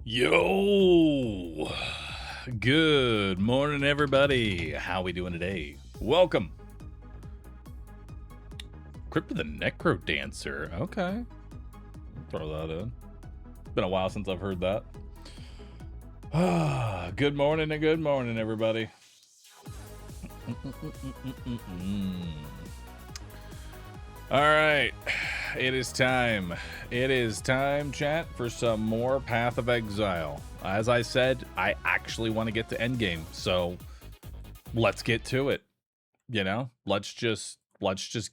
Yo, good morning, everybody. How we doing today? Welcome. Crypt of the Necro Dancer. Okay, throw that in. Been a while since I've heard that. Good morning and good morning, everybody. All right, it is time. It is time, chat, for some more Path of Exile. As I said, I actually want to get to endgame, so let's get to it. You know, let's just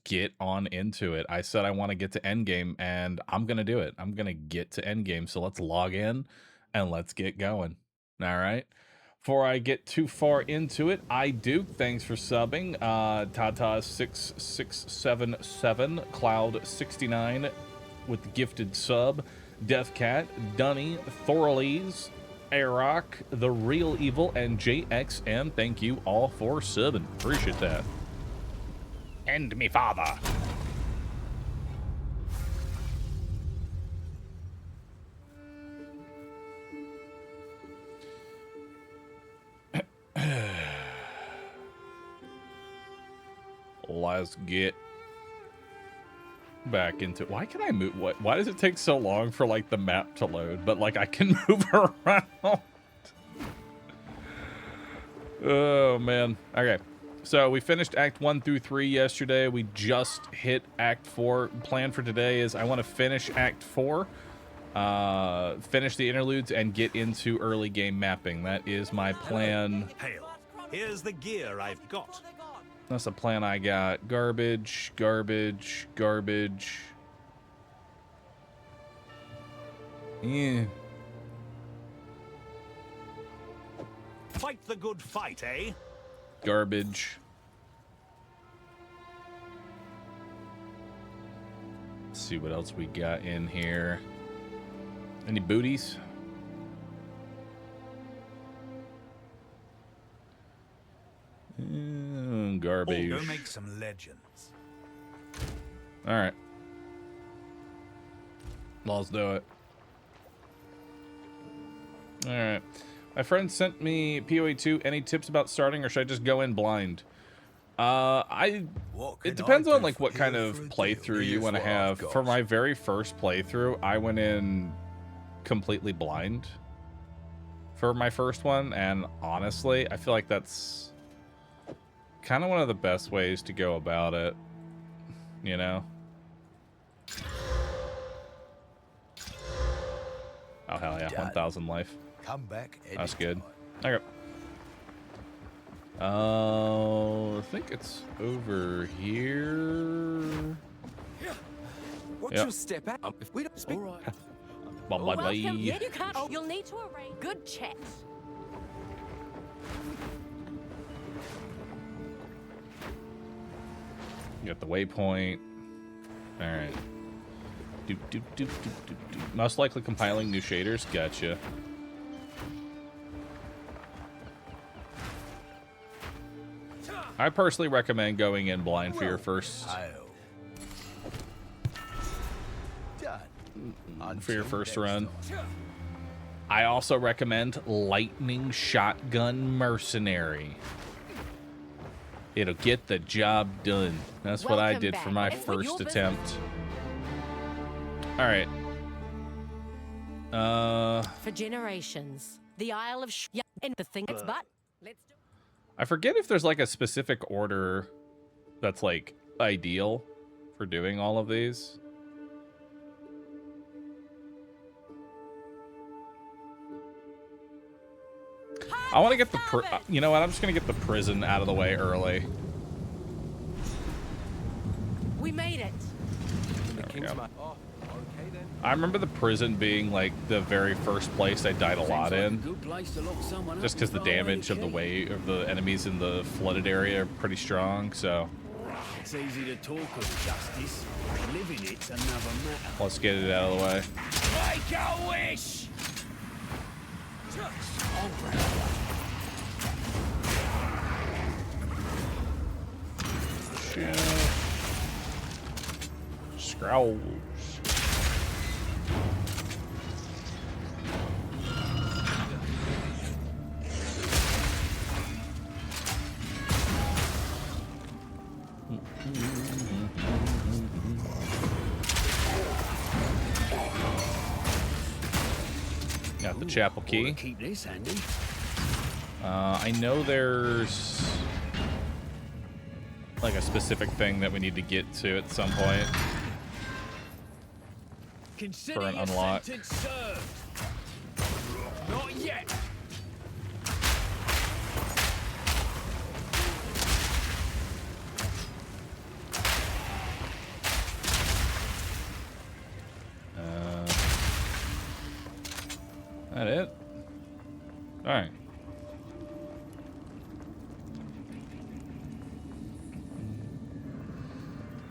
get on into it. I said I want to get to endgame, and I'm gonna do it. I'm gonna get to endgame, so let's log in and let's get going. All right. Before I get too far into it, I Duke, thanks for subbing. Tata6677, Cloud69 with the gifted sub. Deathcat, Dunny, Thorlees, Arock, The Real Evil, and JXM. Thank you all for subbing. Appreciate that. And me father. Let's get back into. Why can I move? Why does it take so long for like the map to load? But like I can move around. Oh man. Okay. So we finished Act 1 through 3 yesterday. We just hit Act 4. Plan for today is I want to finish Act 4, finish the interludes, and get into early game mapping. That is my plan. Hail. Here's the gear I've got. That's the plan I got. Garbage, garbage, garbage. Yeah. Fight the good fight, eh? Garbage. Let's see what else we got in here. Any booties? Garbage. Go make some legends. All right. Let's do it. All right. My friend sent me PoE 2. Any tips about starting, or should I just go in blind? It depends on like what kind of playthrough you want to have. For my very first playthrough, I went in completely blind for my first one, and honestly, I feel like that's kind of one of the best ways to go about it, you know? Oh, hell yeah, 1,000 life. Come back. That's good. Okay. I think it's over here. Watch Yep. your step out. If we don't speak, Bye. Welcome. Yeah, you can't. Oh, you'll need to arrange. Good chat. You got the waypoint. All right. Most likely compiling new shaders. Gotcha. I personally recommend going in blind for your first run. I also recommend Lightning Shotgun Mercenary. It'll get the job done. That's what I did for my first attempt. All right. For generations, the Isle of yeah, and the thing it's but let's do. I forget if there's like a specific order that's like ideal for doing all of these. I want to get the you know what? I'm just gonna get the prison out of the way early. We made it. There we go. I remember the prison being like the very first place I died a lot in, just because the damage of the wave of the enemies in the flooded area are pretty strong. So it's easy to talk of justice. Living it's another matter. Let's get it out of the way. Make a wish. Scrolls. Got the chapel key. Keep this handy. I know there's like a specific thing that we need to get to at some point Consider for an your unlock. sentence served. Not yet. That it? All right.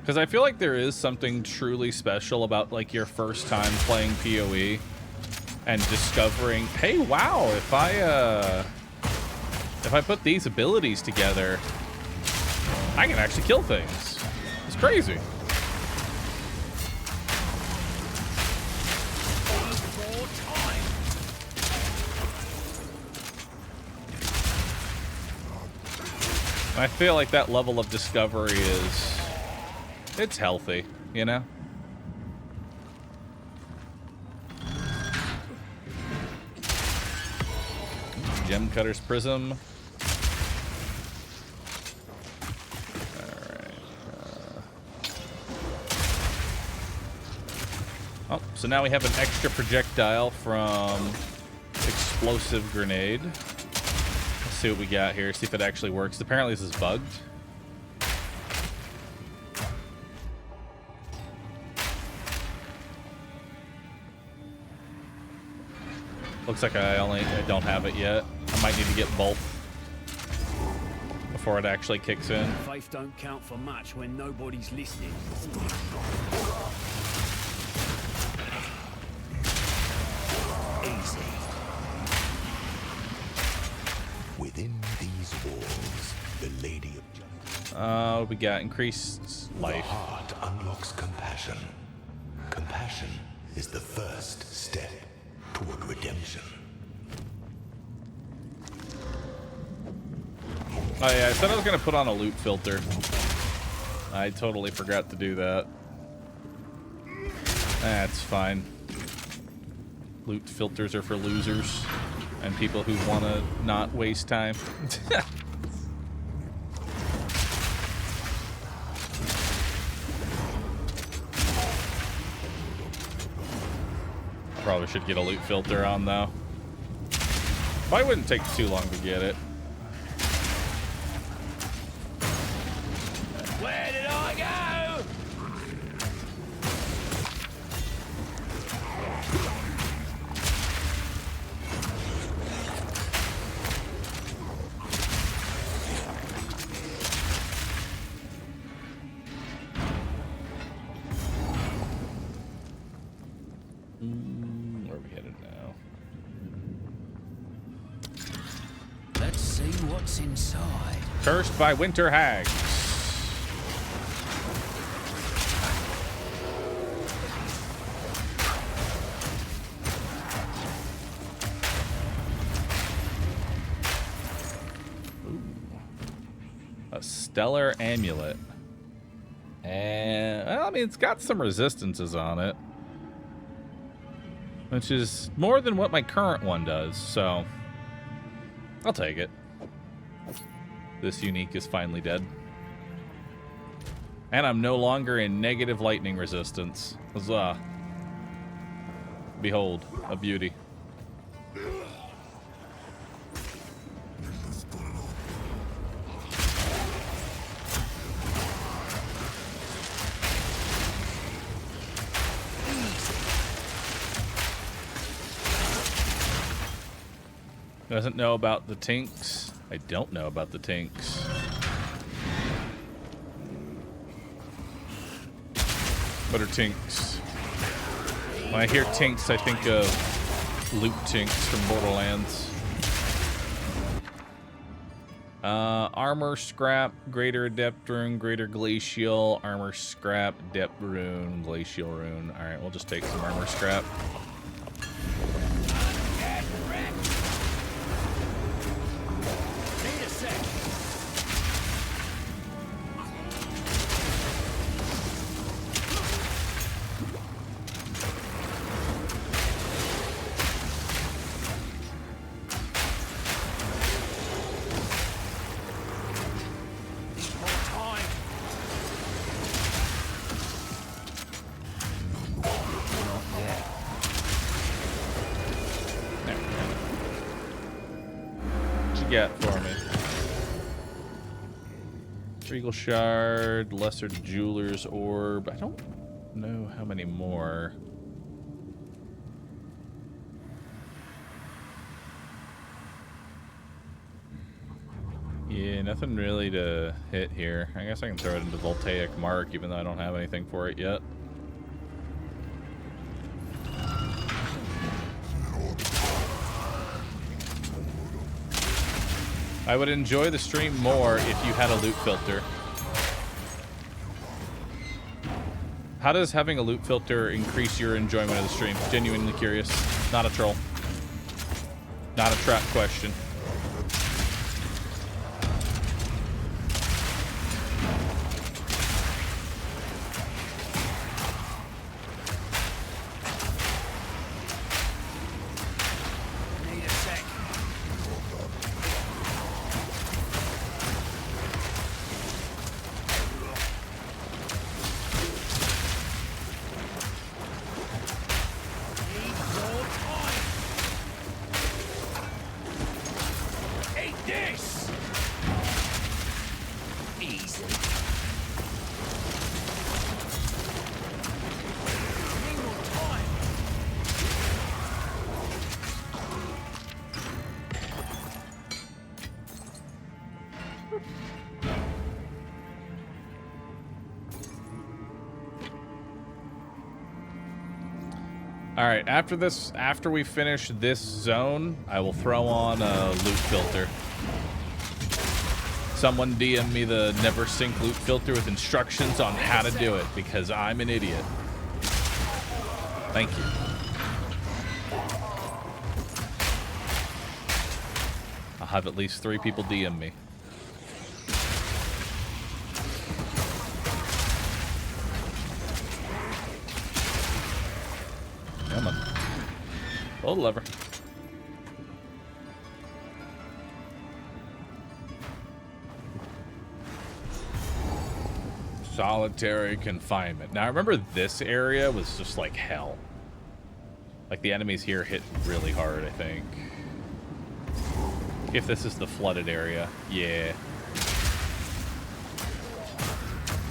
Because I feel like there is something truly special about like your first time playing PoE and discovering, hey, wow, if I put these abilities together, I can actually kill things. It's crazy. I feel like that level of discovery it's healthy, you know? Gem Cutter's Prism. Alright. Oh, so now we have an extra projectile from Explosive Grenade. Let's see what we got here, see if it actually works. Apparently this is bugged. Looks like I don't have it yet. I might need to get both before it actually kicks in. Faith don't count for much when nobody's listening. Easy. Within these walls, the Lady of Justice. We got increased The life. heart unlocks compassion. Compassion is the first step toward redemption. Oh yeah, I said I was gonna put on a loot filter. I totally forgot to do that. That's fine. Loot filters are for losers and people who want to not waste time. Probably should get a loot filter on though. Probably wouldn't take too long to get it. Where did I go? Where are we headed now? Let's see what's inside. Cursed by winter hags. A stellar amulet. And, well, I mean, it's got some resistances on it. Which is more than what my current one does, so I'll take it. This unique is finally dead. And I'm no longer in negative lightning resistance. Huzzah. Behold, a beauty. Doesn't know about the tinks. I don't know about the tinks. What are tinks? When I hear tinks, I think of loot tinks from Borderlands. Armor scrap, greater adept rune, greater glacial, armor scrap, adept rune, glacial rune. Alright, we'll just take some armor scrap. you got for me? Regal Shard, Lesser Jeweler's Orb. I don't know how many more. Yeah, nothing really to hit here. I guess I can throw it into Voltaic Mark, even though I don't have anything for it yet. I would enjoy the stream more if you had a loot filter. How does having a loot filter increase your enjoyment of the stream? Genuinely curious. Not a troll. Not a trap question. Alright, after we finish this zone, I will throw on a loot filter. Someone DM me the never sync loot filter with instructions on how to do it, because I'm an idiot. Thank you. I'll have at least 3 people DM me. Come on. Pull the lever. Solitary confinement. Now, I remember this area was just like hell. Like, the enemies here hit really hard, I think. If this is the flooded area. Yeah.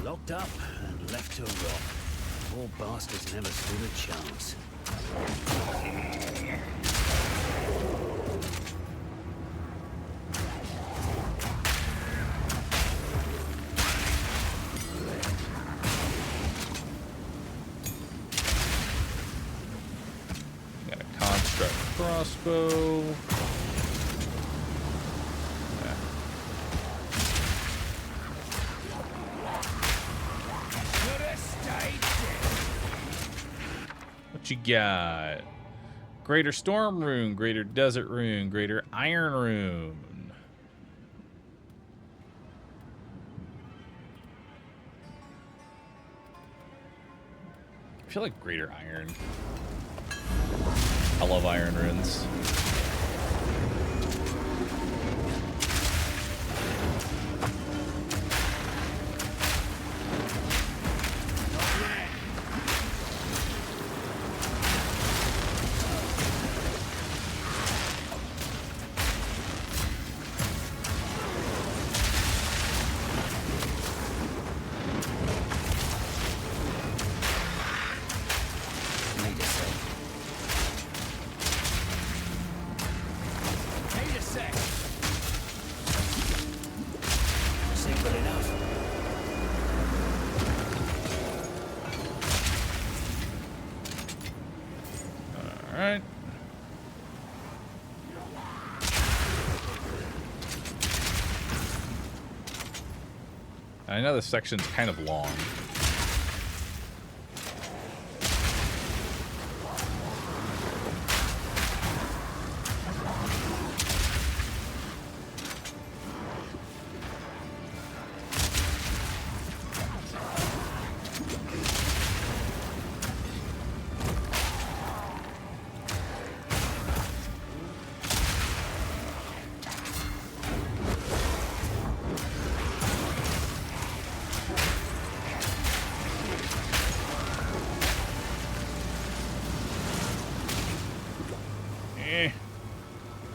Locked up and left to rot. Poor bastards never stood a chance. Got a construct crossbow. What you got? Greater Storm Rune, Greater Desert Rune, Greater Iron Rune. I feel like Greater Iron. I love Iron Runes. Alright. I know this section's kind of long.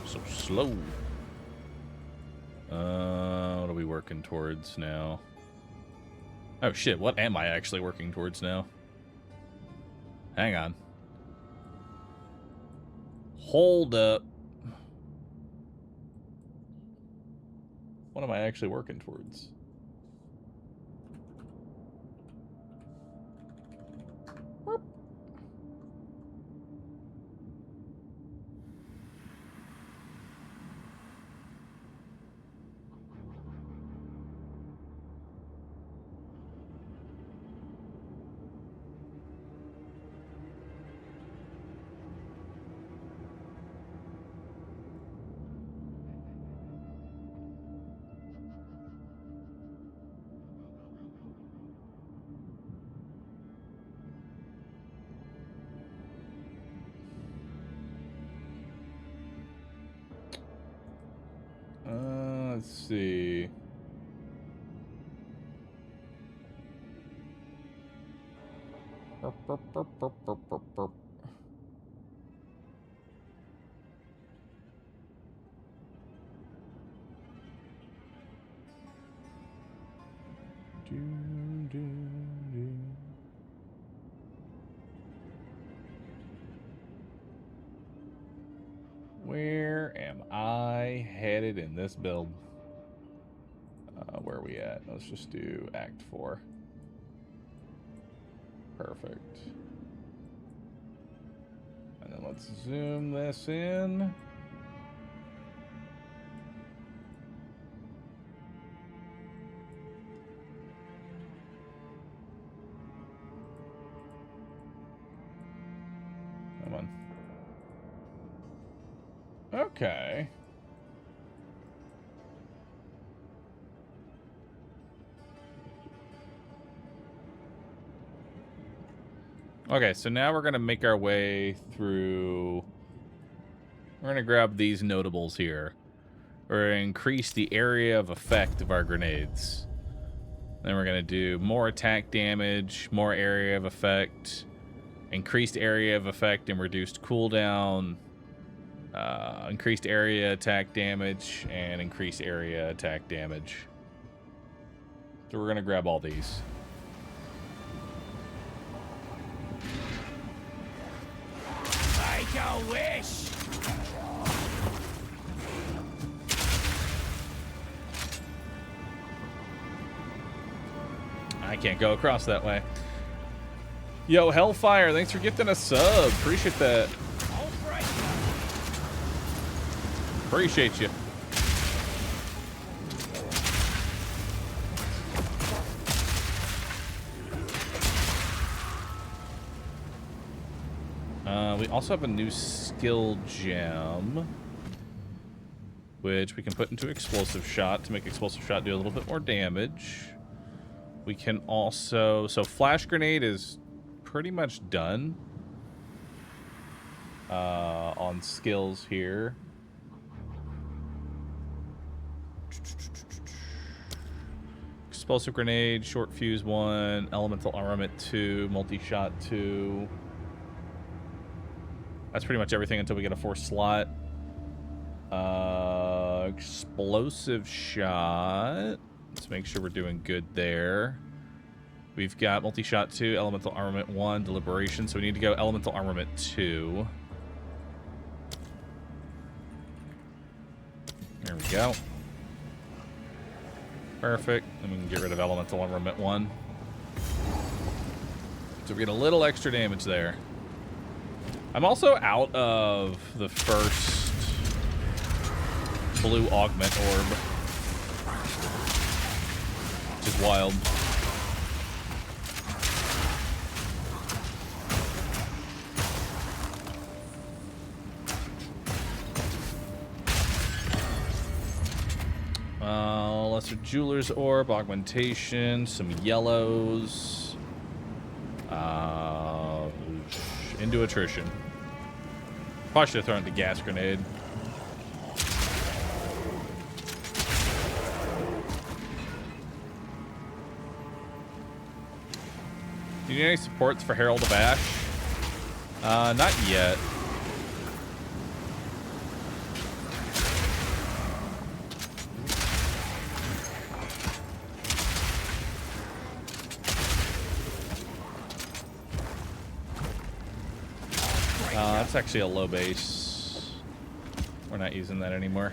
So slow. working towards now? Oh shit, what am I actually working towards now? Hang on. Hold up. What am I actually working towards? Whoop. Let's see. Burp, burp, burp, burp, burp, burp, burp. Do, do, do. Where am I headed in this build? Where are we at? Let's just do Act 4. Perfect. And then let's zoom this in. Come on. Okay. Okay, so now we're going to make our way through. We're going to grab these notables here. We're going to increase the area of effect of our grenades. Then we're going to do more attack damage, more area of effect, increased area of effect and reduced cooldown, increased area attack damage, and increased area attack damage. So we're going to grab all these. Make a wish! I can't go across that way. Yo, Hellfire, thanks for gifting a sub. Appreciate that. Appreciate you. We also have a new skill gem, which we can put into explosive shot to make explosive shot do a little bit more damage. We can also, so flash grenade is pretty much done on skills here. Explosive grenade, short fuse 1, elemental armament 2, multi-shot 2. That's pretty much everything until we get a 4th slot. Explosive shot. Let's make sure we're doing good there. We've got multi-shot 2, elemental armament 1, deliberation. So we need to go elemental armament 2. There we go. Perfect. And we can get rid of elemental armament 1. So we get a little extra damage there. I'm also out of the first blue augment orb, which is wild. Lesser jeweler's orb, augmentation, some yellows, into attrition. Probably should have thrown the gas grenade. Do you need any supports for Herald of Ash? Not yet. That's actually a low base. We're not using that anymore.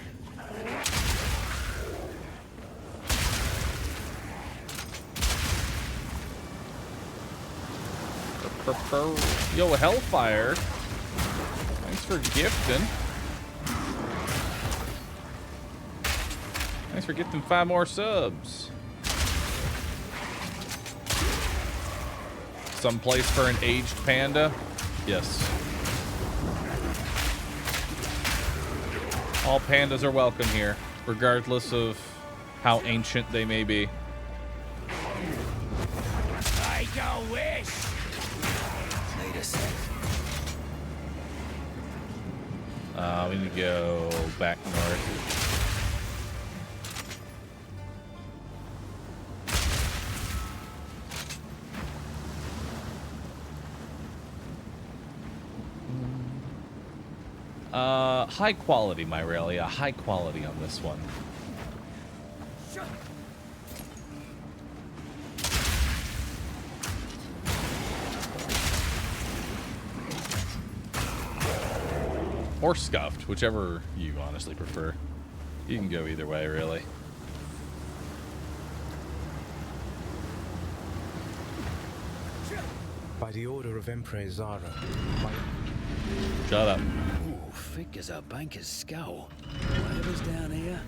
Yo, Hellfire. Thanks for gifting. Thanks for gifting 5 more subs. Some place for an aged panda? Yes. All pandas are welcome here, regardless of how ancient they may be. I go wish. We need to go back north. High quality, my Raylia. High quality on this one. Or scuffed, whichever you honestly prefer. You can go either way, really. By the order of Emperor Zara. Shut up. Ooh, thick as a banker's skull. Whatever's down here,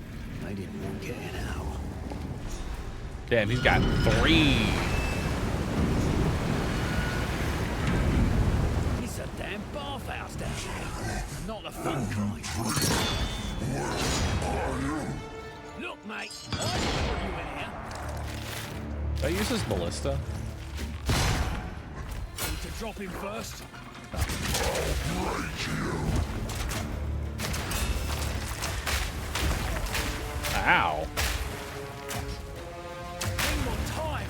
they didn't want getting out. Damn, he's got 3. It's a damn bathhouse down here. Not the fun kind. Look, mate, I put you in here. Did I use his ballista? Need to drop him first. Ow. One more time.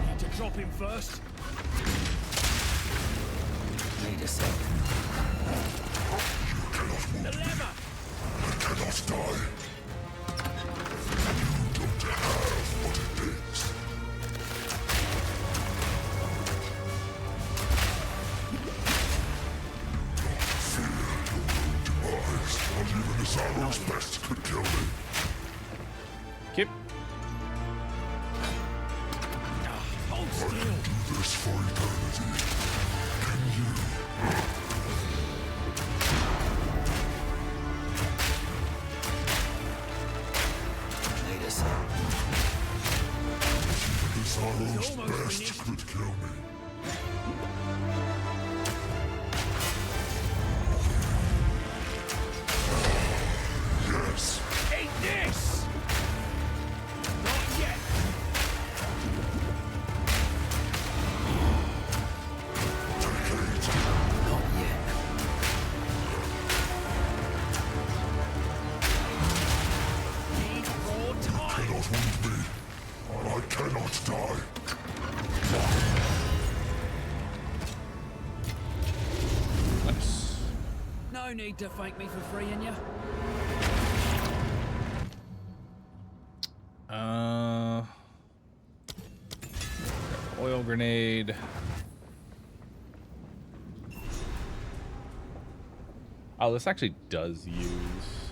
Need to drop him first. Need a sec. The lever. I cannot die. You don't have what it takes. Not even Azaro's best could kill me. Kip. Hold I still. can do this for eternity. Can you? Need a sec. Azaro's almost best finished. could kill me. Yes. Eat this! Not yet. Not yet. Need more time. Cannot wound me. I cannot die. Nice. No need to thank me for freeing you. Oil grenade. Oh, this actually does use.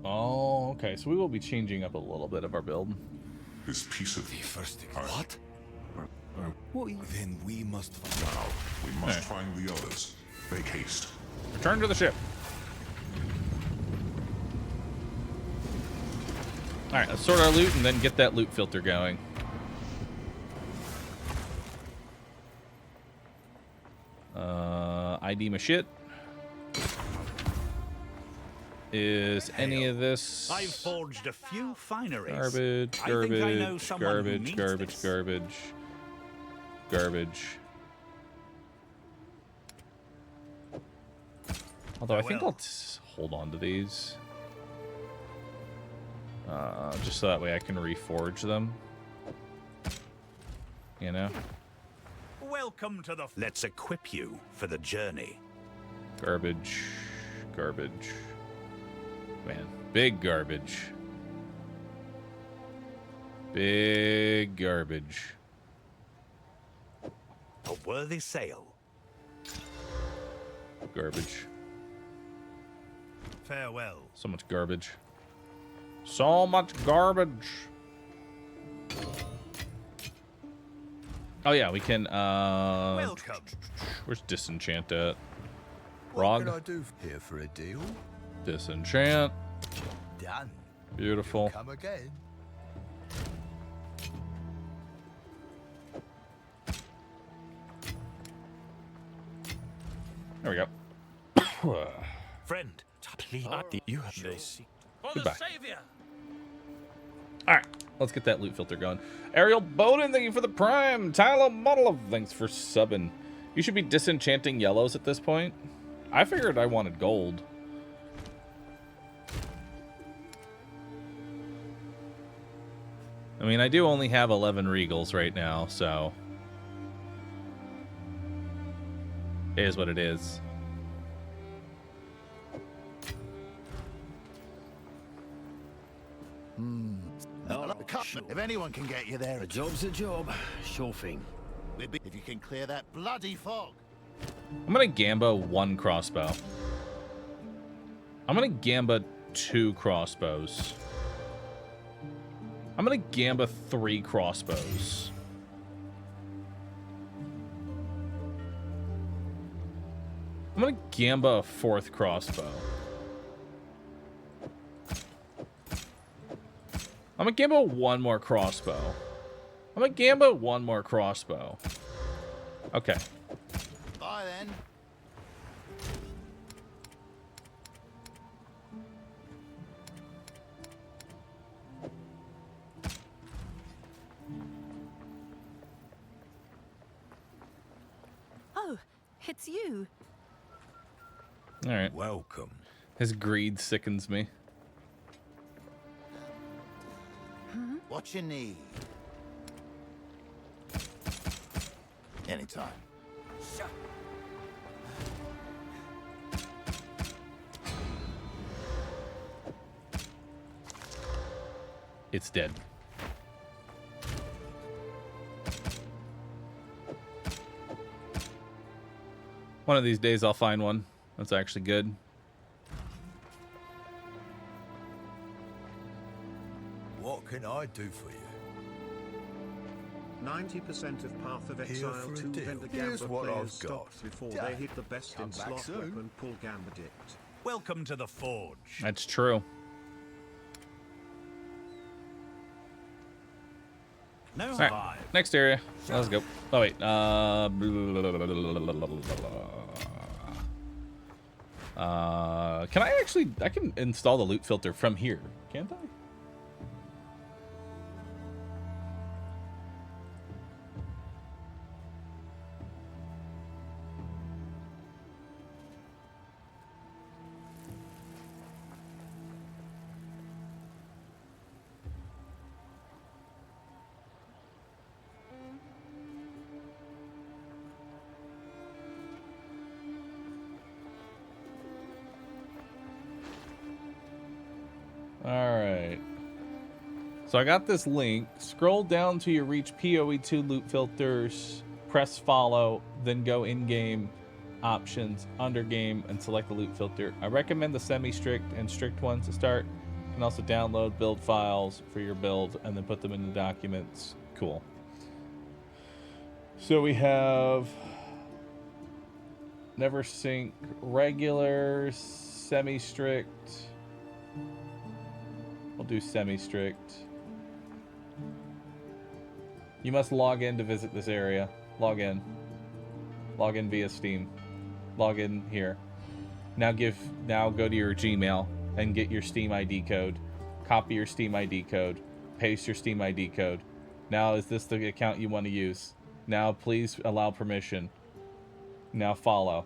Oh, okay. So we will be changing up a little bit of our build. This piece of The first thing. What? Then we must find Now, we must Hey. find the others. Make haste. Return to the ship. All right, let's sort our loot and then get that loot filter going. ID my shit. Is any of this I've forged a few fineries. garbage, I think I know garbage, someone who garbage, needs garbage, this. garbage, garbage? Although I think Well. I'll hold on to these. Just so that way I can reforge them. You know? Welcome to the... Let's equip you for the journey. Garbage. Garbage. Man, big garbage. Big garbage. A worthy sale. Garbage. Farewell. So much garbage. So much garbage. Oh yeah, we can Welcome. where's disenchant at? What can Rog. I do here for a deal? Disenchant. Done. Beautiful. Come again. There we go. Friend, please. You have this. Goodbye. Alright, let's get that loot filter going. Ariel Bowden, thank you for the prime. Tyler Modelov, thanks for subbing. You should be disenchanting yellows at this point. I figured I wanted gold. I mean, I do only have 11 regals right now, so it is what it is. If anyone can get you there, A job's a job. Sure thing. if you can clear that bloody fog. I'm gonna Gamba 1 crossbow. I'm gonna Gamba 2 crossbows. I'm gonna Gamba 3 crossbows. I'm gonna Gamba a 4th crossbow. I'm gonna Gamba 1 more crossbow. I'm gonna Gamba 1 more crossbow. Okay. Bye then. Oh, it's you. All right. Welcome. His greed sickens me. What you need. Anytime. It's dead. One of these days I'll find one that's actually good. What can I do for you? 90% of Path of Here Exile for a 2 deal. vendor Here's Gamba what I've players got. stopped before Done. they hit the best Come in back slot soon. weapon pull Gamba dict. Welcome to the Forge. That's true. No All right, vibe. next area. Let's go. Oh wait. Can I actually? I can install the loot filter from here, can't I? Alright. So I got this link. Scroll down till you reach PoE2 loot filters, press follow, then go in-game options, under game, and select the loot filter. I recommend the semi-strict and strict ones to start. You can also download build files for your build and then put them in the documents. Cool. So we have never sync, regular, semi-strict. We'll do semi-strict. You must log in to visit this area. Log in. Log in via Steam. Log in here. Now go to your Gmail and get your Steam ID code. Copy your Steam ID code. Paste your Steam ID code. Now is this the account you want to use? Now please allow permission. Now follow.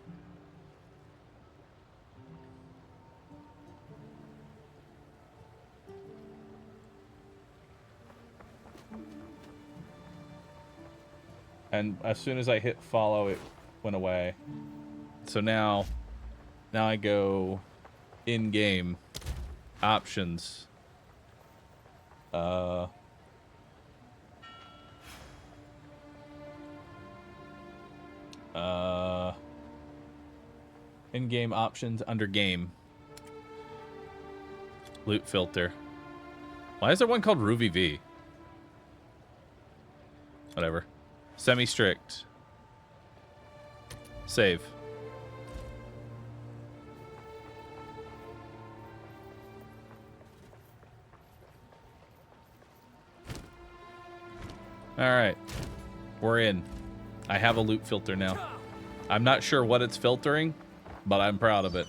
And as soon as I hit follow, it went away. So now I go in-game options. In-game options under game. Loot filter. Why is there one called Ruby V? Whatever. Semi-strict. Save. Alright. We're in. I have a loot filter now. I'm not sure what it's filtering, but I'm proud of it.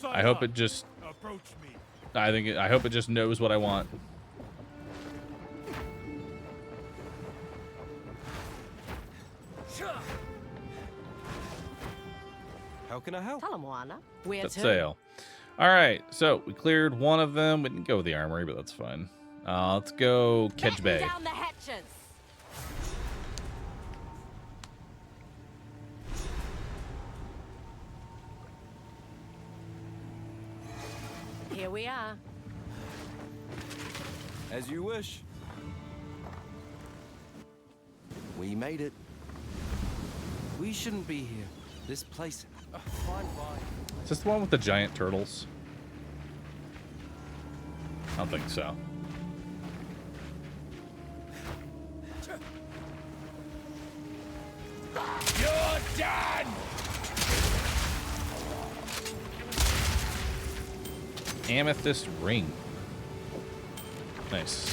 I hope it just... I hope it just knows what I want. How can I help? That's sale. Alright, so we cleared one of them. We didn't go with the armory, but that's fine. Let's go Kedge Bay. Down the hatches. Here we are. As you wish. We made it. We shouldn't be here. This place... fine. Is this the one with the giant turtles? I don't think so. You're done! Amethyst ring. Nice.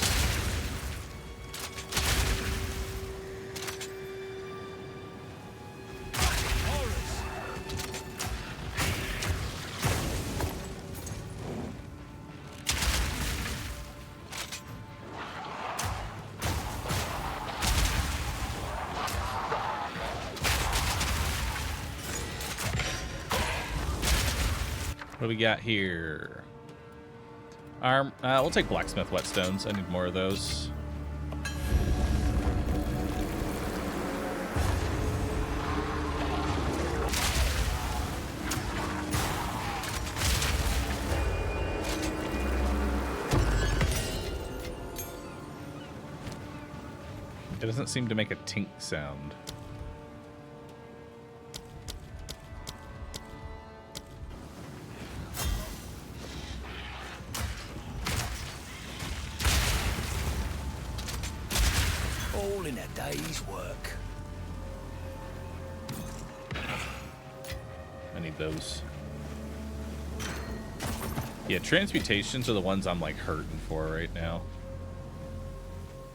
What do we got here? We'll take blacksmith whetstones. I need more of those. It doesn't seem to make a tink sound. All in a day's work. I need those. Yeah, transmutations are the ones I'm like hurting for right now.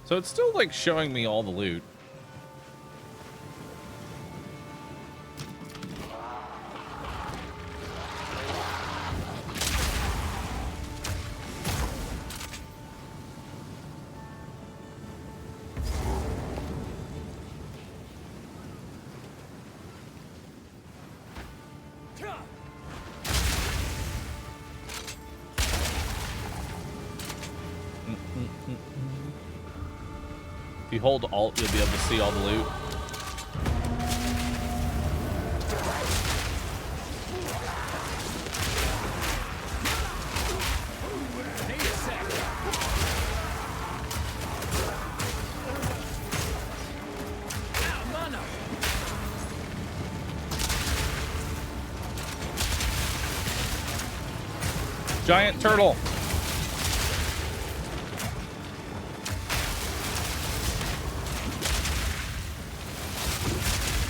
So it's still like showing me all the loot. If you hold Alt, you'll be able to see all the loot. Giant turtle.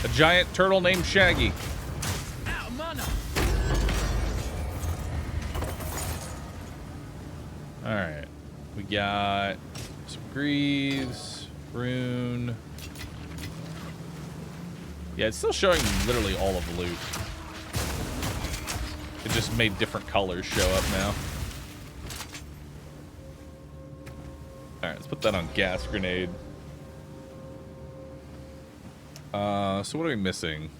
A giant turtle named Shaggy. Alright. We got some greaves, rune. Yeah, it's still showing literally all of the loot. It just made different colors show up now. Alright, let's put that on gas grenade. So what are we missing?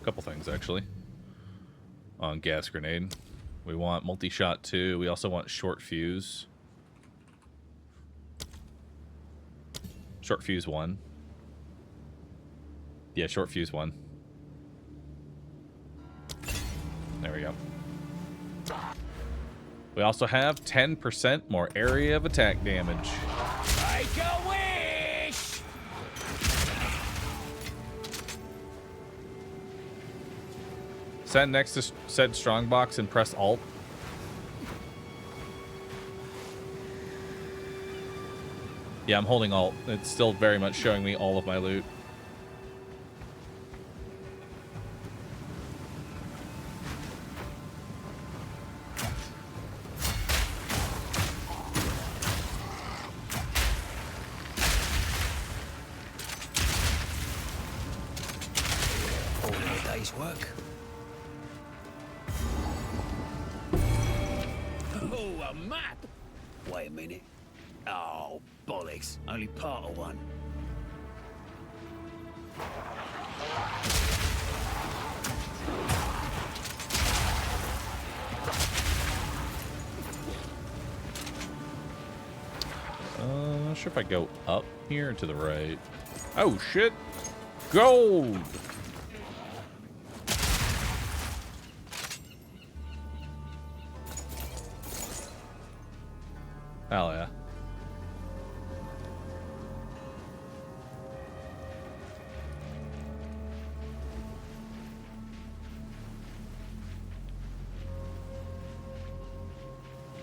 A couple things, actually. On gas grenade. We want multi-shot 2. We also want short fuse. Short fuse 1. Yeah, short fuse 1. There we go. We also have 10% more area of attack damage. Make a wish! Send next to said strongbox and press Alt. Yeah, I'm holding Alt. It's still very much showing me all of my loot. All a day's work. Oh, a map! Wait a minute. Oh, bollocks. Only part of one. Not sure if I go up here or to the right. Oh, shit. Gold! Hell yeah.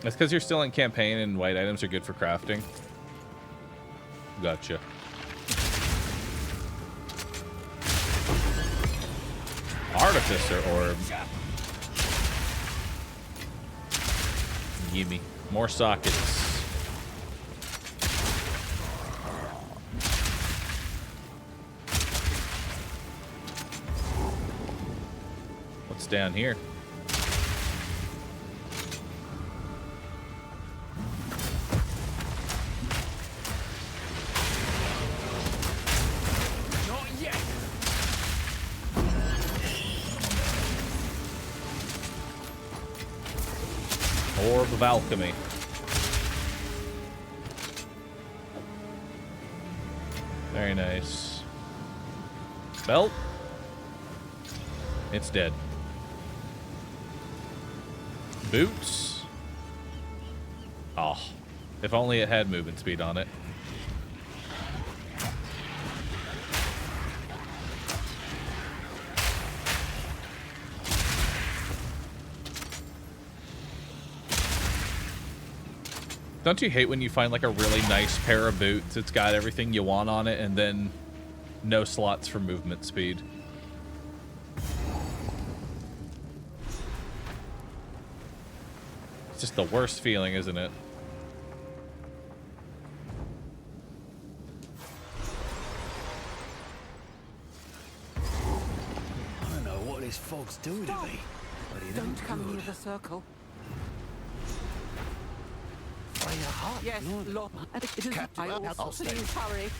That's because you're still in campaign and white items are good for crafting. Gotcha. Artificer orb. Gimme. More sockets. What's down here? Orb of Alchemy. Very nice. Belt. It's dead. Boots. Oh, if only it had movement speed on it. Don't you hate when you find like a really nice pair of boots? It's got everything you want on it and then no slots for movement speed. It's just the worst feeling, isn't it? I don't know what this fog's doing to me, but it Don't ain't come good. near the circle. Yes, Lord. It is Captain, I'll stay. Please hurry.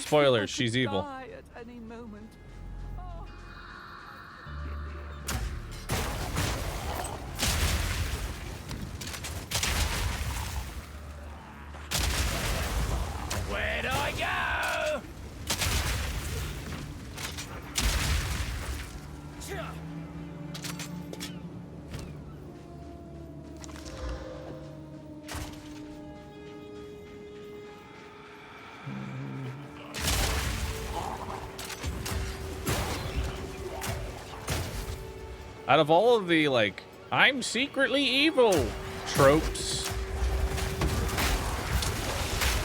Spoilers, she's evil. Die at any moment. Where'd I go? Out of all of the, like, I'm secretly evil tropes,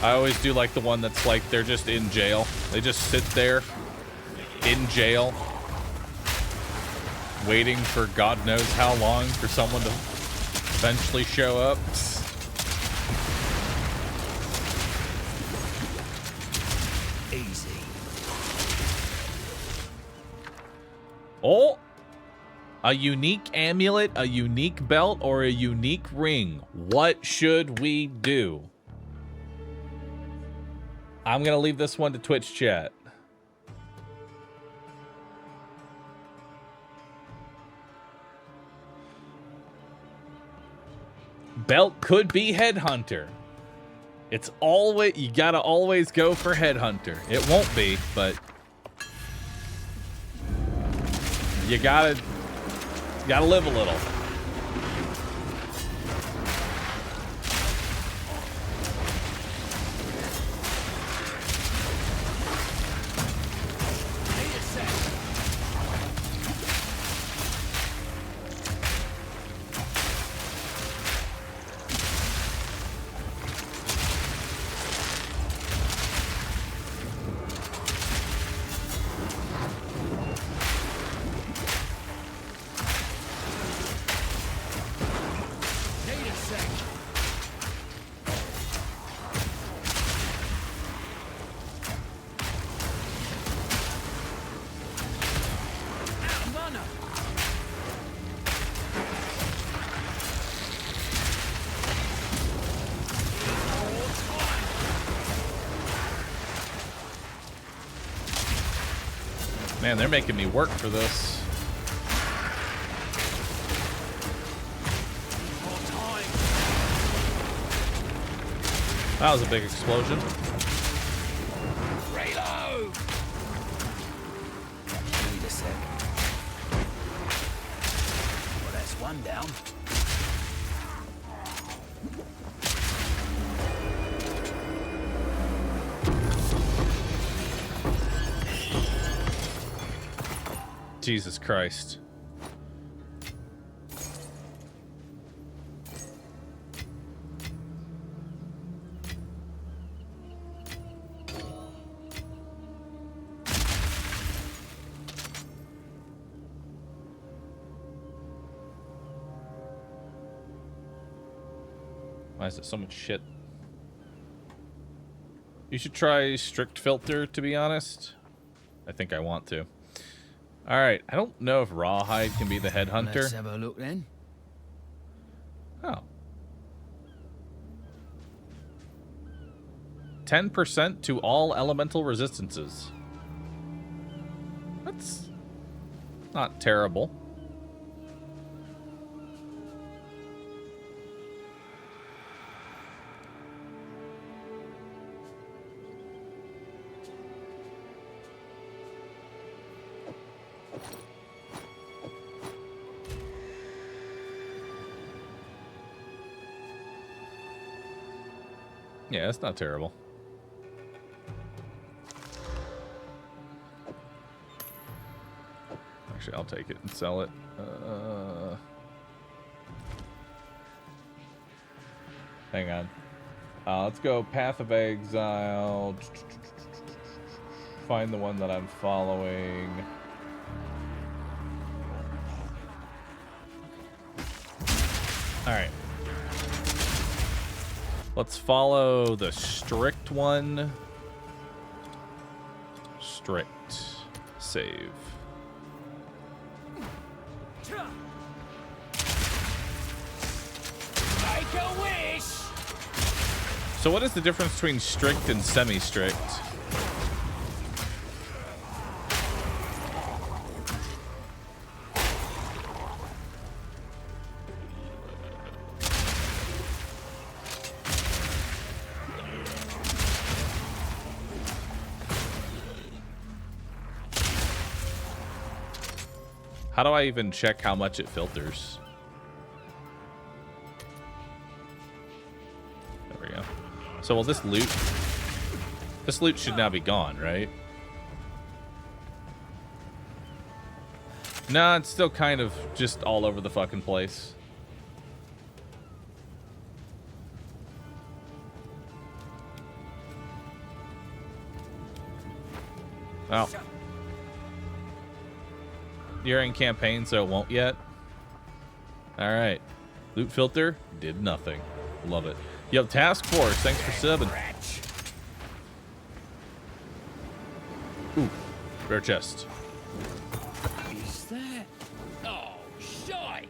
I always do like the one that's like they're just in jail. They just sit there in jail waiting for God knows how long for someone to eventually show up. Easy. Oh! A unique amulet, a unique belt, or a unique ring. What should we do? I'm gonna leave this one to Twitch chat. Belt could be Headhunter. It's always, you gotta always go for Headhunter. It won't be, but you gotta live a little. Man, they're making me work for this. That was a big explosion. Reload! Wait a sec. Well, that's one down. Jesus Christ. Why is it so much shit? You should try strict filter, to be honest. I think I want to. Alright, I don't know if Rawhide can be the headhunter. Let's have a look then. Oh. 10% to all elemental resistances. That's not terrible. Yeah, it's not terrible. Actually, I'll take it and sell it. Hang on. Let's go Path of Exile. Find the one that I'm following. Alright. Let's follow the strict one. Strict. Save. Make a wish! So what is the difference between strict and semi-strict? How do I even check how much it filters? There we go. So will this loot should now be gone, right? Nah, it's still kind of just all over the fucking place. Oh. You're in campaign, so it won't yet. Alright. Loot filter did nothing. Love it. Yo, Task Force, thanks for subbing. Ooh, rare chest. Is that? Oh, shite!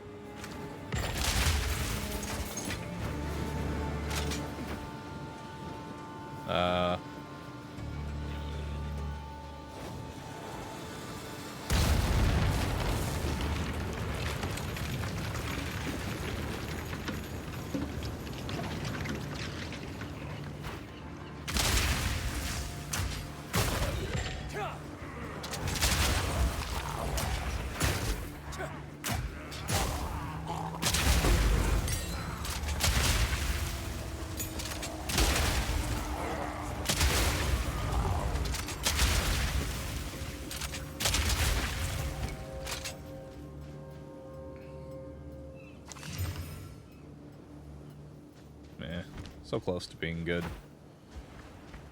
So close to being good.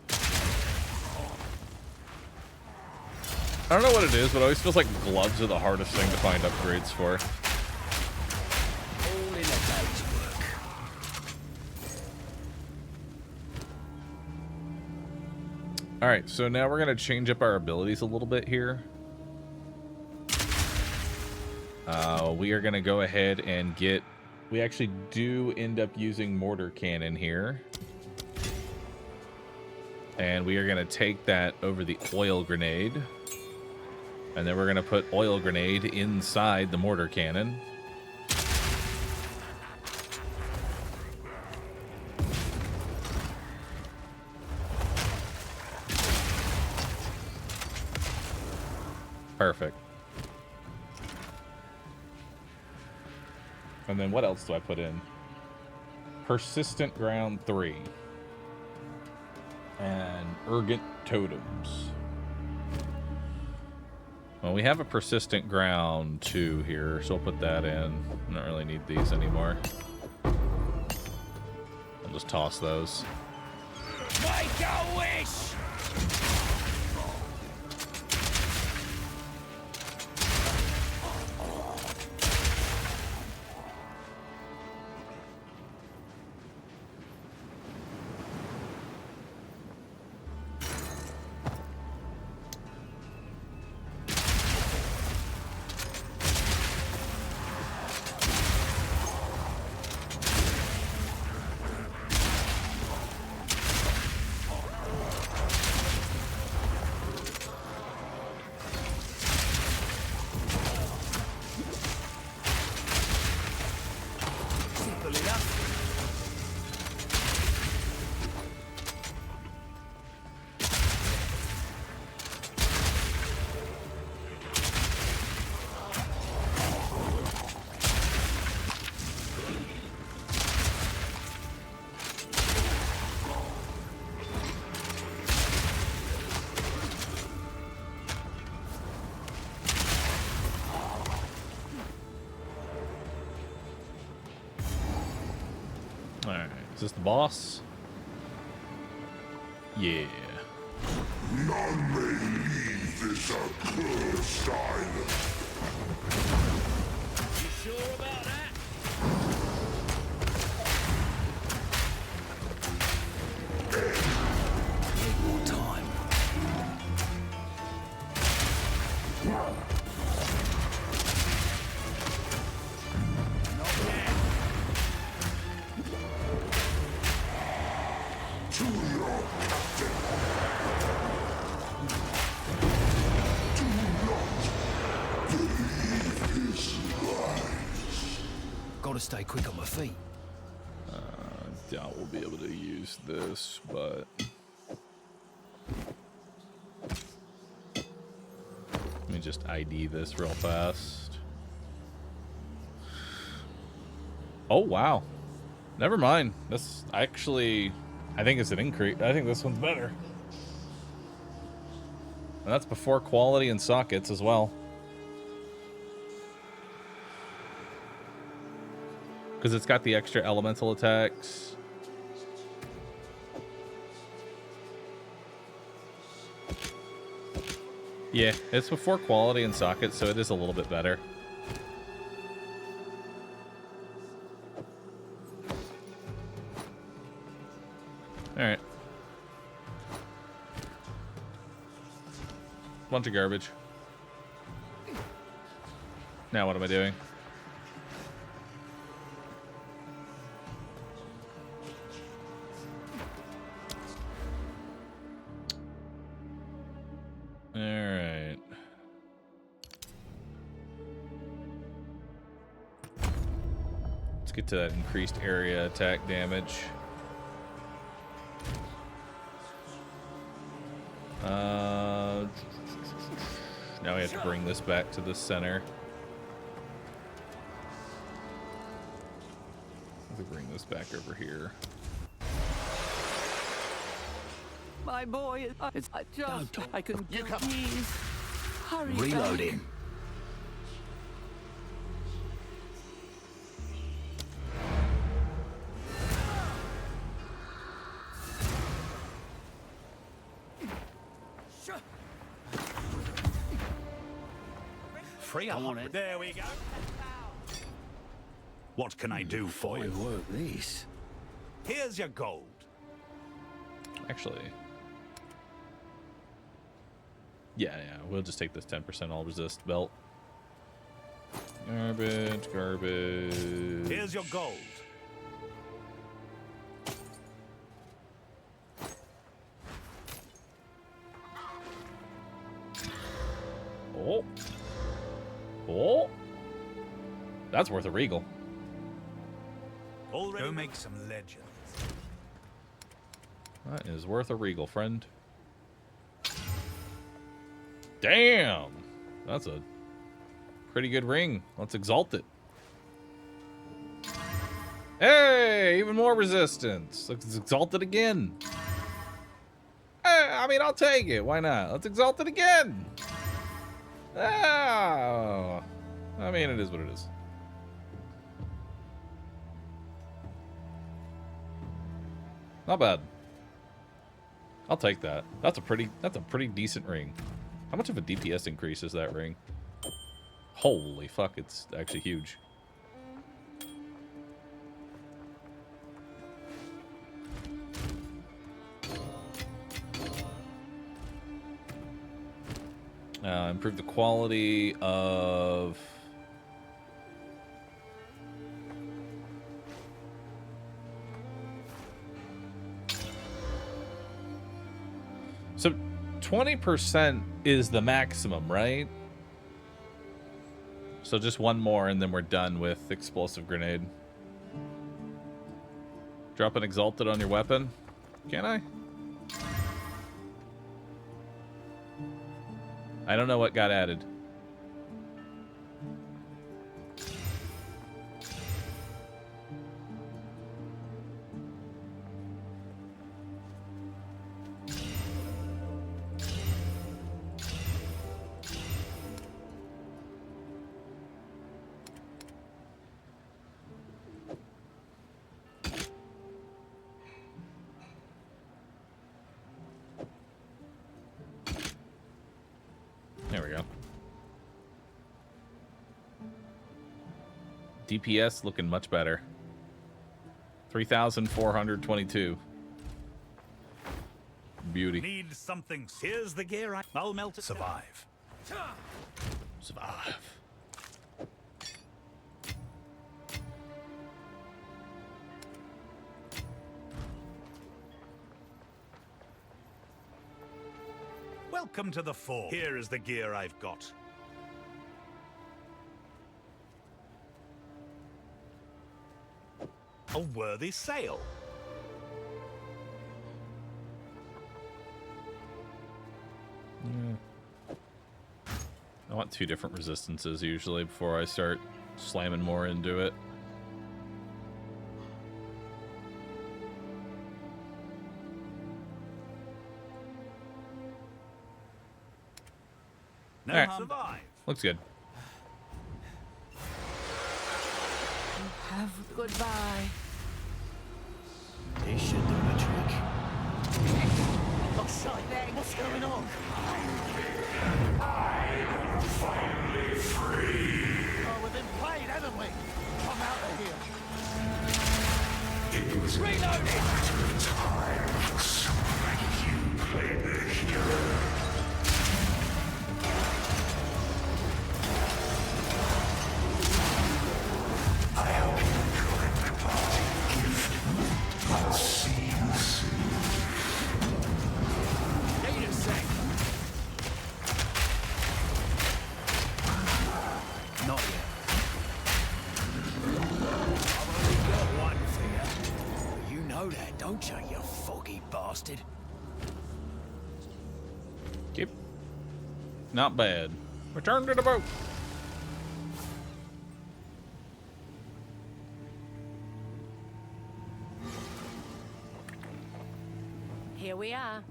I don't know what it is, but it always feels like gloves are the hardest thing to find upgrades for. All in a day's work. Alright, so now we're going to change up our abilities a little bit here. We are going to go ahead and get... We actually do end up using mortar cannon here. And we are going to take that over the oil grenade. And then we're going to put oil grenade inside the mortar cannon. Perfect. And then what else do I put in? Persistent ground 3. And urgent totems. Well, we have a persistent ground 2 here, so we'll put that in. I don't really need these anymore. I'll just toss those. Make a wish! Alright, is this the boss? Yeah. None may leave this accursed island. You sure about that? Need more time. To your captain. Do not believe his lies. Gotta stay quick on my feet. Doubt we'll be able to use this, but let me just ID this real fast. Oh wow, never mind. This actually, I think it's an increase. I think this one's better. And that's before quality and sockets as well. Because it's got the extra elemental attacks. Yeah, it's before quality and sockets, so it is a little bit better. Alright. Bunch of garbage. Now what am I doing? Alright. Let's get to that increased area attack damage. Now we have to bring this back to the center. Let me bring this back over here. My boy, I can. You come. Please, hurry. Reloading. Free Come on, up. Ed. There we go. What can I do for you? Fine work, this. Here's your gold. Actually, yeah, we'll just take this 10% all resist belt. Garbage, garbage. Here's your gold. Oh. That's worth a regal. Already Go make some legends. That is worth a regal, friend. Damn! That's a pretty good ring. Let's exalt it. Hey! Even more resistance. Let's exalt it again. Hey, I mean, I'll take it. Why not? Let's exalt it again. Oh. I mean, it is what it is. Not bad. I'll take that. That's a pretty decent ring. How much of a DPS increase is that ring? Holy fuck, it's actually huge. Improve the quality of... So 20% is the maximum, right? So just one more and then we're done with explosive grenade. Drop an exalted on your weapon. Can I? I don't know what got added. There we go. DPS looking much better. 3,422. Beauty. need something. Here's the gear. I'll melt it. Survive. Survive. Welcome to the fort. Here is the gear I've got. A worthy sale. I want 2 different resistances usually before I start slamming more into it. No All right. survive. Looks good. Have goodbye. This should do the trick. Oh, shite. What's going on? Finally free. Oh, we've been played, haven't we? Come out of here. It was a matter of time for someone like you played the hero. I hope you enjoyed my parting gift. I'll see you soon. Wait a sec. Not yet. I've only got one for you. You know that, don't you, you foggy bastard? Keep. Not bad. Return to the boat. Here we are.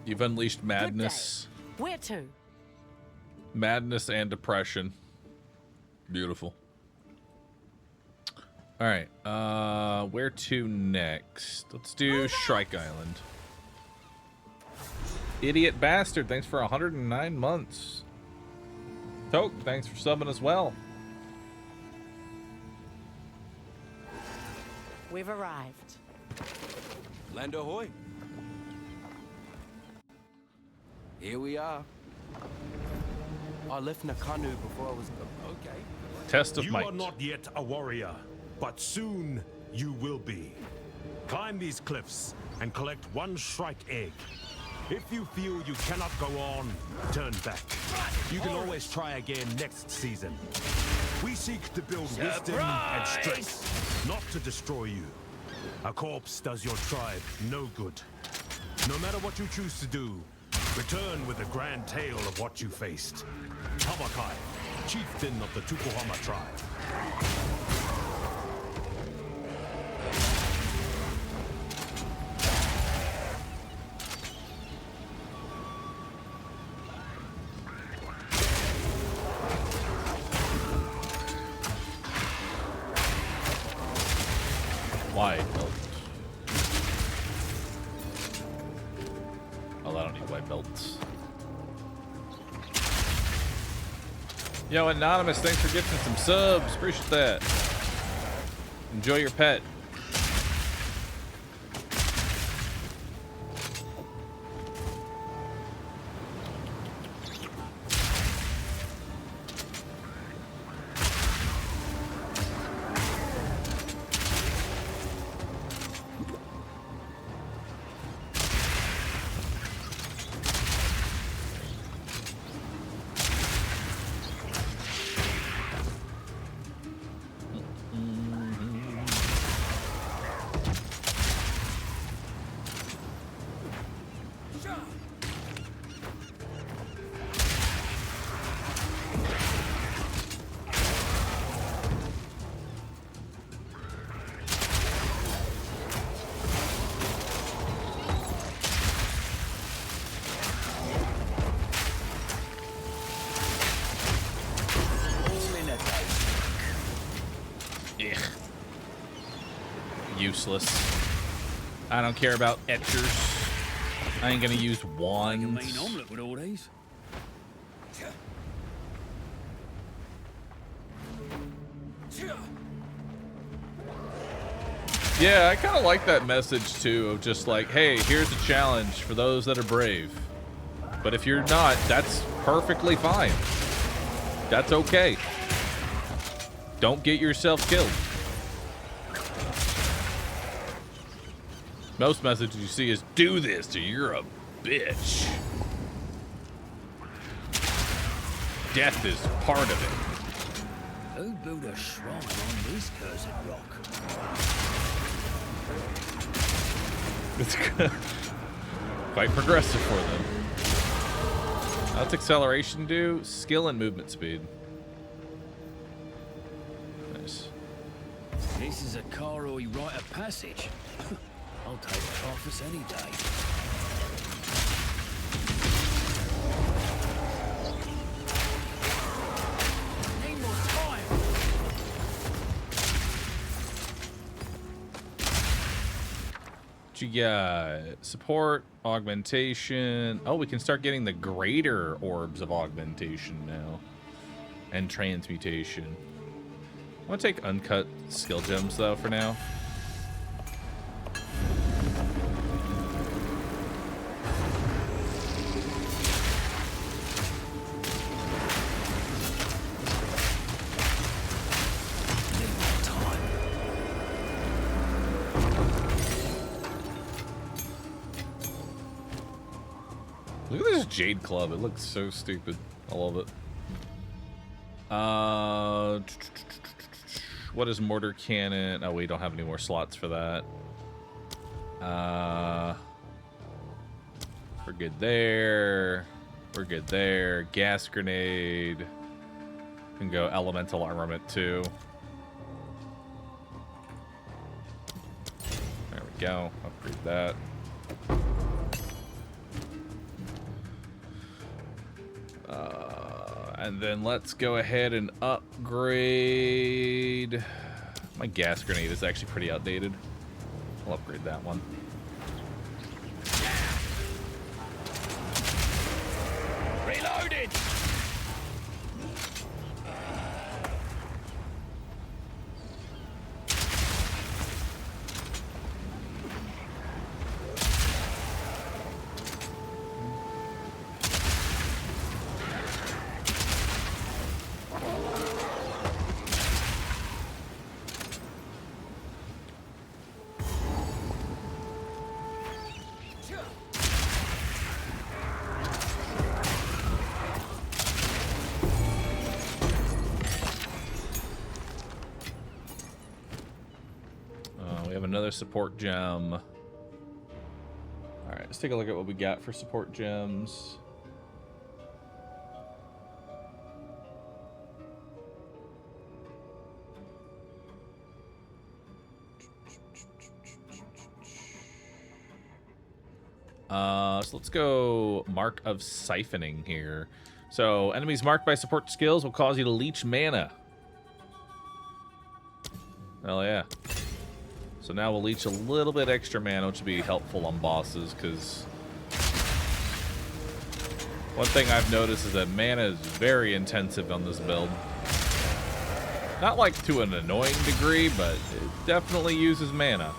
You've unleashed madness. Where to? Madness and depression. Beautiful. All right. Where to next? Let's do Shrike Island. Idiot Bastard, thanks for 109 months. Toke, thanks for subbing as well. We've arrived. Land ahoy. Here we are. I left Nakanu before I was... Okay. Test of You might. are not yet a warrior, but soon you will be. Climb these cliffs and collect one shrike egg. If you feel you cannot go on, turn back. You can always try again next season. We seek to build wisdom and strength, not to destroy you. A corpse does your tribe no good. No matter what you choose to do, return with a grand tale of what you faced. Tabakai, chieftain of the Tukuhama tribe. White belt. Oh, I don't need white belts. Yo, Anonymous, thanks for gifting some subs. Appreciate that. Enjoy your pet. Useless. I don't care about etchers. I ain't gonna use wands. Make a mean omelette with all these. Yeah, I kind of like that message too, of just like, hey, here's a challenge for those that are brave. But if you're not, that's perfectly fine. That's okay. Don't get yourself killed. Most messages you see is, do this or you're a bitch. Death is part of it. Who built a shrine on this cursed rock? It's quite progressive for them. What's acceleration do? Skill and movement speed. Nice. This is a Karoi rite of passage. I'll take a office any day. Need more time. What you got? Support, augmentation. Oh, we can start getting the greater orbs of augmentation now. And transmutation. I want to take uncut skill gems though for now. Look at this Jade Club. It looks so stupid. I love it. What is mortar cannon? Oh, we don't have any more slots for that. We're good there. We're good there. Gas grenade. Can go elemental armament too. There we go. Upgrade that. And then let's go ahead and upgrade. My gas grenade is actually pretty outdated. I'll upgrade that one. Reloaded! have another support gem. All right, let's take a look at what we got for support gems. So let's go Mark of Siphoning here. So enemies marked by support skills will cause you to leech mana. Hell yeah. So now we'll leech a little bit extra mana, which will be helpful on bosses, because one thing I've noticed is that mana is very intensive on this build. Not like to an annoying degree, but it definitely uses mana.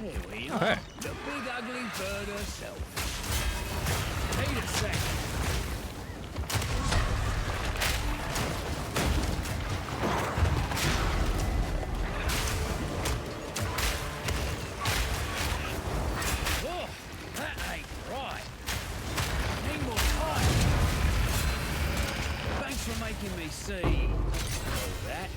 Here we are. Okay. The big ugly bird herself. Need a sec. Oh, that ain't right. Need more time. Thanks for making me see all that.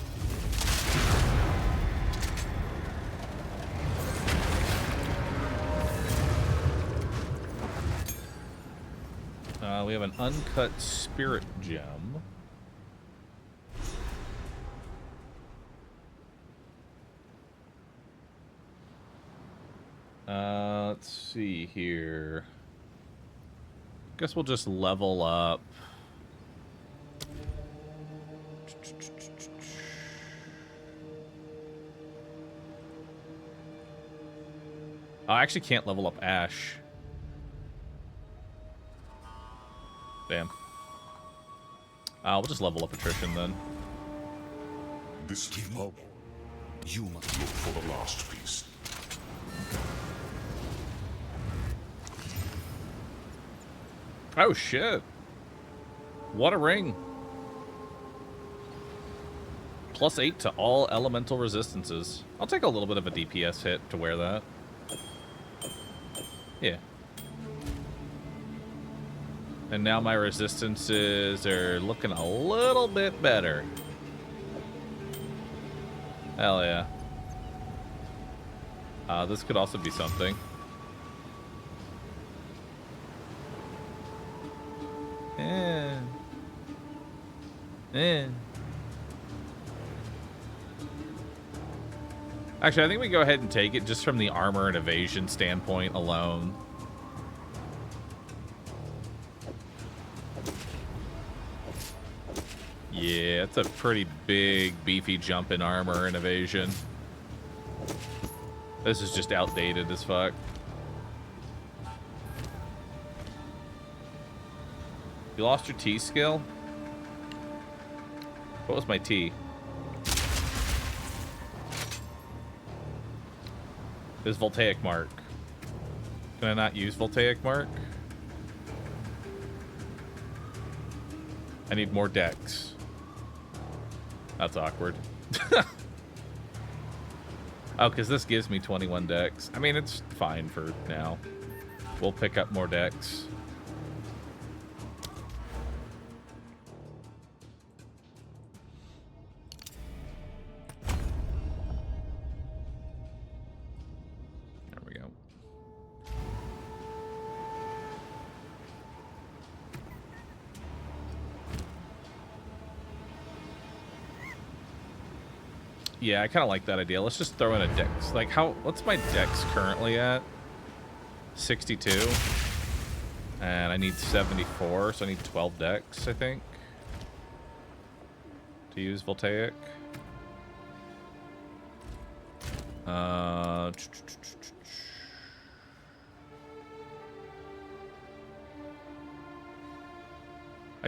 We have an uncut spirit gem. Let's see here. Guess we'll just level up. I actually can't level up Ash. Damn. We'll just level up attrition then. This time, you must look for the last piece. Oh shit. What a ring. +8 to all elemental resistances. I'll take a little bit of a DPS hit to wear that. Yeah. And now my resistances are looking a little bit better. Hell yeah. This could also be something. Actually, I think we go ahead and take it just from the armor and evasion standpoint alone. Yeah, it's a pretty big, beefy jump in armor and evasion. This is just outdated as fuck. You lost your T skill? What was my T? This Voltaic Mark. Can I not use Voltaic Mark? I need more dex. That's awkward. Oh, because this gives me 21 dex. I mean, it's fine for now. We'll pick up more dex. There we go. Yeah, I kind of like that idea. Let's just throw in a dex. Like, what's my dex currently at? 62. And I need 74, so I need 12 dex, I think, to use Voltaic. I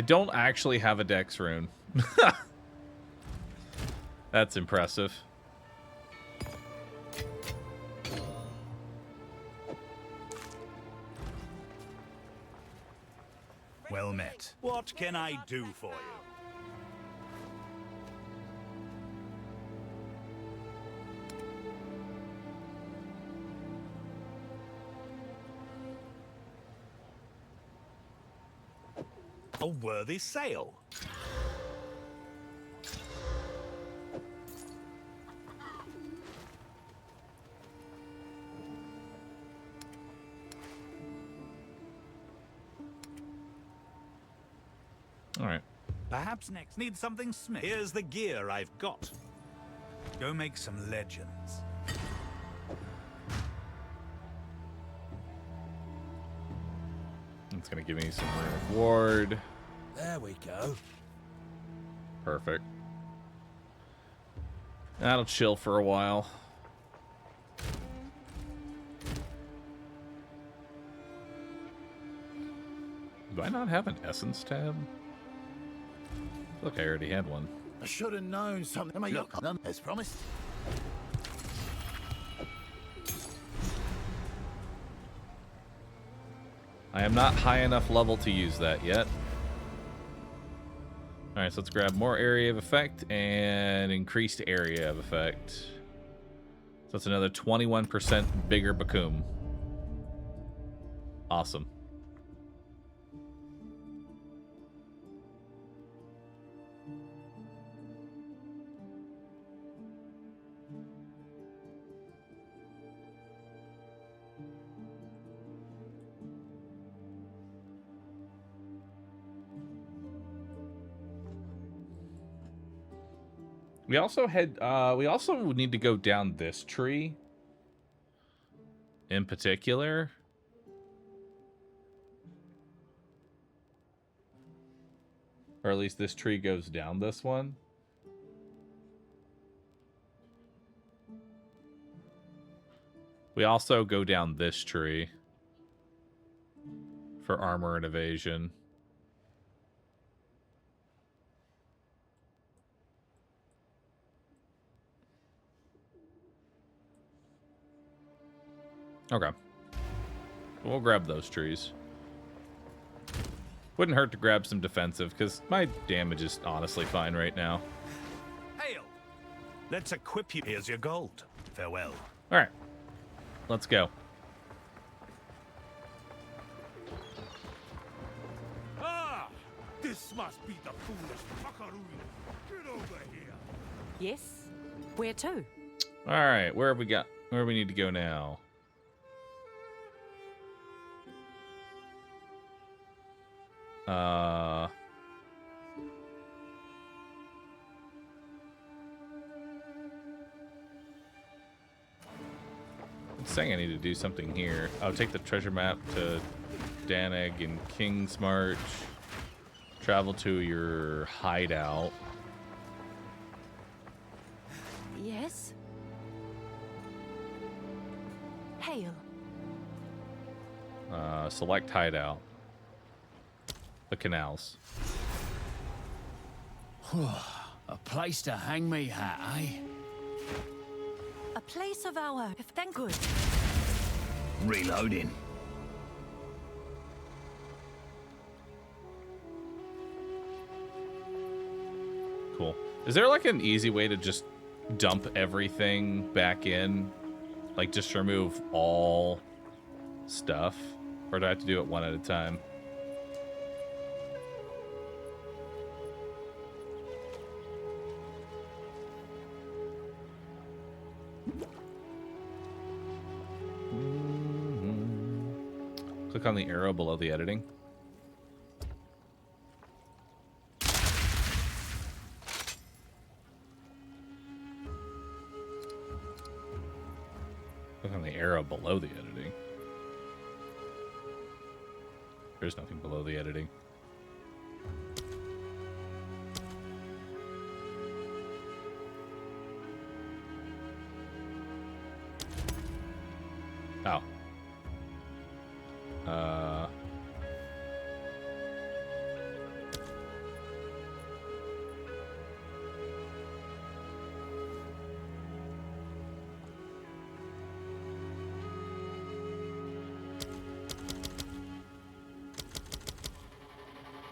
don't actually have a dex rune. That's impressive. Well met. What can I do for you? A worthy sale. All right. Perhaps next need something smith. Here's the gear I've got. Go make some legends. It's gonna give me some reward. There we go. Perfect. That'll chill for a while. Do I not have an essence tab? Look, I already had one. I should have known something. Look, as promised. I am not high enough level to use that yet. Alright, so let's grab more area of effect and increased area of effect. So it's another 21% bigger Bakum. Awesome. We also need to go down this tree in particular. Or at least this tree goes down this one. We also go down this tree for armor and evasion. Okay. We'll grab those trees. Wouldn't hurt to grab some defensive, because my damage is honestly fine right now. Hail! Let's equip you. Here's your gold. Farewell. Alright. Let's go. Ah! This must be the foolish Pakarui. Get over here. Yes? Where to? Alright, where have we got? Where do we need to go now? It's saying I need to do something here. Oh, take the treasure map to Danig and King's March. Travel to your hideout. Yes? Hail. Select hideout. The canals. A place to hang me hat, eh? A place of our... Thank good. Reloading. Cool. Is there like an easy way to just dump everything back in? Like just remove all stuff? Or do I have to do it one at a time? Click on the arrow below the editing. Click on the arrow below the editing. There's nothing below the editing. Oh.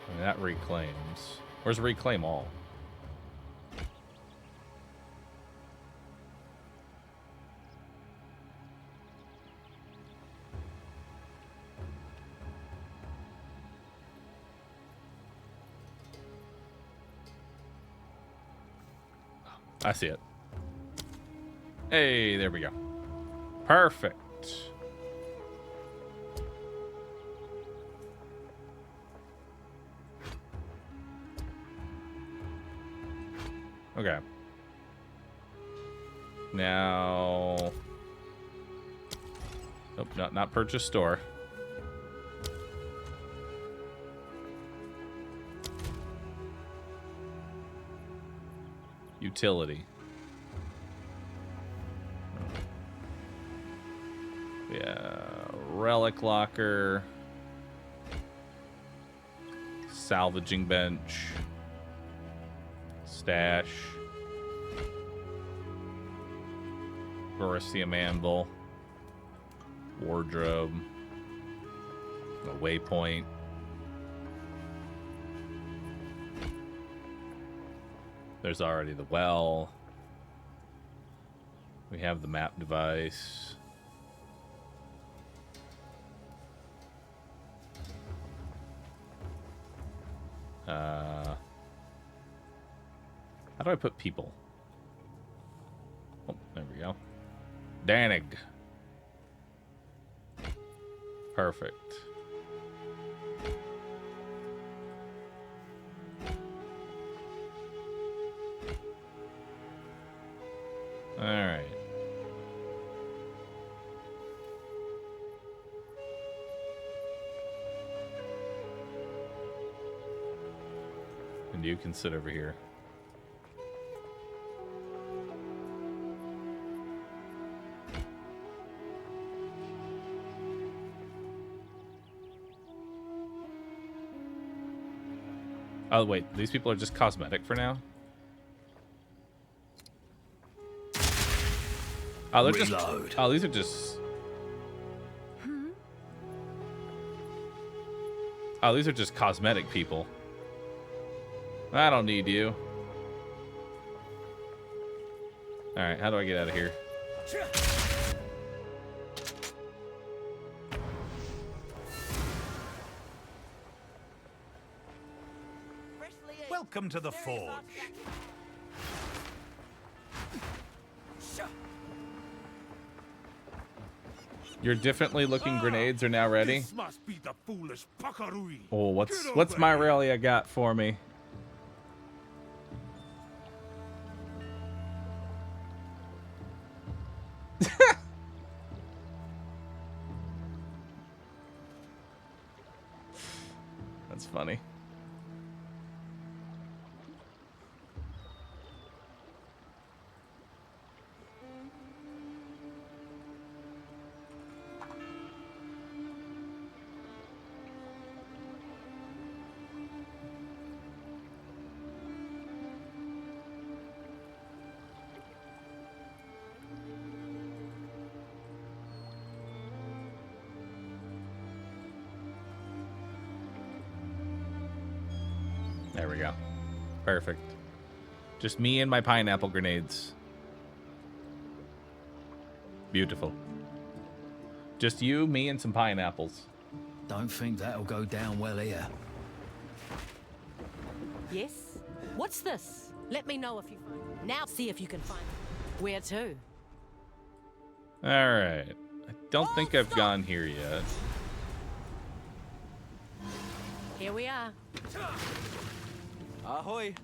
And that reclaims. Where's reclaim all? I see it. Hey, there we go. Perfect. Okay. Now... Nope, not purchase store. Utility. Yeah, relic locker. Salvaging bench. Stash. Verisium anvil. Wardrobe. A waypoint. There's already the well. We have the map device. How do I put people? Oh, there we go. Danig. Perfect. All right. And you can sit over here. Oh, wait. These people are just cosmetic for now? Oh, they're just... Oh, these are just... Oh, these are just cosmetic people. I don't need you. Alright, how do I get out of here? Welcome to the forge. Your differently looking grenades are now ready. This must be the foolish Pakarui. Oh, what's my Relia got for me? That's funny. There we go. Perfect. Just me and my pineapple grenades. Beautiful. Just you, me, and some pineapples. Don't think that'll go down well here. Yes? What's this? Let me know if you find it. Now see if you can find it. Where to? Alright. I don't think I've gone here yet. Here we are. Ahoy!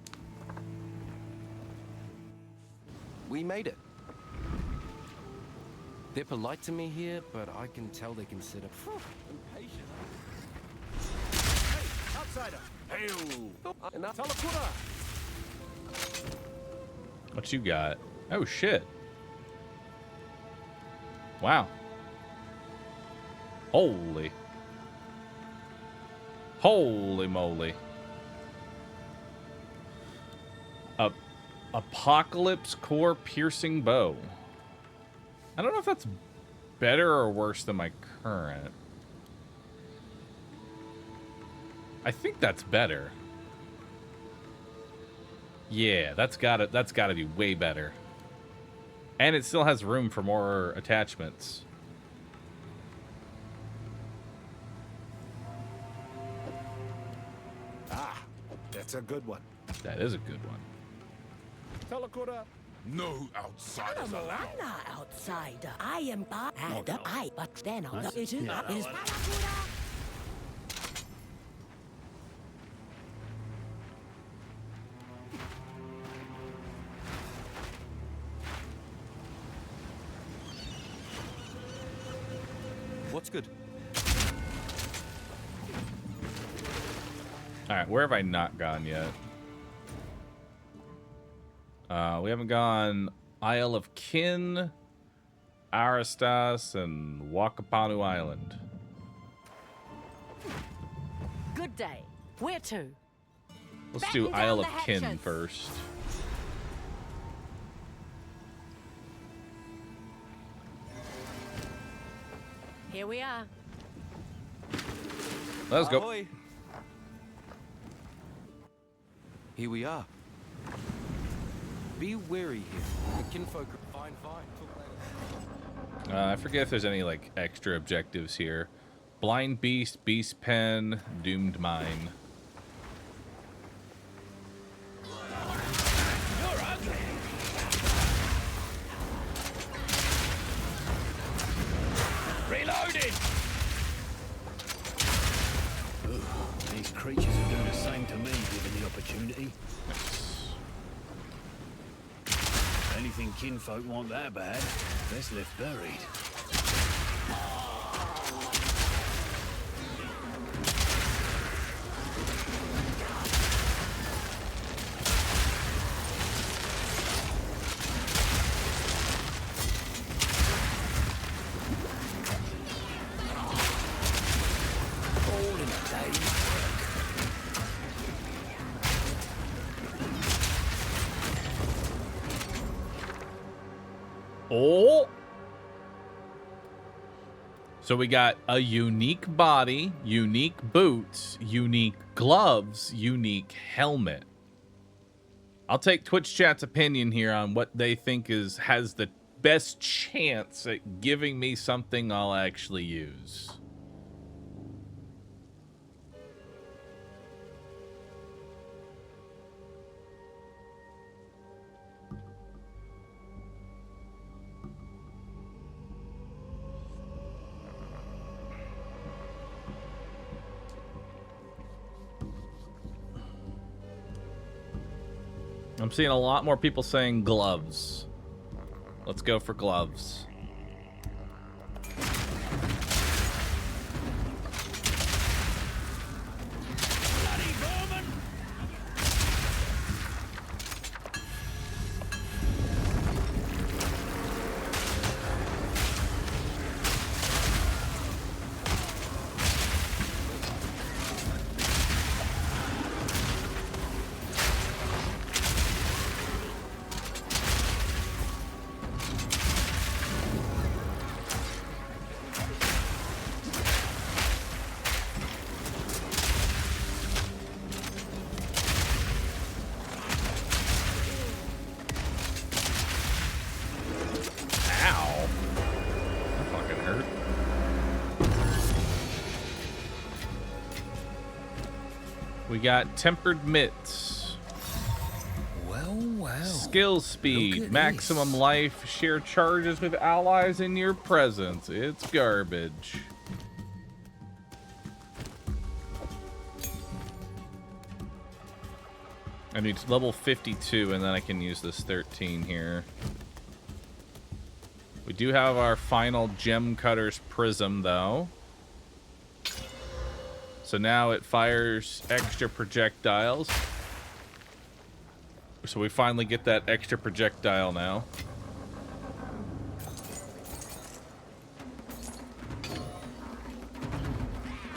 We made it. They're polite to me here, but I can tell they consider impatient. Hey, outsider! What you got? Oh shit. Wow. Holy. Holy moly. Apocalypse core piercing bow. I don't know if that's better or worse than my current. I think that's better. Yeah, that's gotta be way better. And it still has room for more attachments. Ah, that's a good one. That is a good one. Telekura, No outsiders I'm allowed. not outsider. I am bad. But then That's- it is. yeah, It is. What's good? All right, where have I not gone yet? We haven't gone Isle of Kin, Aristas, and Wakapanu Island. Good day. Where to? Let's do Batten Isle down of the Kin hatches. first. Here we are. Let's go. Ahoy. Here we are. Be wary here. The kinfolk are fine. Talk later. I forget if there's any like extra objectives here. Blind Beast, Beast Pen, Doomed Mine. Reloaded! These creatures will do the same to me, given the opportunity. If anything kinfolk want that bad, best left buried. All in a day's work. Oh! So we got a unique body, unique boots, unique gloves, unique helmet. I'll take Twitch chat's opinion here on what they think has the best chance at giving me something I'll actually use. I'm seeing a lot more people saying gloves. Let's go for gloves. Bloody vermin! Ow. That fucking hurt. We got tempered mitts. Well. Skill Look speed, at maximum this. life, share charges with allies in your presence. It's garbage. I need level 52 and then I can use this 13 here. We do have our final Gem Cutter's Prism though. So now it fires extra projectiles. So we finally get that extra projectile now.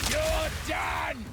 You're done!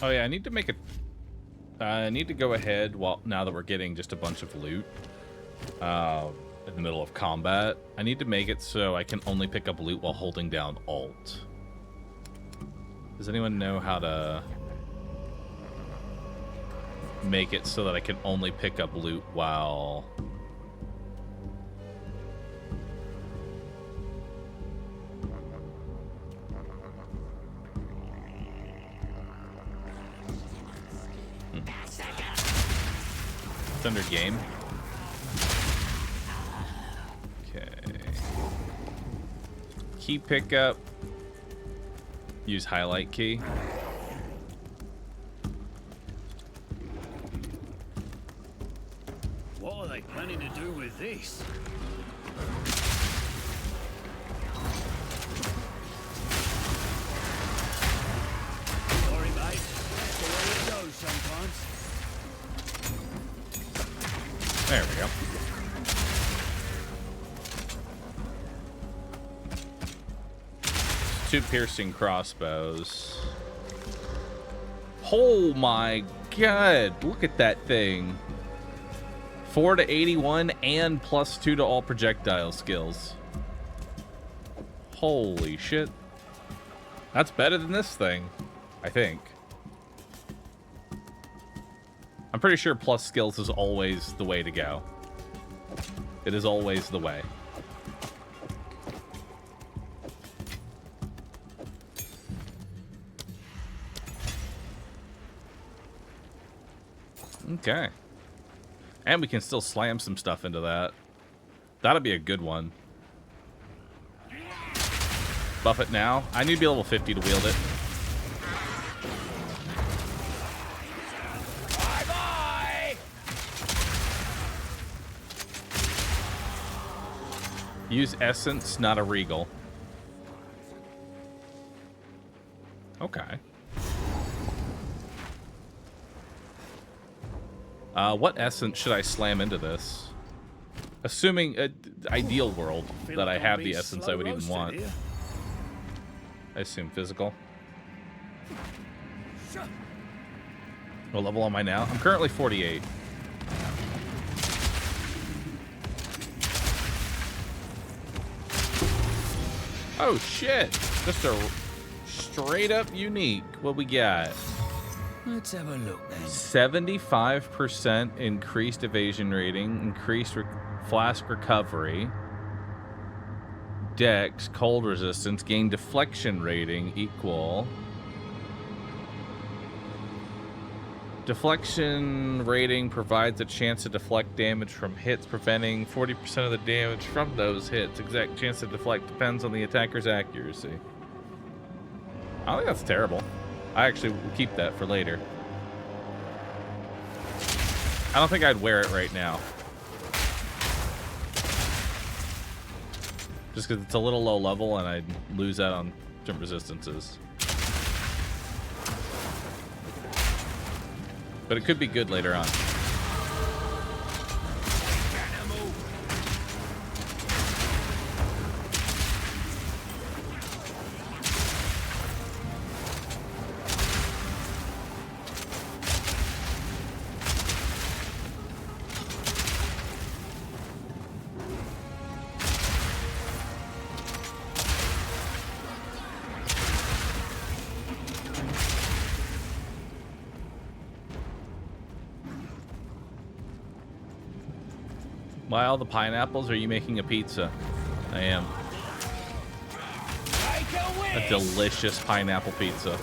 Oh yeah, I need to make a... I need to go ahead, well, now that we're getting just a bunch of loot in the middle of combat, I need to make it so I can only pick up loot while holding down Alt. Does anyone know how to make it so that I can only pick up loot while... It's under game. Okay. Key pickup. Use highlight key. What are they planning to do with this? Sorry, mate. That's the way it goes sometimes. There we go. Two piercing crossbows. Oh my god, look at that thing. 4 to 81 and +2 to all projectile skills. Holy shit. That's better than this thing, I think. I'm pretty sure plus skills is always the way to go. It is always the way. Okay. And we can still slam some stuff into that. That'll be a good one. Buff it now. I need to be level 50 to wield it. Use essence, not a regal. Okay. What essence should I slam into this? Assuming ideal world that I have the essence I would even want. I assume physical. What level am I now? I'm currently 48. Oh shit! Just a straight up unique. What we got? Let's have a look then. 75% increased evasion rating, increased flask recovery, dex, cold resistance, gain deflection rating equal. Deflection rating provides a chance to deflect damage from hits, preventing 40% of the damage from those hits. Exact chance to deflect depends on the attacker's accuracy. I don't think that's terrible. I actually will keep that for later. I don't think I'd wear it right now. Just because it's a little low level and I'd lose out on some resistances. But it could be good later on. Why all the pineapples? Are you making a pizza? I am. A delicious pineapple pizza.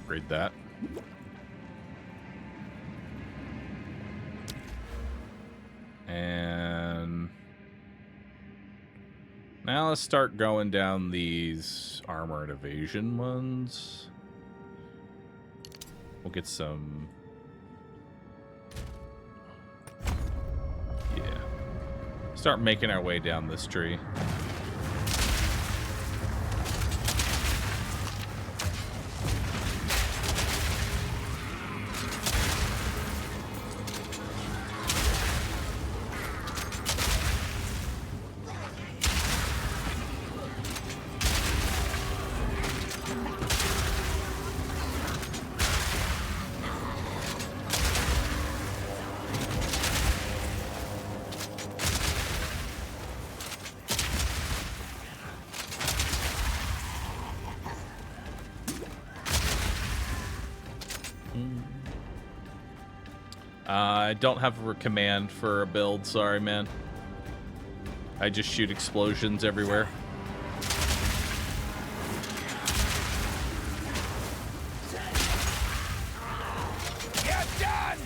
upgrade that. And now let's start going down these armor and evasion ones. We'll get some... Yeah. Start making our way down this tree. I don't have a command for a build, sorry, man. I just shoot explosions everywhere. You're done!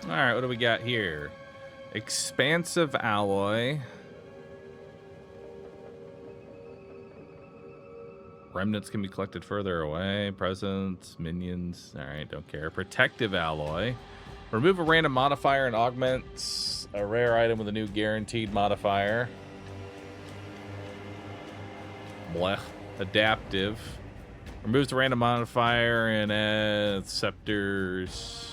Alright, what do we got here? Expansive alloy. Remnants can be collected further away. Presents, minions. Alright, don't care. Protective alloy. Remove a random modifier and augments a rare item with a new guaranteed modifier. Blech. Adaptive. Removes the random modifier and adds scepters.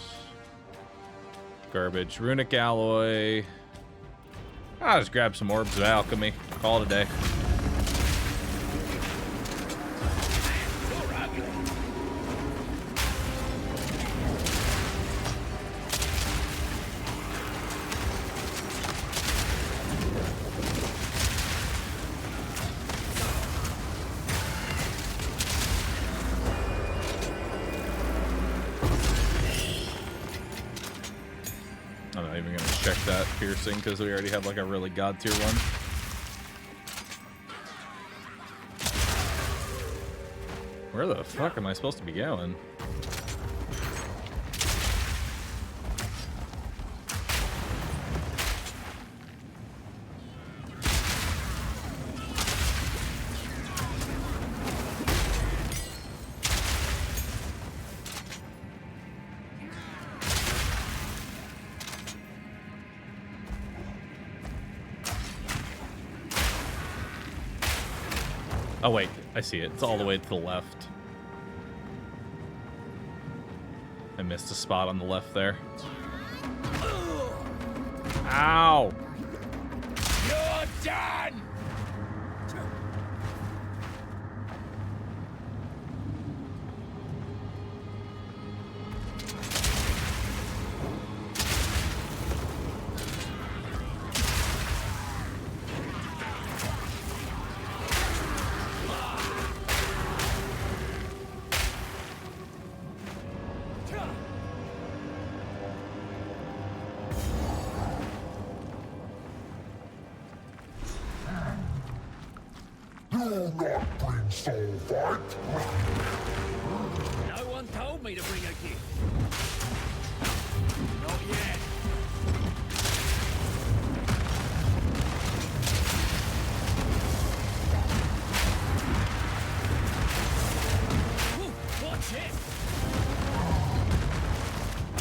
Garbage. Runic alloy. I'll just grab some orbs of alchemy. Call it a day. I'm not even going to check that piercing because we already have like a really god tier one. Where the fuck am I supposed to be going? Oh wait, I see it. It's all the way to the left. I missed a spot on the left there. Ow! You're done! No one told me to bring a gift. Not yet. Ooh, watch it.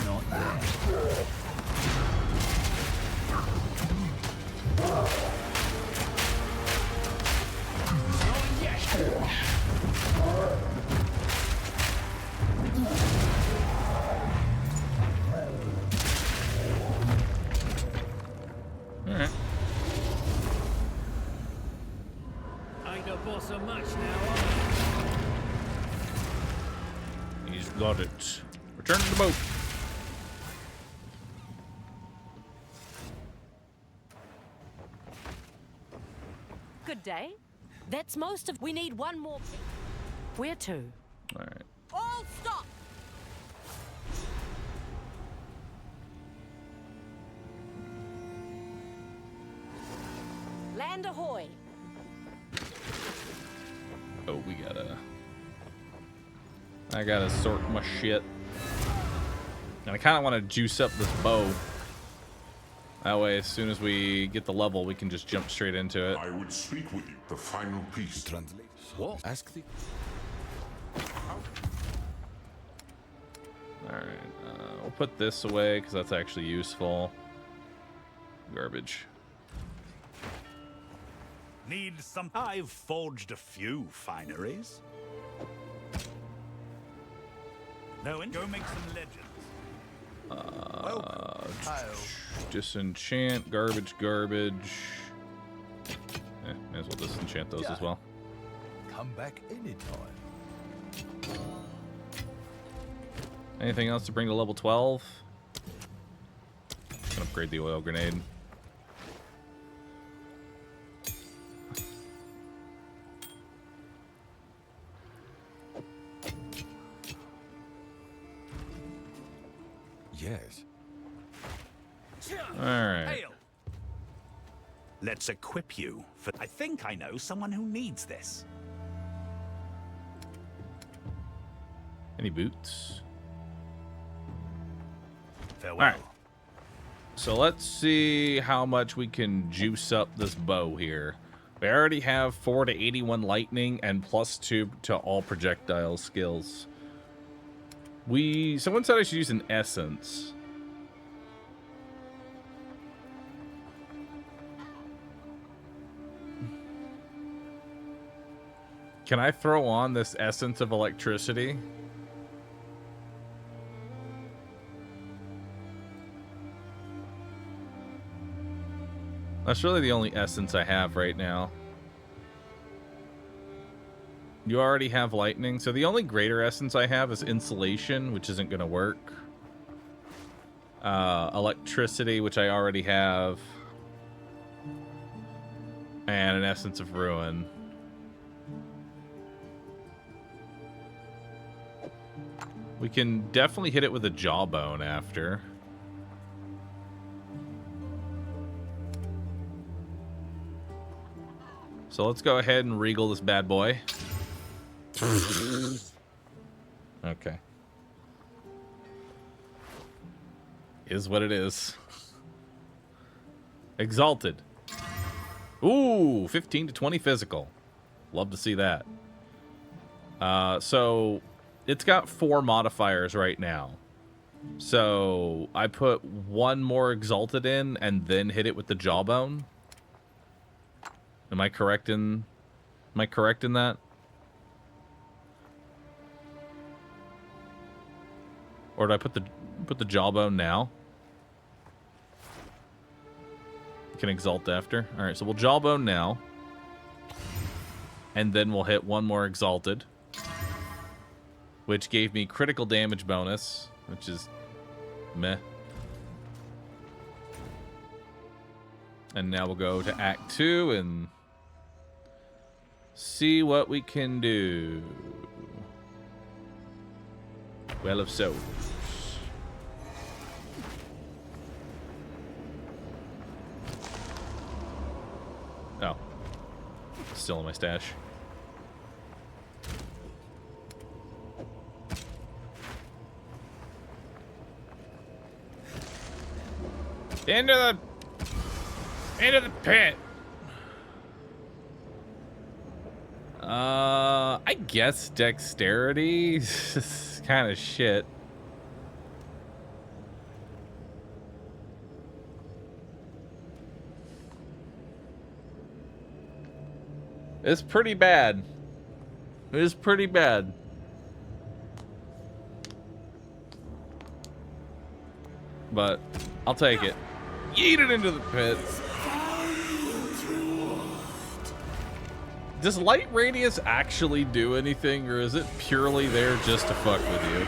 Not yet. Alright. Ain't a boss of much now, He's got it. Return to the boat. good day. That's most of... We need one more... Where to? All right. All stop! Land ahoy! Oh, I gotta sort my shit. And I kind of want to juice up this bow. That way, as soon as we get the level, we can just jump straight into it. I would speak with you. The final piece. Translate. What? Ask the... Alright, we'll put this away, because that's actually useful. Garbage. Need some... I've forged a few fineries. No, and go make some legends. Disenchant, garbage. May as well disenchant those as well. Come back anytime. Anything else to bring to level 12? Can upgrade the oil grenade. Yes. All right. Hail. Let's equip you for... I think I know someone who needs this. Any boots? Farewell. All right. So let's see how much we can juice up this bow here. We already have 4 to 81 lightning and +2 to all projectile skills. Someone said I should use an essence. Can I throw on this essence of electricity? That's really the only essence I have right now. You already have lightning, so the only greater essence I have is insulation, which isn't going to work. Electricity, which I already have. And an essence of ruin. We can definitely hit it with a jawbone after. So let's go ahead and regal this bad boy. Okay. Is what it is. Exalted. Ooh, 15 to 20 physical. Love to see that. So it's got 4 modifiers right now. So I put 1 more exalted in and then hit it with the jawbone. Am I correct in that? Or did I put the jawbone now? You can exalt after. All right, so we'll jawbone now. And then we'll hit 1 more exalted, which gave me critical damage bonus, which is meh. And now we'll go to Act 2 and see what we can do. Well of Souls. Oh. Still in my stash. Into the pit. I guess dexterity is kind of shit. It's pretty bad. It is pretty bad. But I'll take it. Yeet it into the pit. Does light radius actually do anything, or is it purely there just to fuck with you?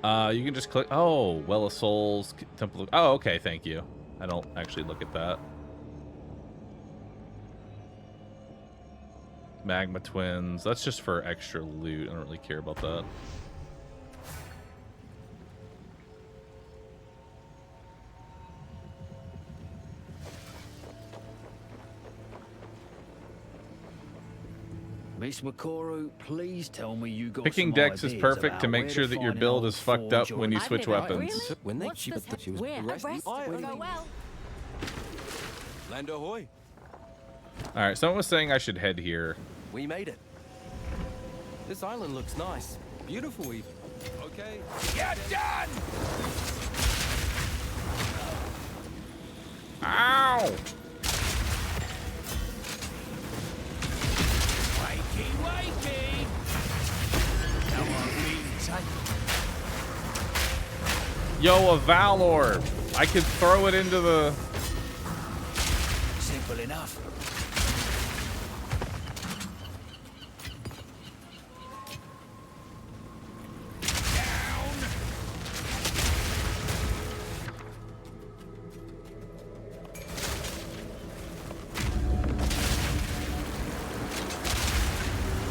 You can just click. Oh, Well of Souls, Temple. Oh, okay. Thank you. I don't actually look at that. Magma Twins. That's just for extra loot. I don't really care about that. Miss Makoru, please tell me you got Picking some decks is ideas perfect about to make where sure that your find an build old is fucked up forge when you or- switch weapons. When they What's she this? she was Where? arrested. Arrest? Go well. Land ahoy. All right, someone was saying I should head here. We made it. This island looks nice. Beautiful even. Okay. Get done! Ow! Wakey, wakey! No one being taken. Yo, a Valor! I could throw it into the... Simple enough.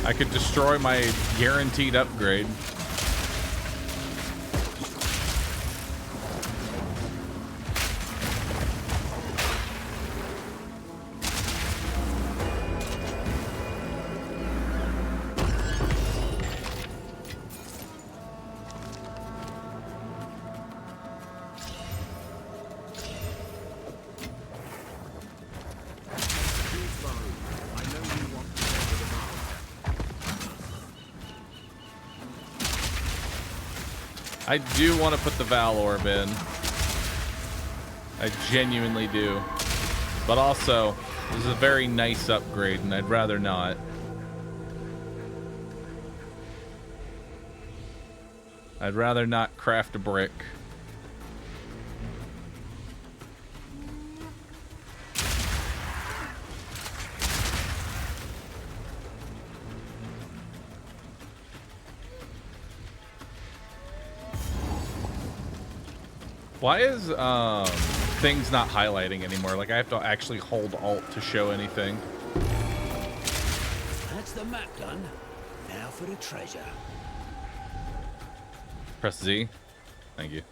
I could destroy my guaranteed upgrade. I do want to put the Valorb in. I genuinely do. But also, this is a very nice upgrade, and I'd rather not. I'd rather not craft a brick. Why is things not highlighting anymore? Like I have to actually hold Alt to show anything. That's the map done. Now for the treasure. Press Z. Thank you.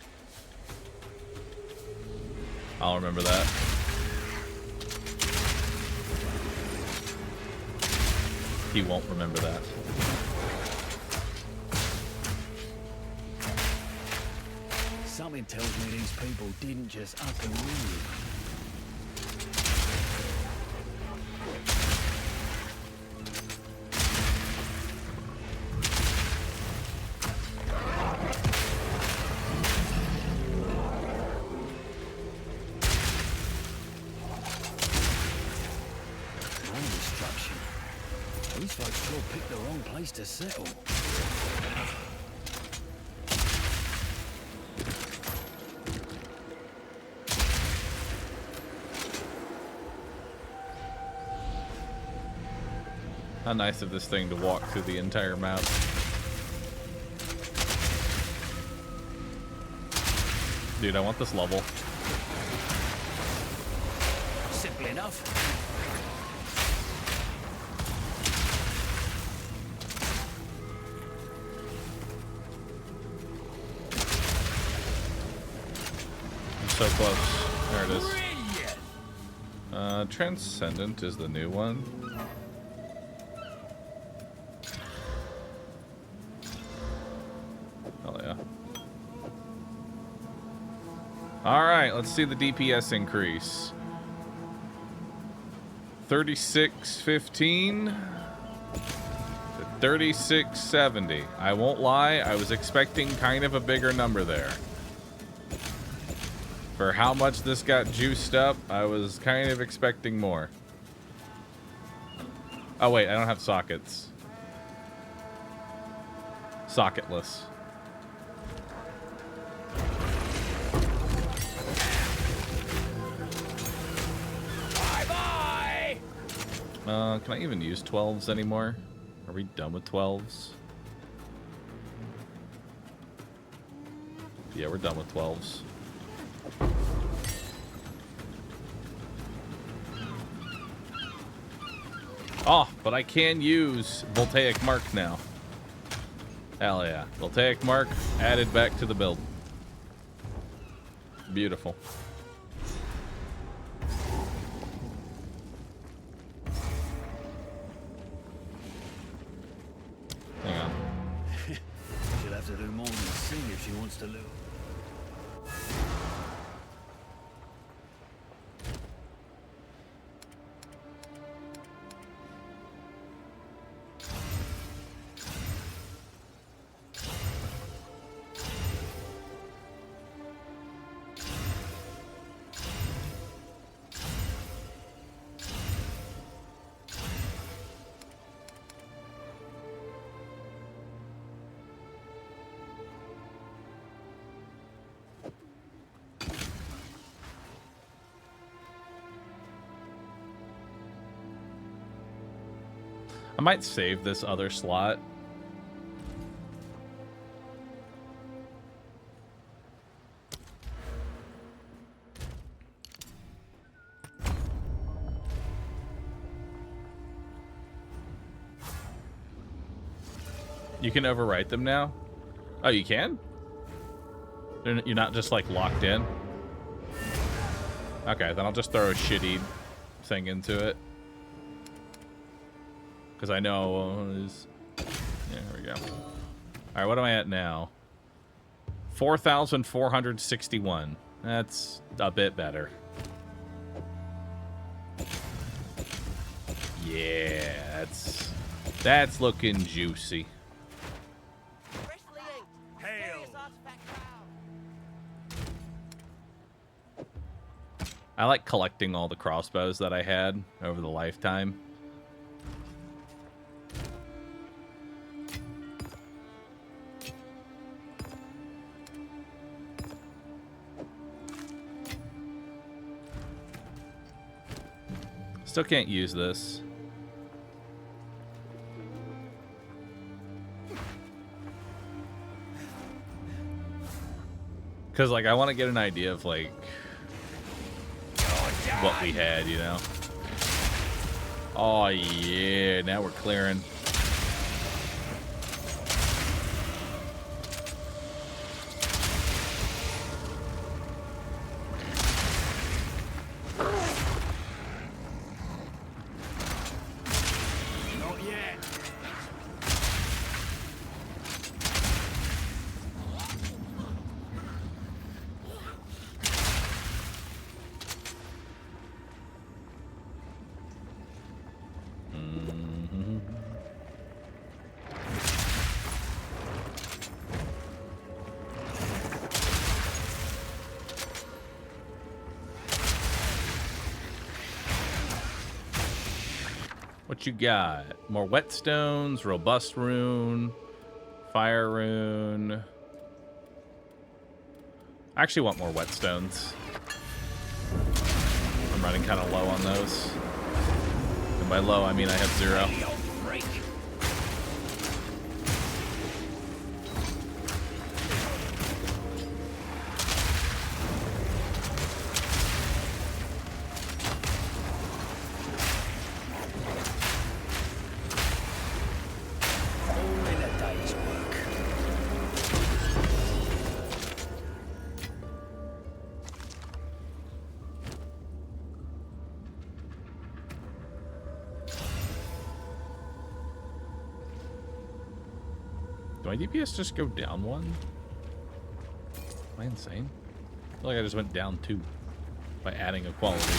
I'll remember that. He won't remember that. Something tells me these people didn't just up and leave. More destruction. These folks sure picked the wrong place to settle. How nice of this thing to walk through the entire map. Dude, I want this level. Simple enough. I'm so close. There it is. Brilliant. Transcendent is the new one. Oh yeah. Alright, let's see the DPS increase. 3615 to 3670. I won't lie, I was expecting kind of a bigger number there. For how much this got juiced up, I was kind of expecting more. Oh wait, I don't have sockets. Socketless. Bye-bye! Can I even use 12s anymore? Are we done with 12s? Yeah, we're done with 12s. Oh, but I can use Voltaic Mark now. Hell yeah. Voltaic Mark added back to the build. Beautiful. Hang on. She'll have to do more than sing if she wants to lose. I might save this other slot. You can overwrite them now? Oh, you can? You're not just like locked in? Okay, then I'll just throw a shitty thing into it. Because I know is... Yeah, here we go. Alright, what am I at now? 4,461. That's a bit better. Yeah, that's looking juicy. I like collecting all the crossbows that I had over the lifetime. Still can't use this. Because, like, I want to get an idea of, like, what we had, you know? Oh, yeah. Now we're clearing. What you got? More whetstones, robust rune, fire rune. I actually want more whetstones. I'm running kind of low on those. And by low, I mean I have 0. My DPS just go down 1? Am I insane? I feel like I just went down 2 by adding a quality.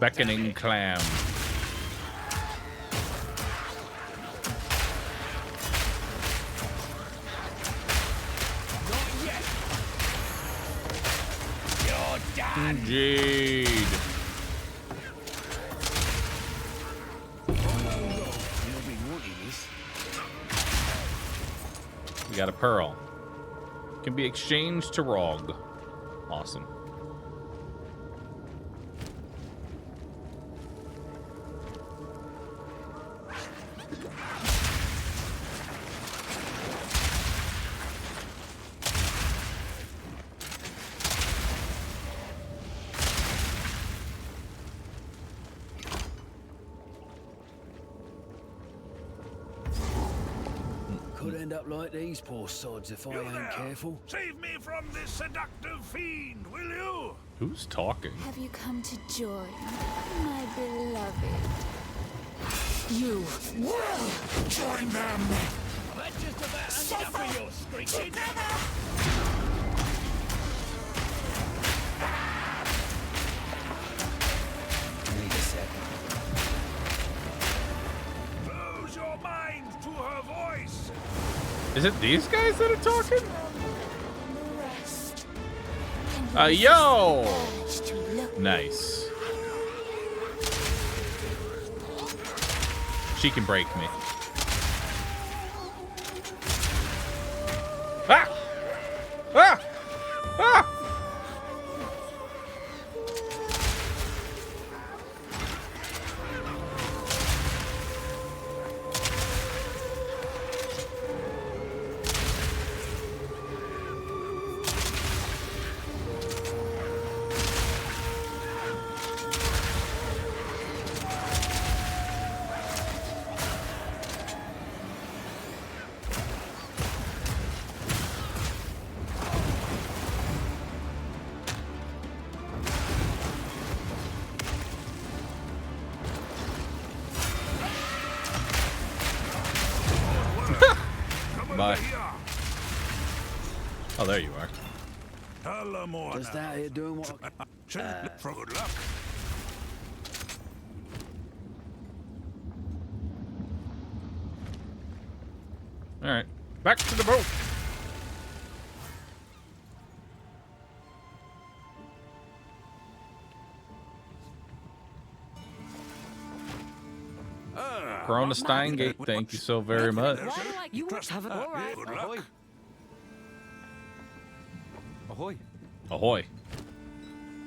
Beckoning clam. Indeed. We got a pearl. Can be exchanged to Rog. Awesome. Could end up like these poor sods if I ain't careful. Save me from this seductive fiend, will you? Who's talking? Have you come to join my beloved? You will join them! That's just about enough of your screeching. Need a second. Close your mind to her voice. Is it these guys that are talking? Yo! Nice. She can break me. Ah! Ah! Ah! Bye. Oh, there you are. Just out here doing what For good luck. All right, back to the boat. Corona Steingate, thank you so very much. You have it all right. Ahoy. Ahoy. Ahoy.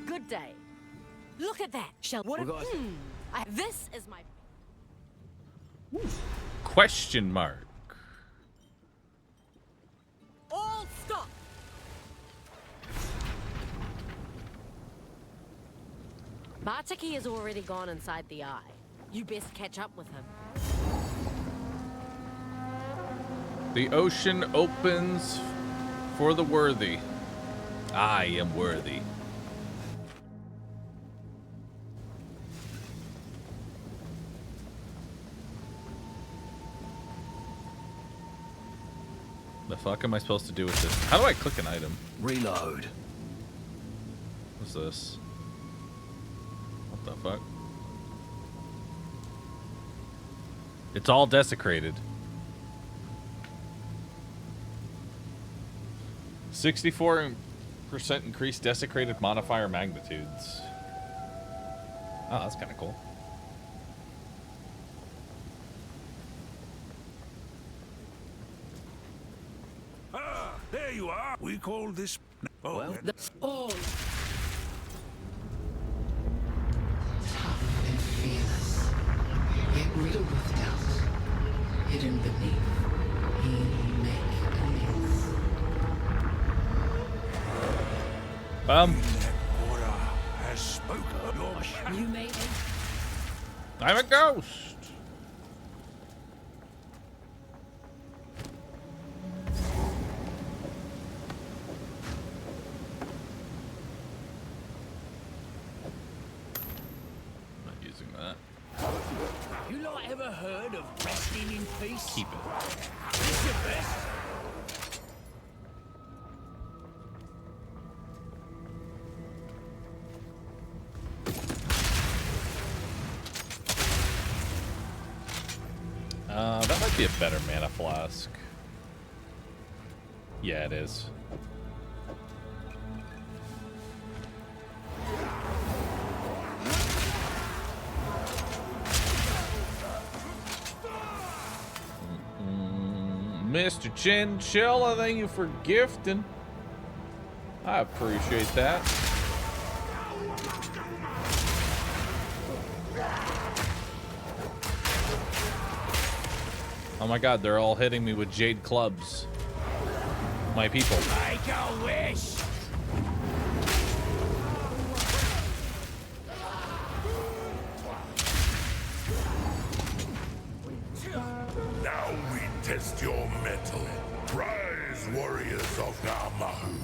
Good day. Look at that. Shall what? This is my Question mark. all stop. Bartiki has already gone inside the eye. You best catch up with him. The ocean opens for the worthy. I am worthy. The fuck am I supposed to do with this? How do I click an item? reload. What's this? What the fuck? It's all desecrated. 64% increased desecrated modifier magnitudes. Oh, that's kind of cool. Ah, there you are. We call this. Oh, Well, That's all. Tough and fearless, yet riddled with doubt, hidden beneath, he make amends. has spoken. You made it. I'm a ghost. Not using that. You lot ever heard of resting in peace? Keep it. It's the best. That might be a better mana flask. Yeah, it is. Mr. Chinchilla, thank you for gifting. I appreciate that. Oh my god, they're all hitting me with jade clubs. My people. Make a wish! Now we test your mettle. Rise, warriors of AdmiralBahroo.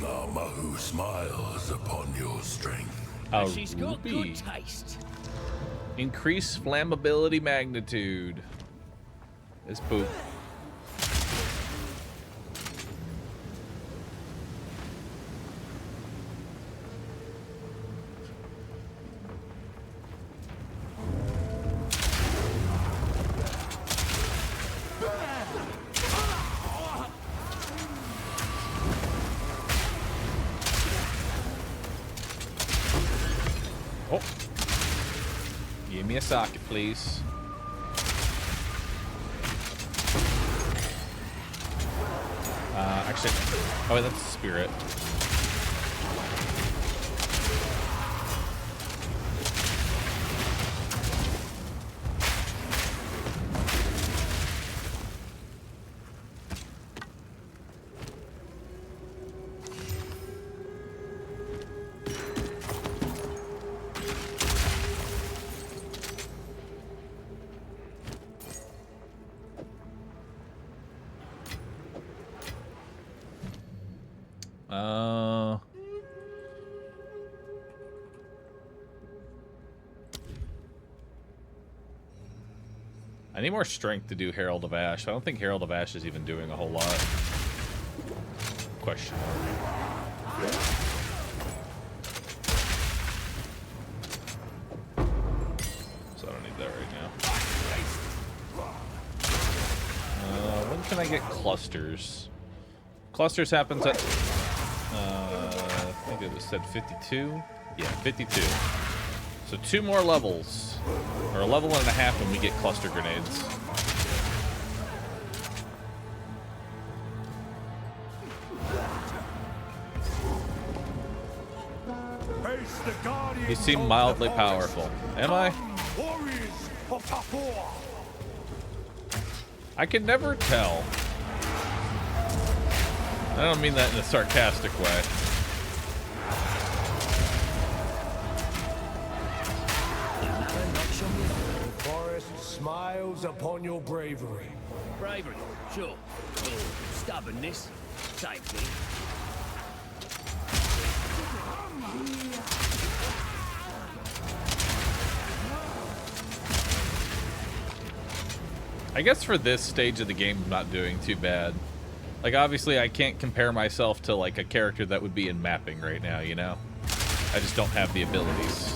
AdmiralBahroo smiles upon your strength. A She's got rupee. good taste. Increase flammability magnitude. This poop. Oh. Give me a socket, please. Actually, oh, that's spirit. I need more strength to do Herald of Ash. I don't think Herald of Ash is even doing a whole lot. Question mark. So I don't need that right now. When can I get clusters? Clusters happens at, I think it was said 52? Yeah, 52. So 2 more levels, or a level and a half when we get cluster grenades. You seem mildly powerful. Am I? I can never tell. I don't mean that in a sarcastic way. The forest smiles upon your bravery. Bravery, sure. Oh, stubbornness, same thing. I guess for this stage of the game, I'm not doing too bad. Like, obviously, I can't compare myself to, like, a character that would be in mapping right now, you know? I just don't have the abilities.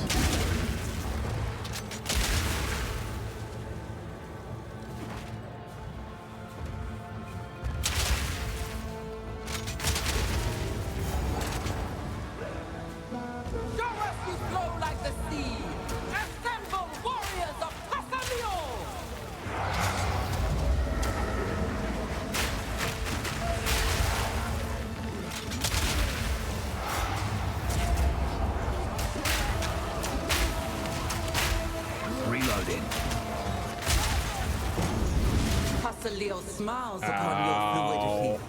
Smiles upon your fluidity.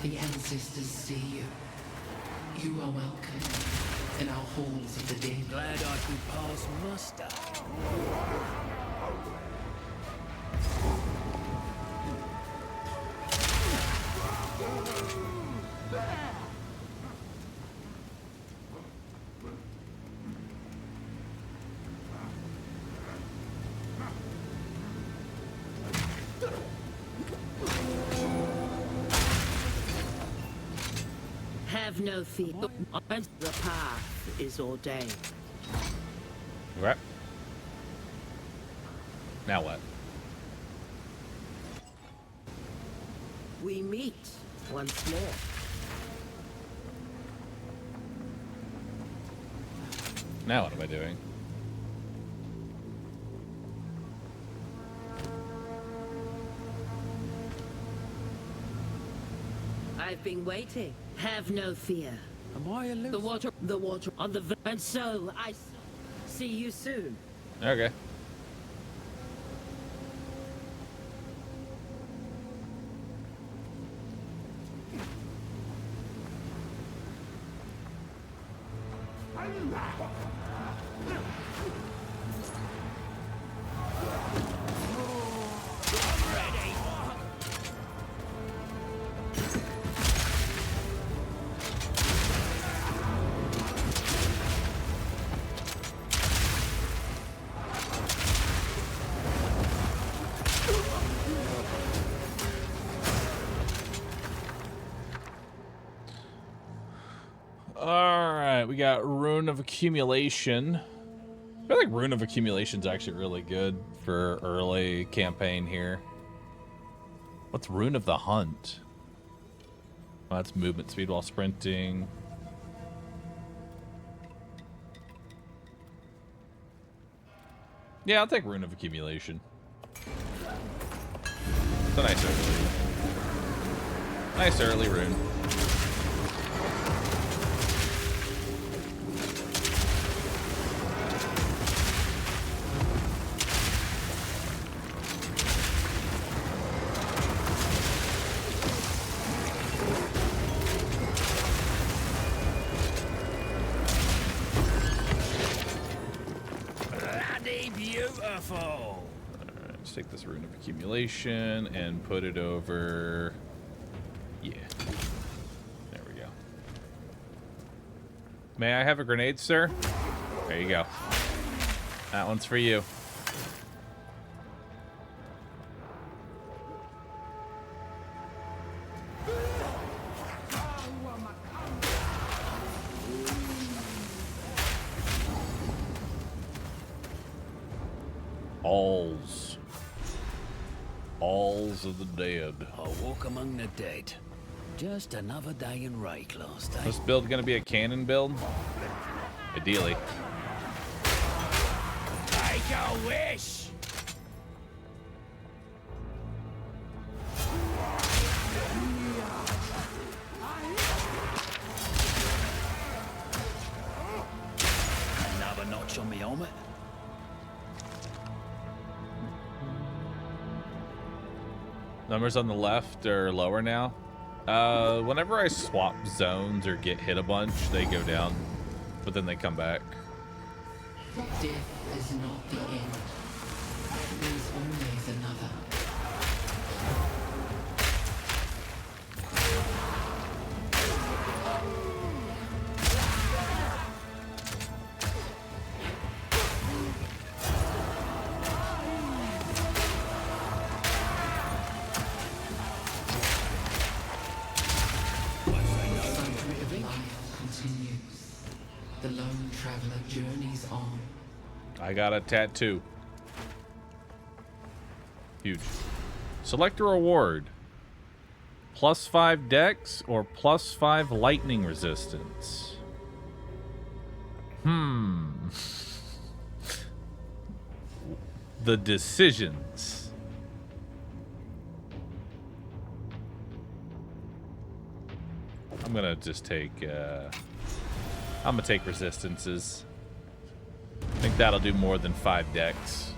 The ancestors see you. You are welcome in our halls of the dead. Glad I could pass muster. Have no fear. The path is ordained. Right. Now what? We meet once more. Now what am I doing? I've been waiting. Have no fear. Am I a The water on the and so I see you soon. Okay. Alright, we got Rune of Accumulation. I feel like Rune of Accumulation is actually really good for early campaign here. What's Rune of the Hunt? Oh, that's movement speed while sprinting. Yeah, I'll take Rune of Accumulation. It's a nice early rune. Beautiful. Alright, let's take this Rune of Accumulation and put it over. Yeah. There we go. May I have a grenade, sir? There you go. That one's for you. Alls of the dead. I'll walk among the dead. Just another day in Rayclass, eh? This build gonna be a cannon build? Ideally. Make a wish! Another notch on me helmet. Numbers on the left are lower now. Whenever I swap zones or get hit a bunch, they go down, but then they come back. Death is not the end. There's always another. The lone traveler journeys on. I got a tattoo. Huge. Select a reward. +5 dex or +5 lightning resistance. The decisions. I'm gonna just take I'm gonna take resistances. I think that'll do more than 5 dex.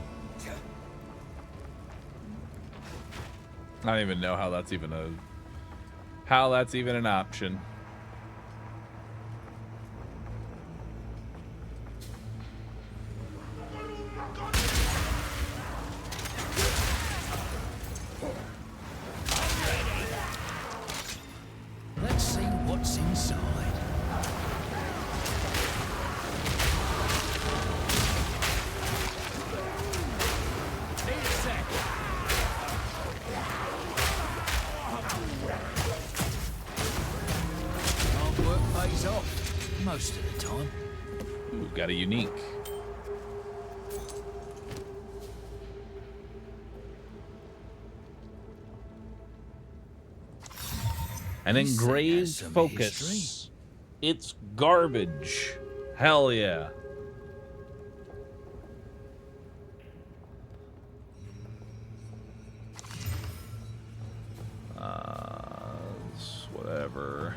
I don't even know how that's even an option. Let's see what's inside. Hard work pays off, most of the time. Ooh, got a unique. An This thing has engraved some focus. history. It's garbage. Hell yeah. Whatever.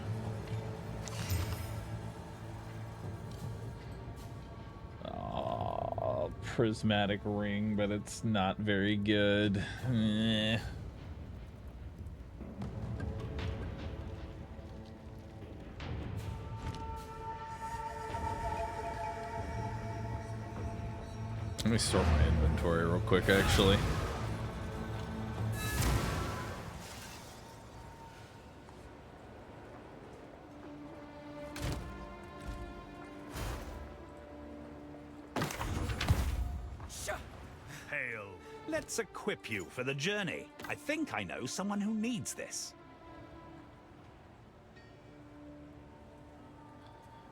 Oh, prismatic ring, but it's not very good. Eh. Let me sort my inventory real quick, actually. Hail. Let's equip you for the journey. I think I know someone who needs this.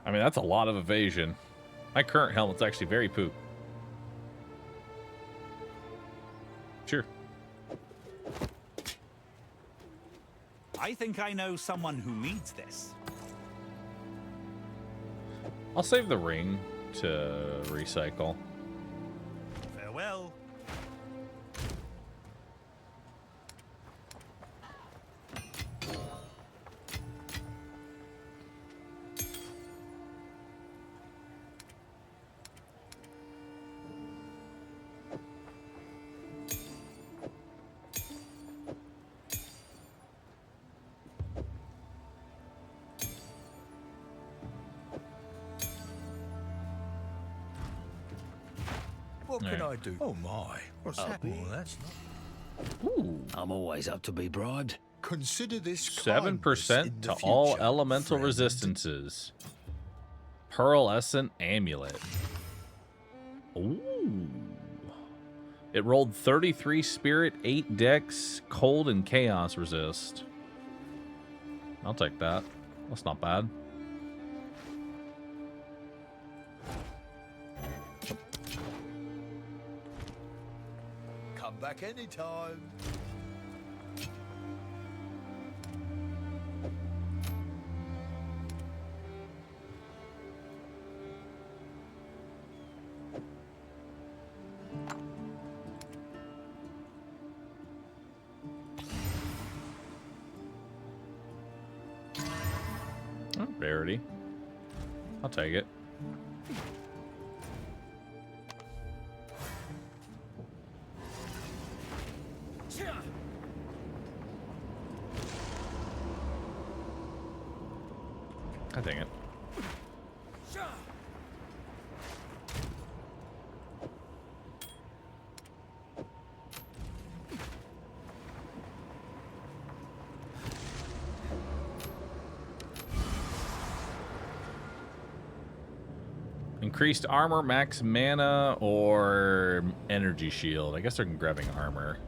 I mean, that's a lot of evasion. My current helmet's actually very poop. Sure. I think I know someone who needs this. I'll save the ring to recycle. Farewell. What can Yeah. I do? Oh my, what's happening? Well, that's not. Ooh. I'm always up to be bribed. Consider this 7% to all elemental resistances. Pearlescent amulet. Ooh. It rolled 33 spirit, 8 dex, cold, and chaos resist. I'll take that. That's not bad. Come back anytime. Oh, rarity. I'll take it. I think it. Increased armor, max mana, or energy shield. I guess they're grabbing armor.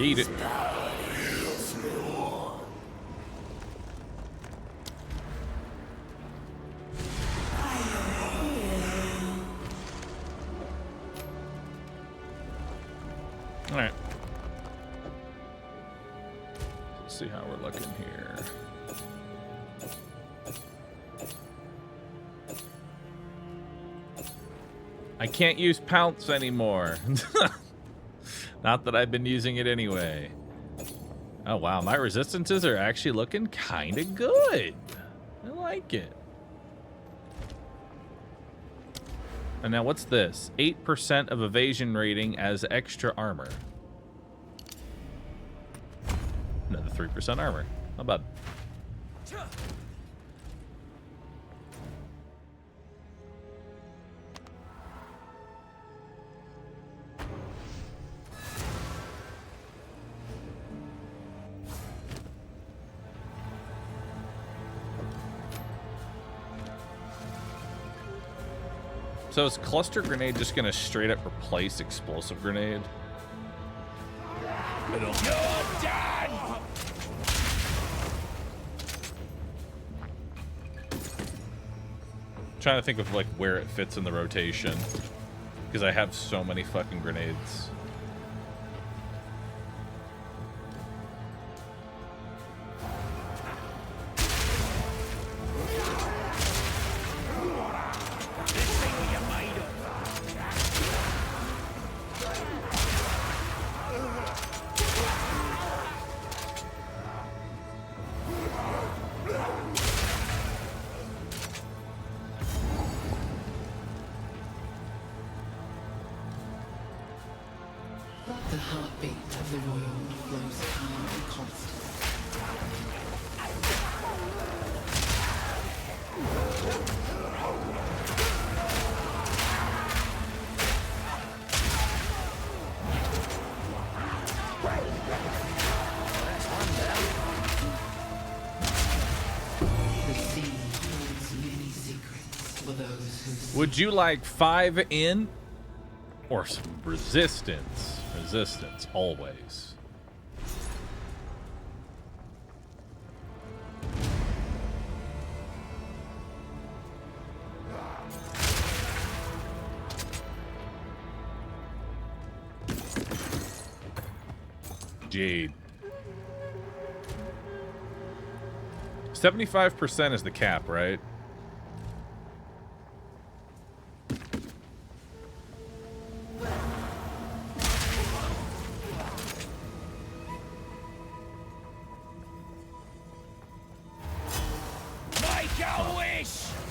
Eat it. All right. Let's see how we're looking here. I can't use pounce anymore. Not that I've been using it anyway. Oh, wow. My resistances are actually looking kind of good. I like it. And now what's this? 8% of evasion rating as extra armor. Another 3% armor. Not bad. So is cluster grenade just gonna straight up replace explosive grenade? You're done! Trying to think of like where it fits in the rotation. Because I have so many fucking grenades. The heartbeat of the world flows calm and constant. The sea holds many secrets for those who... Would you like 5 in or some resistance? Resistance, always. Jade. 75% is the cap, right?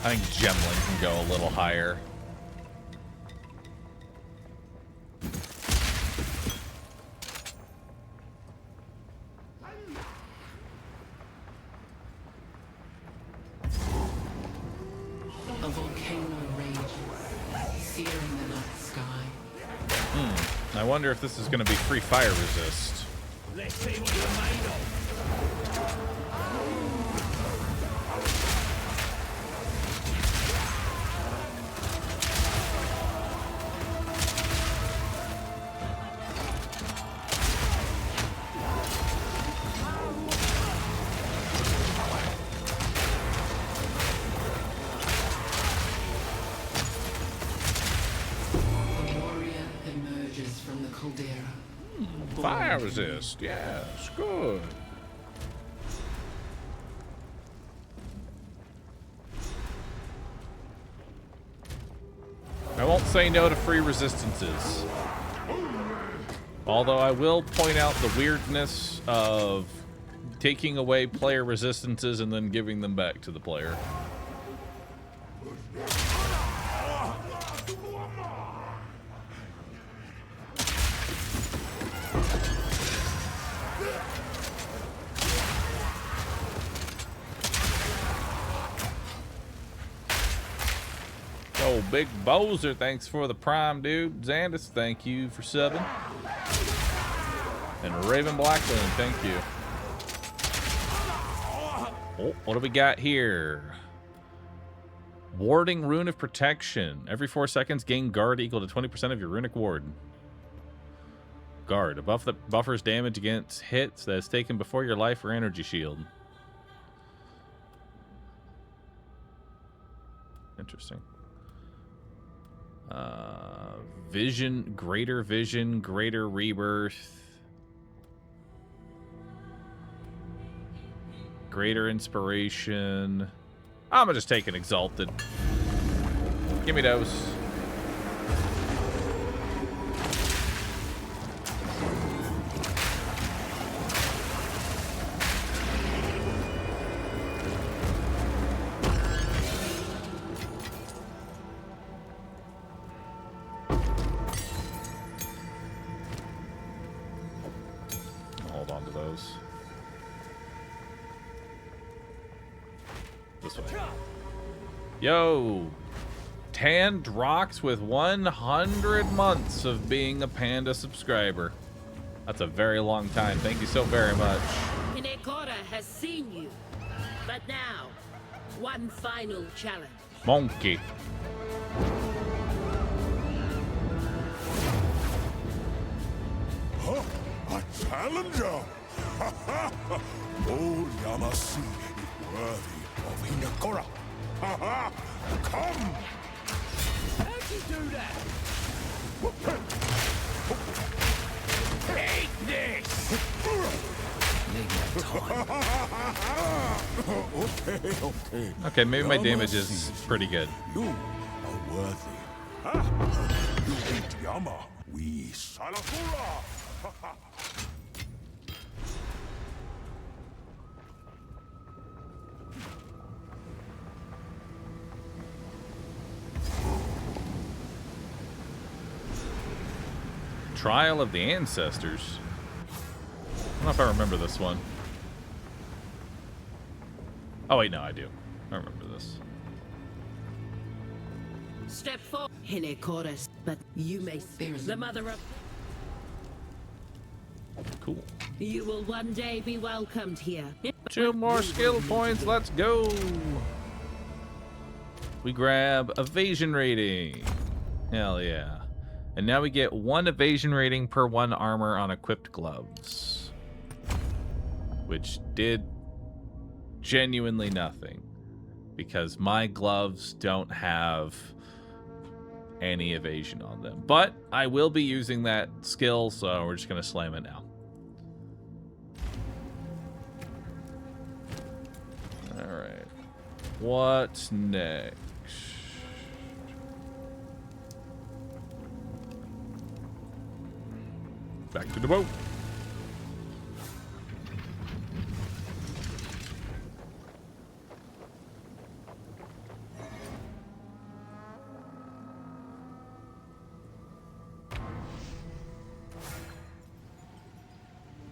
I think Gemlin can go a little higher. A volcano rages, searing the night sky. I wonder if this is going to be free fire resist. Let's see what you're made of. Fire resist, yes, good. I won't say no to free resistances. Although I will point out the weirdness of taking away player resistances and then giving them back to the player. Oh, Big Bowser, thanks for the prime, dude. Xandis, thank you for subbing. And Raven Blackland, thank you. Oh, what do we got here? Warding Rune of Protection. Every 4 seconds, gain guard equal to 20% of your runic ward. Guard. A buff that buffers damage against hits that is taken before your life or energy shield. Interesting. Vision, greater rebirth, greater inspiration. I'm gonna just take an exalted. Give me those. Yo, Tanned Rocks with 100 months of being a Panda subscriber. That's a very long time. Thank you so very much. Hinekora has seen you. But now, one final challenge. Monkey. Huh? A challenger? Old Yamasi is worthy of Hinekora. Ha ha! Come! How'd you do that? Take this! Need more time. Okay. Okay, maybe my damage is pretty good. You are worthy. You eat Yama. We Salakura. Trial of the Ancestors. I don't know if I remember this one. Oh wait, no, I do. I remember this. Step forward, Hinekoris, but you may speak the mother of. Cool. You will one day be welcomed here. 2 more skill points. Let's go. We grab evasion rating. Hell yeah. And now we get 1 evasion rating per 1 armor on equipped gloves. Which did genuinely nothing. Because my gloves don't have any evasion on them. But I will be using that skill, so we're just going to slam it now. Alright. What's next? Back to the boat.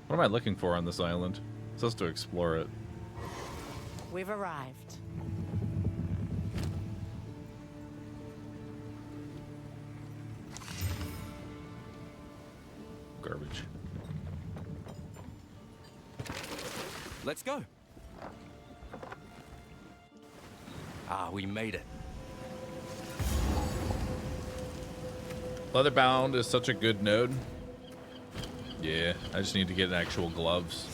What am I looking for on this island? It's supposed to explore it. We've arrived. Garbage. Let's go. Ah, we made it. Leatherbound is such a good node. Yeah, I just need to get actual gloves.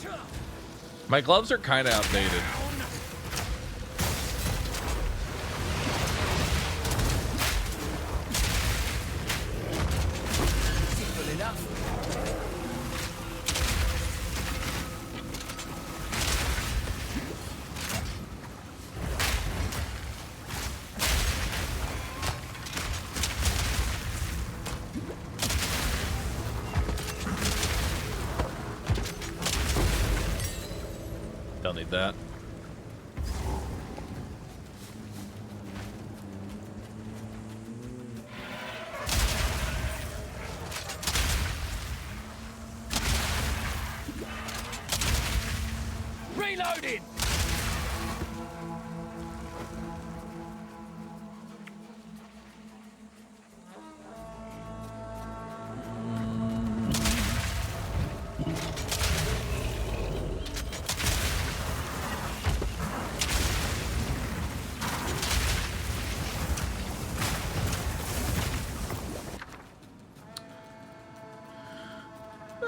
My gloves are kind of outdated. Don't need that. Reloading!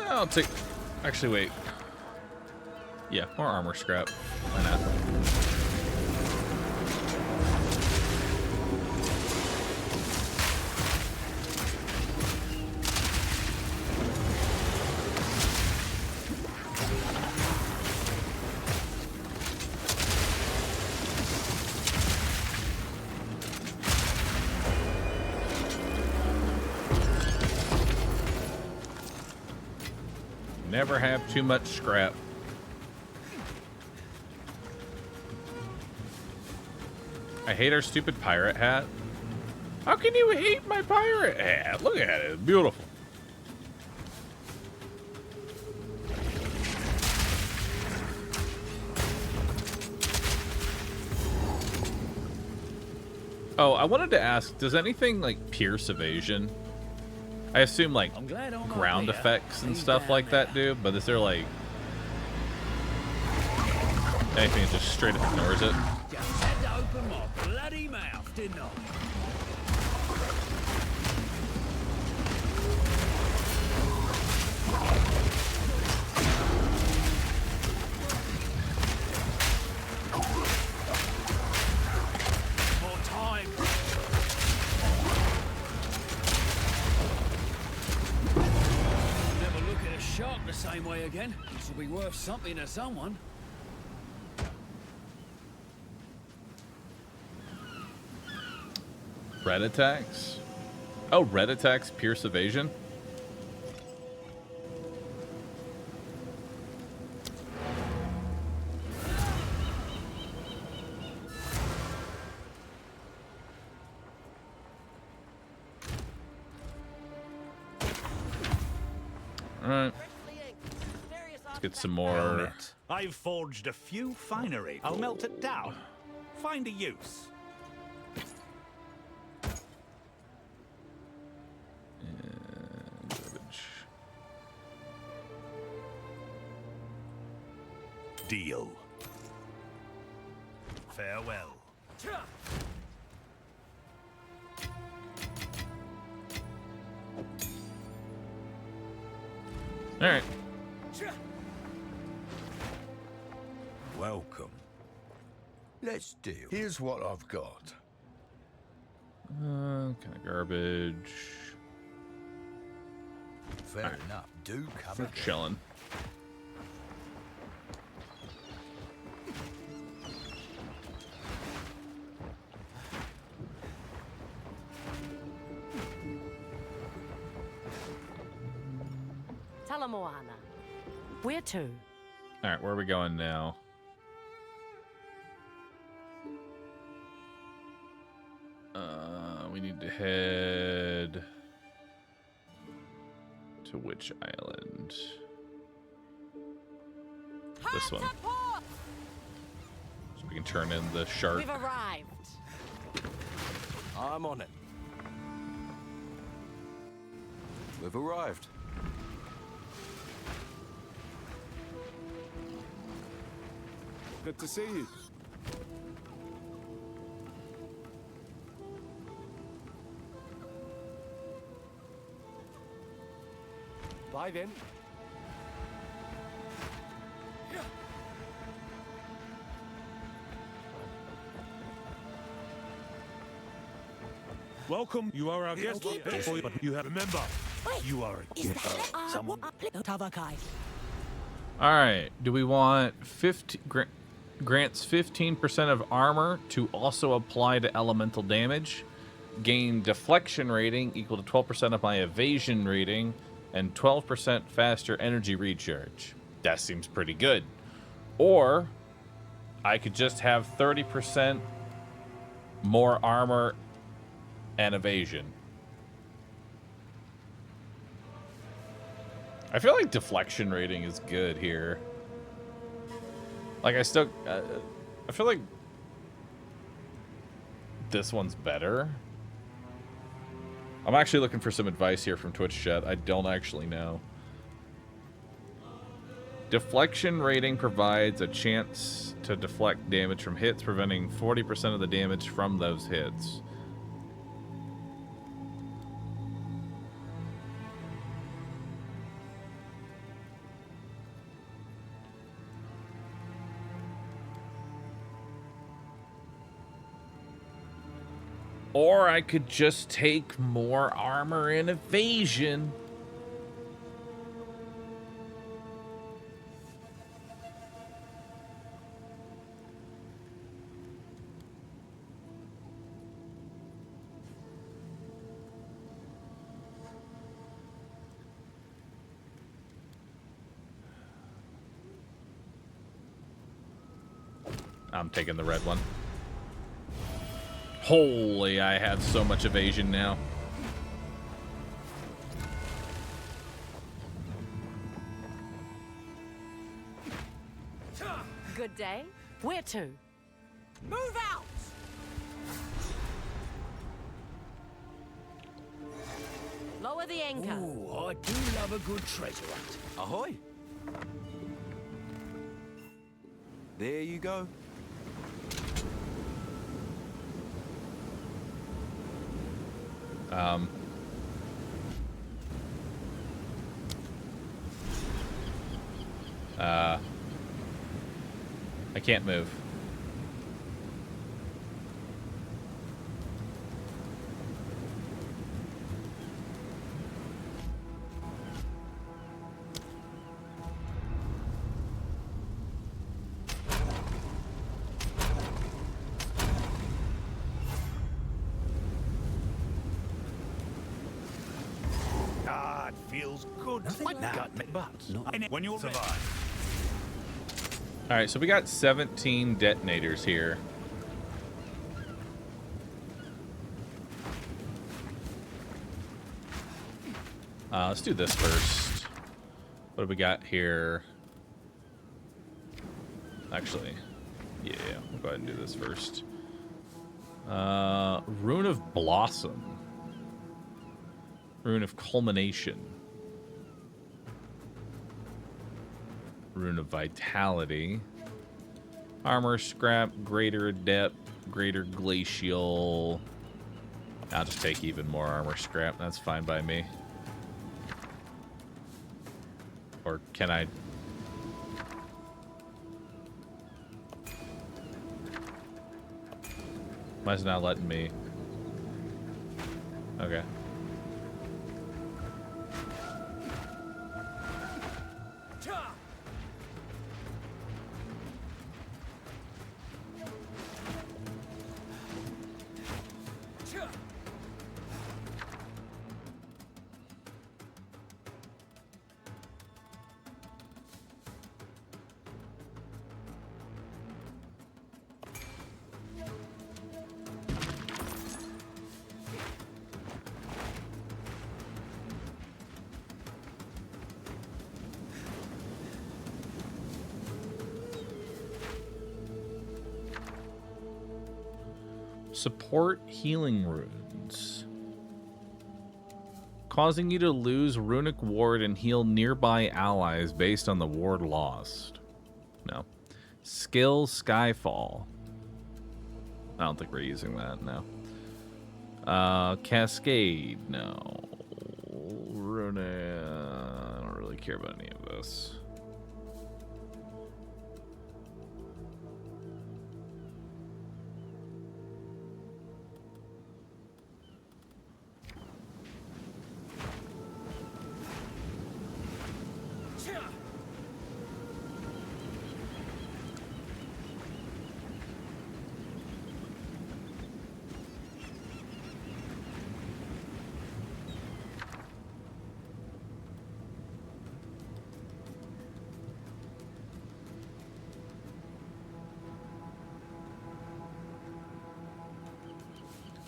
I'll take... Actually, wait. Yeah, more armor scrap. Why not? Never have too much scrap. I hate our stupid pirate hat. How can you hate my pirate hat? Look at it. It's beautiful. Oh, I wanted to ask, does anything like pierce evasion? I assume like ground effects and stuff like that do, but is there like anything that just straight up ignores it? Just had to open my bloody mouth, didn't I? More time. same way again. This will be worth something to someone. Red attacks? Oh, red attacks pierce evasion? Alright. Let's get some more. I've forged a few finery. I'll melt it down. Find a use. Deal. Farewell. All right. Welcome. Let's deal. Here's what I've got. Kind of garbage. Fair enough. Do come We're again. chilling. Talamoana. Where to? All right, where are we going now? We need to head to which island? This one. So we can turn in the shark. We've arrived. I'm on it. We've arrived. Good to see you. Bye then. Welcome. You are our guest. But you have remember, you are a guest. Someone. All right. Do we want 50 grants 15% of armor to also apply to elemental damage? Gain deflection rating equal to 12% of my evasion rating and 12% faster energy recharge. That seems pretty good. Or I could just have 30% more armor and evasion. I feel like deflection rating is good here. Like, I feel like this one's better. I'm actually looking for some advice here from Twitch chat. I don't actually know. Deflection rating provides a chance to deflect damage from hits, preventing 40% of the damage from those hits. Or I could just take more armor and evasion. I'm taking the red one. Holy, I have so much evasion now. Good day. Where to? Move out! Lower the anchor. Ooh, I do love a good treasure hunt. Ahoy! There you go. I can't move. feels good. Nothing Now, got me, but not when you're ready. All right, so we got 17 detonators here. Let's do this first. What do we got here? Actually, yeah, we'll go ahead and do this first. Rune of Blossom. Rune of Culmination. Rune of Vitality. Armor Scrap, Greater Adept, Greater Glacial. I'll just take even more Armor Scrap. That's fine by me. Or can I... Why is it not letting me? Okay. Support healing runes. Causing you to lose runic ward and heal nearby allies based on the ward lost. No. Skill Skyfall. I don't think we're using that, no. Cascade, no. Rune, I don't really care about any of this.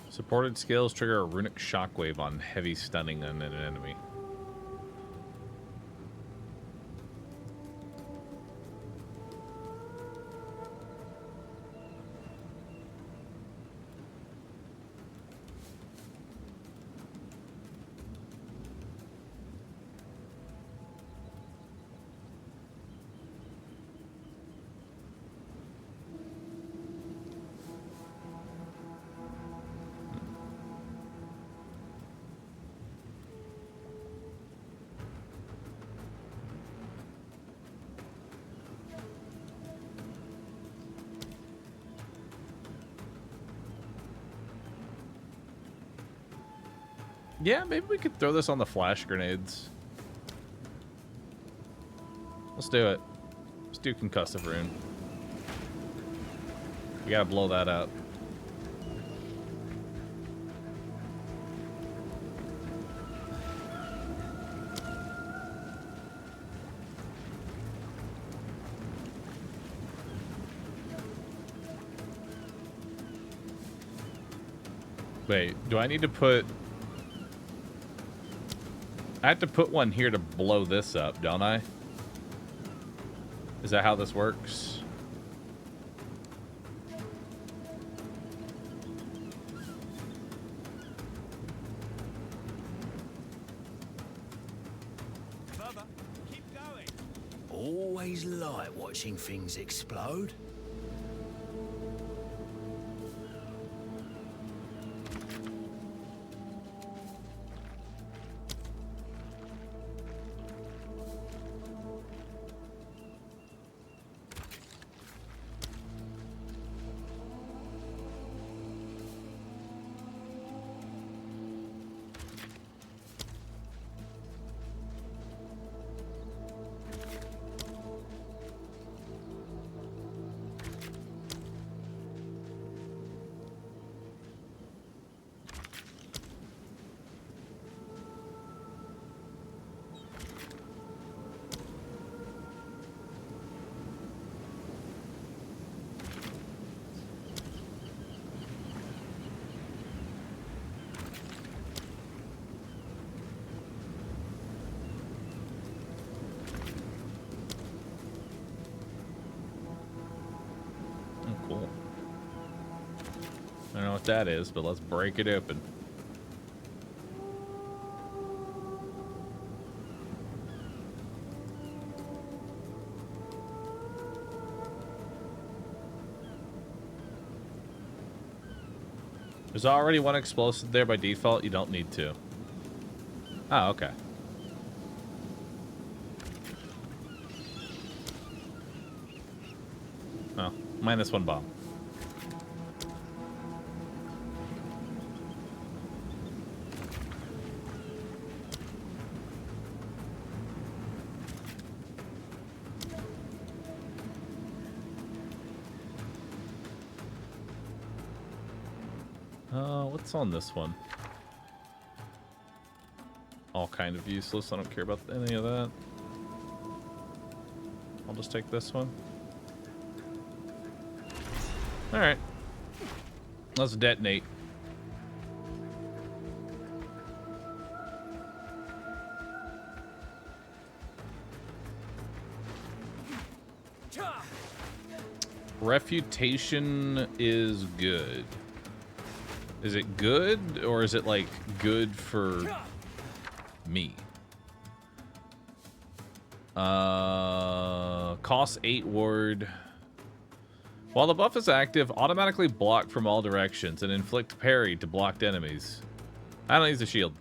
Supported skills trigger a runic shockwave on heavy stunning on an enemy. Yeah, maybe we could throw this on the flash grenades. Let's do it. Let's do concussive rune. We gotta blow that up. Wait, do I need to put... I have to put one here to blow this up, don't I? Is that how this works? Keep going. Always like watching things explode. what that is, but let's break it open. There's already one explosive there by default. You don't need to. Oh, okay. Oh, minus one bomb. What's on this one? All kind of useless. I don't care about any of that. I'll just take this one. Alright. Let's detonate. Refutation is good. Is it good, or is it, like, good for me? Costs 8 ward. While the buff is active, automatically block from all directions and inflict parry to blocked enemies. I don't use a shield.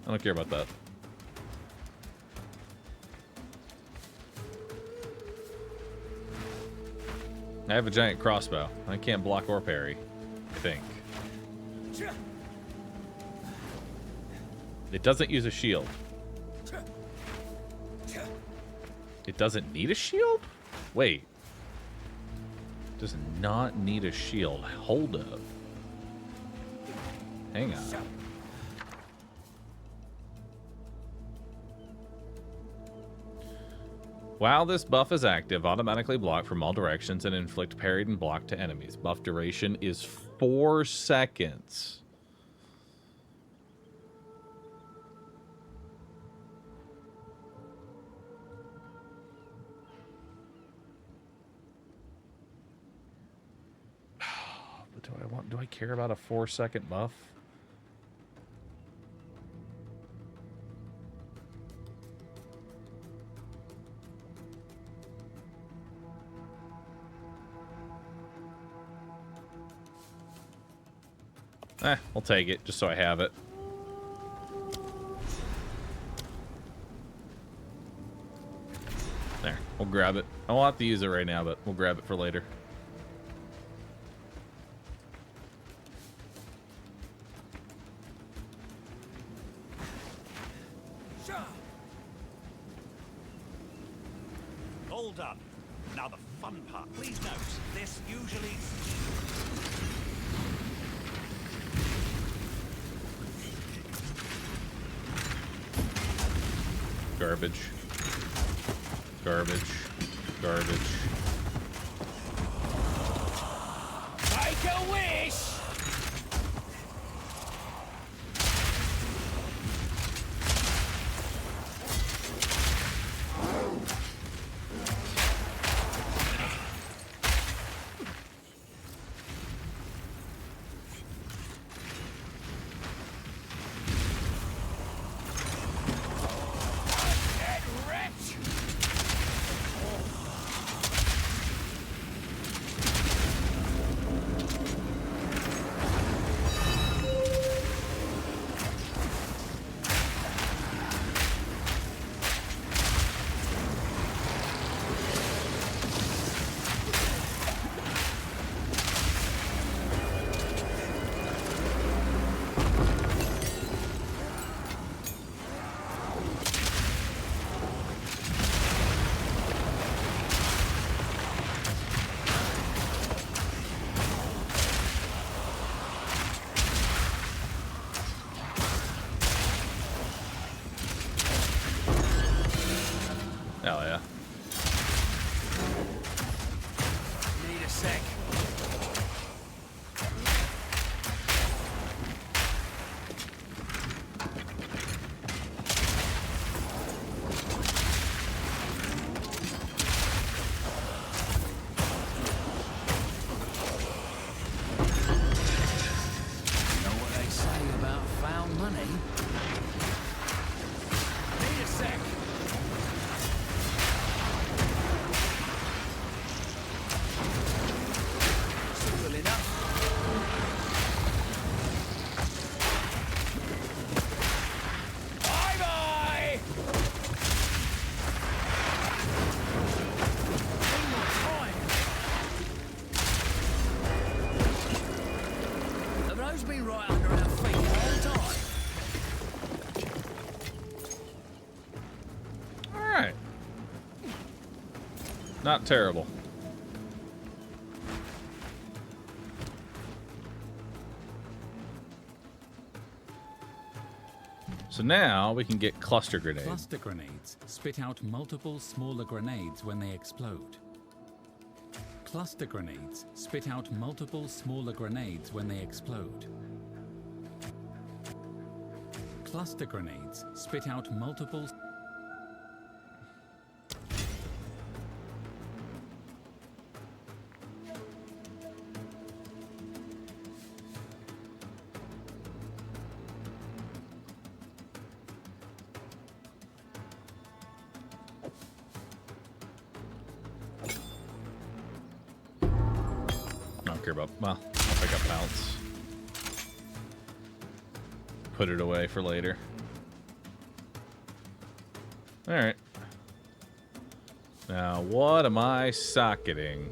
I don't care about that. I have a giant crossbow. I can't block or parry, I think. It doesn't use a shield. It doesn't need a shield? Wait. Does not need a shield. Hold up. Hang on. While this buff is active, automatically block from all directions and inflict parried and block to enemies. Buff duration is 4 seconds. But do I care about a 4-second buff? I'll take it, just so I have it. There, we'll grab it. I won't have to use it right now, but we'll grab it for later. Hold up. Now the fun part. Please note, this usually... Garbage. Garbage. Garbage. Make a wish! money. Need a sec. Simple enough. Bye-bye! One more time. Have those been right under our feet all the time? Alright. Not terrible. So now we can get cluster grenades. Cluster grenades spit out multiple smaller grenades when they explode. Cluster grenades spit out multiple smaller grenades when they explode. Cluster grenades spit out multiple... About, well, I'll pick up bounce. Put it away for later. Alright. Now, what am I socketing?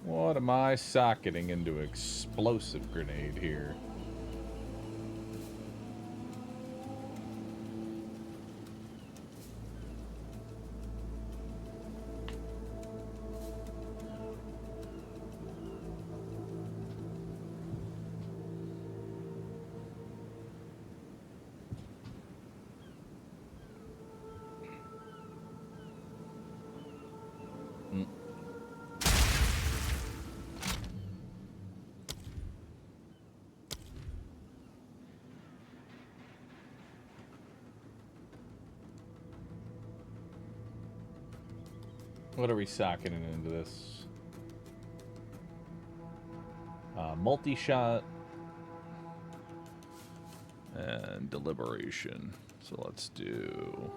What am I socketing into explosive grenade here? What are we socketing into this? Multi-shot and deliberation. So let's do...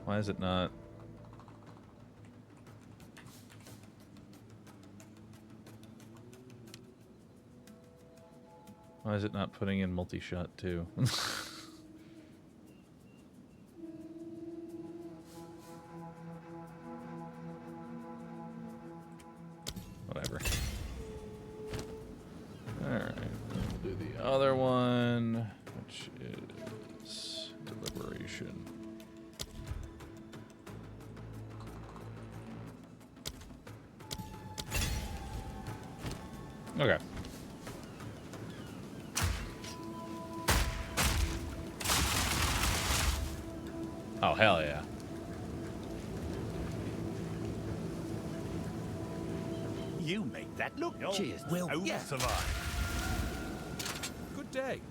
Why is it not? Why is it not putting in multi-shot too? Whatever. Alright, we'll do the other one, which is deliberation. Okay. Oh, hell yeah. You make that look. Cheers. Will yeah. survive. Good day.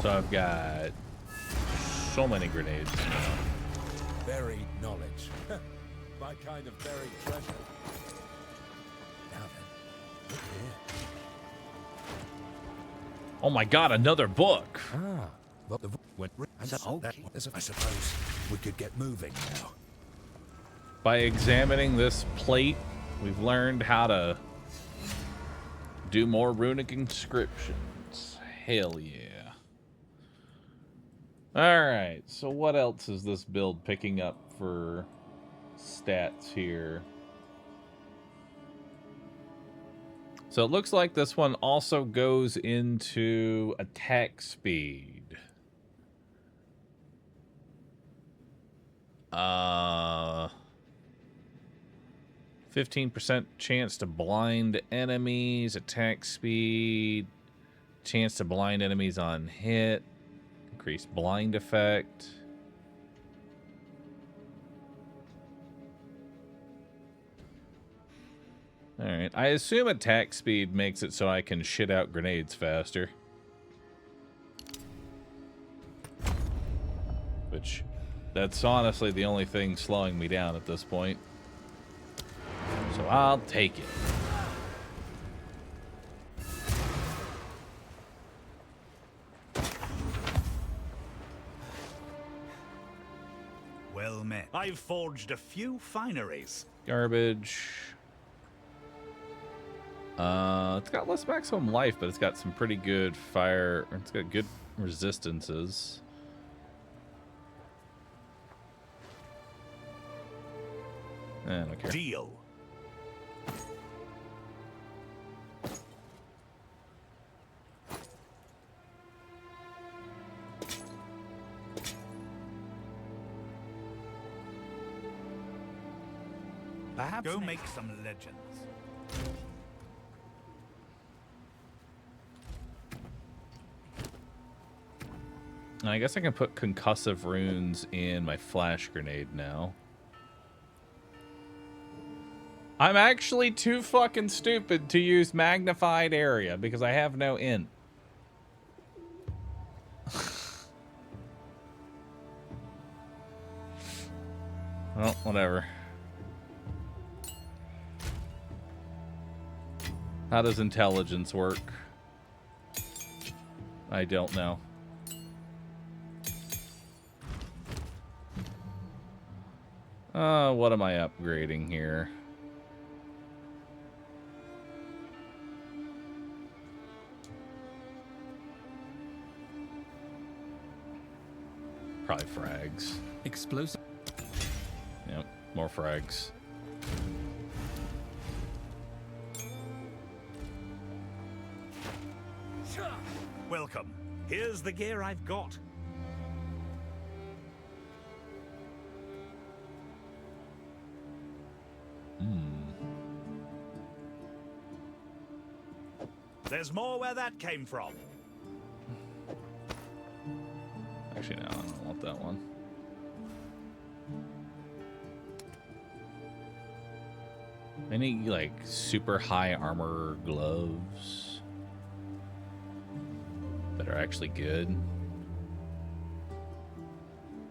So I've got so many grenades now. Buried knowledge. My kind of buried treasure. Now then, look here. Oh my god, another book! Ah, but the went. I suppose we could get moving now. By examining this plate, we've learned how to do more runic inscriptions. Hell yeah. Alright, so what else is this build picking up for stats here. So it looks like this one also goes into attack speed. 15% chance to blind enemies, attack speed, chance to blind enemies on hit, increased blind effect. Alright, I assume attack speed makes it so I can shit out grenades faster. Which, that's honestly the only thing slowing me down at this point. So I'll take it. Well met. I've forged a few fineries. Garbage. It's got less maximum life, but it's got some pretty good fire. It's got good resistances. I don't care. Deal. Perhaps go make some legends. I guess I can put concussive runes in my flash grenade now. I'm actually too fucking stupid to use magnified area because I have no int. Well, whatever. How does intelligence work? I don't know. What am I upgrading here? Probably frags. Explosive. Yep, more frags. Welcome. Here's the gear I've got. There's more where that came from. Actually, no, I don't want that one. Any, like, super high armor gloves that are actually good?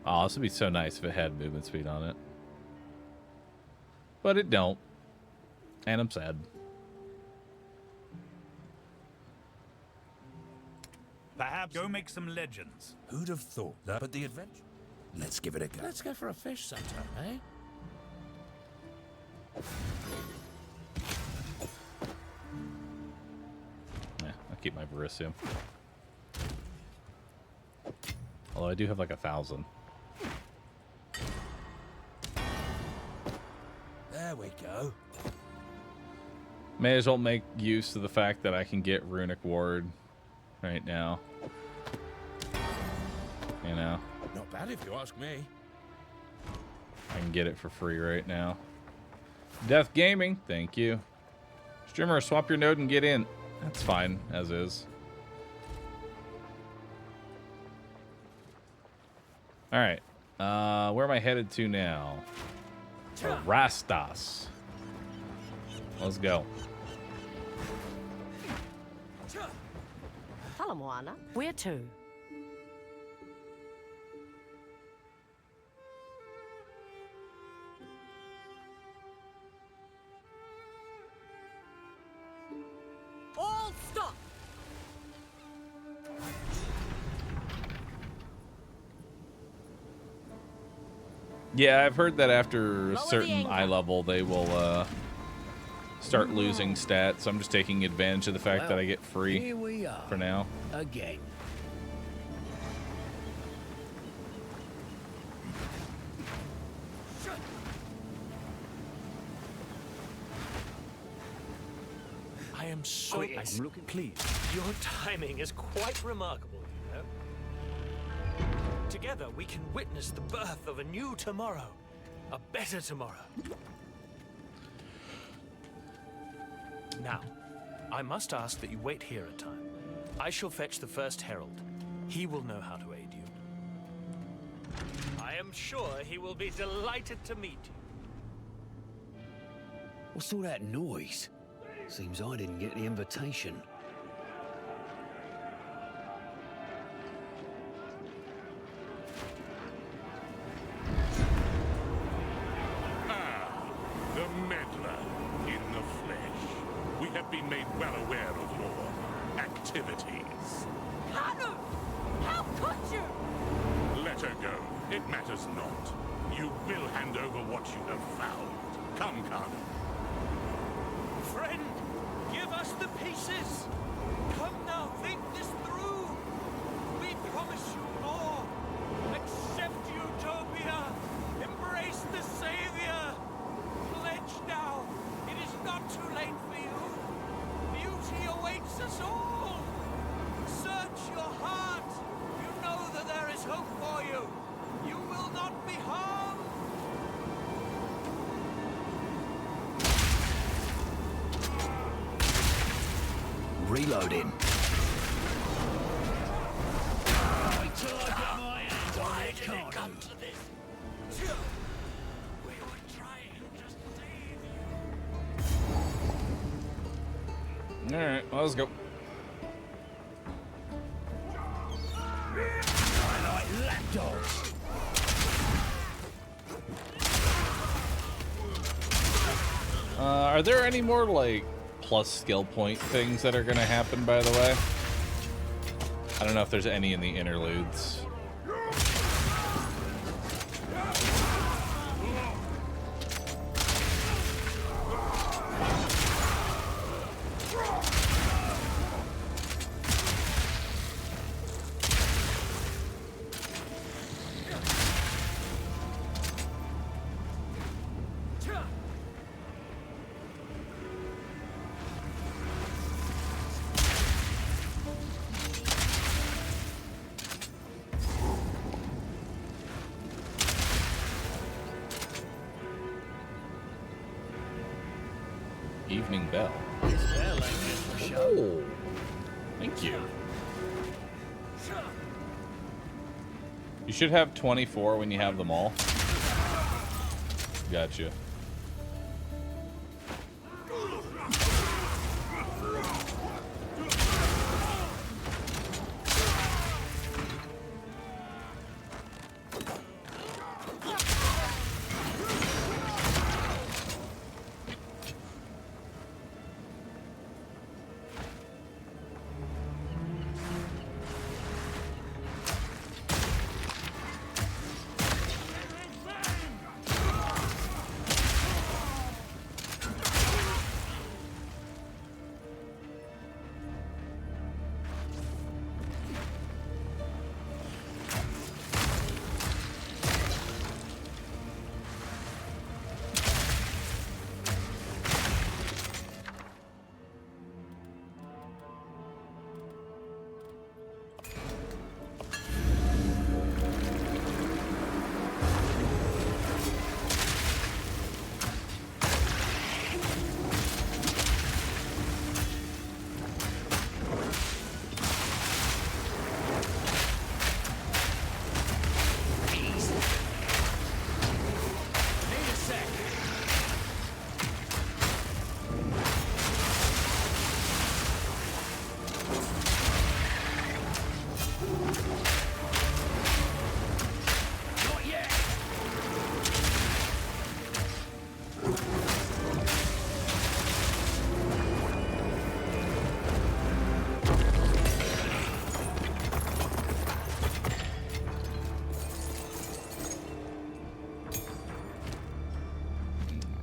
Oh, this would be so nice if it had movement speed on it. But it don't. And I'm sad. Perhaps go make some legends. Who'd have thought that? But the adventure. Let's give it a go. Let's go for a fish sometime, eh? Yeah, I'll keep my Verisium. Although I do have like 1,000. There we go. May as well make use of the fact that I can get Runic Ward right now. You know? Not bad if you ask me. I can get it for free right now. Death Gaming, thank you. Streamer, swap your node and get in. That's fine, as is. Alright. Where am I headed to now? Rastas. Let's go. Hello, Moana. Where to? All stop! Yeah, I've heard that after a Lower certain the eye level, they will start losing stats. So I'm just taking advantage of the fact that I get free Here we are. for now. Again. am so... Quiet. I'm looking... Please. Your timing is quite remarkable, you know. Together, we can witness the birth of a new tomorrow. A better tomorrow. Now, I must ask that you wait here a time. I shall fetch the first herald. He will know how to aid you. I am sure he will be delighted to meet you. What's all that noise? Seems I didn't get the invitation. The meddler in the flesh. We have been made well aware of your activities. Connor! How could you? Let her go. It matters not. You will hand over what you have found. Come, Connor. Friend, give us the pieces. Come now, think this through. We promise you more. Accept Utopia. Embrace the Savior. Pledge now. It is not too late for you. Beauty awaits us all. Search your heart. You know that there is hope for you. You will not be harmed. Reloading. Wait till I get my hands on it, can't come to this? We were trying to save you. Alright, well, let's go. I like lapdogs. Are there any more, like, plus skill point things that are going to happen, by the way? I don't know if there's any in the interludes. Evening bell. Oh, thank you. You should have 24 when you have them all. Gotcha.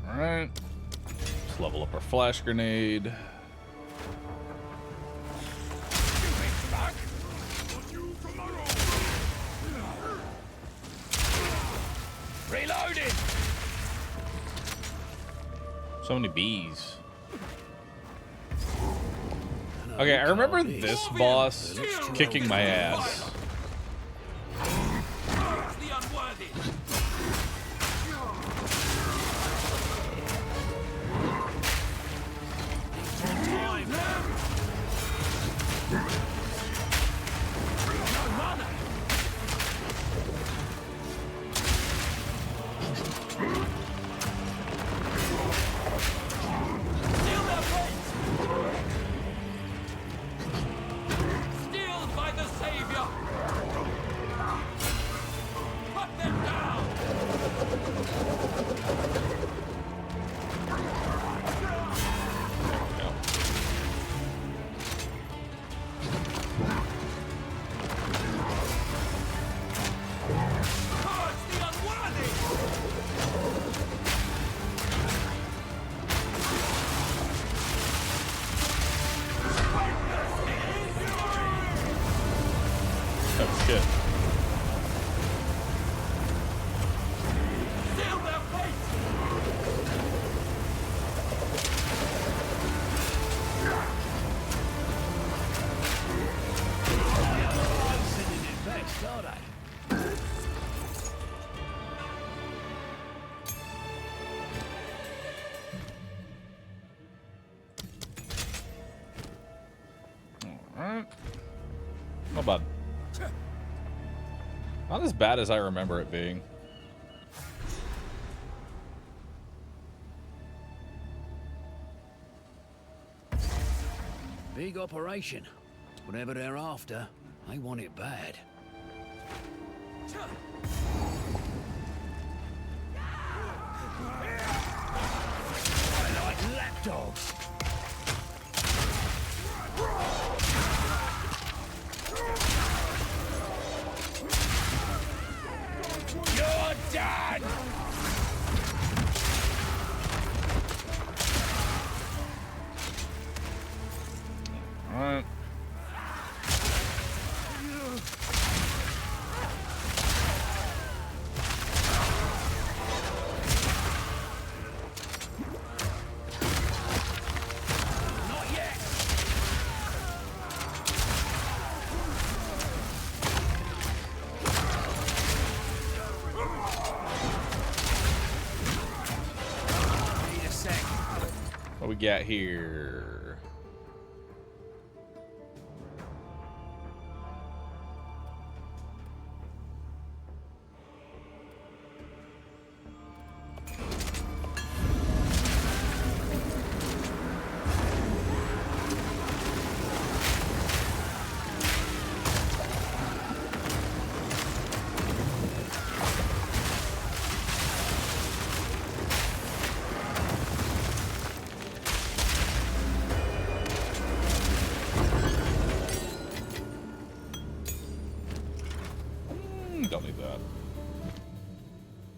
Alright. Let's level up our flash grenade. Reloading! So many bees. Okay, I remember this boss kicking my ass. The unworthy. Oh shit. Alright. Not bad. Not as bad as I remember it being. Big operation. Whatever they're after, they want it bad. I like lapdogs. You're done! Alright. Not yet! Need a sec. What we got here? Don't need that.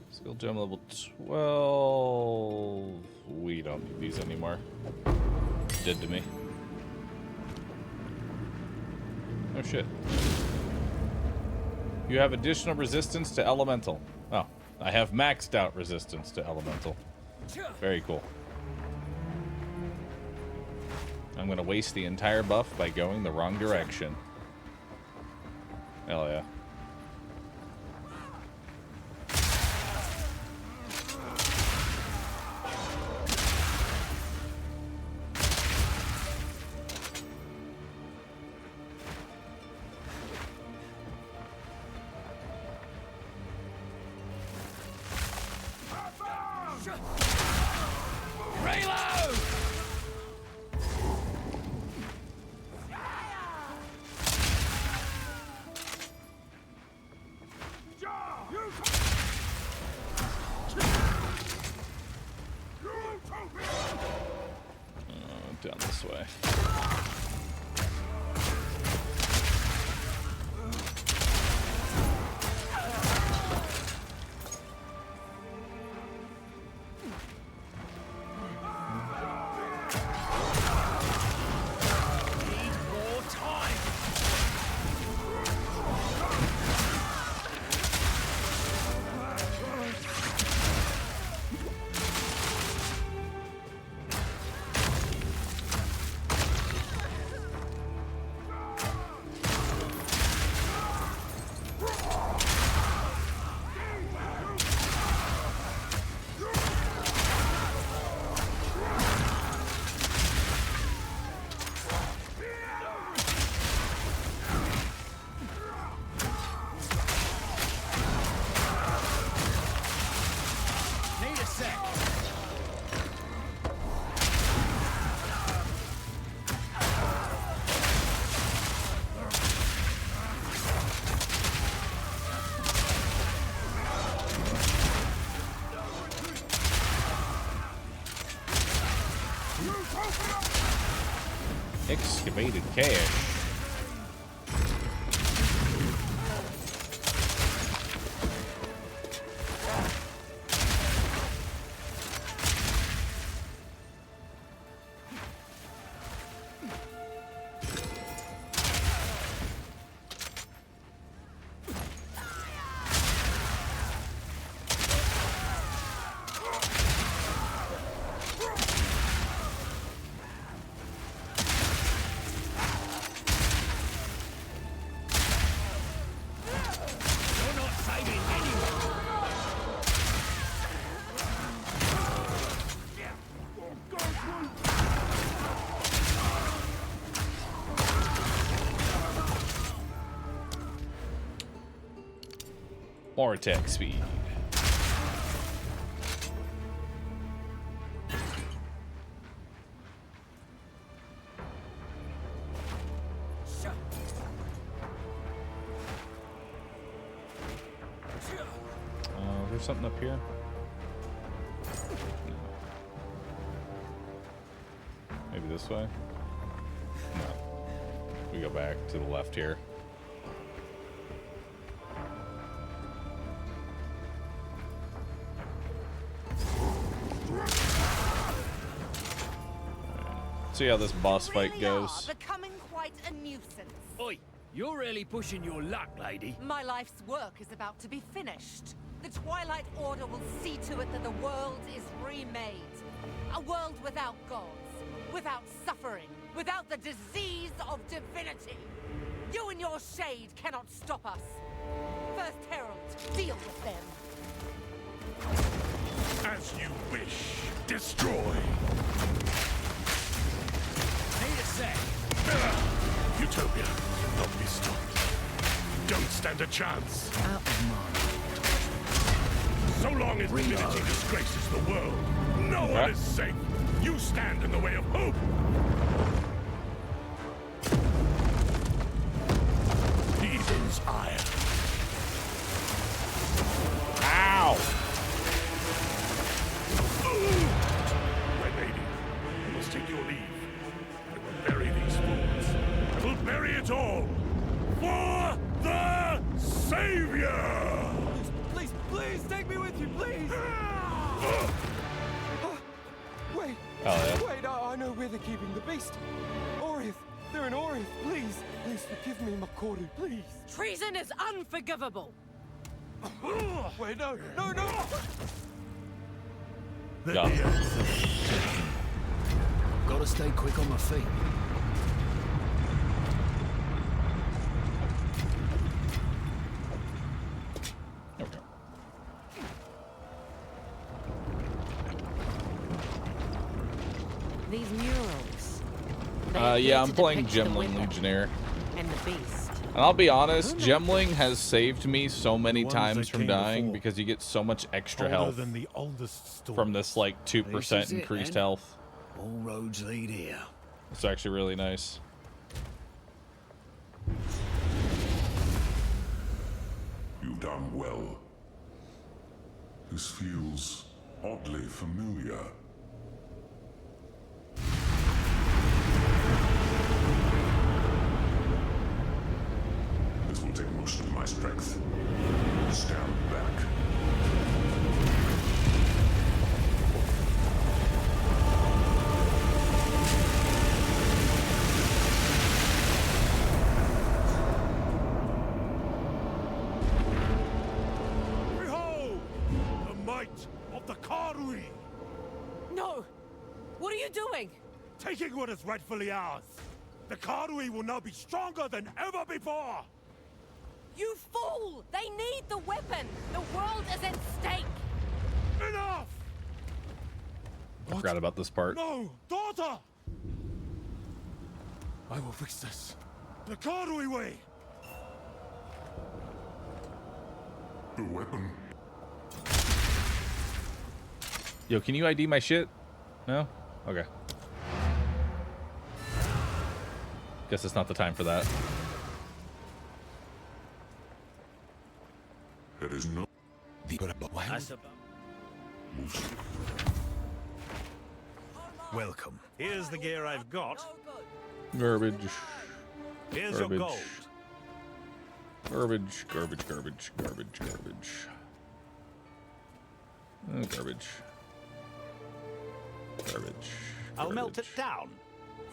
Skill gem level 12. We don't need these anymore. Dead to me. Oh shit. You have additional resistance to elemental. Oh, I have maxed out resistance to elemental. Very cool. I'm gonna waste the entire buff by going the wrong direction. Hell yeah. Reload! Down this way. sec. Excavated cache. More attack speed. There's something up here. Maybe this way? No. We go back to the left here. See how this boss fight goes. Becoming quite a nuisance. Oi, you're really pushing your luck, lady. My life's work is about to be finished. The Twilight Order will see to it that the world is remade. A world without gods, without suffering, without the disease of divinity. You and your shade cannot stop us. First Herald, deal with them. As you wish. Destroy. Need a sec. Utopia, not be stopped. Don't stand a chance. Out of mind. So long as divinity disgraces the world, no one is safe. You stand in the way of hope. Evil's ire. Ow! My lady, you must take your leave. I will bury these fools. I will bury it all. For the Savior! Please, please, take me with you, please! Wait, wait, I know where they're keeping the beast. Orith, they're in Orith, please. Please forgive me, Makoru, please. Treason is unforgivable. Wait, no, no, no! Gotta stay quick on my feet. These murals. Yeah, I'm playing Gemling Legionnaire. And the beast. And I'll be honest, Gemling has saved me so many times from dying because you get so much extra health from this like 2% increased health. All roads lead here. It's actually really nice. You've done well. This feels oddly familiar. This will take most of my strength. Stand back. Behold! The might of the Karui! No! What are you doing? Taking what is rightfully ours! The Karui will now be stronger than ever before! You fool! They need the weapon! The world is at stake! Enough! I forgot about this part. No! Daughter! I will fix this. The Karui way! The weapon. Yo, can you ID my shit? No? Okay. Guess it's not the time for that. It is not. Welcome. Here's the gear I've got. Garbage. Here's Garbage. your gold. Garbage, garbage, garbage, garbage, garbage. Oh, garbage. Garbage. I'll melt it down.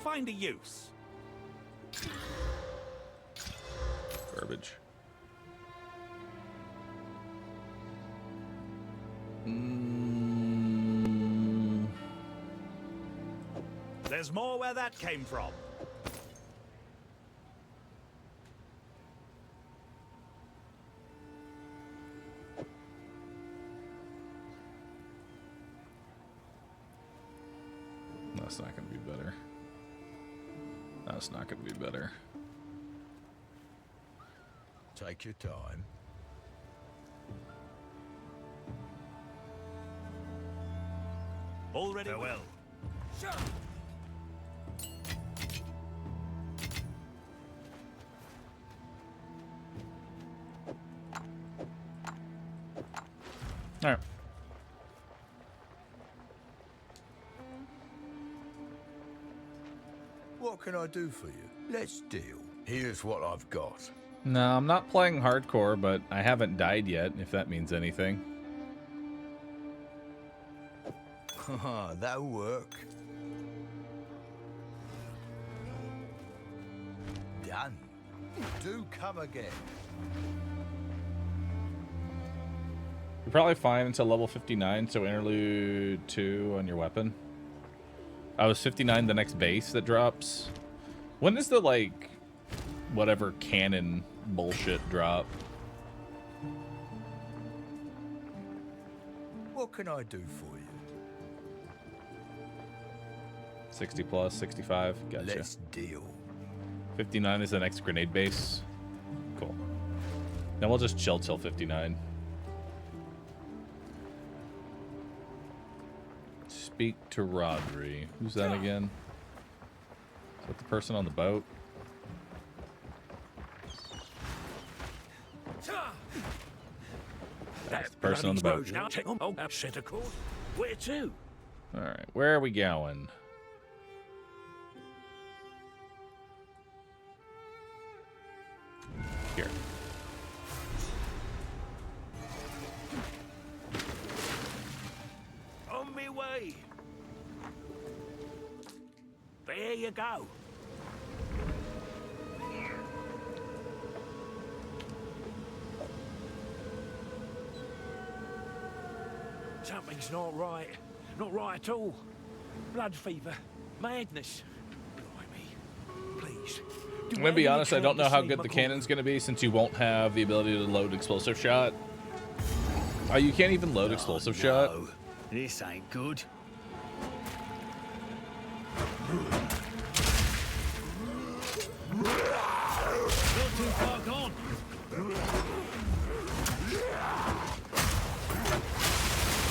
Find a use. Garbage. There's more where that came from. That's not going to be better. That's not going to be better. Take your time. Already well. Sure. All right. What can I do for you? Let's deal. Here's what I've got. No, I'm not playing hardcore, but I haven't died yet, if that means anything. Haha, that'll work. Done. Do come again. You're probably fine until level 59, so interlude 2 on your weapon. I was 59 the next base that drops. When is the, like, whatever cannon bullshit drop? What can I do for you? 60 plus, 65. Gotcha. Let's deal. 59 is the next grenade base. Cool. Then we'll just chill till 59. Speak to Rodri. Who's that again? Is that the person on the boat? That's the person on the boat. Oh, set a course. Where to? Alright, where are we going? Here. On me way. There you go. Something's not right. Not right at all. Blood fever. Madness. Blimey. Please. I'm gonna be honest, I don't know how good the cannon's gonna be since you won't have the ability to load explosive shot. Oh, you can't even load explosive shot? This ain't good. Not too far gone.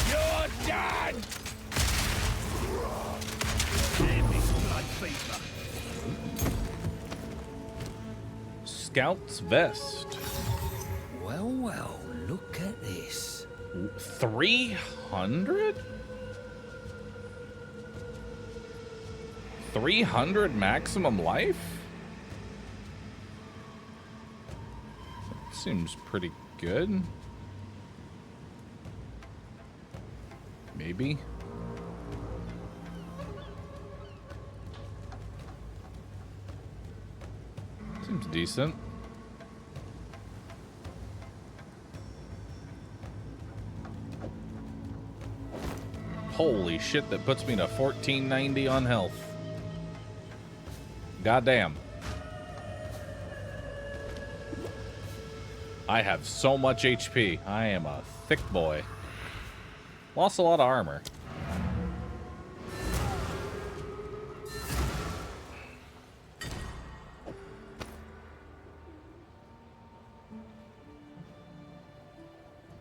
You're done! Damn this blood fever. Scout's vest. Well, well, look at this. 300? 300 maximum life? Seems pretty good. Maybe. Seems decent. Holy shit, that puts me to 1490 on health. Goddamn. I have so much HP. I am a thick boy. Lost a lot of armor.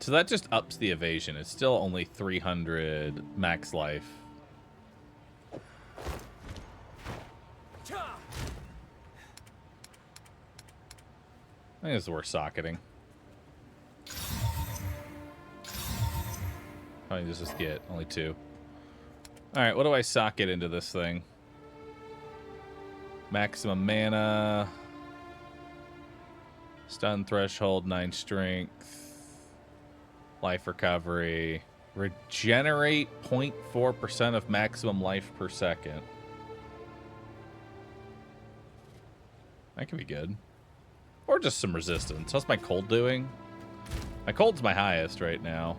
So that just ups the evasion. It's still only 300 max life. I think it's worth socketing. How many does this get? Only 2. Alright, what do I socket into this thing? Maximum mana. Stun threshold, 9 strength. Life recovery. Regenerate 0.4% of maximum life per second. That could be good. Or just some resistance. How's my cold doing? My cold's my highest right now.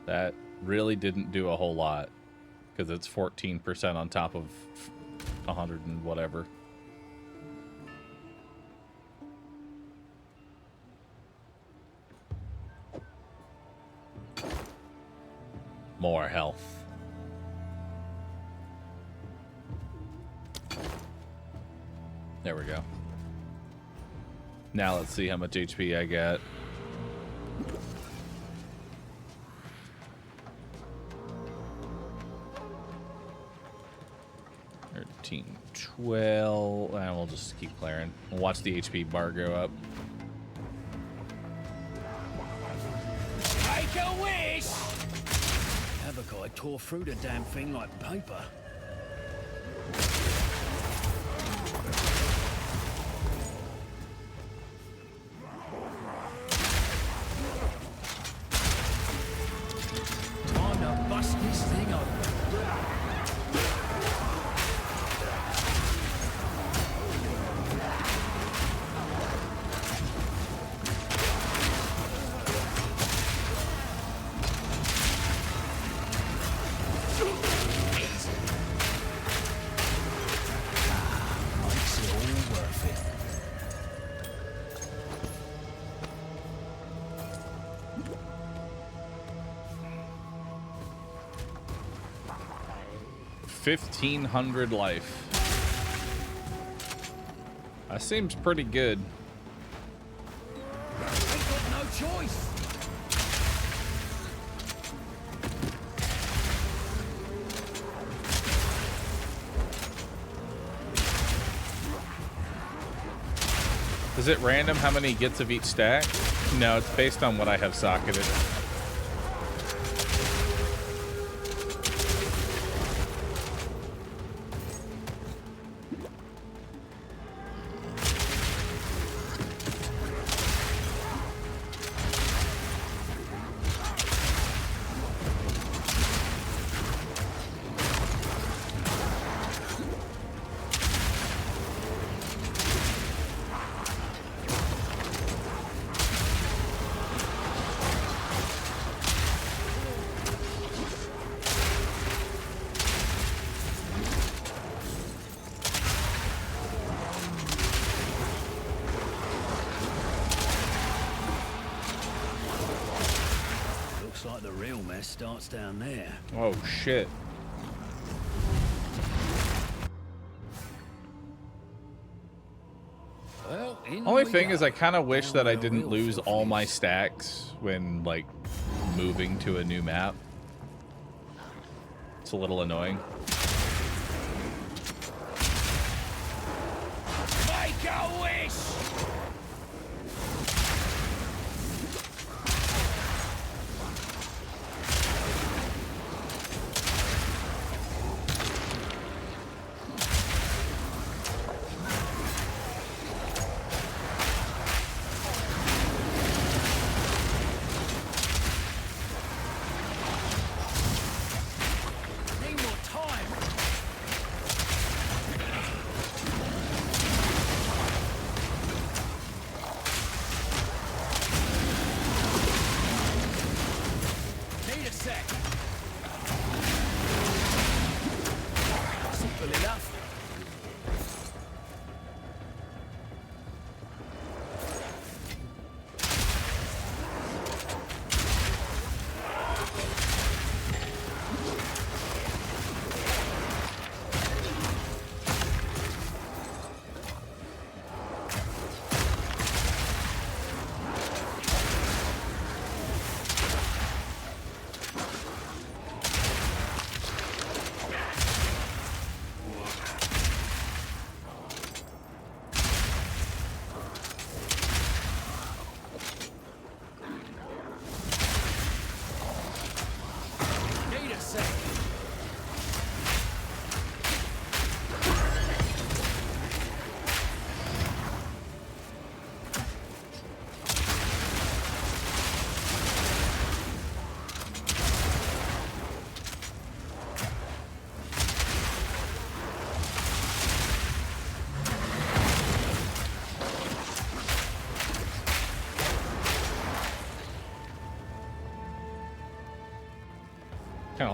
That really didn't do a whole lot because it's 14% on top of 100 and whatever. More health. There we go. Now let's see how much HP I get. $13, $12, and we'll just keep clearing. We'll watch the HP bar go up. Make a wish! Havoc, I tore through the damn thing like paper. Time to bust this thing open. 1,500 life. That seems pretty good. Ain't got no choice. Is it random how many he gets of each stack? No, it's based on what I have socketed. Looks like the real mess starts down there. Oh shit. Well, Only thing is I kind of wish that I didn't lose all my stacks when like moving to a new map. It's a little annoying. Make a wish! Need more time.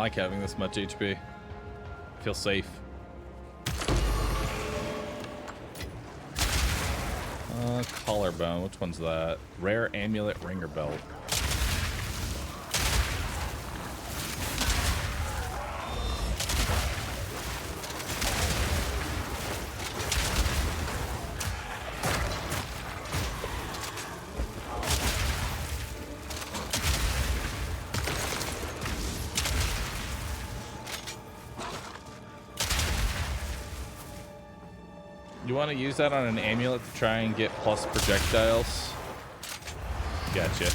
like having this much HP. Feel safe. Collarbone. Which one's that? Rare amulet ringer belt. You want to use that on an amulet to try and get plus projectiles? Gotcha.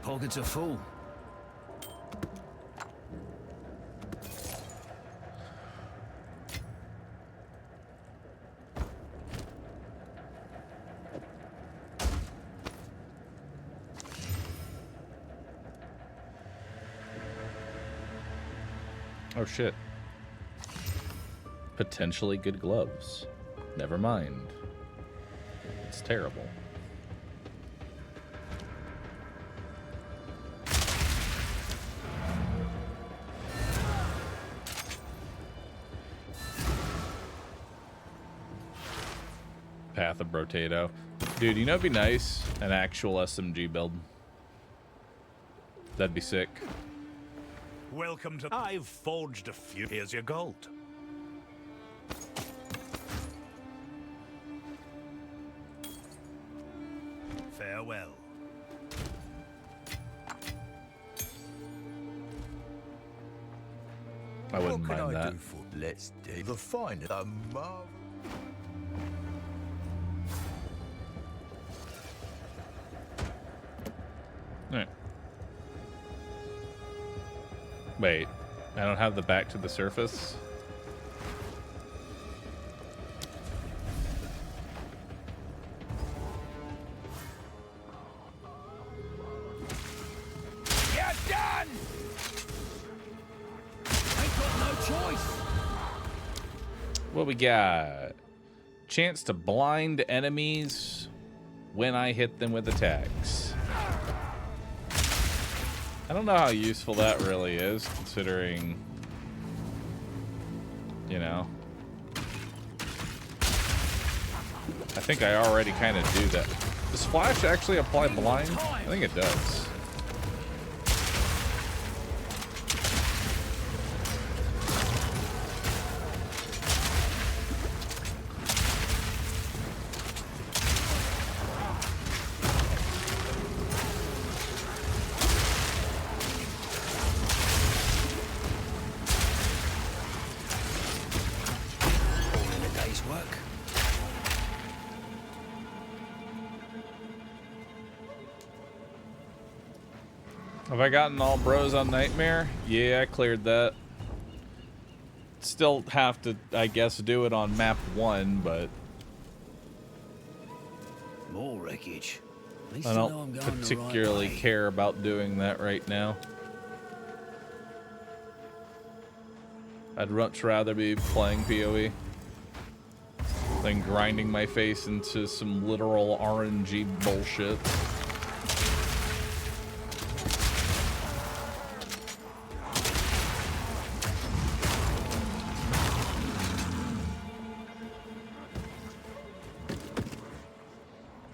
Pockets are full. Oh shit. Potentially good gloves. Never mind. It's terrible. Path of Brotato. Dude, you know it'd be nice? An actual SMG build. That'd be sick. Welcome to... I've forged a few. Here's your gold. Farewell. I wouldn't What can mind I that. do for... Let's do the find the marvel. Alright. Wait, I don't have the back to the surface? You're done! Ain't got no choice. What we got? Chance to blind enemies when I hit them with attacks. I don't know how useful that really is, considering, you know. I think I already kind of do that. Does Flash actually apply blind? I think it does. Have I gotten all bros on Nightmare? Yeah, I cleared that. Still have to, I guess, do it on map 1, but More wreckage. At least I know I'm don't going the right particularly way. care about doing that right now. I'd much rather be playing PoE than grinding my face into some literal RNG bullshit.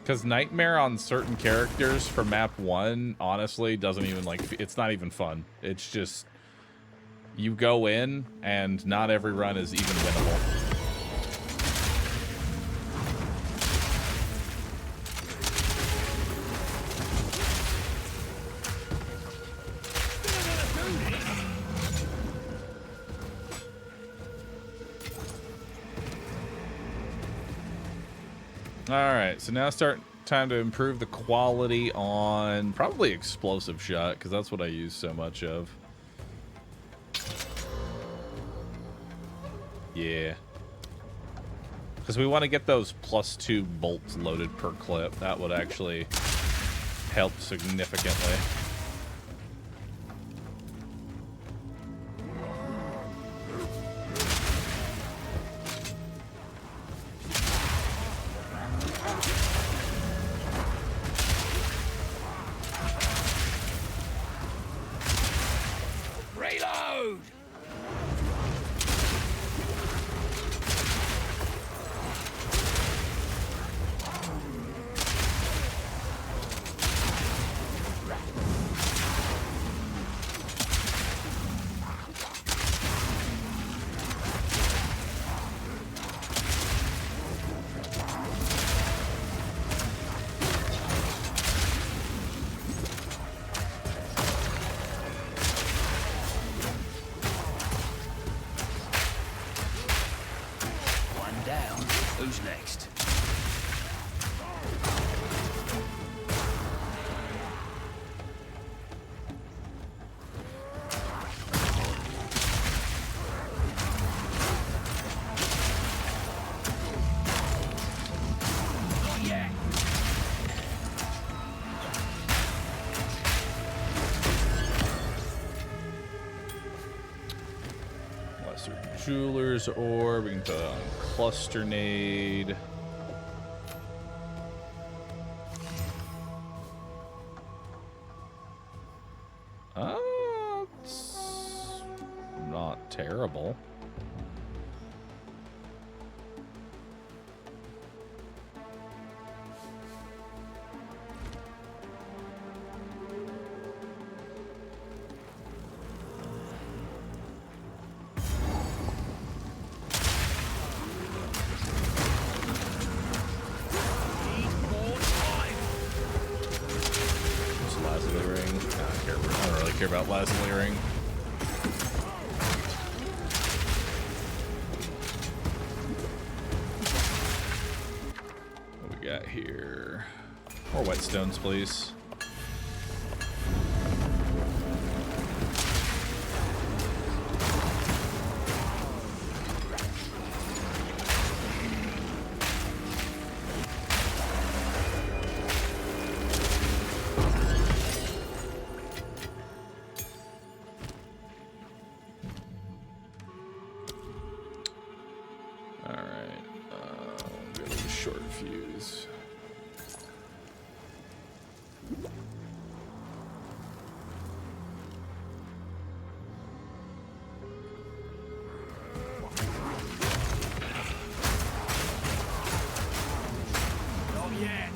Because Nightmare on certain characters for map 1, honestly, doesn't even, like, it's not even fun. It's just, you go in, and not every run is even winnable. Alright, so now Time to improve the quality on probably explosive shot, because that's what I use so much of. Yeah. Because we want to get those +2 bolts loaded per clip. That would actually help significantly. Reload! One down. Who's next? Not yet. Lesser Jeweler's Orb. We can put on Cluster Nade. It's not terrible. Just Lazuli Ring. I don't really care about Lazuli Ring. What we got here? More whetstones, please. Short fuse. Not yet.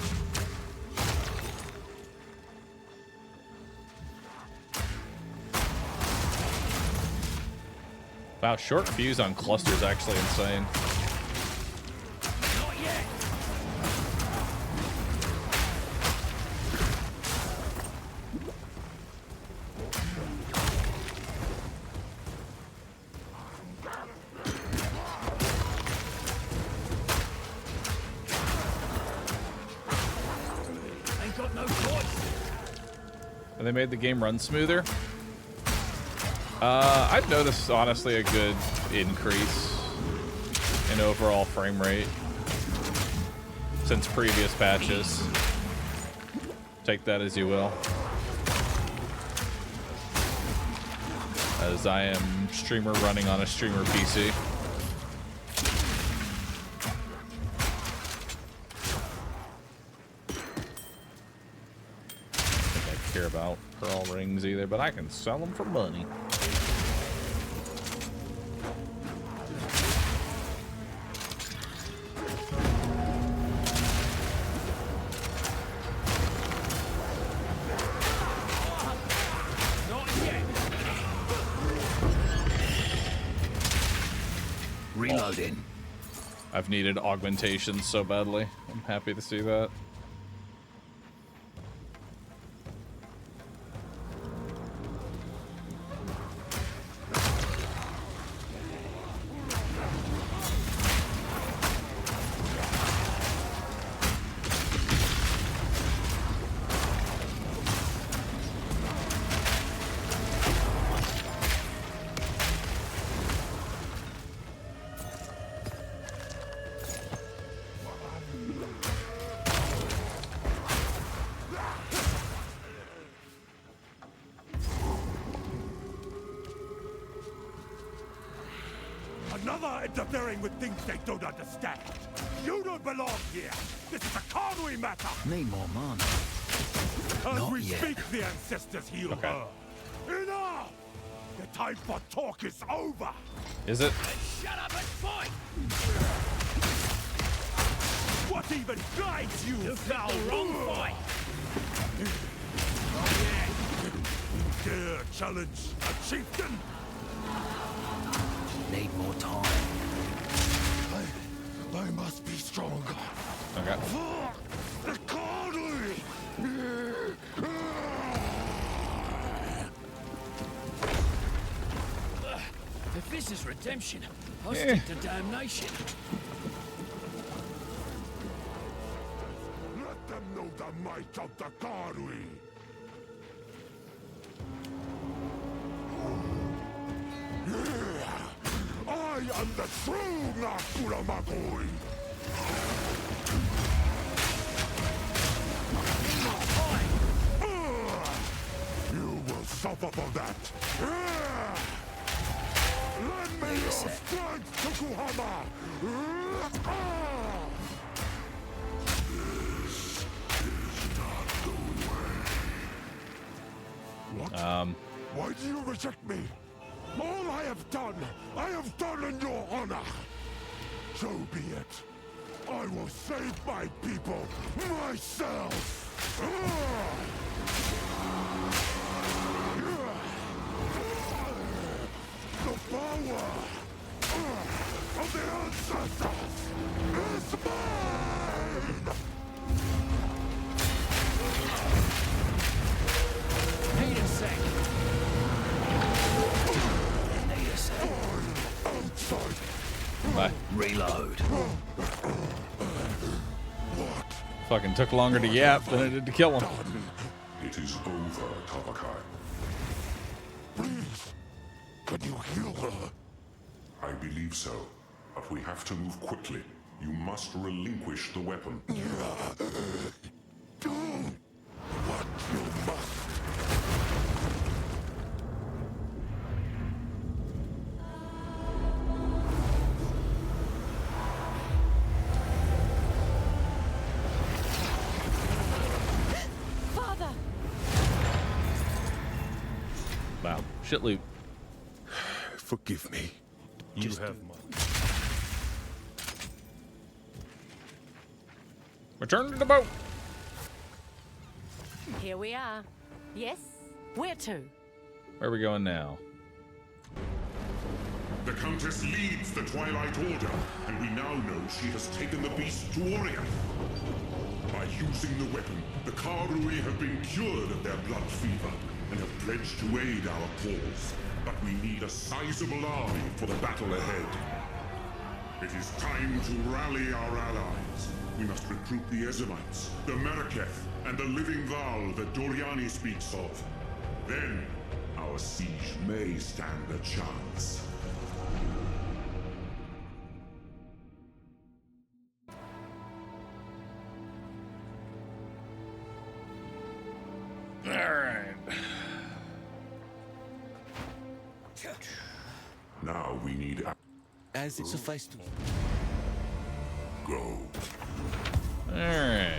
Wow, short fuse on cluster is actually insane. Not yet. Ain't got no choice. And they made the game run smoother. I've noticed, honestly, a good increase in overall frame rate since previous patches. Take that as you will. As I am streamer running on a streamer PC. I don't care about pearl rings either, but I can sell them for money. Reloading. I've needed augmentations so badly. I'm happy to see that. Another interfering with things they don't understand. You don't belong here. This is a Conwy matter. Need more mana. As Not we yet. speak, the ancestors heal her. Enough! The time for talk is over. Is it? Shut up and fight! What even guides you? You picked the wrong fight! Dare challenge a chieftain? Need more time. I must be stronger. Okay. The Conwy! If this is redemption, I'll stick to damnation. Let them know the might of the Conwy! I am the true Nakuramakoi! You will suffer for that! Lend me your strength, Tokuhama! This is not the way. What? Why do you reject me? All I have done in your honor. So be it. I will save my people myself. The power of the ancestors is mine. Need a sec. Bye. Reload. Fucking took longer to yap than it did to kill him. It is over, Tavakai. Please, can you heal her? I believe so, but we have to move quickly. You must relinquish the weapon. Do what you must. Father! Wow. Shit loot. Forgive me. You have my... Return to the boat. Here we are. Yes? Where to? Where are we going now? The Countess leads the Twilight Order, and we now know she has taken the beast to Orient. By using the weapon, the Karui have been cured of their blood fever, and have pledged to aid our cause. But we need a sizable army for the battle ahead. It is time to rally our allies. We must recruit the Ezemites, the Meraketh, and the living Val that Doriani speaks of. Then, our siege may stand a chance. Alright. Now we need... As it's a festival. Go. Alright.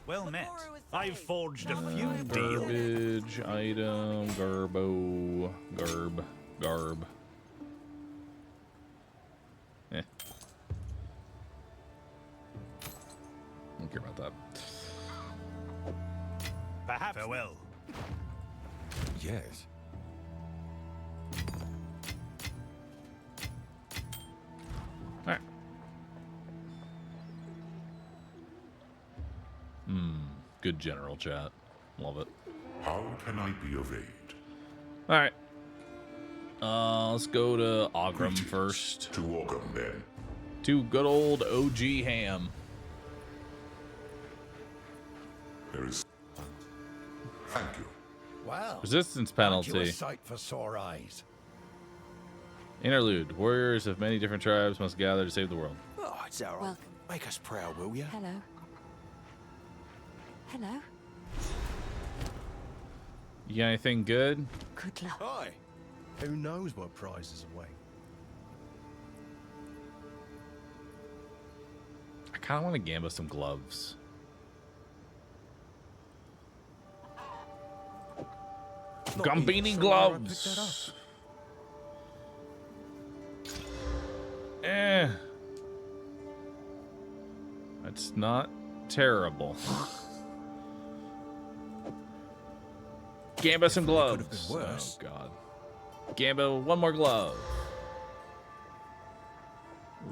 Well met. I've forged a few deals. Garbage, item, garbo, garb. Eh. Don't care about that. Perhaps. Farewell. Yes. Alright. Good general chat. Love it. How can I be of aid? Alright. Let's go to Ogram first. To Ogram, then. To good old OG Ham. There is... Thank you. Wow. Resistance Aren't you a penalty. sight for sore eyes? Interlude. Warriors of many different tribes must gather to save the world. Oh, it's all right. Welcome. Make us proud, will you? Hello. Hello. You got anything good? Good luck. Hi. Who knows what prizes await? kind of want to gamble some gloves. Gumbini gloves. It's not terrible. Gamba some gloves. Oh god. Gamba, one more glove.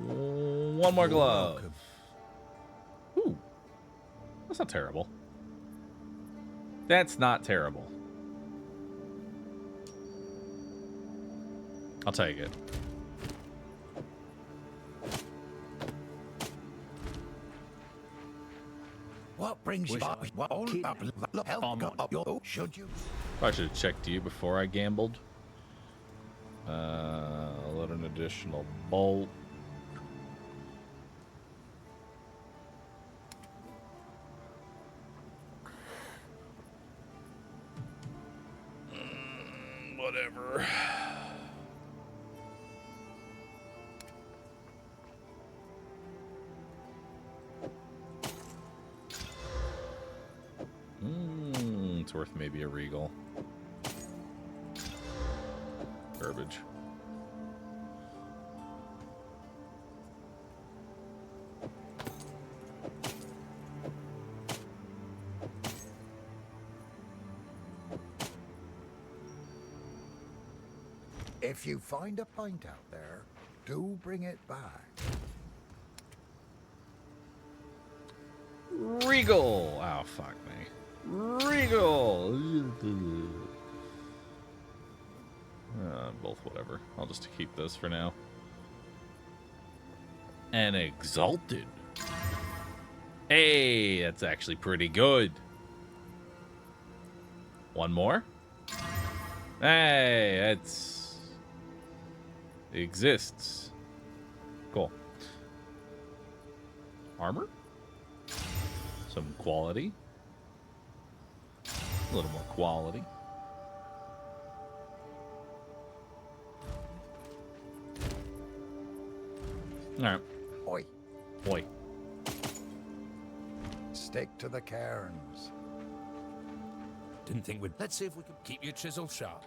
One more glove. Ooh. That's not terrible. That's not terrible. I'll take it. What brings you up? What all up? Should you? I should have checked you before I gambled. Let an additional bolt. Whatever. It's worth maybe a regal. Garbage. If you find a pint out there, do bring it back. Regal! Oh, fuck me. Regal! Both whatever. I'll just keep this for now. And Exalted. Hey, that's actually pretty good. One more? Hey, that's... It exists. Cool. Armor? Some quality. A little more quality. Alright. Oi. Oi. Stick to the cairns. Didn't think we'd... Let's see if we can keep your chisel sharp.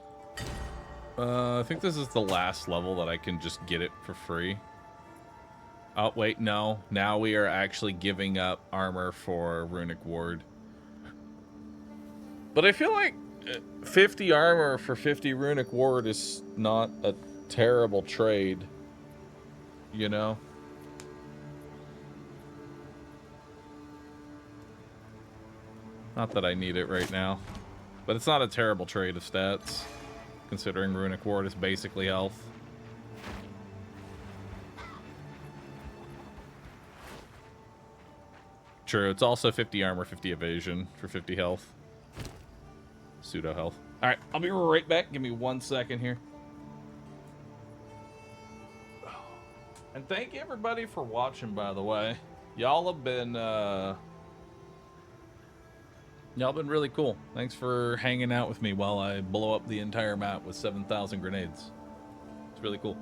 I think this is the last level that I can just get it for free. Oh, wait, no. Now we are actually giving up armor for Runic Ward. But I feel like 50 armor for 50 Runic Ward is not a terrible trade. You know? Not that I need it right now. But it's not a terrible trade of stats, considering Runic Ward is basically health. True, it's also 50 armor, 50 evasion for 50 health. Pseudo health. Alright, I'll be right back. Give me 1 second here. And thank you everybody for watching, by the way. Y'all have been, y'all been really cool. Thanks for hanging out with me while I blow up the entire map with 7,000 grenades. It's really cool.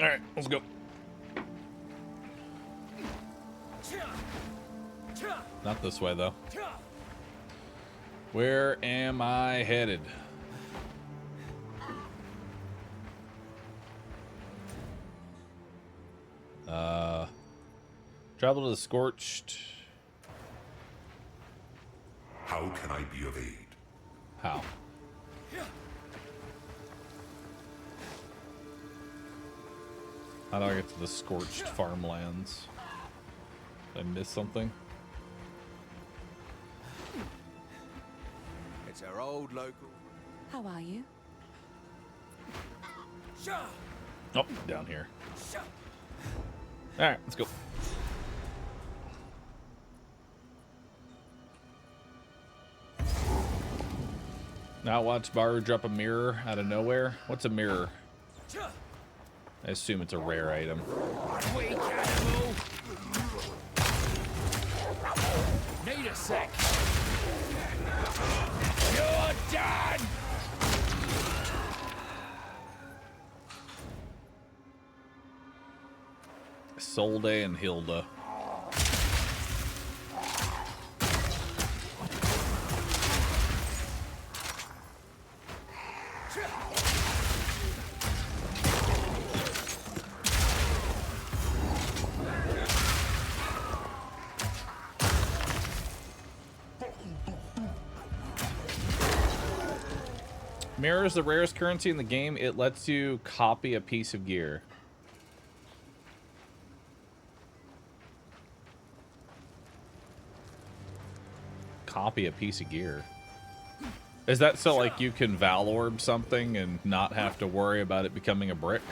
All right, let's go. Not this way, though. Where am I headed? Travel to the Scorched. How can I be of aid? How? How do I get to the Scorched farmlands? Did I miss something? It's our old local. How are you? Oh, down here. All right, let's go. Now watch Bahroo drop a mirror out of nowhere. What's a mirror? I assume it's a rare item. Weak animal. Need a sec. You're done. Solde and Hilda. Mirror is the rarest currency in the game. It lets you copy a piece of gear. Copy a piece of gear. Is that so like you can Valorb something and not have to worry about it becoming a brick?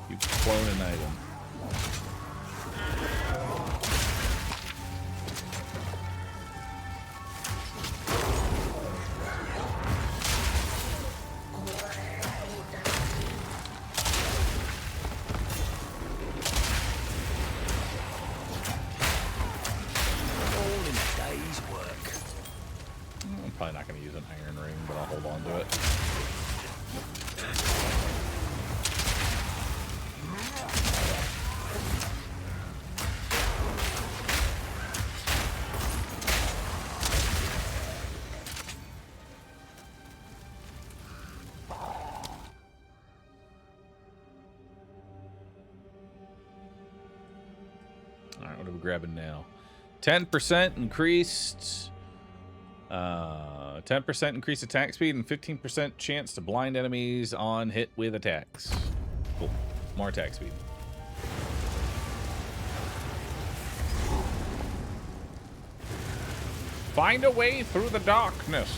You clone an item. Probably not going to use an iron ring, but I'll hold on to it. All right, what are we grabbing now? 10% increased. 10% increased attack speed and 15% chance to blind enemies on hit with attacks. Cool. More attack speed. Find a way through the darkness.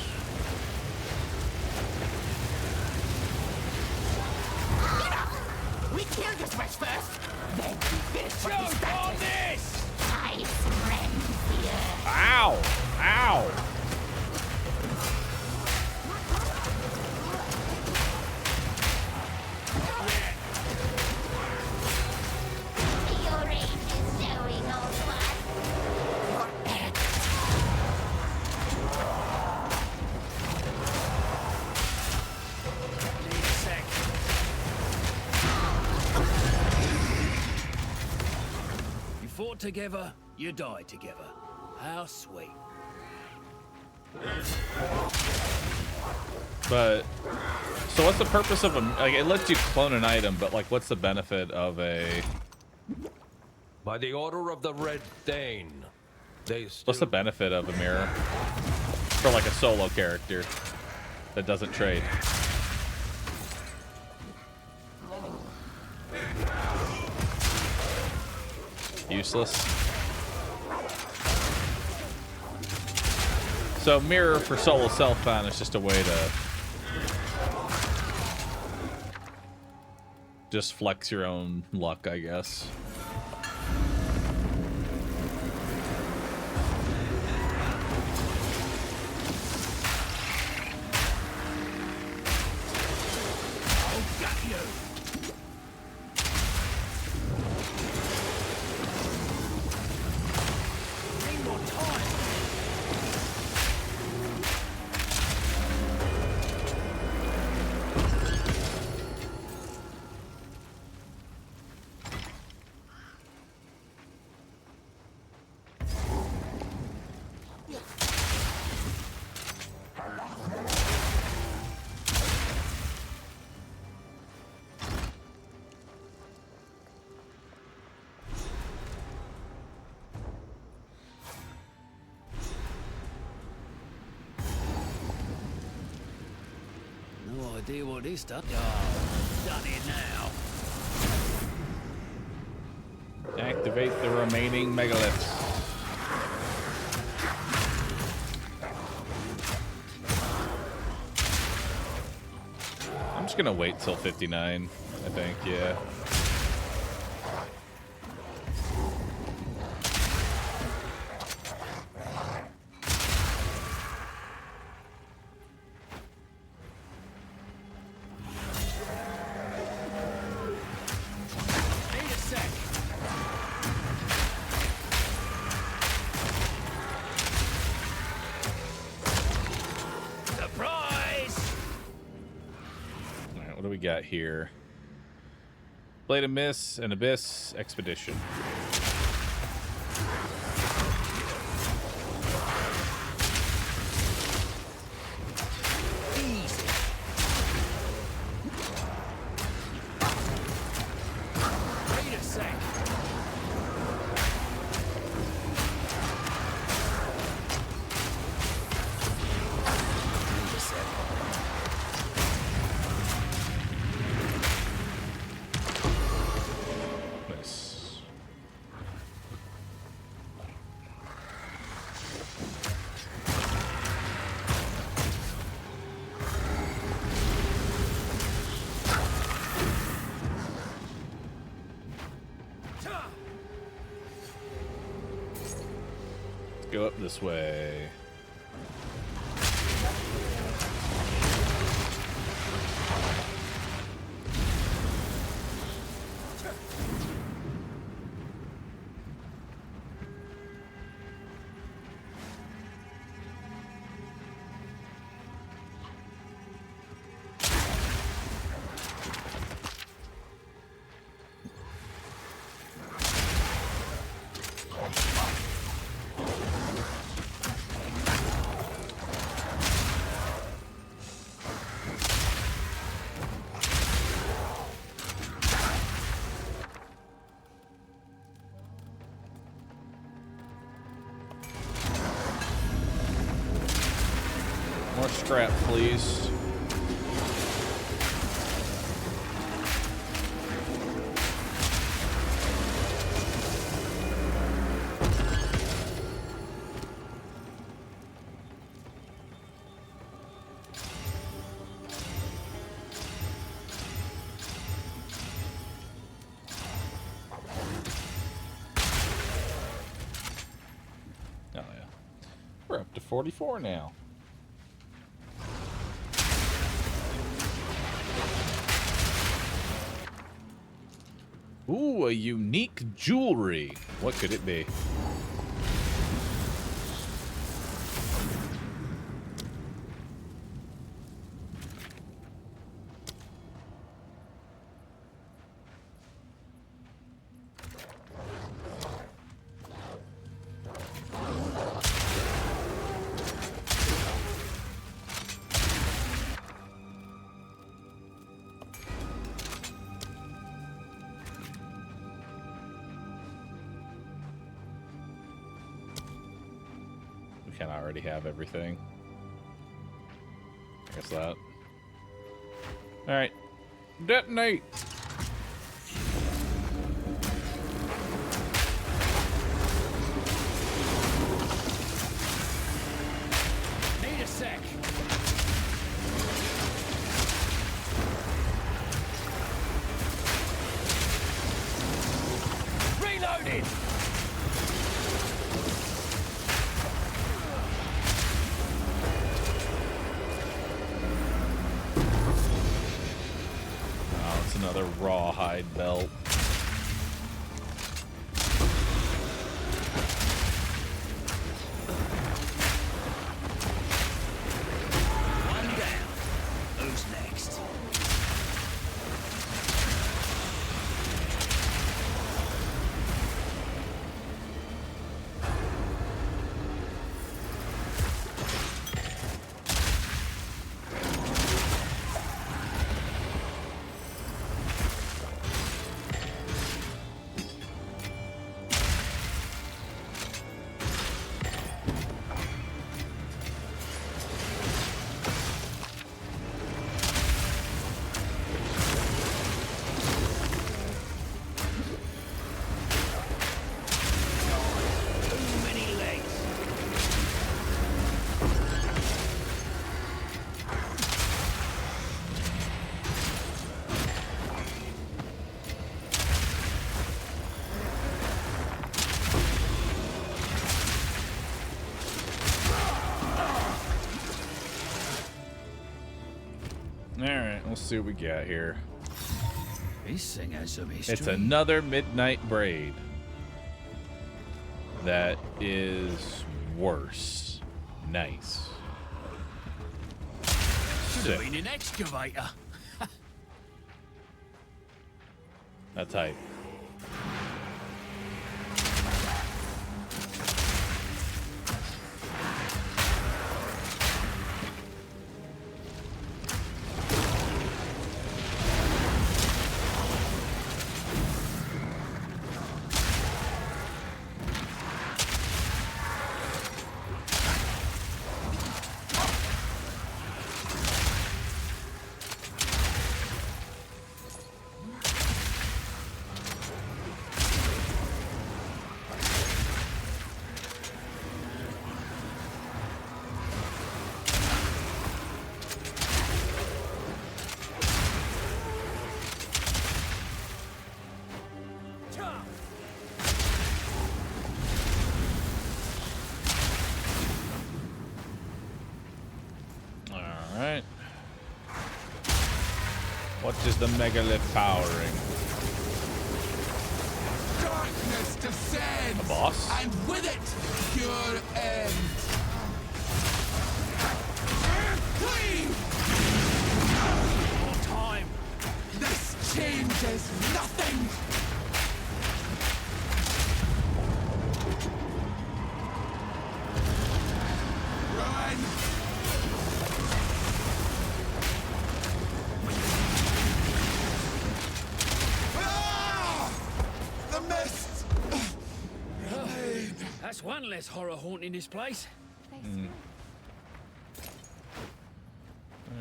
We kill this wretch first. Then we finish what on this. I surrender here. Ow! Ow! Your aim is showing all what. Need a sec. You fought together, you died together. How sweet. But so what's the purpose of a, like, it lets you clone an item, but like what's the benefit of a, by the order of the Red Thane, what's the benefit of a mirror for like a solo character that doesn't trade? Useless. So mirror for solo self-found is just a way to Just flex your own luck, I guess. No idea what this stuff. Oh, done it now. Activate the remaining megaliths. I'm just gonna wait till 59, I think, yeah. Got here. Blade of Miss and Abyss Expedition. Easy. Wait a sec. Go up this way. More scrap, please. Oh yeah. We're up to 44 now. Ooh, a unique jewelry. What could it be? Can I already have everything? I guess that. Alright. Detonate! Need a sec. Another rawhide belt. One down. Who's next? Alright, we'll see what we got here. This thing has some history. It's another midnight braid. That is worse. Nice. Should have Sick. been an excavator. That's hype. Alright. What is the megalith powering? Darkness descends! A boss? And with it, your end! Clean! More time. This changes nothing! Run! Ah! The mist! That's one less horror haunting this place.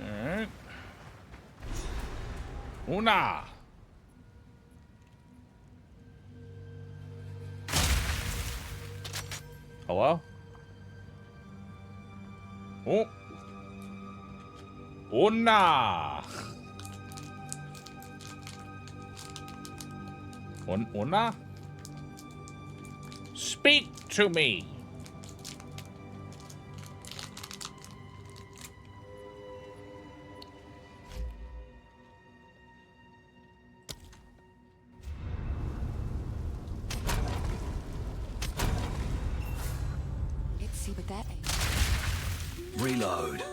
Alright. Una! Hello? Oh! Una! Una? Speak to me! Let's see what that is. Reload.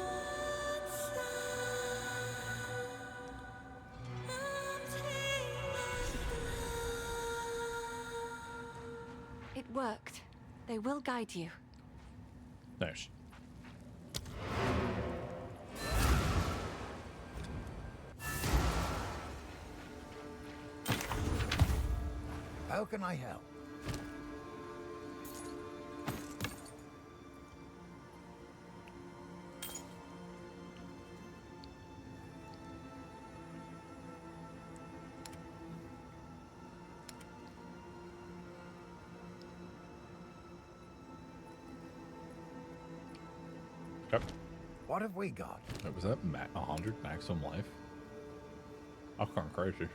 It worked. They will guide you. There's. How can I help? Okay. What have we got? Wait, was that 100 maximum life? I'm kind of crazy.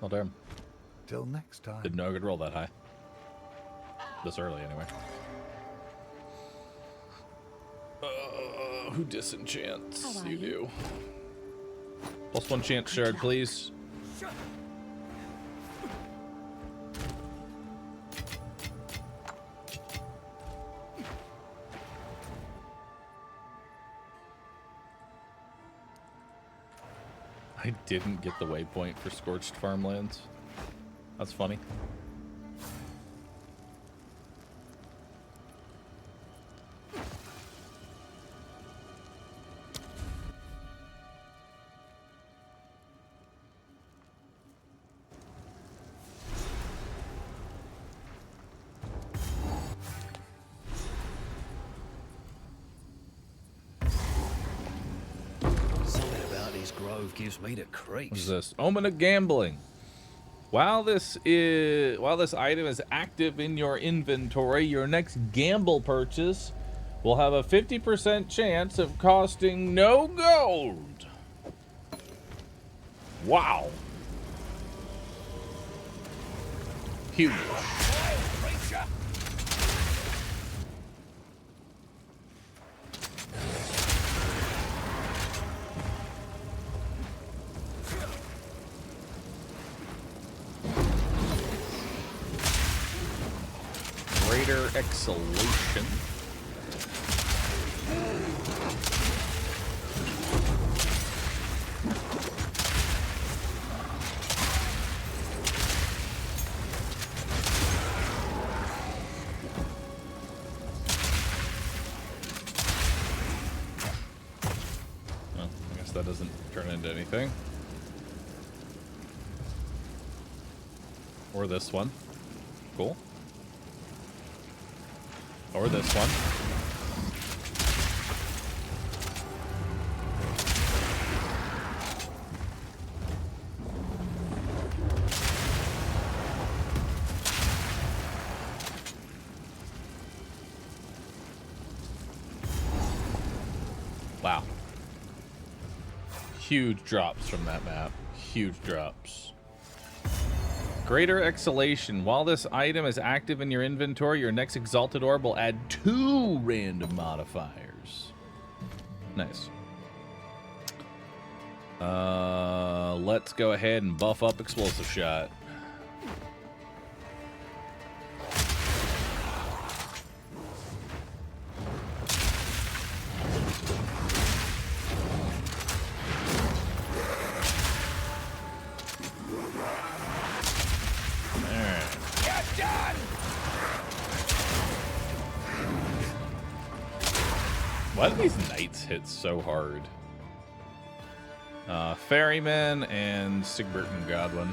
Oh, damn. Till next time. Didn't know I could roll that high. This early, anyway. Who disenchants? How are You do. +1 chance shard, please. I didn't get the waypoint for Scorched Farmlands. That's funny. Grove gives me the creeps. What is this? Omen of Gambling. While this item is active in your inventory, your next gamble purchase will have a 50% chance of costing no gold. Wow. Huge. Greater Exhalation. Well, I guess that doesn't turn into anything. Or this one. Cool. Or this one. Wow. Huge drops from that map. Huge drops. Greater Exhalation. While this item is active in your inventory, your next Exalted Orb will add 2 random modifiers. Nice. Let's go ahead and buff up Explosive Shot. Why do these knights hit so hard? Ferryman and Sigbert and Godwin.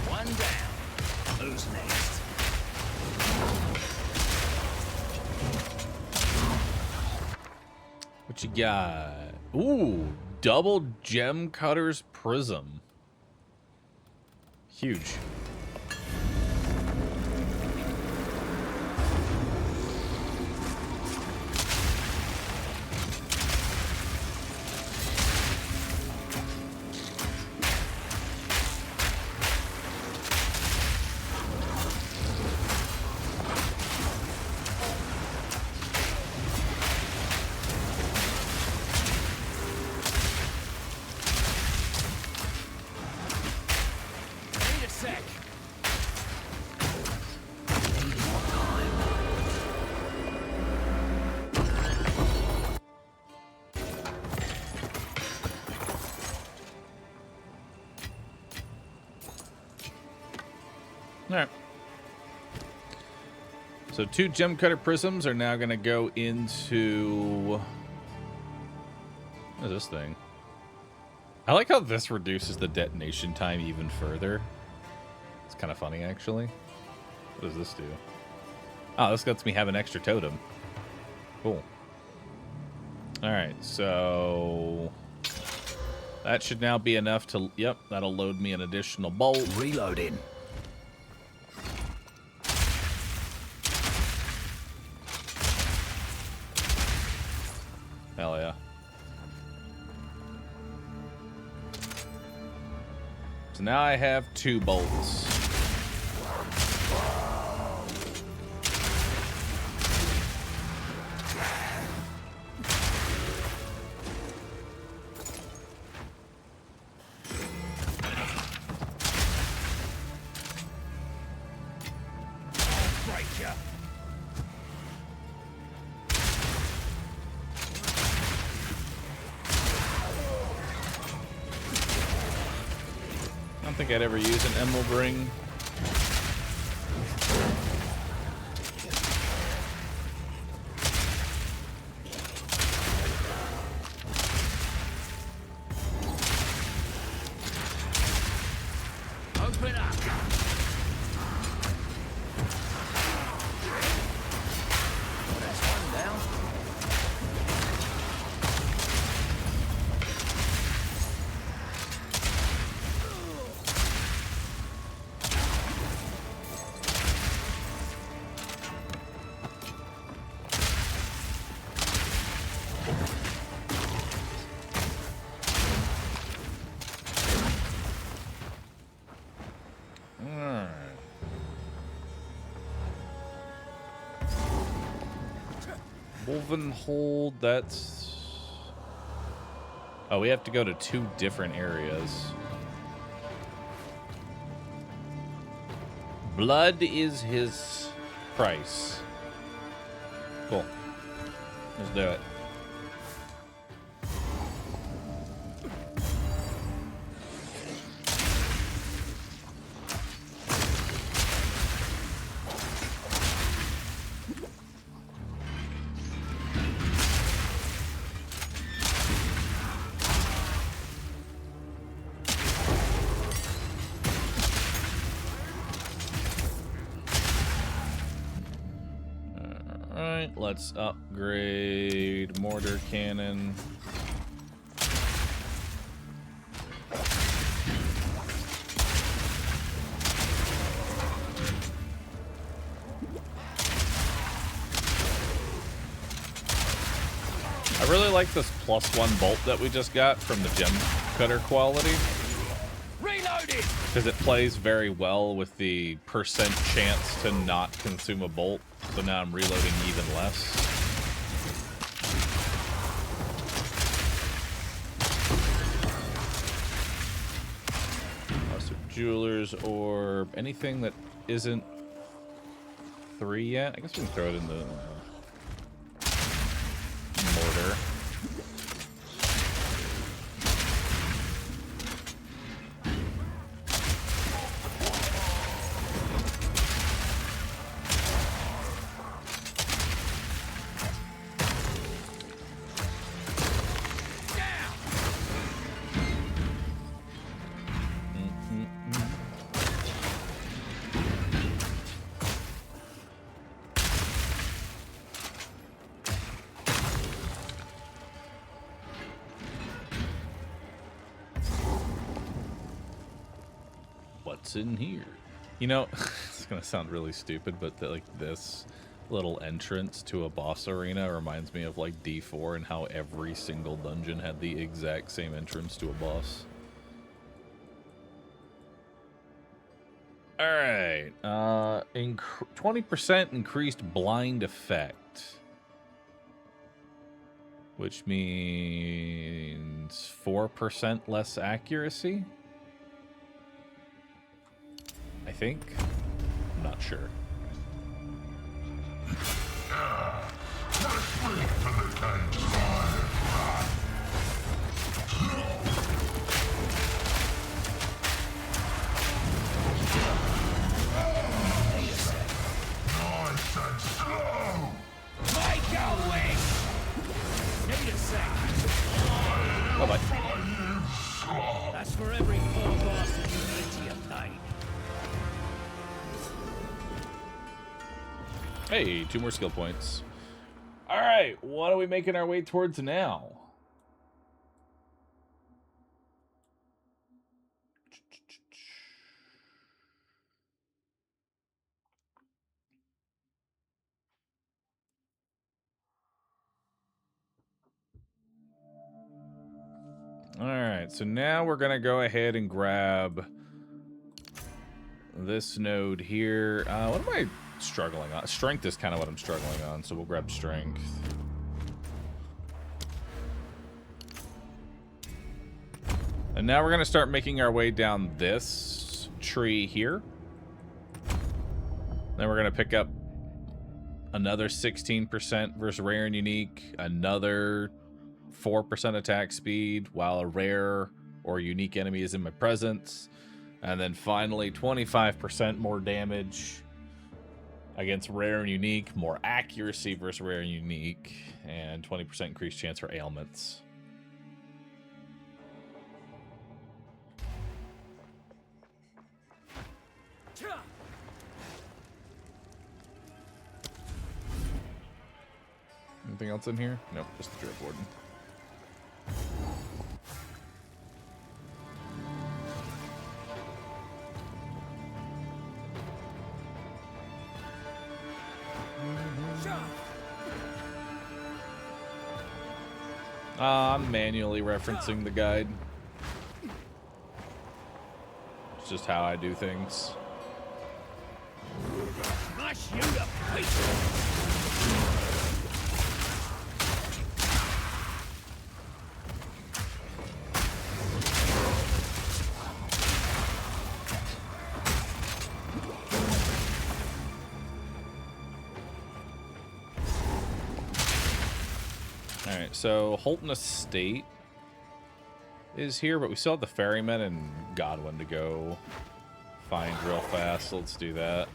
One down. Who's next? What you got? Ooh, double gem cutter's prism. Huge. Alright. So 2 gem cutter prisms are now going to go into... What is this thing? I like how this reduces the detonation time even further. It's kind of funny, actually. What does this do? Oh, this lets me have an extra totem. Cool. Alright, so... that should now be enough to... Yep, that'll load me an additional bolt. Reloading. Hell yeah. So now I have 2 bolts. I don't think I'd ever use an emerald ring. Open up. That's one down. Alright. Woven hold, that's... Oh, we have to go to 2 different areas. Blood is his price. Cool. Let's do it. Alright, let's upgrade mortar cannon. I really like this +1 bolt that we just got from the gem cutter quality. Reloaded! Because it plays very well with the percent chance to not consume a bolt. So now I'm reloading even less. So Jeweler's Orb. Anything that isn't 3 yet? I guess we can throw it in the mortar. What's in here? You know, it's gonna sound really stupid, but like this little entrance to a boss arena reminds me of like D4 and how every single dungeon had the exact same entrance to a boss. All right, 20% increased blind effect, which means 4% less accuracy. I think. I'm not sure. Nice and slow! Make your wish! Need a sec. Bye-bye. That's for every poor bastard humility you paid. Hey, 2 more skill points. All right, what are we making our way towards now? Alright, so now we're going to go ahead and grab this node here. What am I struggling on? Strength is kind of what I'm struggling on, so we'll grab strength. And now we're going to start making our way down this tree here. Then we're going to pick up another 16% versus rare and unique, another 4% attack speed while a rare or unique enemy is in my presence, and then finally 25% more damage against rare and unique, more accuracy versus rare and unique, and 20% increased chance for ailments. Anything else in here? Nope, just the Drip Warden. I'm manually referencing the guide. It's just how I do things. Smash you to pieces! Alright, so Holton Estate is here, but we still have the Ferryman and Godwin to go find real fast, so let's do that.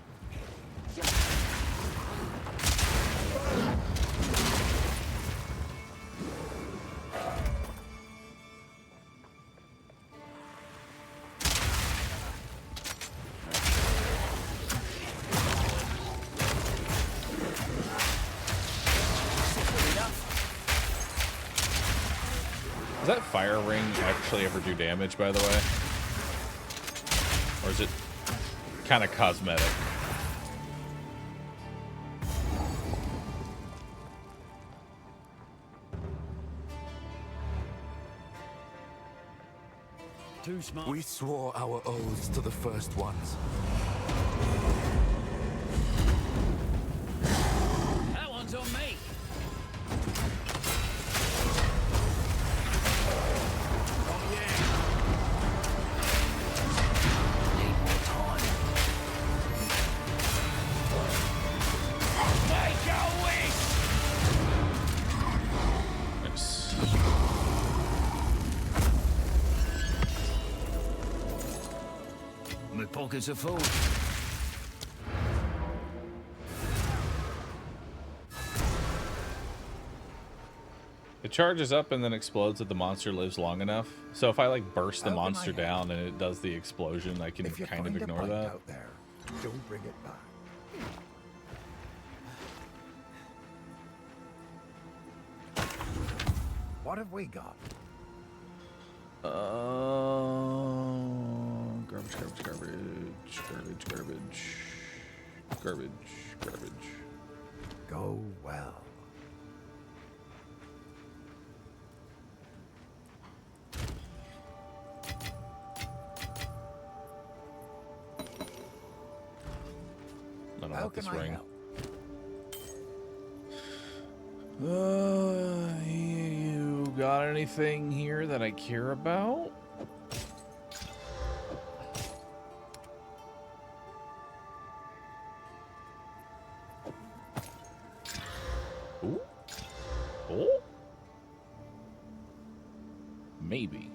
Does that fire ring actually ever do damage, by the way? Or is it kind of cosmetic? Too smart. We swore our oaths to the first ones. That one's on me. My pockets are full. It charges up and then explodes if the monster lives long enough. So if I like burst the monster down and it does the explosion, I can kind of ignore that. Out there, don't bring it back. What have we got? Garbage, garbage, garbage, garbage, garbage, garbage, garbage. Go well. I don't want this ring. You got anything here that I care about? Ooh. Oh. Maybe.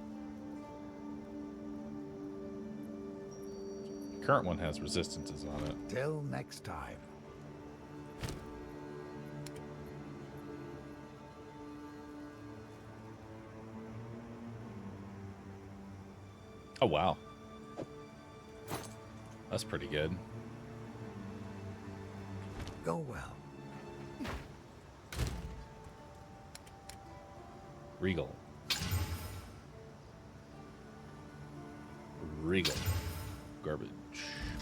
Current one has resistances on it. Till next time. Oh, wow. That's pretty good. Go well. Regal. Regal. Garbage.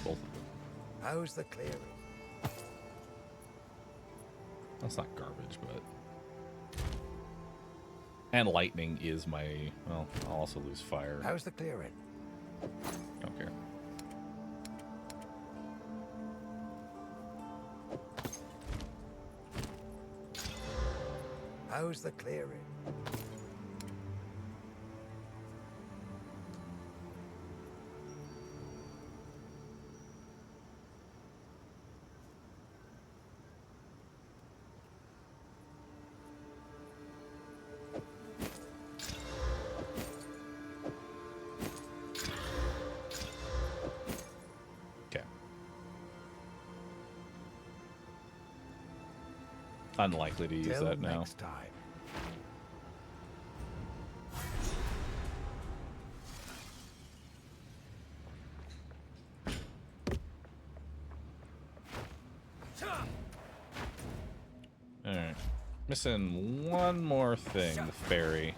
Both of them. How's the clearing? That's not garbage, but... And lightning is my... Well, I'll also lose fire. How's the clearing? Don't care. How's the clearing? Unlikely to use that now. Next time. Alright. Missing one more thing, the ferry.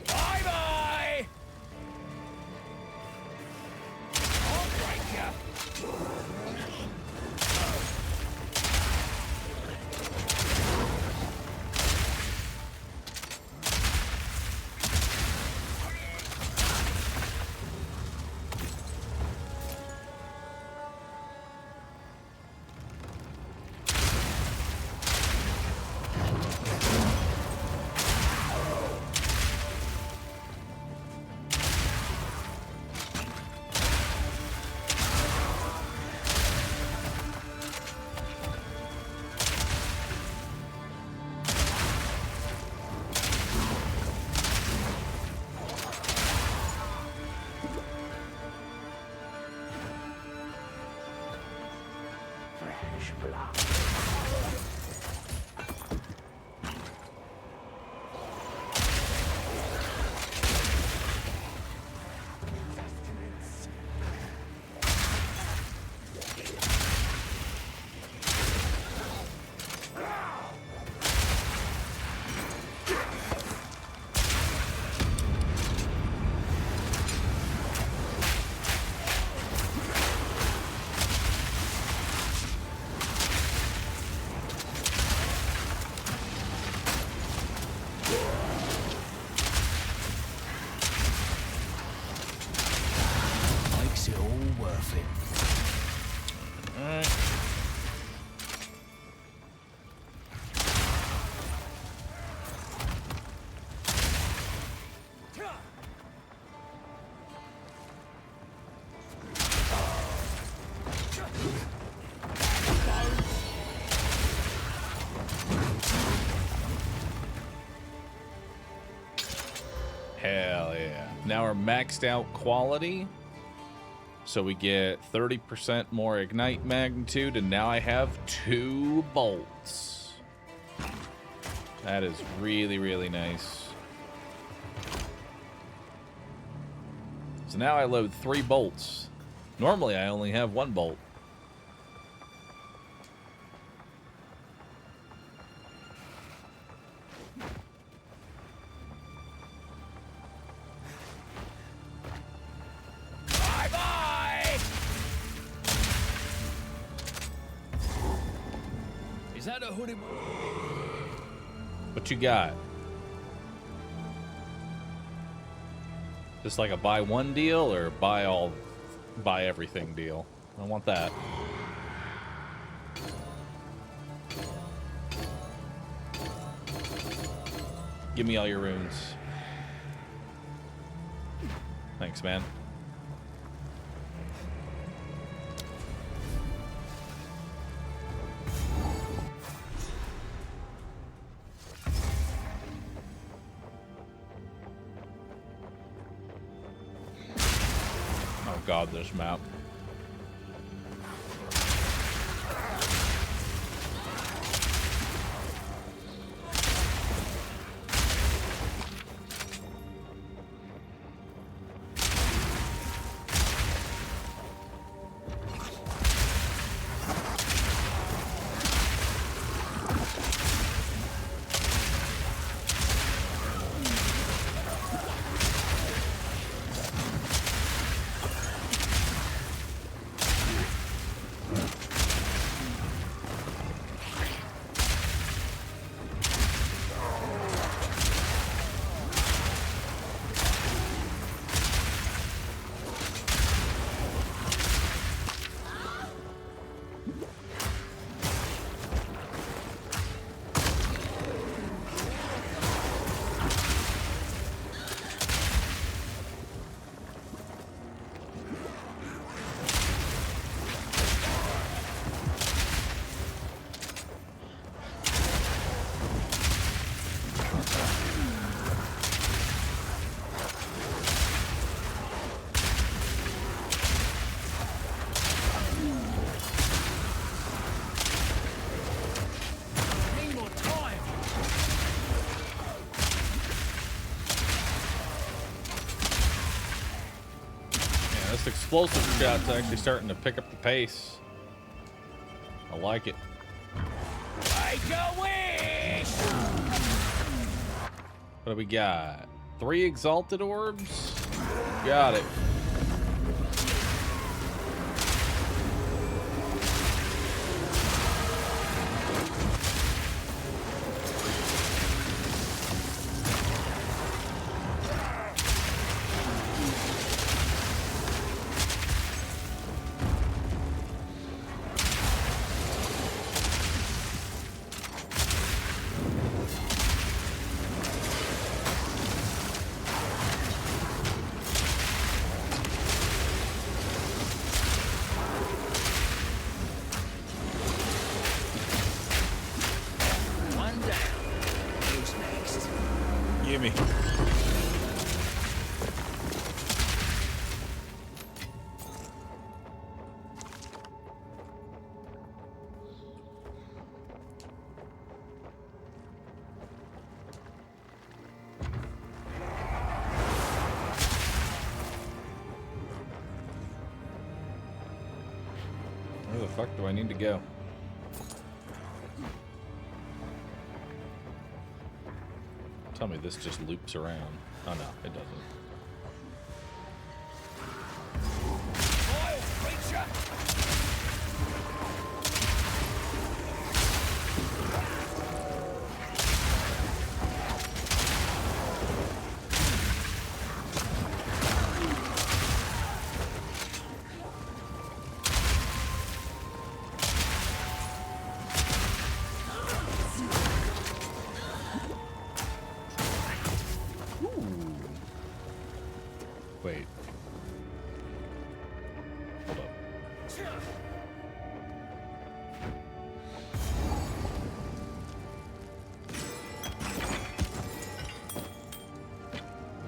Bye-bye! I'll break ya! Makes it all worth it. Alright. Hell yeah. Now we're maxed out quality. So we get 30% more ignite magnitude, and now I have 2 bolts. That is really, really nice. So now I load 3 bolts. Normally I only have 1 bolt. Bye-bye! Is that a hoodie? What you got? Just like a buy one deal or buy everything deal? I want that. Give me all your runes. Thanks, man. Oh god, this map. explosive shot's actually starting to pick up the pace. I like it. Make a wish! What do we got? 3 exalted orbs? Got it. Gimme. Where the fuck do I need to go? Tell me this just loops around. Oh no, it doesn't. Wait. Hold up.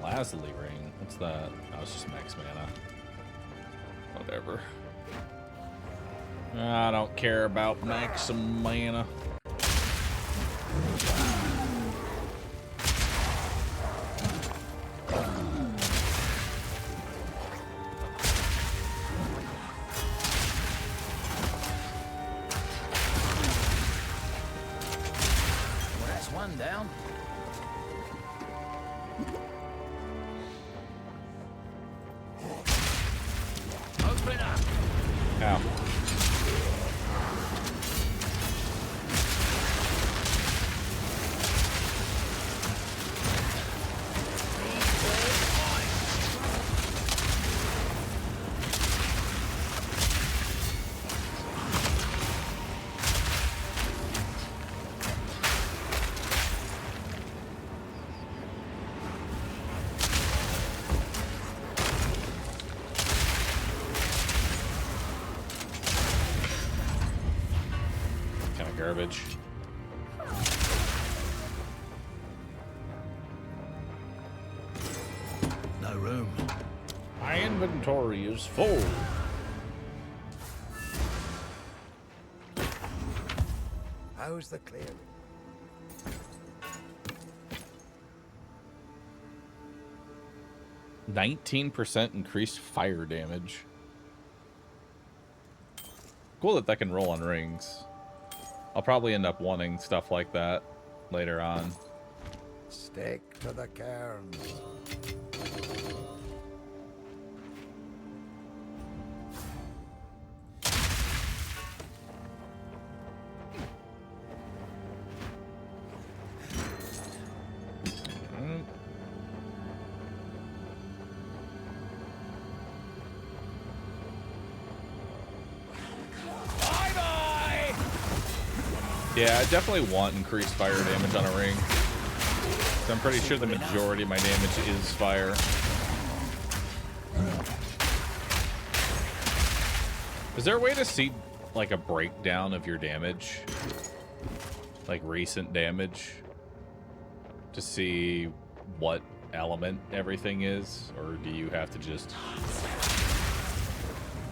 Lazuli ring. What's that? Oh, it's just max mana. Whatever. I don't care about max mana. Down. Open up. Ow. Garbage. No room. My inventory is full. How's the clearing? %19 increased fire damage. Cool that can roll on rings. I'll probably end up wanting stuff like that later on. Stick to the cairns. Yeah, I definitely want increased fire damage on a ring. So I'm pretty sure the majority of my damage is fire. Is there a way to see, like, a breakdown of your damage? Like, recent damage? To see what element everything is? Or do you have to just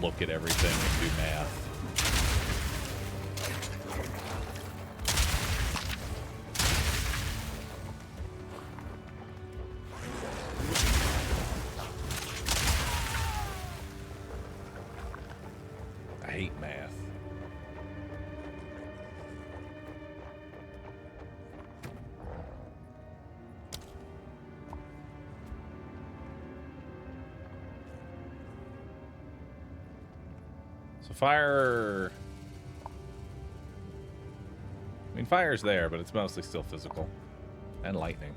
look at everything and do math? So fire... I mean, fire's there, but it's mostly still physical. And lightning.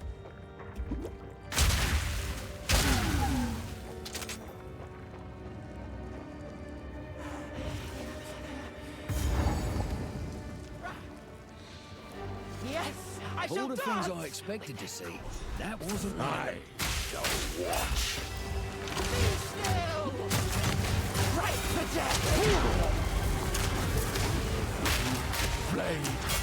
Yes, I Of all shall the dance. things I expected to see, that wasn't one. I shall watch. Be still. Right to death. Blade.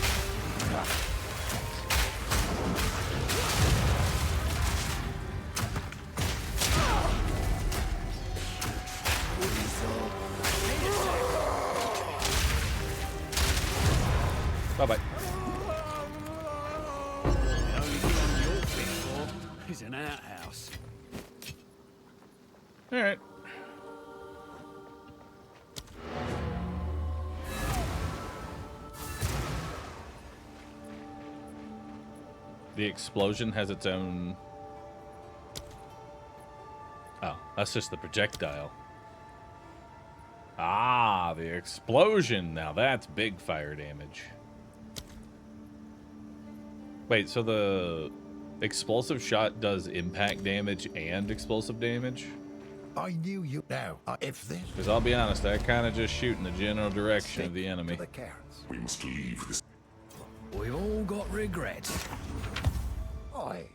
Bye-bye. The only thing on your fit for is an outhouse. Alright. The explosion has its own... Oh, that's just the projectile. Ah, the explosion. Now that's big fire damage. Wait, so the explosive shot does impact damage and explosive damage? I knew you now. If this... Because I'll be honest, I kind of just shoot in the general direction of the enemy. the carrots. We must leave this. We've all got regrets. Aye.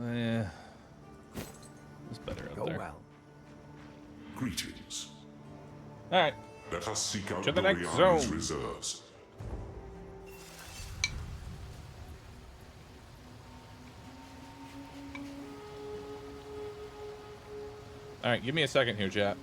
Yeah. It's better up there. Well. Greetings. Alright. Let us seek out To the next Doriana's zone. reserves. Alright, give me a second here, chat.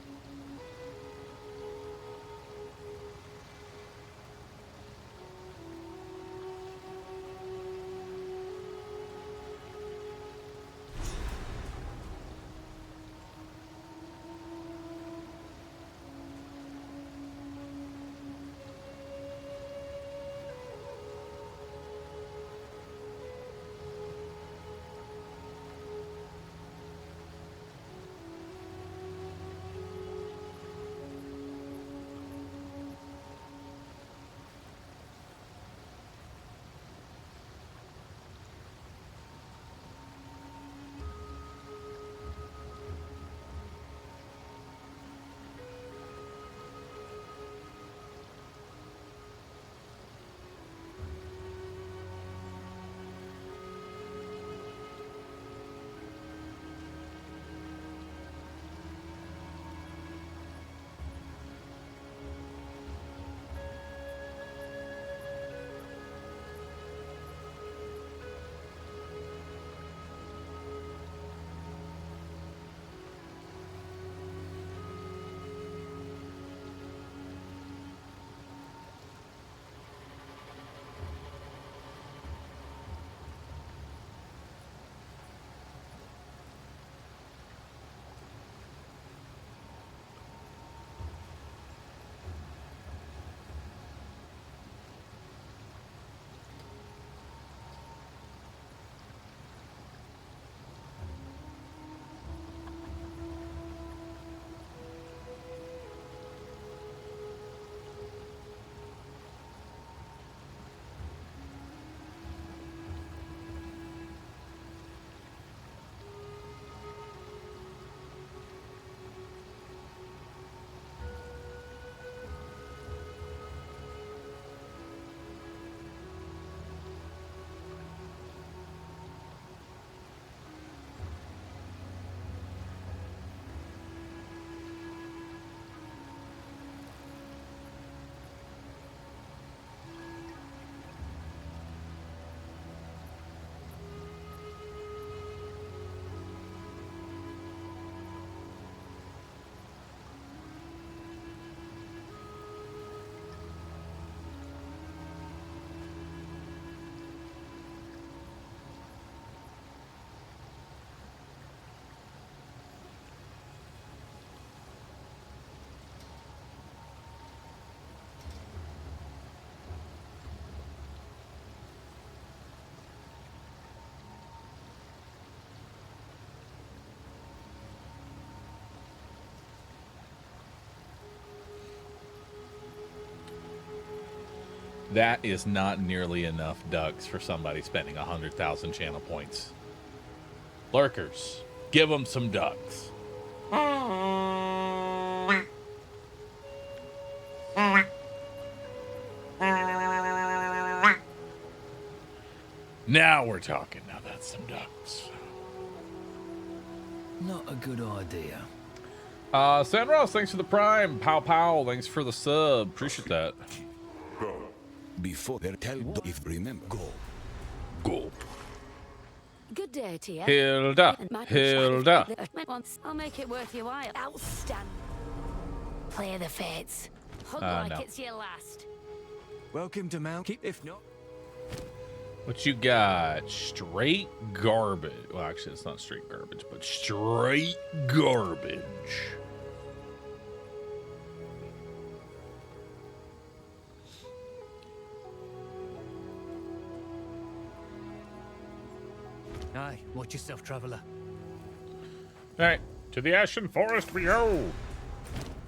That is not nearly enough ducks for somebody spending 100,000 channel points. Lurkers, give them some ducks. Now we're talking. Now that's some ducks. Not a good idea. Sandros, thanks for the prime. Pow pow, thanks for the sub. Appreciate that. Go. Before they tell if remember. Go. Go. Good day to you. Hilda. Hilda. I'll make it worth your while. Outstanding. Play the fates. Hug like no. it's your last. Welcome to Mount Keep, if not. What you got? Straight garbage. Well, actually, it's not straight garbage, but straight garbage. Aye, watch yourself, traveler. All right, to the Ashen Forest we go.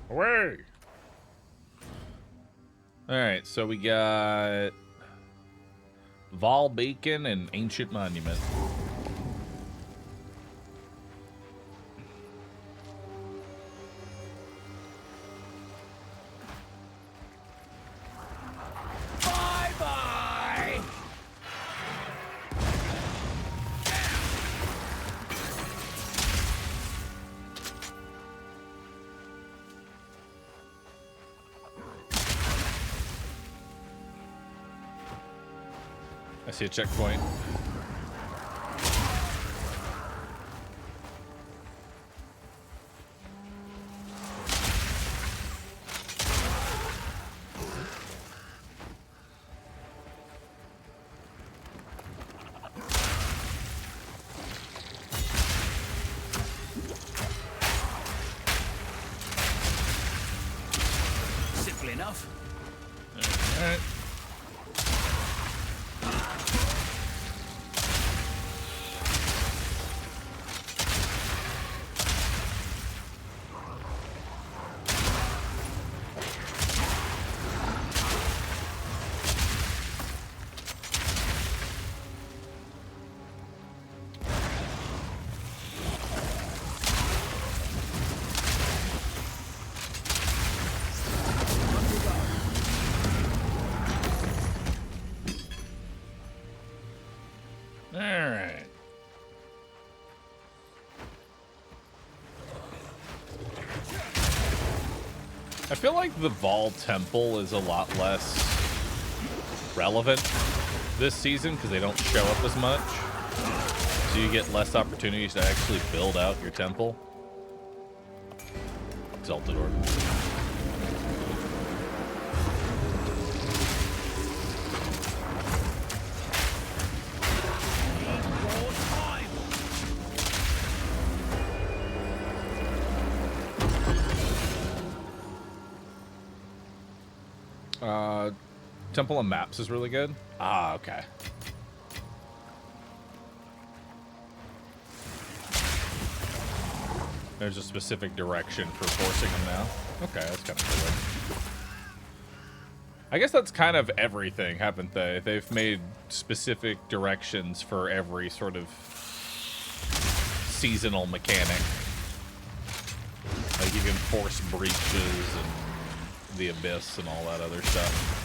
Away. All right, so we got Val Beacon and Ancient Monument. Bye-bye! I see a checkpoint. Simple enough. All right. I feel like the Vol Temple is a lot less relevant this season because they don't show up as much. So you get less opportunities to actually build out your temple. Exalted Order. Temple of Maps is really good. Ah, okay. There's a specific direction for forcing them now. Okay, that's kind of cool. I guess that's kind of everything, haven't they? They've made specific directions for every sort of seasonal mechanic. Like you can force breaches and the abyss and all that other stuff.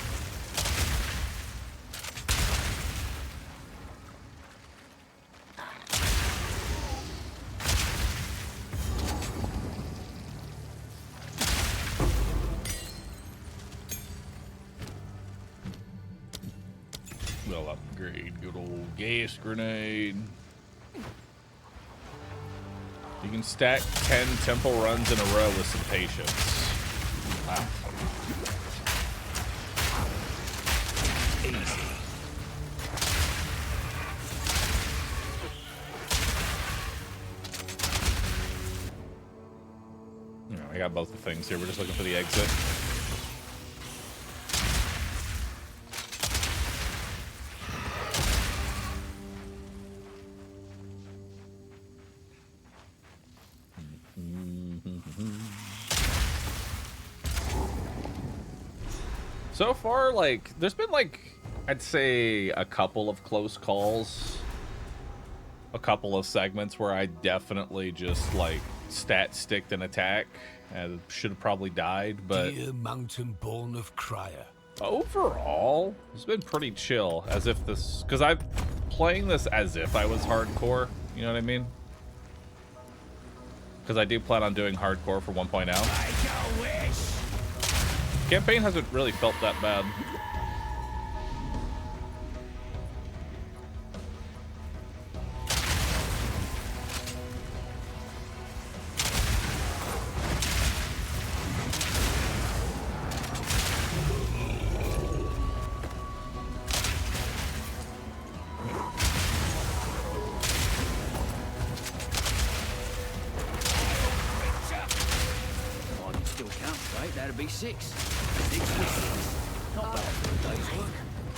We'll upgrade good old gas grenade. You can stack 10 temple runs in a row with some patience. Wow. Easy. I got both the things here. We're just looking for the exit. So far, like, there's been, like, I'd say a couple of close calls. A couple of segments where I definitely just, like, stat-sticked an attack and should have probably died, but... Dear mountain born of Crier. Overall, it's been pretty chill, as if this... Because I'm playing this as if I was hardcore, you know what I mean? Because I do plan on doing hardcore for 1.0. Campaign hasn't really felt that bad.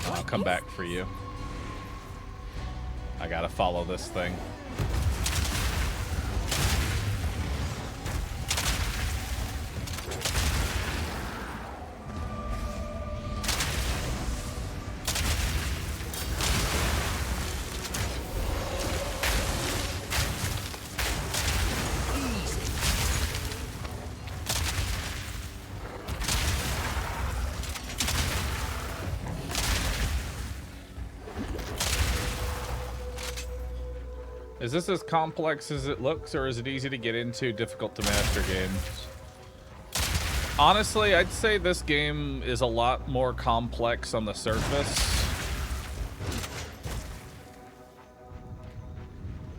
I'll come back for you. I gotta follow this thing. Is this as complex as it looks, or is it easy to get into, difficult to master games? Honestly, I'd say this game is a lot more complex on the surface.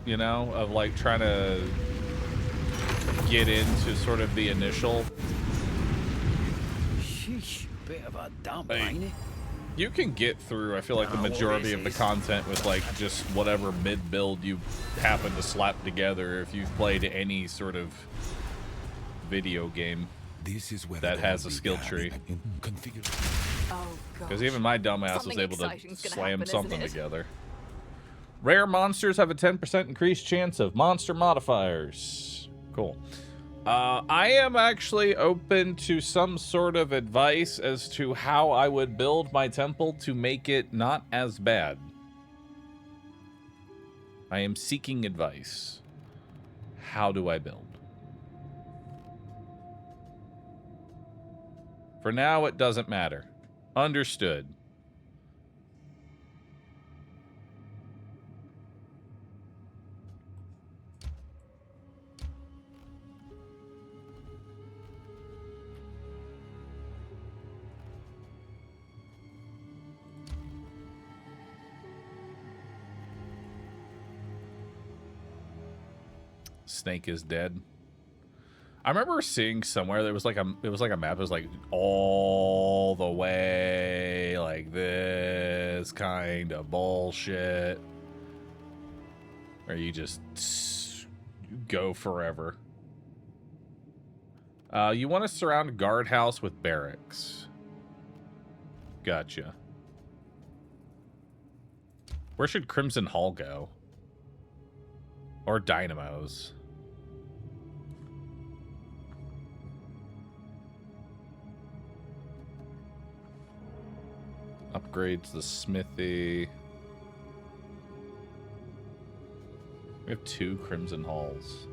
You know, of like trying to get into sort of the initial. Sheesh, bit of a dump, ain't it? You can get through, I feel like, the majority of the content with, like, just whatever mid-build you happen to slap together if you've played any sort of video game that has a skill tree. Because even my dumbass was able to slam something together. Rare monsters have a 10% increased chance of monster modifiers. Cool. I am actually open to some sort of advice as to how I would build my temple to make it not as bad. I am seeking advice. How do I build? For now, it doesn't matter. Understood. Snake is dead. I remember seeing somewhere there was like a map. It was like all the way like this kind of bullshit, where you just go forever. You want to surround guardhouse with barracks. Gotcha. Where should Crimson Hall go? Or dynamos? Upgrades the smithy. We have 2 Crimson Halls.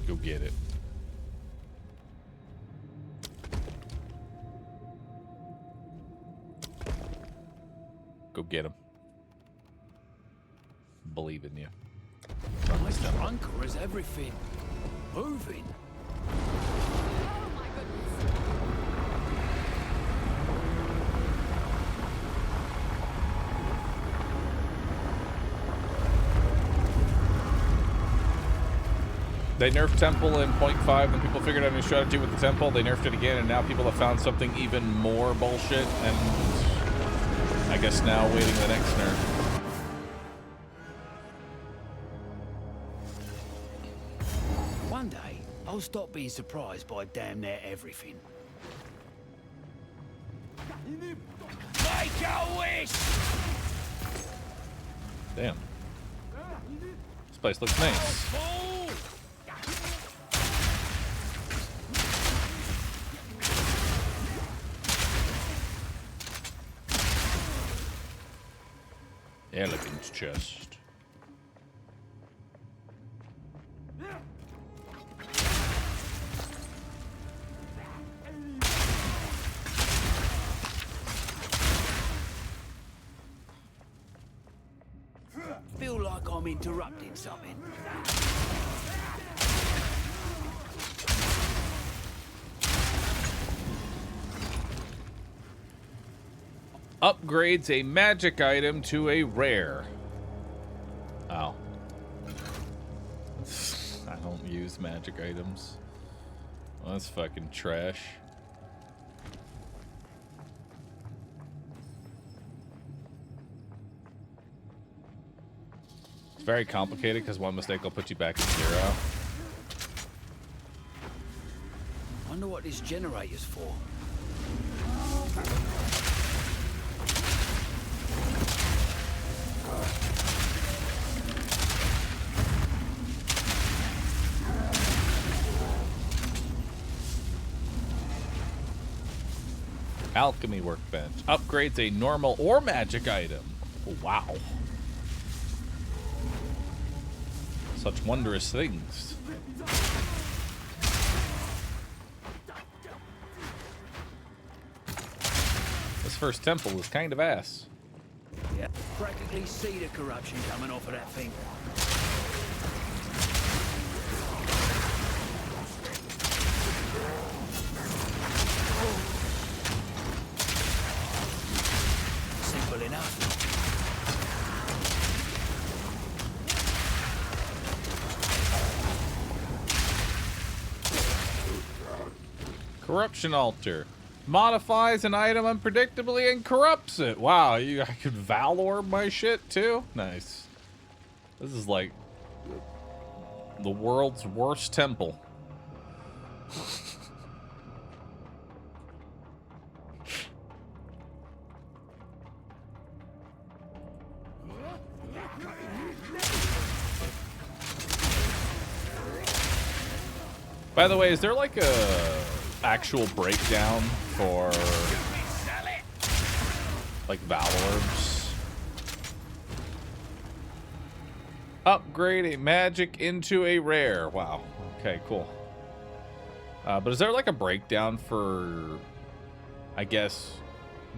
Go get it. Go get him. Believe in you. Mr. Uncle is everything. Moving. Oh my goodness. They nerfed Temple in 0.5, then people figured out a new strategy with the Temple. They nerfed it again, and now people have found something even more bullshit, and I guess now waiting the next nerf. One day, I'll stop being surprised by damn near everything. Make a wish! Damn. This place looks nice. Elegant chest. Feel like I'm interrupting something. Upgrades a magic item to a rare. Oh. I don't use magic items. Well, that's fucking trash. It's very complicated because one mistake will put you back at 0. Wonder what this generator's for. Alchemy workbench. Upgrades a normal or magic item. Wow. Such wondrous things. This first temple is kind of ass. Yeah, practically see the corruption coming off of that thing. Simple enough. Corruption altar. Modifies an item unpredictably and corrupts it. Wow, I could Valor my shit too? Nice. This is like the world's worst temple. By the way, is there like a actual breakdown for like Valorbs? Upgrade a magic into a rare. Wow. Okay, cool. But is there like a breakdown for, I guess,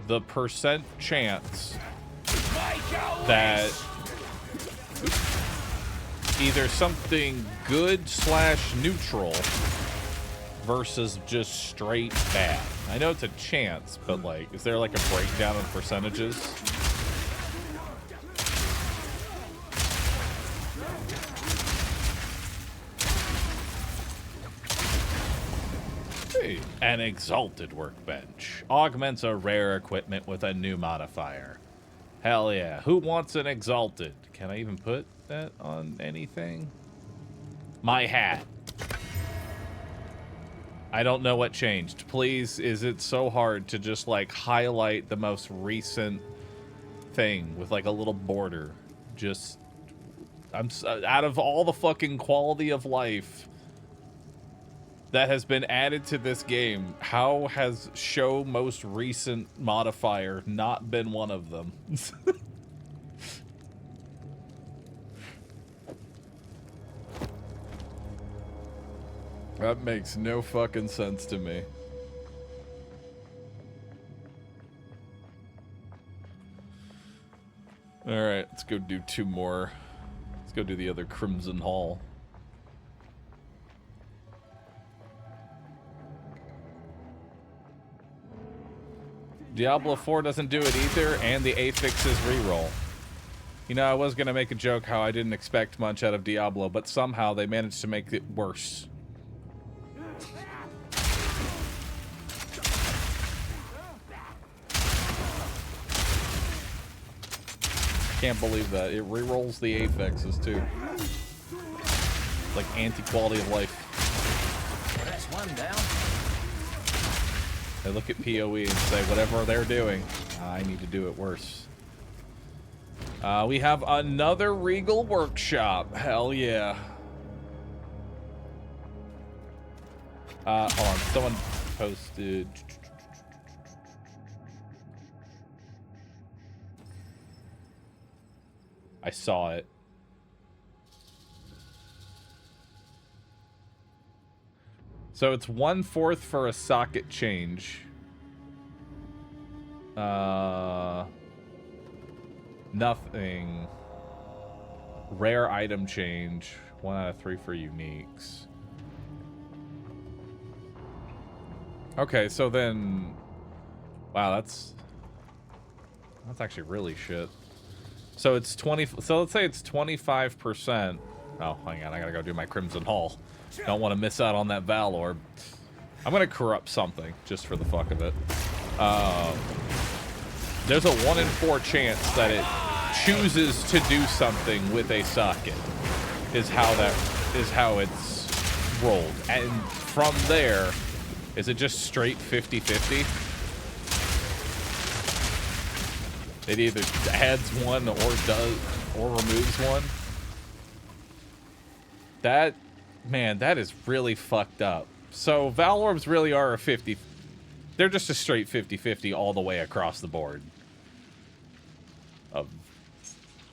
the percent chance that either something good / neutral versus just straight bad? I know it's a chance, but like, is there like a breakdown of percentages? Hey, an exalted workbench. Augments a rare equipment with a new modifier. Hell yeah. Who wants an exalted? Can I even put that on anything? My hat. I don't know what changed. Please, is it so hard to just like highlight the most recent thing with like a little border? Just, out of all the fucking quality of life that has been added to this game, how has show most recent modifier not been one of them? That makes no fucking sense to me. Alright, let's go do 2 more. Let's go do the other Crimson Hall. Diablo 4 doesn't do it either, and the affixes reroll. You know, I was gonna make a joke how I didn't expect much out of Diablo, but somehow they managed to make it worse. Can't believe that. It rerolls the affixes too. Like anti-quality of life. Well, that's one down. They look at PoE and say, whatever they're doing, I need to do it worse. We have another Regal Workshop. Hell yeah. Hold on. Someone posted... I saw it. So it's 1/4 for a socket change. Nothing. Rare item change. 1 out of 3 for uniques. Okay, so then... Wow, that's actually really shit. So it's 20... So let's say it's 25%. Oh, hang on. I gotta go do my Crimson Hall. Don't want to miss out on that Valor. I'm gonna corrupt something, just for the fuck of it. There's a 1 in 4 chance that it chooses to do something with a socket. Is how it's rolled. And from there, is it just straight 50-50? It either adds one or removes one. That, man, that is really fucked up. So Valorbs really are a 50. They're just a straight 50-50 all the way across the board.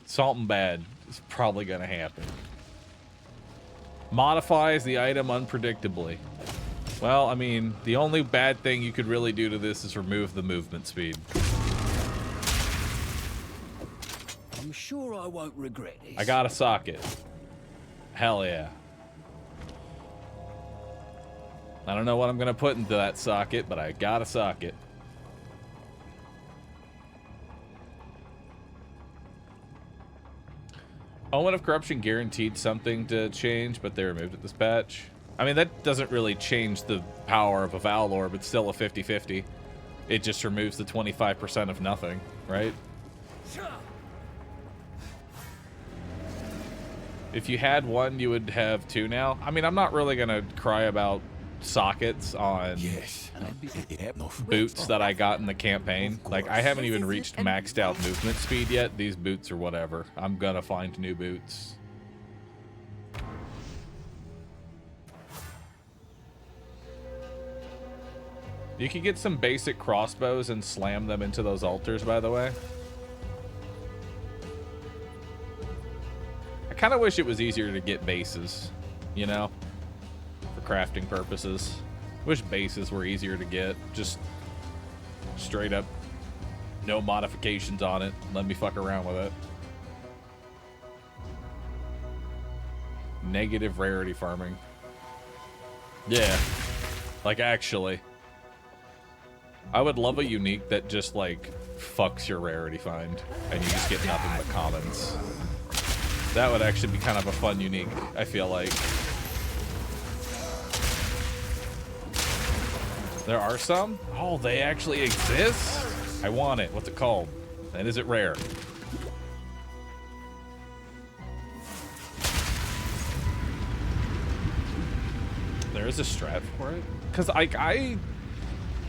Something bad is probably gonna happen. Modifies the item unpredictably. Well, I mean, the only bad thing you could really do to this is remove the movement speed. I'm sure I won't regret this. I got a socket. Hell yeah. I don't know what I'm gonna put into that socket, but I got a socket. Omen of Corruption guaranteed something to change, but they removed it this patch. I mean, that doesn't really change the power of a Valor, but still a 50-50. It just removes the 25% of nothing, right? If you had one, you would have 2 now. I mean, I'm not really gonna cry about sockets on boots that I got in the campaign. Like, I haven't even reached maxed out movement speed yet. These boots are whatever. I'm gonna find new boots. You can get some basic crossbows and slam them into those altars, by the way. I kind of wish it was easier to get bases, you know, for crafting purposes. Wish bases were easier to get. Just straight up, no modifications on it. Let me fuck around with it. Negative rarity farming. Yeah, like actually. I would love a unique that just like fucks your rarity find and you just get nothing but commons. That would actually be kind of a fun unique, I feel like. There are some? Oh, they actually exist? I want it. What's it called? And is it rare? There is a strat for it? Because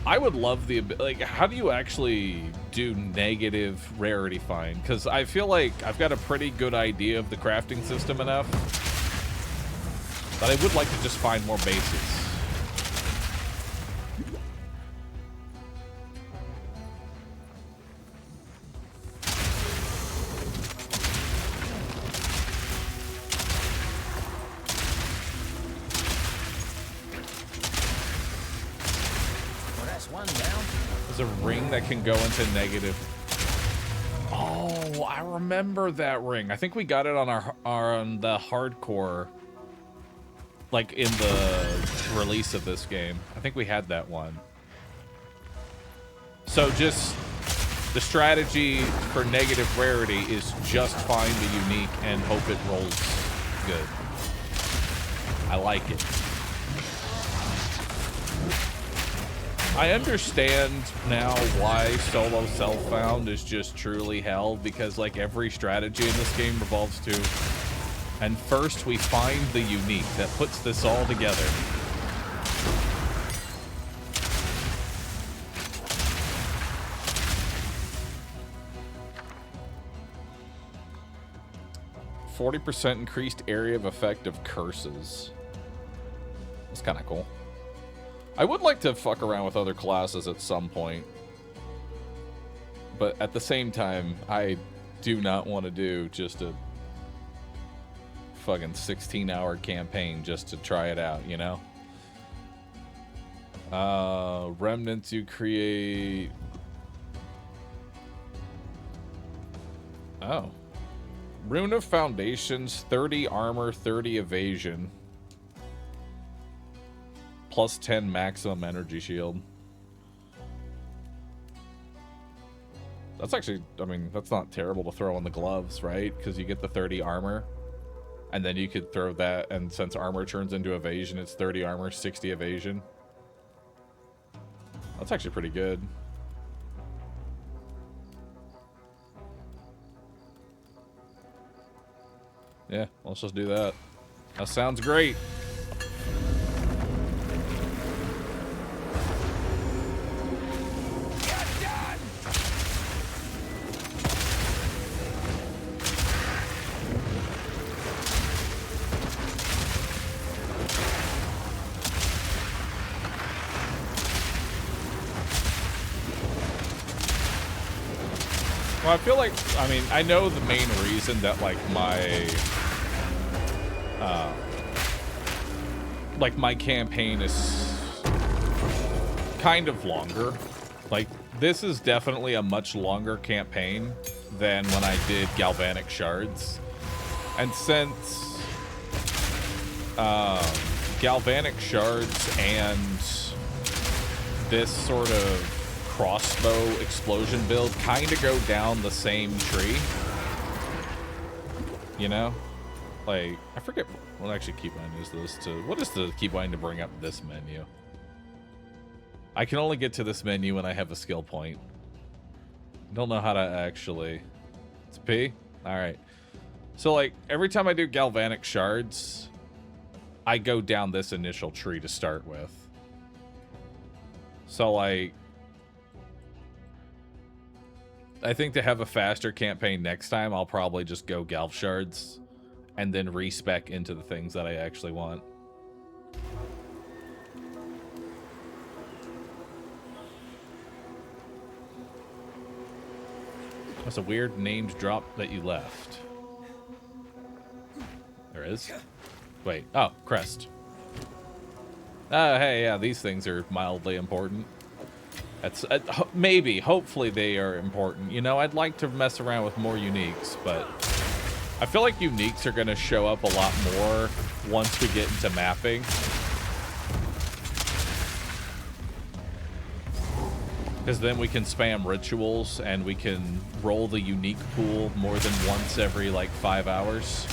I would love the, like, how do you actually do negative rarity find? Because I feel like I've got a pretty good idea of the crafting system enough that I would like to just find more bases. There's a ring that can go into negative. Oh, I remember that ring. I think we got it on on the hardcore, like in the release of this game. I think we had that one. So just the strategy for negative rarity is just find the unique and hope it rolls good. I like it. I understand now why solo self-found is just truly hell, because like every strategy in this game revolves to, and first we find the unique that puts this all together. 40% increased area of effect of curses. That's kind of cool. I would like to fuck around with other classes at some point. But at the same time, I do not want to do just a fucking 16-hour campaign just to try it out, you know? Remnants you create... Oh. Rune of Foundations, 30 armor, 30 evasion. Plus 10 maximum energy shield. That's actually, I mean, that's not terrible to throw on the gloves, right? Because you get the 30 armor. And then you could throw that, and since armor turns into evasion, it's 30 armor, 60 evasion. That's actually pretty good. Yeah, let's just do that. That sounds great. Well, I feel like, I mean, I know the main reason that, like, my campaign is kind of longer. Like, this is definitely a much longer campaign than when I did Galvanic Shards. And since, Galvanic Shards and this sort of crossbow explosion build kind of go down the same tree, you know, like I forget what actually keybind is this to. What is the keybind to bring up this menu? I can only get to this menu when I have a skill point. I don't know how to actually. It's P. All right. So like every time I do Galvanic Shards, I go down this initial tree to start with. So like, I think to have a faster campaign next time, I'll probably just go Galv Shards and then respec into the things that I actually want. That's a weird named drop that you left. There is. Wait. Oh, crest. Oh, hey, yeah, these things are mildly important. That's maybe, hopefully they are important. You know, I'd like to mess around with more uniques, but I feel like uniques are going to show up a lot more once we get into mapping. Because then we can spam rituals and we can roll the unique pool more than once every like 5 hours.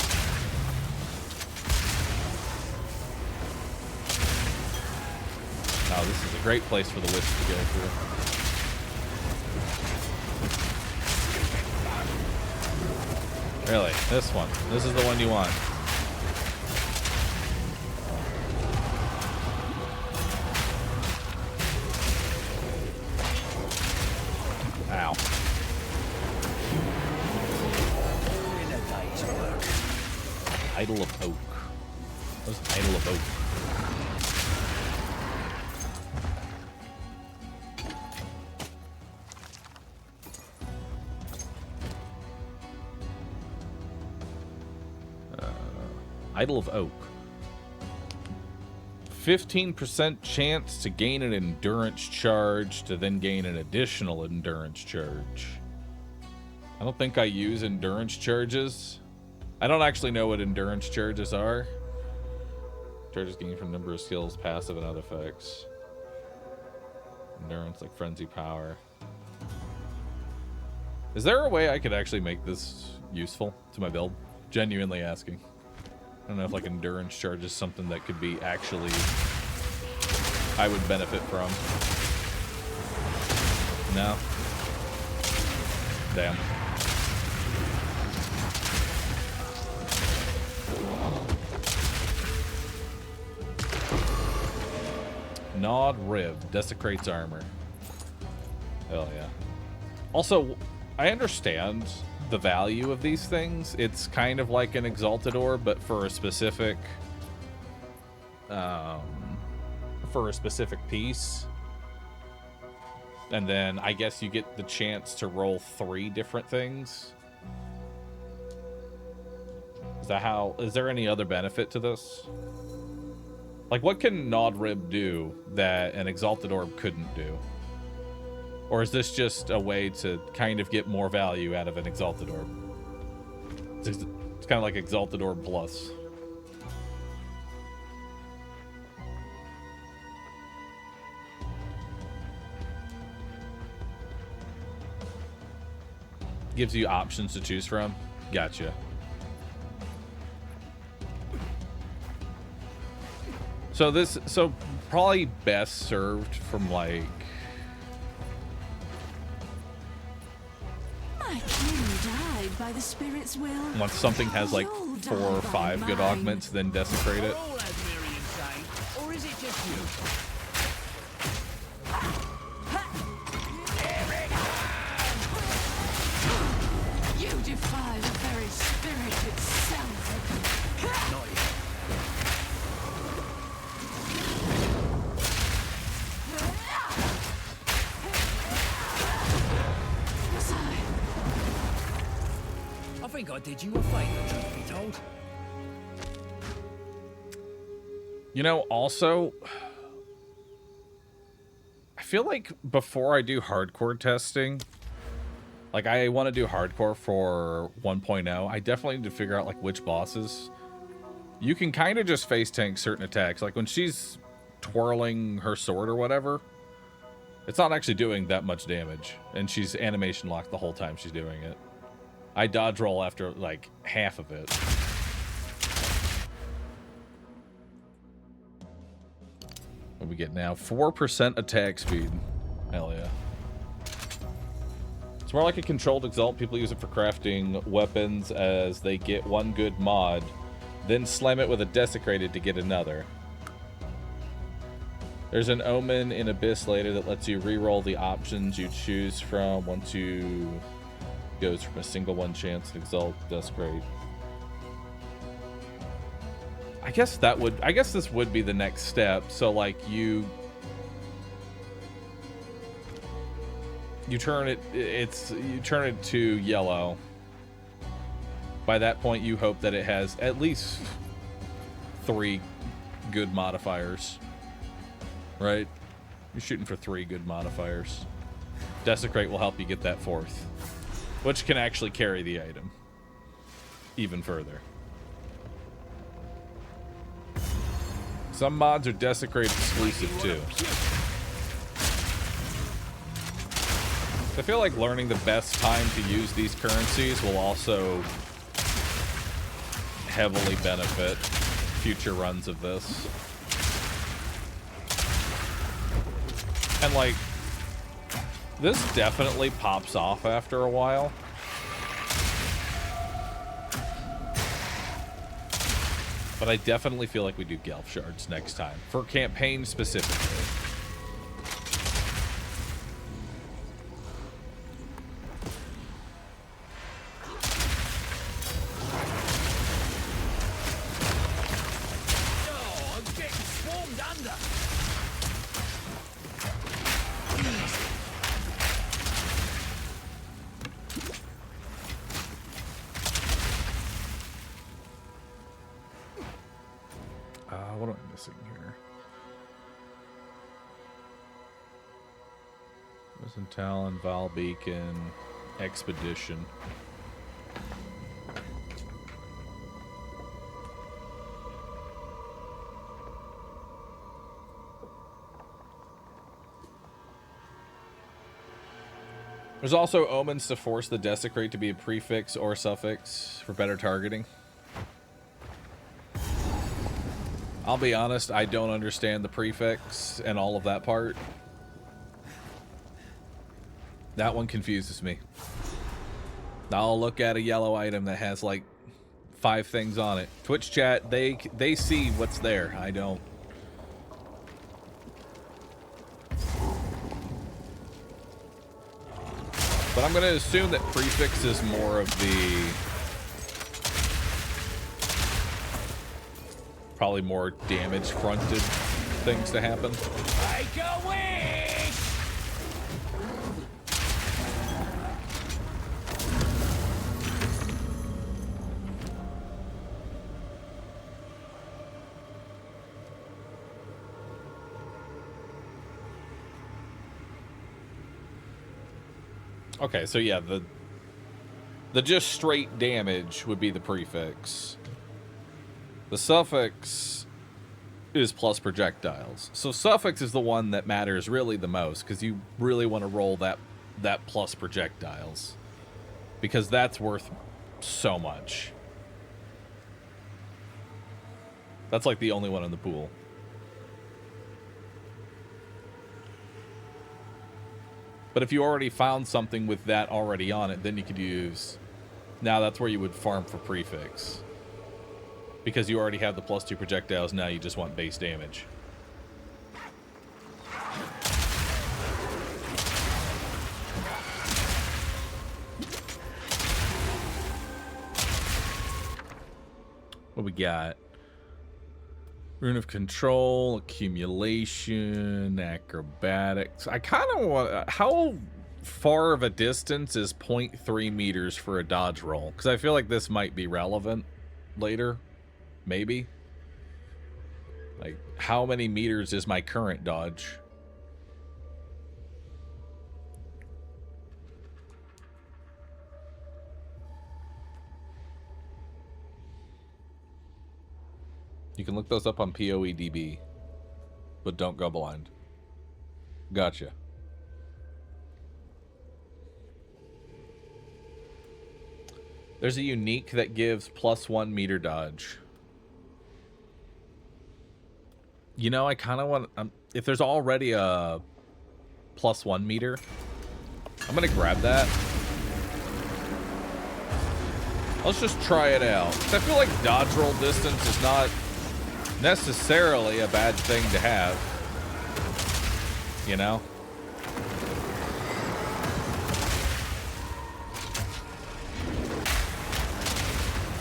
Oh, this is a great place for the wisp to go through. Really, this one. This is the one you want. Ow. Idol of Oak. What's Idol of Oak? Idol of Oak. 15% chance to gain an endurance charge to then gain an additional endurance charge. I don't think I use endurance charges. I don't actually know what endurance charges are. Charges gained from number of skills, passive, and other effects. Endurance, like frenzy power. Is there a way I could actually make this useful to my build? Genuinely asking. I don't know if like endurance charge is something that could be actually I would benefit from. No. Damn. Gnawed Rib desecrates armor. Hell yeah. Also, I understand the value of these things. It's kind of like an Exalted Orb, but for a specific piece. And then I guess you get the chance to roll 3 different things. Is there any other benefit to this? Like, what can Gnawed Rib do that an Exalted Orb couldn't do? Or is this just a way to kind of get more value out of an Exalted Orb? It's kind of like Exalted Orb Plus. Gives you options to choose from. Gotcha. So probably best served from like My king died by the spirit's will. once something has like You'll 4 or die 5 by good mine. augments, then desecrate it. All Admirian sane, or is it just you? You defy the very spirit itself. Not yet. I think I did you a favour, truth be told. You know, also, I feel like before I do hardcore testing, like I want to do hardcore for 1.0, I definitely need to figure out like which bosses. You can kind of just face tank certain attacks. Like when she's twirling her sword or whatever, it's not actually doing that much damage. And she's animation locked the whole time she's doing it. I dodge roll after like half of it. What we get now? 4% attack speed. Hell yeah. It's more like a controlled exalt. People use it for crafting weapons as they get one good mod, then slam it with a desecrated to get another. There's an omen in Abyss later that lets you re-roll the options you choose from once you goes from a single one chance to exalt, desecrate. I guess this would be the next step. So like you turn it to yellow. By that point you hope that it has at least 3 good modifiers. Right? You're shooting for 3 good modifiers. Desecrate will help you get that 4th, which can actually carry the item even further. Some mods are Desecrate exclusive too. I feel like learning the best time to use these currencies will also heavily benefit future runs of this. And like, this definitely pops off after a while. But I definitely feel like we do Gelf Shards next time. For campaign specifically. Oh, I'm getting swarmed under. What am I missing here? Wasn't Talon, Val Beacon, Expedition. There's also omens to force the desecrate to be a prefix or suffix for better targeting. I'll be honest, I don't understand the prefix and all of that part. That one confuses me. I'll look at a yellow item that has like 5 things on it. Twitch chat, they see what's there. I don't. But I'm going to assume that prefix is more of the... probably more damage-fronted things to happen. Make a wish! Okay, so yeah, the just straight damage would be the prefix. The suffix is plus projectiles. So suffix is the one that matters really the most, because you really want to roll that plus projectiles, because that's worth so much. That's like the only one in the pool. But if you already found something with that already on it, then you could use... Now that's where you would farm for prefix. Because you already have the +2 projectiles, now you just want base damage. What we got? Rune of Control, Accumulation, Acrobatics. I kind of want... How far of a distance is 0.3 meters for a dodge roll? Because I feel like this might be relevant later. Maybe. Like, how many meters is my current dodge? You can look those up on PoEDB, but don't go blind. Gotcha. There's a unique that gives +1 meter dodge. You know, I kind of want... if there's already a +1 meter, I'm going to grab that. Let's just try it out. 'Cause I feel like dodge roll distance is not necessarily a bad thing to have. You know?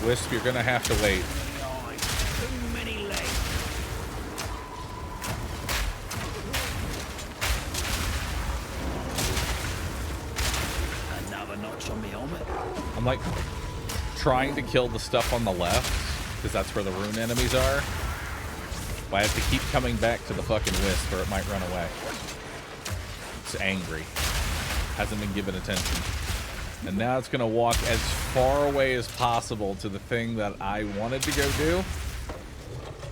Wisp, you're going to have to wait. Too many legs. Another notch on me helmet. I'm like trying to kill the stuff on the left because that's where the rune enemies are. But I have to keep coming back to the fucking wisp or it might run away. It's angry. Hasn't been given attention. And now it's going to walk as far away as possible to the thing that I wanted to go do.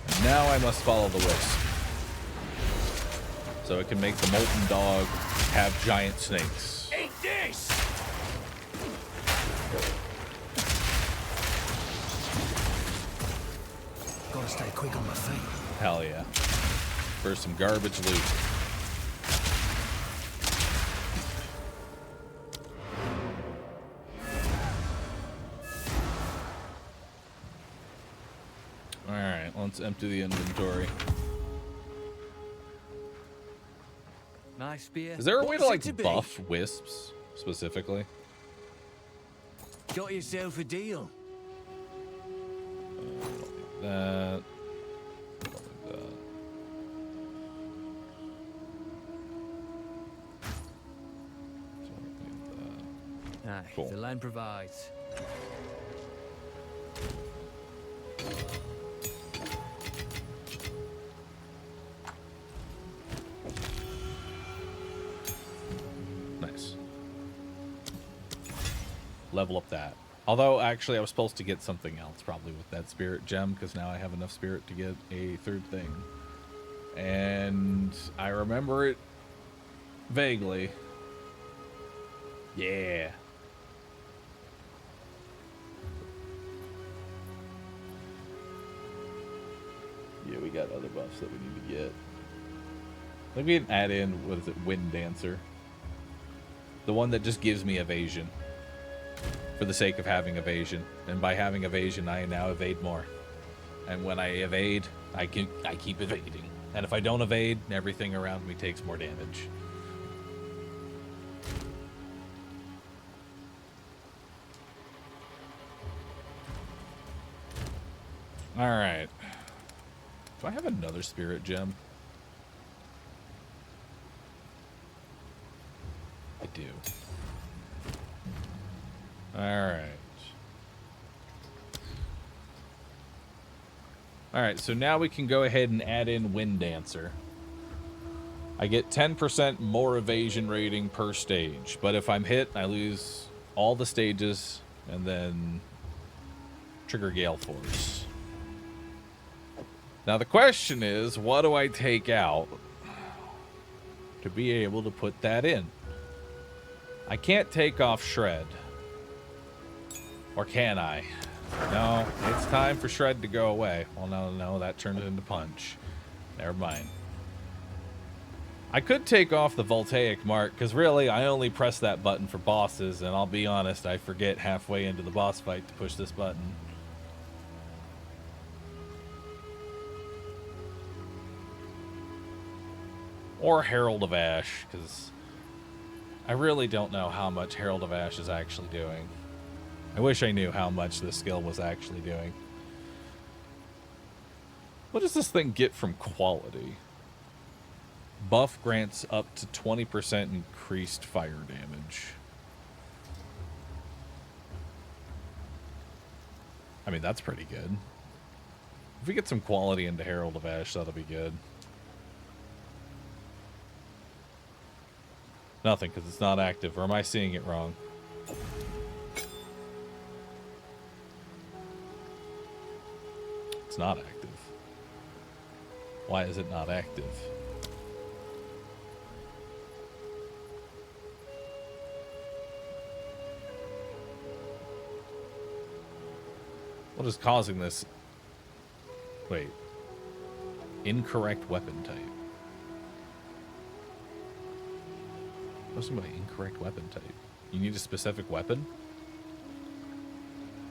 And now I must follow the wisp. So it can make the molten dog have giant snakes. Eat this! Gotta stay quick on my feet. Hell yeah. For some garbage loot. Alright, let's empty the inventory. Nice spear. Is there a way to like buff wisps specifically? Got yourself a deal. That. Aye, Cool. the land provides. Nice. Level up that. Although, actually, I was supposed to get something else, probably with that spirit gem, because now I have enough spirit to get a third thing. And I remember it vaguely. Yeah. Yeah, we got other buffs that we need to get. I think we can add in, what is it, Wind Dancer. The one that just gives me evasion. For the sake of having evasion. And by having evasion, I now evade more. And when I evade, I keep evading. And if I don't evade, everything around me takes more damage. Alright. Do I have another spirit gem? I do. Alright. Alright, so now we can go ahead and add in Wind Dancer. I get 10% more evasion rating per stage, but if I'm hit, I lose all the stages and then trigger Gale Force. Now the question is, what do I take out to be able to put that in? I can't take off Shred. Or can I? No, it's time for Shred to go away. Well, no, that turned into Punch. Never mind. I could take off the Voltaic Mark, because really, I only press that button for bosses, and I'll be honest, I forget halfway into the boss fight to push this button. Or Herald of Ash, because I really don't know how much Herald of Ash is actually doing. I wish I knew how much this skill was actually doing. What does this thing get from quality? Buff grants up to 20% increased fire damage. I mean, that's pretty good. If we get some quality into Herald of Ash, that'll be good. Nothing, because it's not active. Or am I seeing it wrong? It's not active. Why is it not active? What is causing this? Wait. Incorrect weapon type. What's my incorrect weapon type? You need a specific weapon?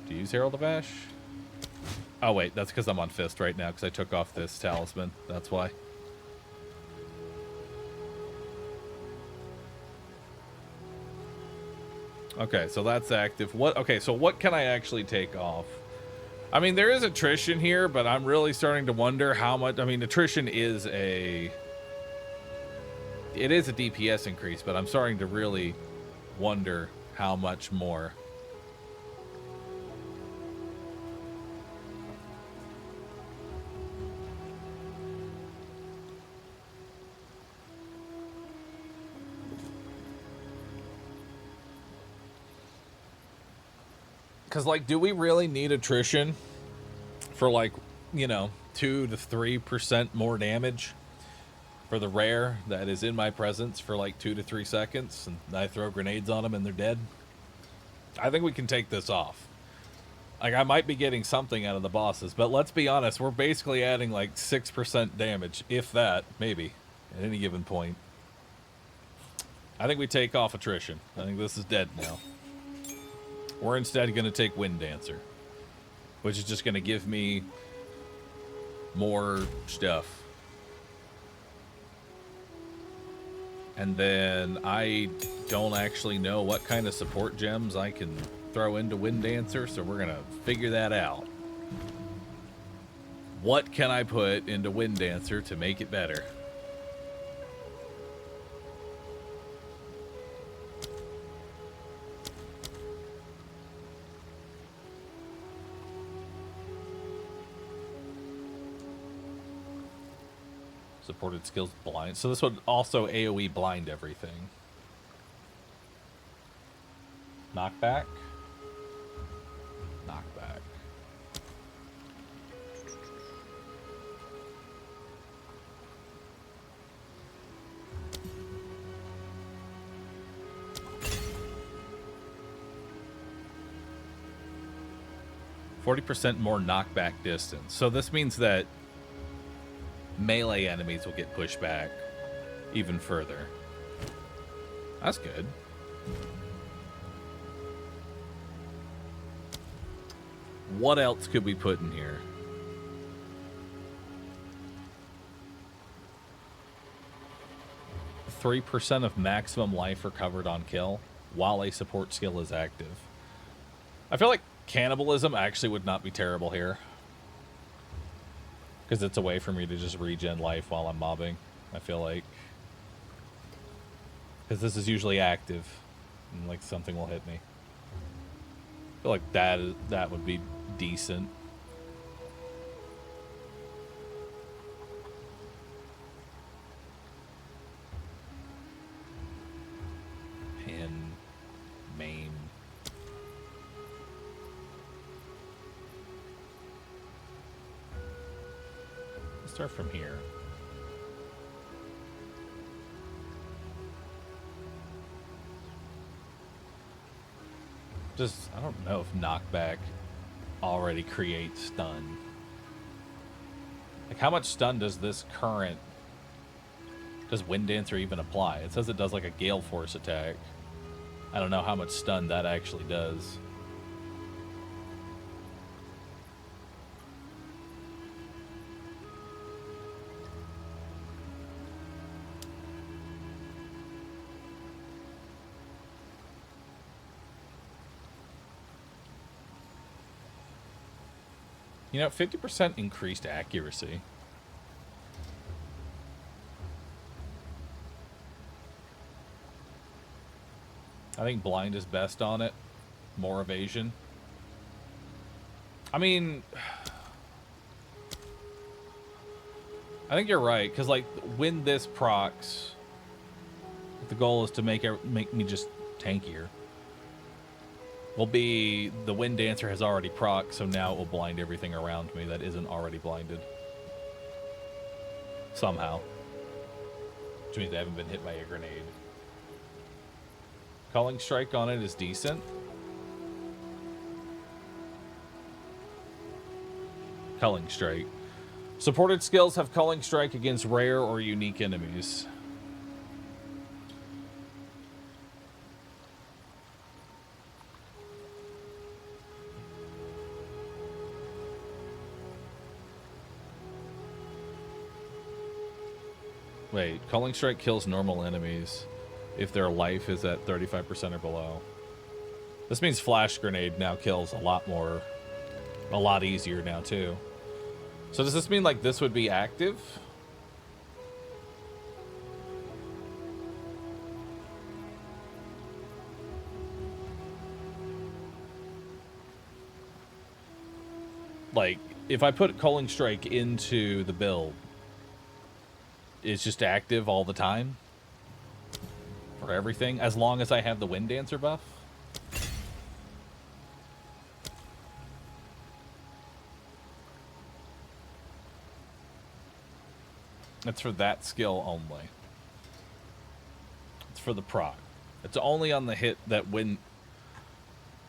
To use Herald of Ash? Oh wait, that's because I'm on Fist right now because I took off this talisman. That's why. Okay, so that's active. Okay, so what can I actually take off? I mean, there is attrition here, but I'm really starting to wonder how much. I mean, attrition is it is a DPS increase, but I'm starting to really wonder how much more. Because, like, do we really need attrition for, like, you know, 2 to 3% more damage for the rare that is in my presence for, like, 2 to 3 seconds, and I throw grenades on them and they're dead? I think we can take this off. Like, I might be getting something out of the bosses, but let's be honest, we're basically adding, like, 6% damage, if that, maybe, at any given point. I think we take off attrition. I think this is dead now. We're instead going to take Wind Dancer, which is just going to give me more stuff. And then I don't actually know what kind of support gems I can throw into Wind Dancer, so we're going to figure that out. What can I put into Wind Dancer to make it better? Supported skills blind. So this would also AoE blind everything. Knockback. Knockback. %40 more knockback distance. So this means that melee enemies will get pushed back even further. That's good. What else could we put in here? 3% of maximum life recovered on kill while a support skill is active. I feel like cannibalism actually would not be terrible here. Because it's a way for me to just regen life while I'm mobbing, I feel like. Because this is usually active, and like something will hit me. I feel like that would be decent. Pin, maim. Let's start from here. Just, I don't know if knockback already creates stun. Like, how much stun does this current... Does Wind Dancer even apply? It says it does like a Gale Force attack. I don't know how much stun that actually does. You know, 50% increased accuracy. I think blind is best on it. More evasion. I mean, I think you're right, because like when this procs, the goal is to make me just tankier. Will be the Wind Dancer has already proc, so now it will blind everything around me that isn't already blinded. Somehow. Which means they haven't been hit by a grenade. Calling Strike on it is decent. Culling Strike. Supported skills have Culling Strike against rare or unique enemies. Wait, Culling Strike kills normal enemies if their life is at 35% or below. This means Flash Grenade now kills a lot easier now too. So does this mean like this would be active? Like, if I put Culling Strike into the build, it's just active all the time for everything, as long as I have the Wind Dancer buff. It's for that skill only. It's for the proc. It's only on the hit that when...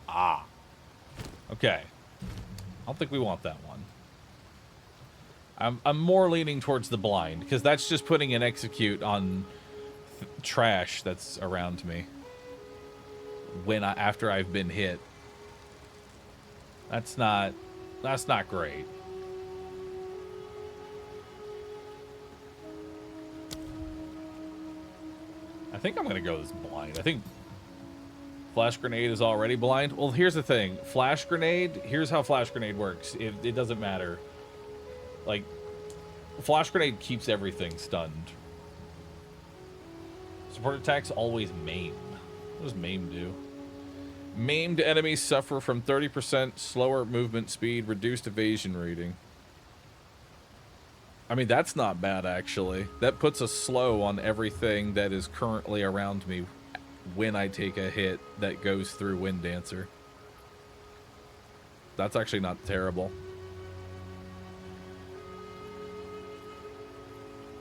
Ah. Okay. I don't think we want that one. I'm more leaning towards the blind, because that's just putting an execute on trash that's around me after I've been hit. That's not great. I think I'm gonna go this blind. I think Flash Grenade is already blind. Well, here's the thing. Flash Grenade, here's how Flash Grenade works. It doesn't matter. Like, Flash Grenade keeps everything stunned. Support attacks always maim. What does maim do? Maimed enemies suffer from 30% slower movement speed, reduced evasion rating. I mean, that's not bad, actually. That puts a slow on everything that is currently around me when I take a hit that goes through Wind Dancer. That's actually not terrible.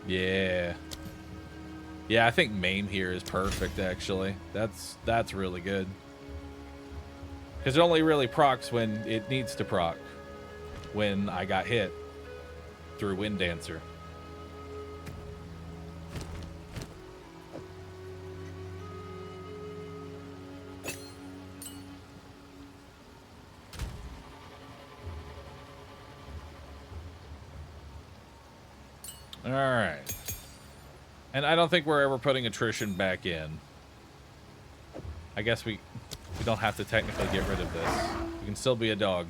Yeah. Yeah, I think maim here is perfect, actually. That's really good. Because it only really procs when it needs to proc. When I got hit through Wind Dancer. Alright. And I don't think we're ever putting attrition back in. I guess we don't have to technically get rid of this. We can still be a dog.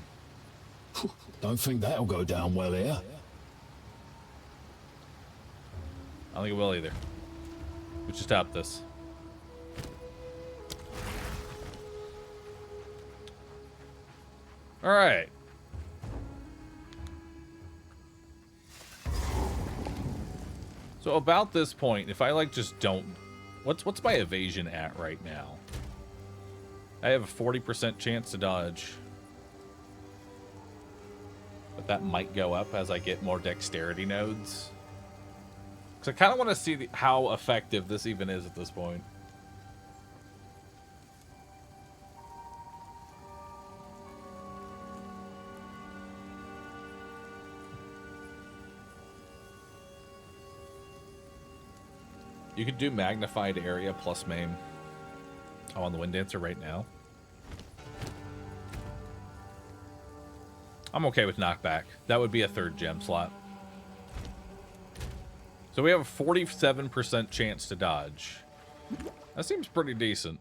Don't think that'll go down well here. I don't think it will either. We should stop this. All right. So about this point, if I like just don't, what's my evasion at right now? I have a 40% chance to dodge. But that might go up as I get more dexterity nodes. Because I kind of want to see how effective this even is at this point. You could do magnified area plus maim. Oh, on the Wind Dancer right now. I'm okay with knockback. That would be a 3rd gem slot. So we have a 47% chance to dodge. That seems pretty decent.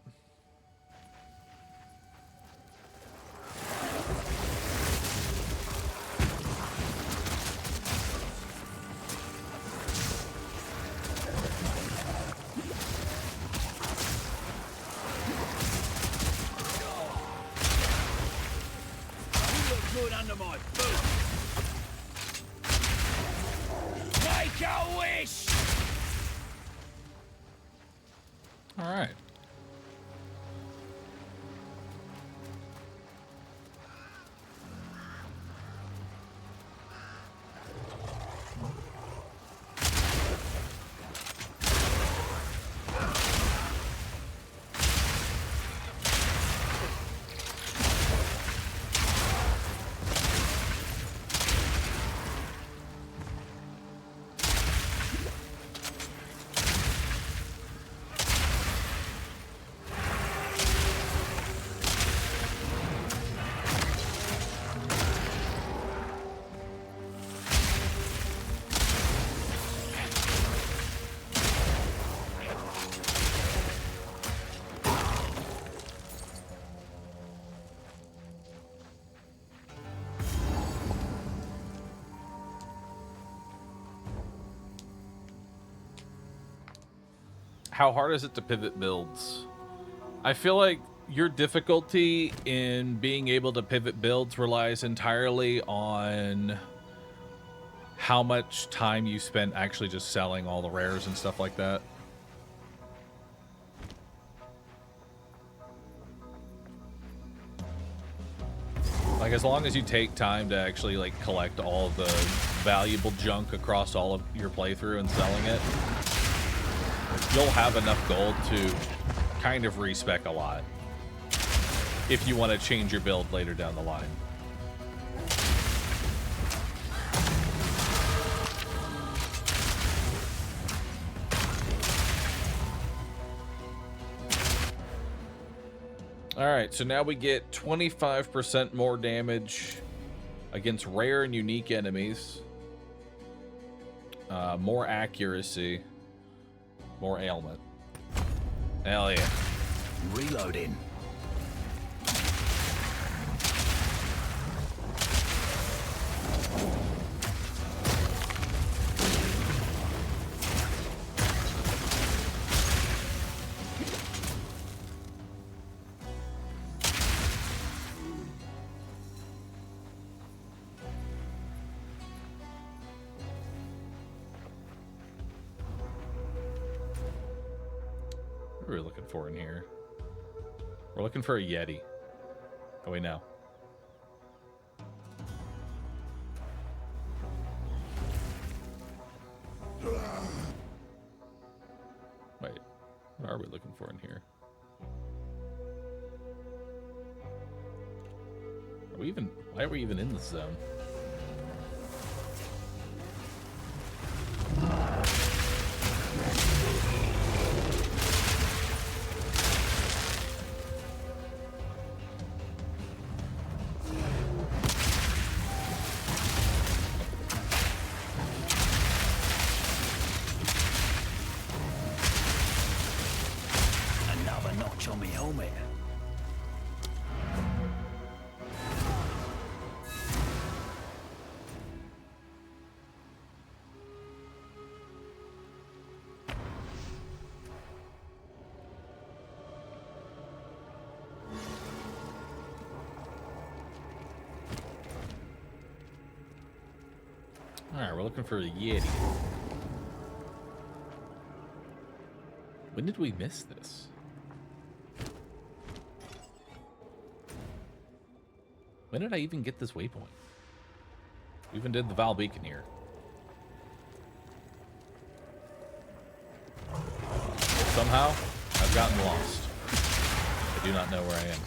How hard is it to pivot builds? I feel like your difficulty in being able to pivot builds relies entirely on how much time you spent actually just selling all the rares and stuff like that. Like, as long as you take time to actually, like, collect all of the valuable junk across all of your playthrough and selling it, you'll have enough gold to kind of respec a lot if you want to change your build later down the line. Alright, so now we get 25% more damage against rare and unique enemies. More accuracy. More ailment. Hell yeah. Reloading. What are we looking for in here? We're looking for a Yeti. Oh, wait, no. Wait, what are we looking for in here? Are we even... Why are we even in this zone? Another notch on me helmet. Alright, we're looking for a Yeti. When did we miss this? When did I even get this waypoint? We even did the Val Beacon here. Somehow, I've gotten lost. I do not know where I am.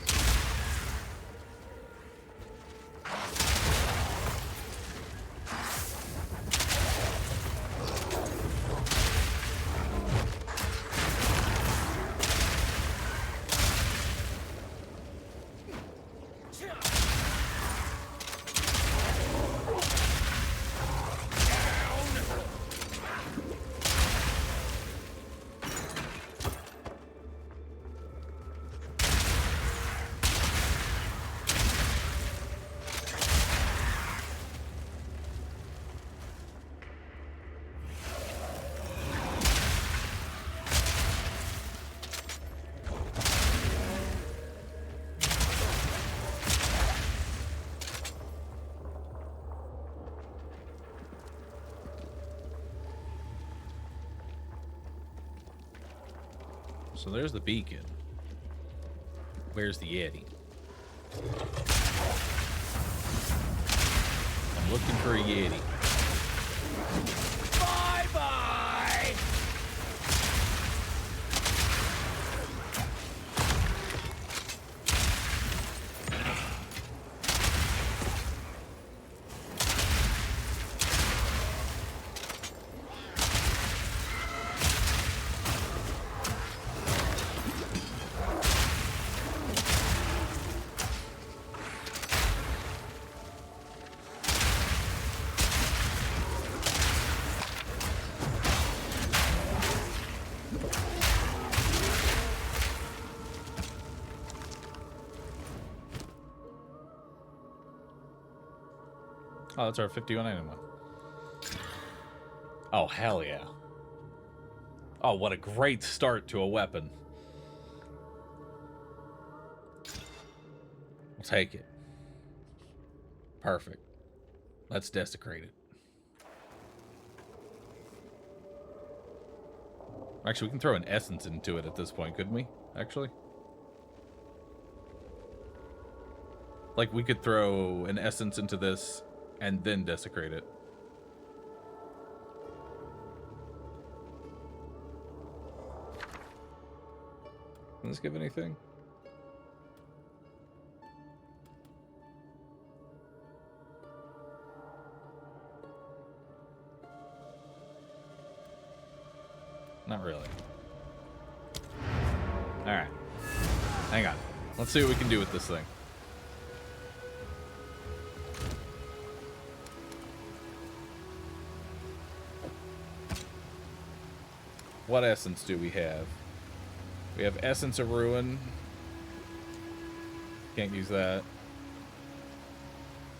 So there's the beacon. Where's the Yeti? I'm looking for a Yeti. Bye-bye! Oh, that's our 5191. Oh, hell yeah. Oh, what a great start to a weapon. We'll take it. Perfect. Let's desecrate it. Actually, we can throw an essence into it at this point, couldn't we? Actually? Like, we could throw an essence into this and then desecrate it. Does this give anything? Not really. Alright. Hang on. Let's see what we can do with this thing. What essence do we have? We have Essence of Ruin. Can't use that.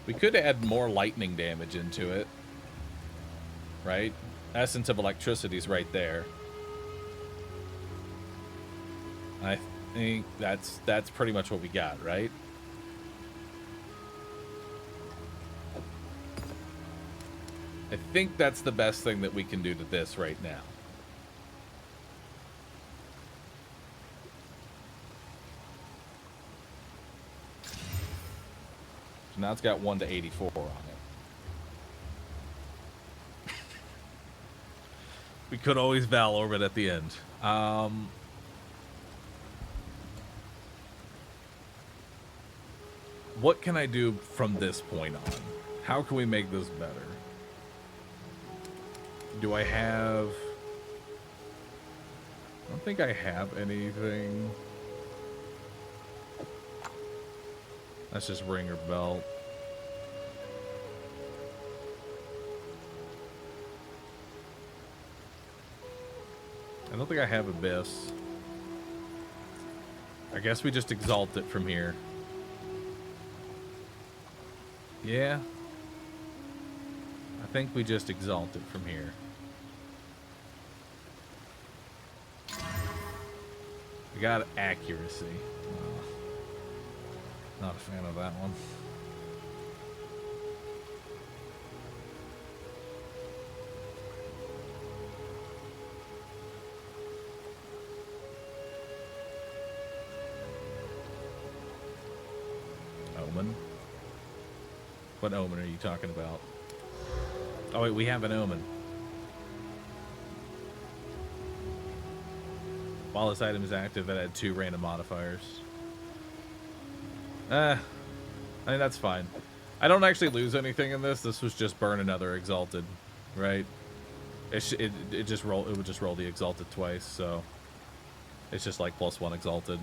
We could add more lightning damage into it. Right? Essence of Electricity's right there. I think that's pretty much what we got, right? I think that's the best thing that we can do to this right now. So now it's got 1 to 84 on it. We could always Val Orbit at the end. What can I do from this point on? How can we make this better? Do I have... I don't think I have anything. That's just ringer belt. I don't think I have Abyss. I guess we just exalt it from here. Yeah. I think we just exalt it from here. We got accuracy. Not a fan of that one. What omen are you talking about? Oh wait, we have an omen. While this item is active, it had 2 random modifiers. I mean, that's fine. I don't actually lose anything in this. This was just burn another exalted, right? It would just roll the exalted twice, so it's just like +1 exalted,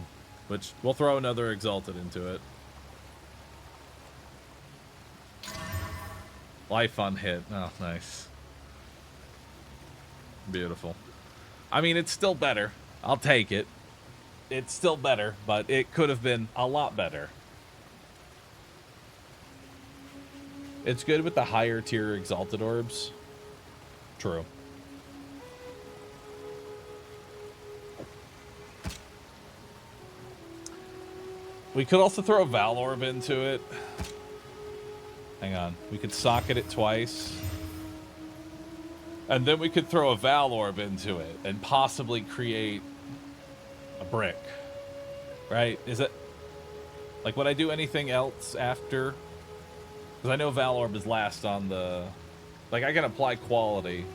which we'll throw another exalted into it. Life on hit. Oh, nice. Beautiful. I mean, it's still better. I'll take it. It's still better, but it could have been a lot better. It's good with the higher tier exalted orbs. True. We could also throw a Val Orb into it. Hang on. We could socket it twice. And then we could throw a Val Orb into it and possibly create a brick. Right? Is it... Like, would I do anything else after? Because I know Val Orb is last on the... Like, I can apply quality.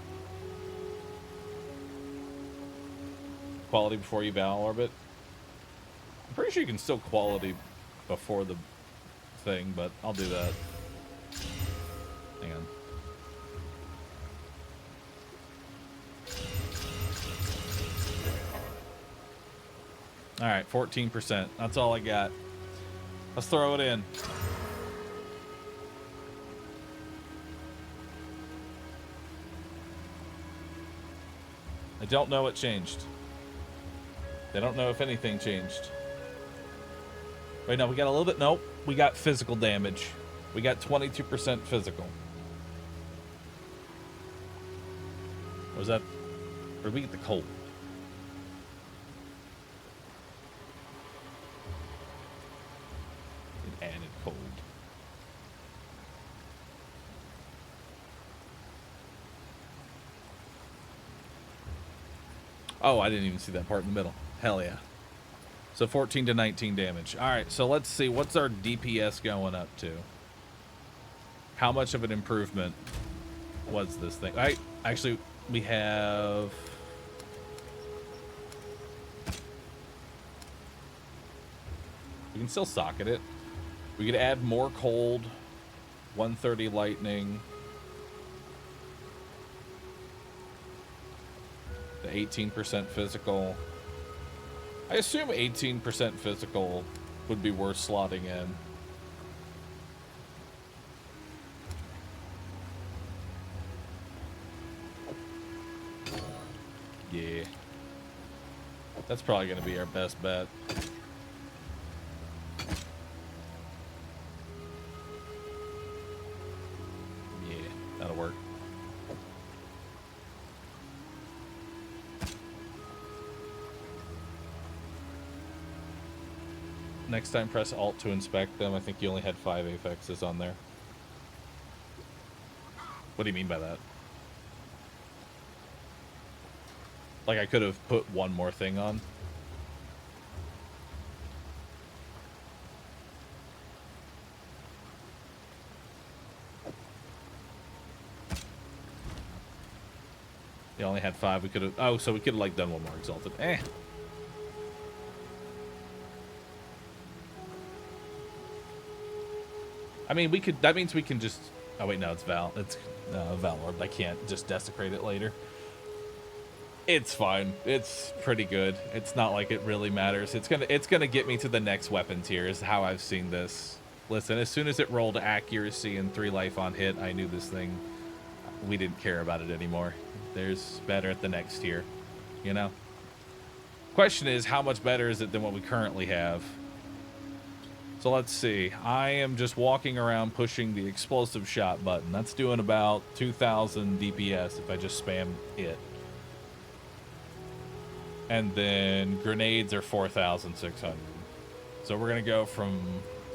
Quality before you Val Orb it. I'm pretty sure you can still quality before the thing, but I'll do that. Hang on. Alright, 14%. That's all I got. Let's throw it in. I don't know what changed. They don't know if anything changed. Wait, no, we got a little bit... Nope, we got physical damage. We got 22% physical. Was that... Or did we get the cold? An added cold. Oh, I didn't even see that part in the middle. Hell yeah. So 14 to 19 damage. All right, so let's see. What's our DPS going up to? How much of an improvement was this thing? Actually, we have... We can still socket it. We could add more cold, 130 lightning, the 18% physical. I assume 18% physical would be worth slotting in. Yeah. That's probably going to be our best bet. Yeah, that'll work. Next time, press Alt to inspect them. I think you only had 5 affixes on there. What do you mean by that? Like I could have put one more thing on. You only had 5. We could have... Oh, so we could have like done one more exalted. Eh. I mean, we could... That means we can just... Oh, wait, no, it's Val. It's Val Orb. I can't just desecrate it later. It's fine. It's pretty good. It's not like it really matters. It's gonna get me to the next weapon tier is how I've seen this. Listen, as soon as it rolled accuracy and 3 life on hit, I knew this thing... We didn't care about it anymore. There's better at the next tier, you know? Question is, how much better is it than what we currently have? So let's see. I am just walking around pushing the explosive shot button. That's doing about 2,000 DPS if I just spam it. And then grenades are 4,600. So we're going to go from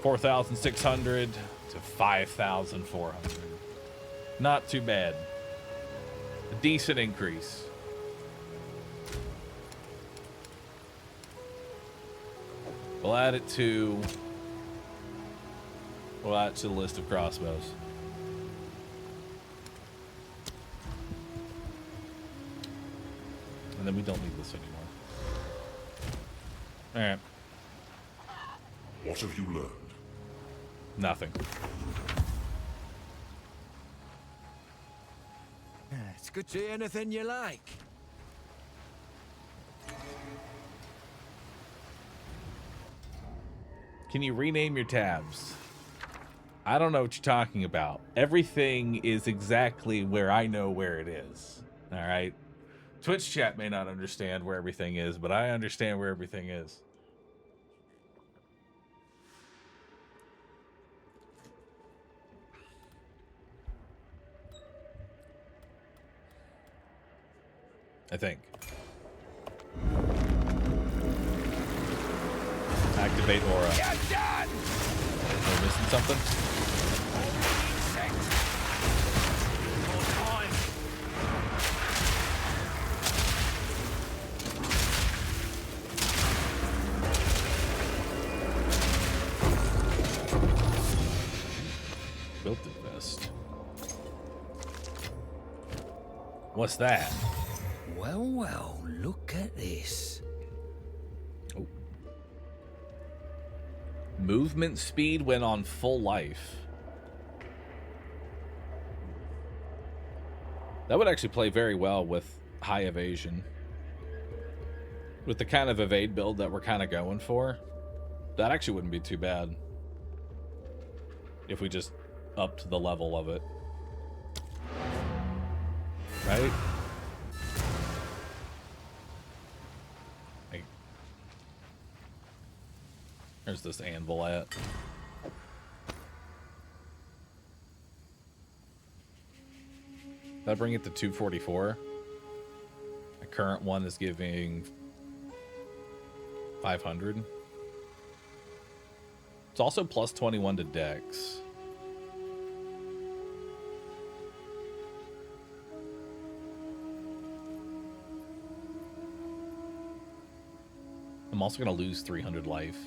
4,600 to 5,400. Not too bad. A decent increase. We'll add it to Well, add to the list of crossbows. And then we don't need this anymore. Alright. What have you learned? Nothing. It's good to see anything you like. Can you rename your tabs? I don't know what you're talking about. Everything is exactly where I know where it is. Alright? Twitch chat may not understand where everything is, but I understand where everything is. I think. Activate aura. Am I missing something? Built the vest. What's that? Well, well, look at this. Oh. Movement speed when on full life. That would actually play very well with high evasion. With the kind of evade build that we're kind of going for, that actually wouldn't be too bad. If we just upped the level of it. Right? There's this anvil at. That bring it to 244. The current one is giving 500. It's also plus 21 to dex. I'm also going to lose 300 life.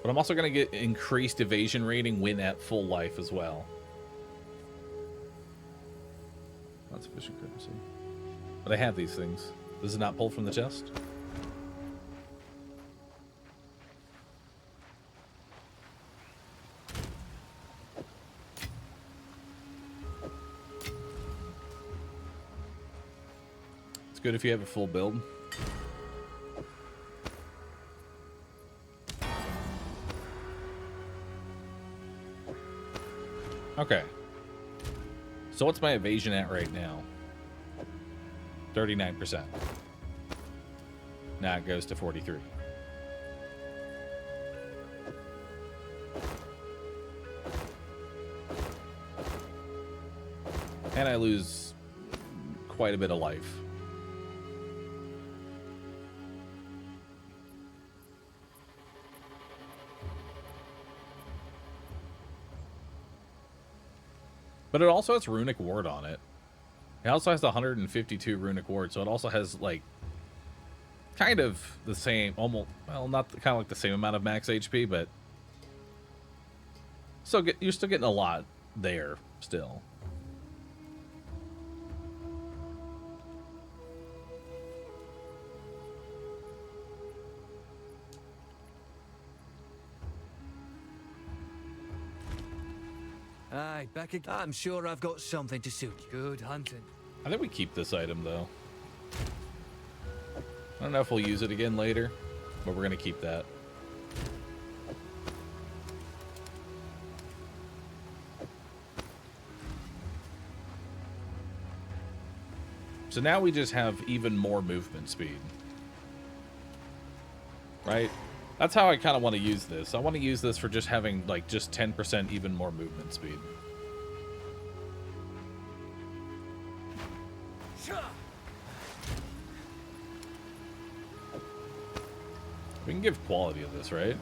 But I'm also going to get increased evasion rating when at full life as well. Not sufficient currency. But I have these things. This is not pulled from the chest? It's good if you have a full build. Okay. So what's my evasion at right now? 39%. Now it goes to 43. And I lose quite a bit of life. But it also has Runic Ward on it. It also has the 152 Runic Ward, so it also has, like, kind of the same, almost, well, not kind of like the same amount of max HP, but so you're still getting a lot there, still. Aye, back again. I'm sure I've got something to suit you. Good hunting. I think we keep this item, though. I don't know if we'll use it again later, but we're going to keep that. So now we just have even more movement speed. Right? That's how I kind of want to use this. I want to use this for just having, like, just 10% even more movement speed. We can give quality of this, right?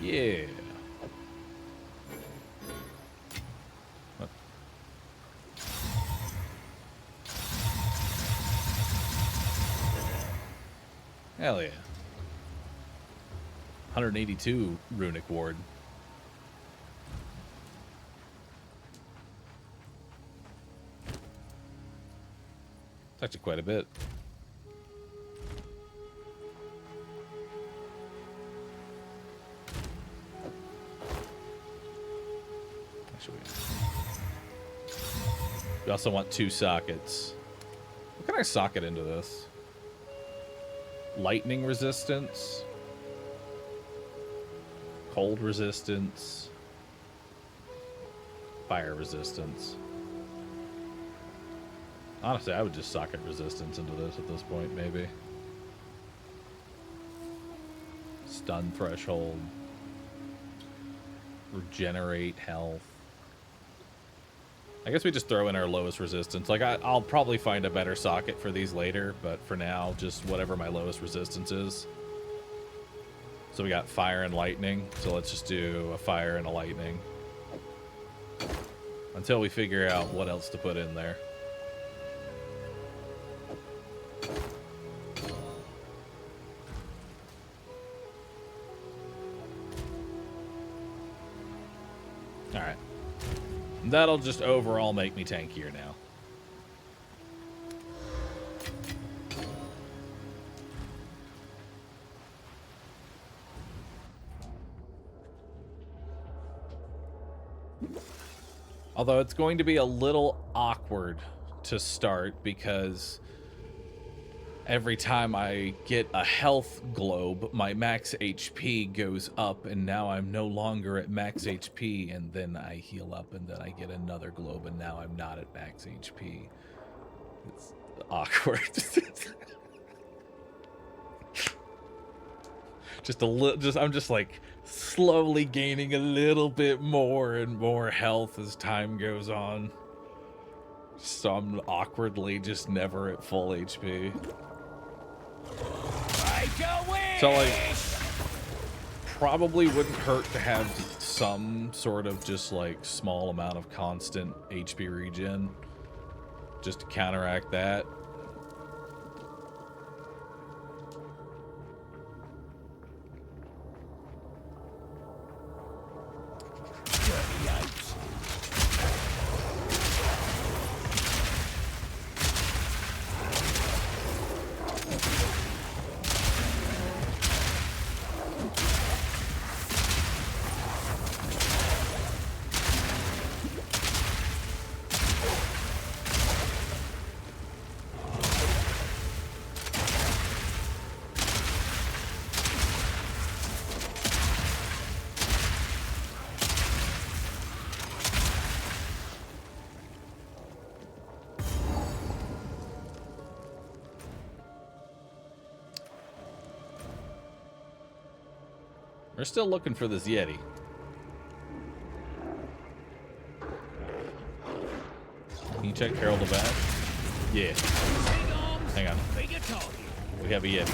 Yeah. What? Hell yeah. 182 runic ward. It's actually quite a bit. Actually, we also want 2 sockets. What can I socket into this? Lightning resistance, cold resistance, fire resistance. Honestly, I would just socket resistance into this at this point, maybe. Stun threshold. Regenerate health. I guess we just throw in our lowest resistance. Like, I'll probably find a better socket for these later, but for now, just whatever my lowest resistance is. So we got fire and lightning, so let's just do a fire and a lightning. Until we figure out what else to put in there. Alright. That'll just overall make me tankier now. Although it's going to be a little awkward to start because every time I get a health globe, my max HP goes up, and now I'm no longer at max HP, and then I heal up, and then I get another globe, and now I'm not at max HP. It's awkward. I'm just like slowly gaining a little bit more and more health as time goes on. So I'm awkwardly just never at full HP. So, like, probably wouldn't hurt to have some sort of just, like, small amount of constant HP regen just to counteract that. We're still looking for this Yeti. Can you check Harold the Bat? Yeah. Hang on. We have a Yeti.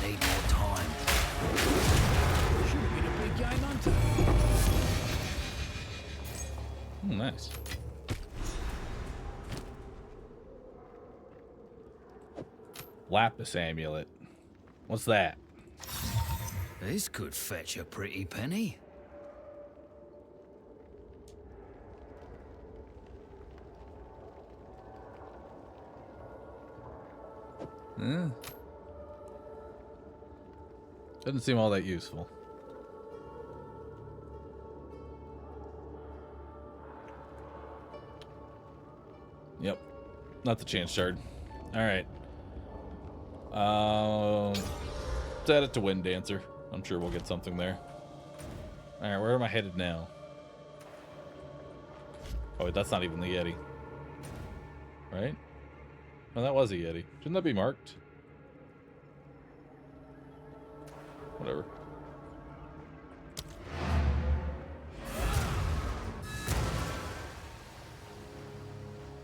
Need more time. Should be the big game hunter. Oh, nice. Lapis amulet. What's that? This could fetch a pretty penny. Doesn't seem all that useful. Yep. Not the chance shard. Alright. Set it to Wind Dancer. I'm sure we'll get something there. Alright, where am I headed now? Oh, wait, that's not even the Yeti. Right? No, that was a Yeti. Shouldn't that be marked? Whatever.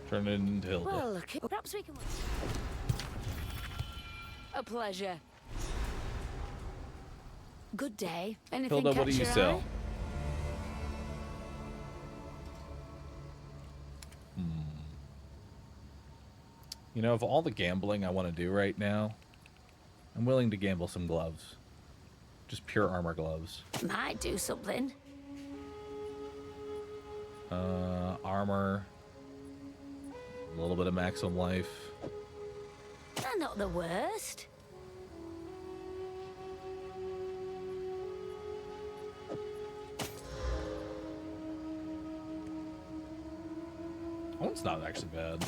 Turn it into Hilda. Well, look, perhaps we can... A pleasure. Good day. Anything Hilda, what do you sell? You know, of all the gambling I want to do right now, I'm willing to gamble some gloves. Just pure armor gloves. Might do something. Armor. A little bit of maximum life. They're not the worst. Oh, it's not actually bad.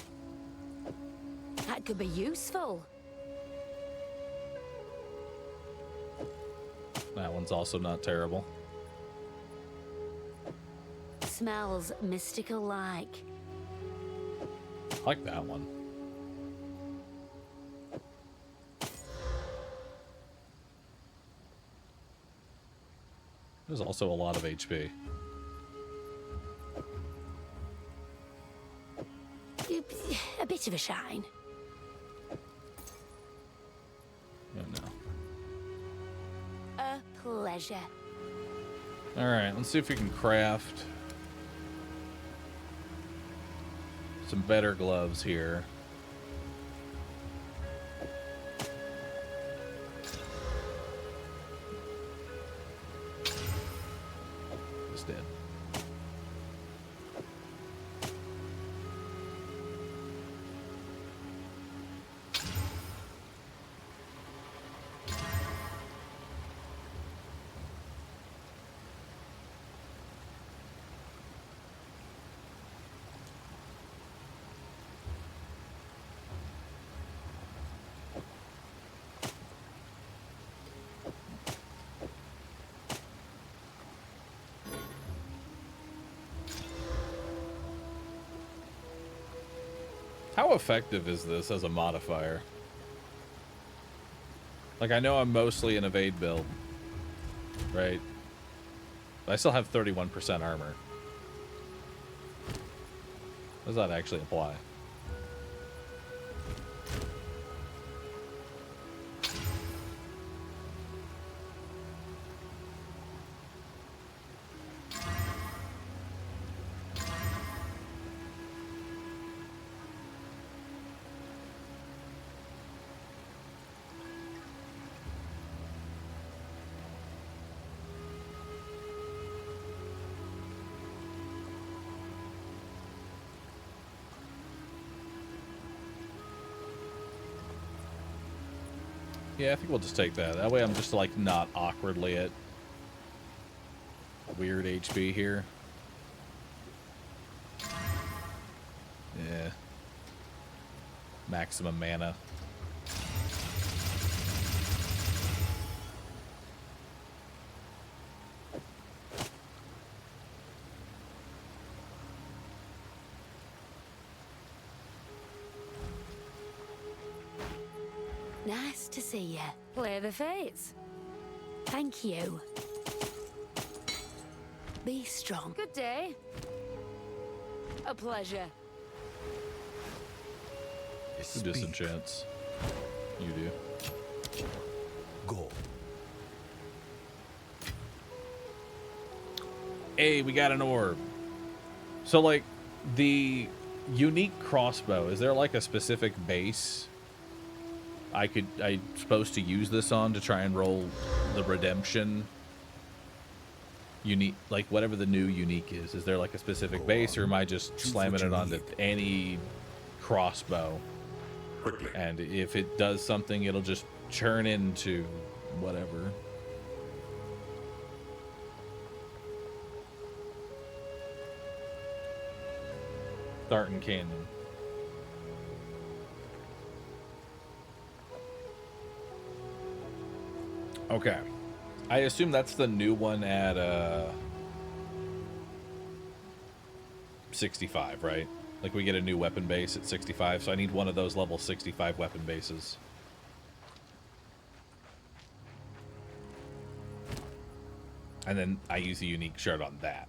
That could be useful. That one's also not terrible. Smells mystical-like. I like that one. There's also a lot of HP. A bit of a shine. Oh, no. A pleasure. Alright, let's see if we can craft some better gloves here. It's dead. How effective is this as a modifier? Like, I know I'm mostly an evade build, right? But I still have 31% armor. What does that actually imply? Yeah, I think we'll just take that. That way I'm just, like, not awkwardly at weird HP here. Yeah. Maximum mana. Nice to see you. Play the fates. Thank you. Be strong. Good day. A pleasure. Who disenchants? You do. Go. Hey, we got an orb. So, like, the unique crossbow, is there, like, a specific base I'm supposed to use this on to try and roll the redemption unique, like whatever the new unique is? Is there like a specific base, or am I just slamming it onto any crossbow? Quickly. And if it does something, it'll just churn into whatever. Starting Canyon. Okay. I assume that's the new one at 65, right? Like we get a new weapon base at 65, so I need one of those level 65 weapon bases. And then I use a unique shard on that.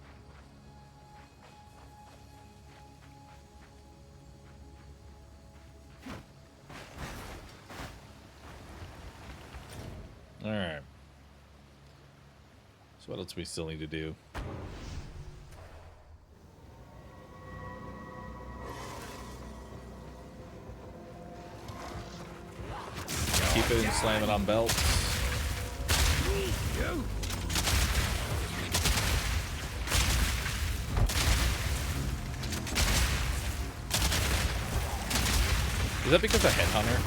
Alright. So what else we still need to do? beeping and slamming on belts. Is that because of Headhunter?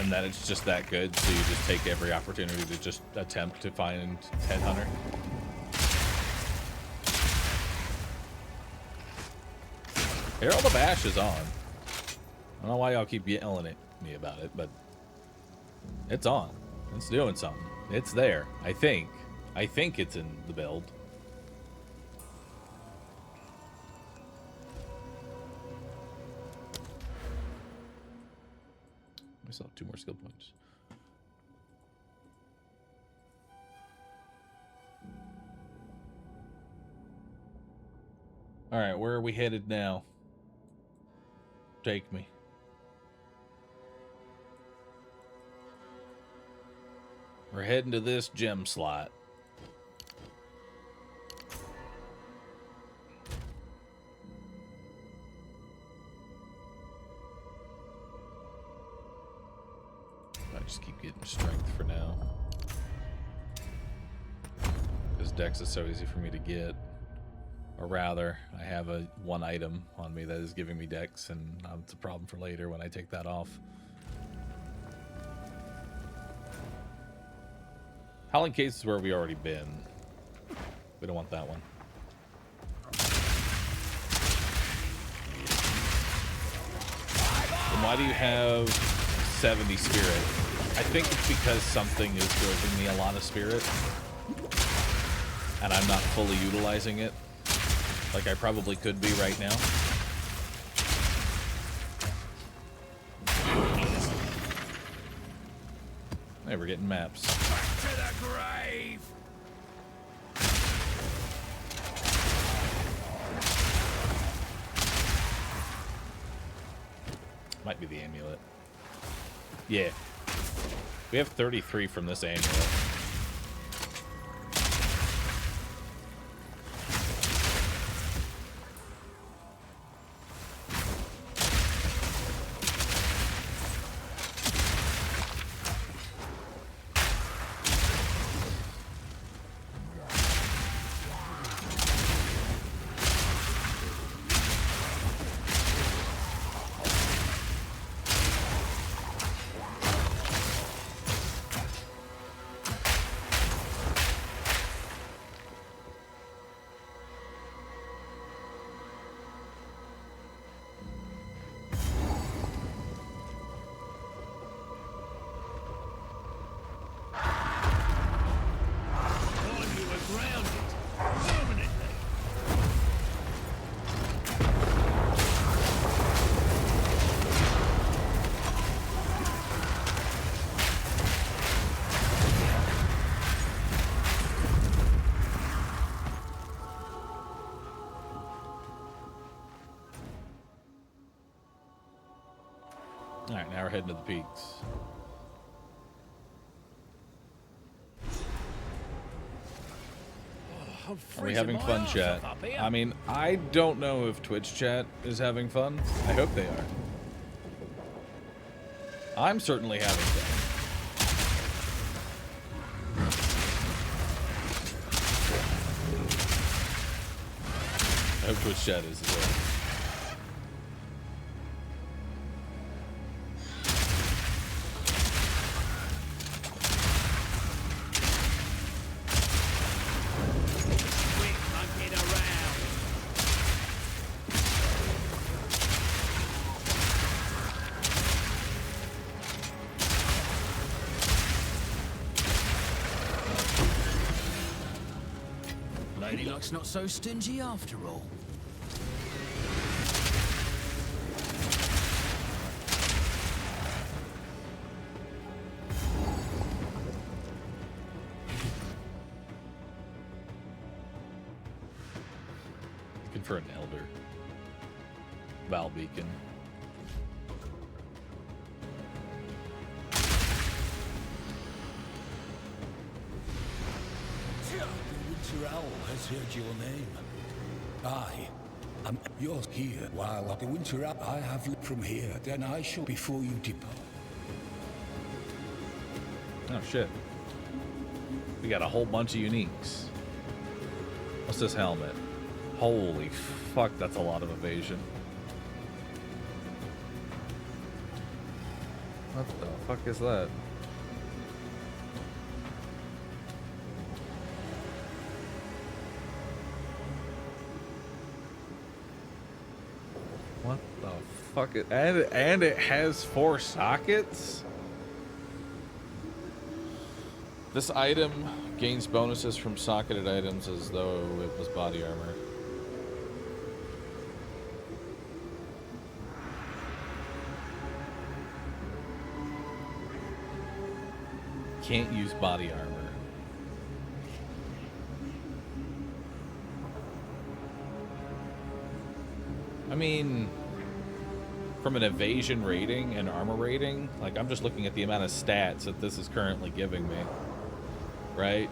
And that it's just that good, so you just take every opportunity to just attempt to find Headhunter? Herald of Ash is on. I don't know why y'all keep yelling at me about it, but it's on. It's doing something. It's there. I think. I think it's in the build. I still have 2 more skill points. Alright, where are we headed now? Take me. We're heading to this gem slot. I just keep getting strength for now. Because Dex is so easy for me to get. Or rather, I have one item on me that is giving me Dex, and it's a problem for later when I take that off. Howling Case is where we already been. We don't want that one. And why do you have 70 spirit? I think it's because something is giving me a lot of spirit, and I'm not fully utilizing it. Like I probably could be right now. Hey, we're getting maps. Back to the grave! Might be the amulet. Yeah. We have 33 from this amulet. Alright, now we're heading to the peaks. Are we having fun, chat? I mean, I don't know if Twitch chat is having fun. I hope they are. I'm certainly having fun. I hope Twitch chat is as well. Ladyluck's not so stingy after all. Looking for an elder. Val Beacon. Winter Owl has heard your name. I am yours here. While the Winter Owl I have lived from here, then I shall before you depart. Oh, shit. We got a whole bunch of uniques. What's this helmet? Holy fuck, that's a lot of evasion. What the fuck is that? What the fuck? And it has 4 sockets? This item gains bonuses from socketed items as though it was body armor. Can't use body armor. I mean, from an evasion rating and armor rating, like I'm just looking at the amount of stats that this is currently giving me. Right?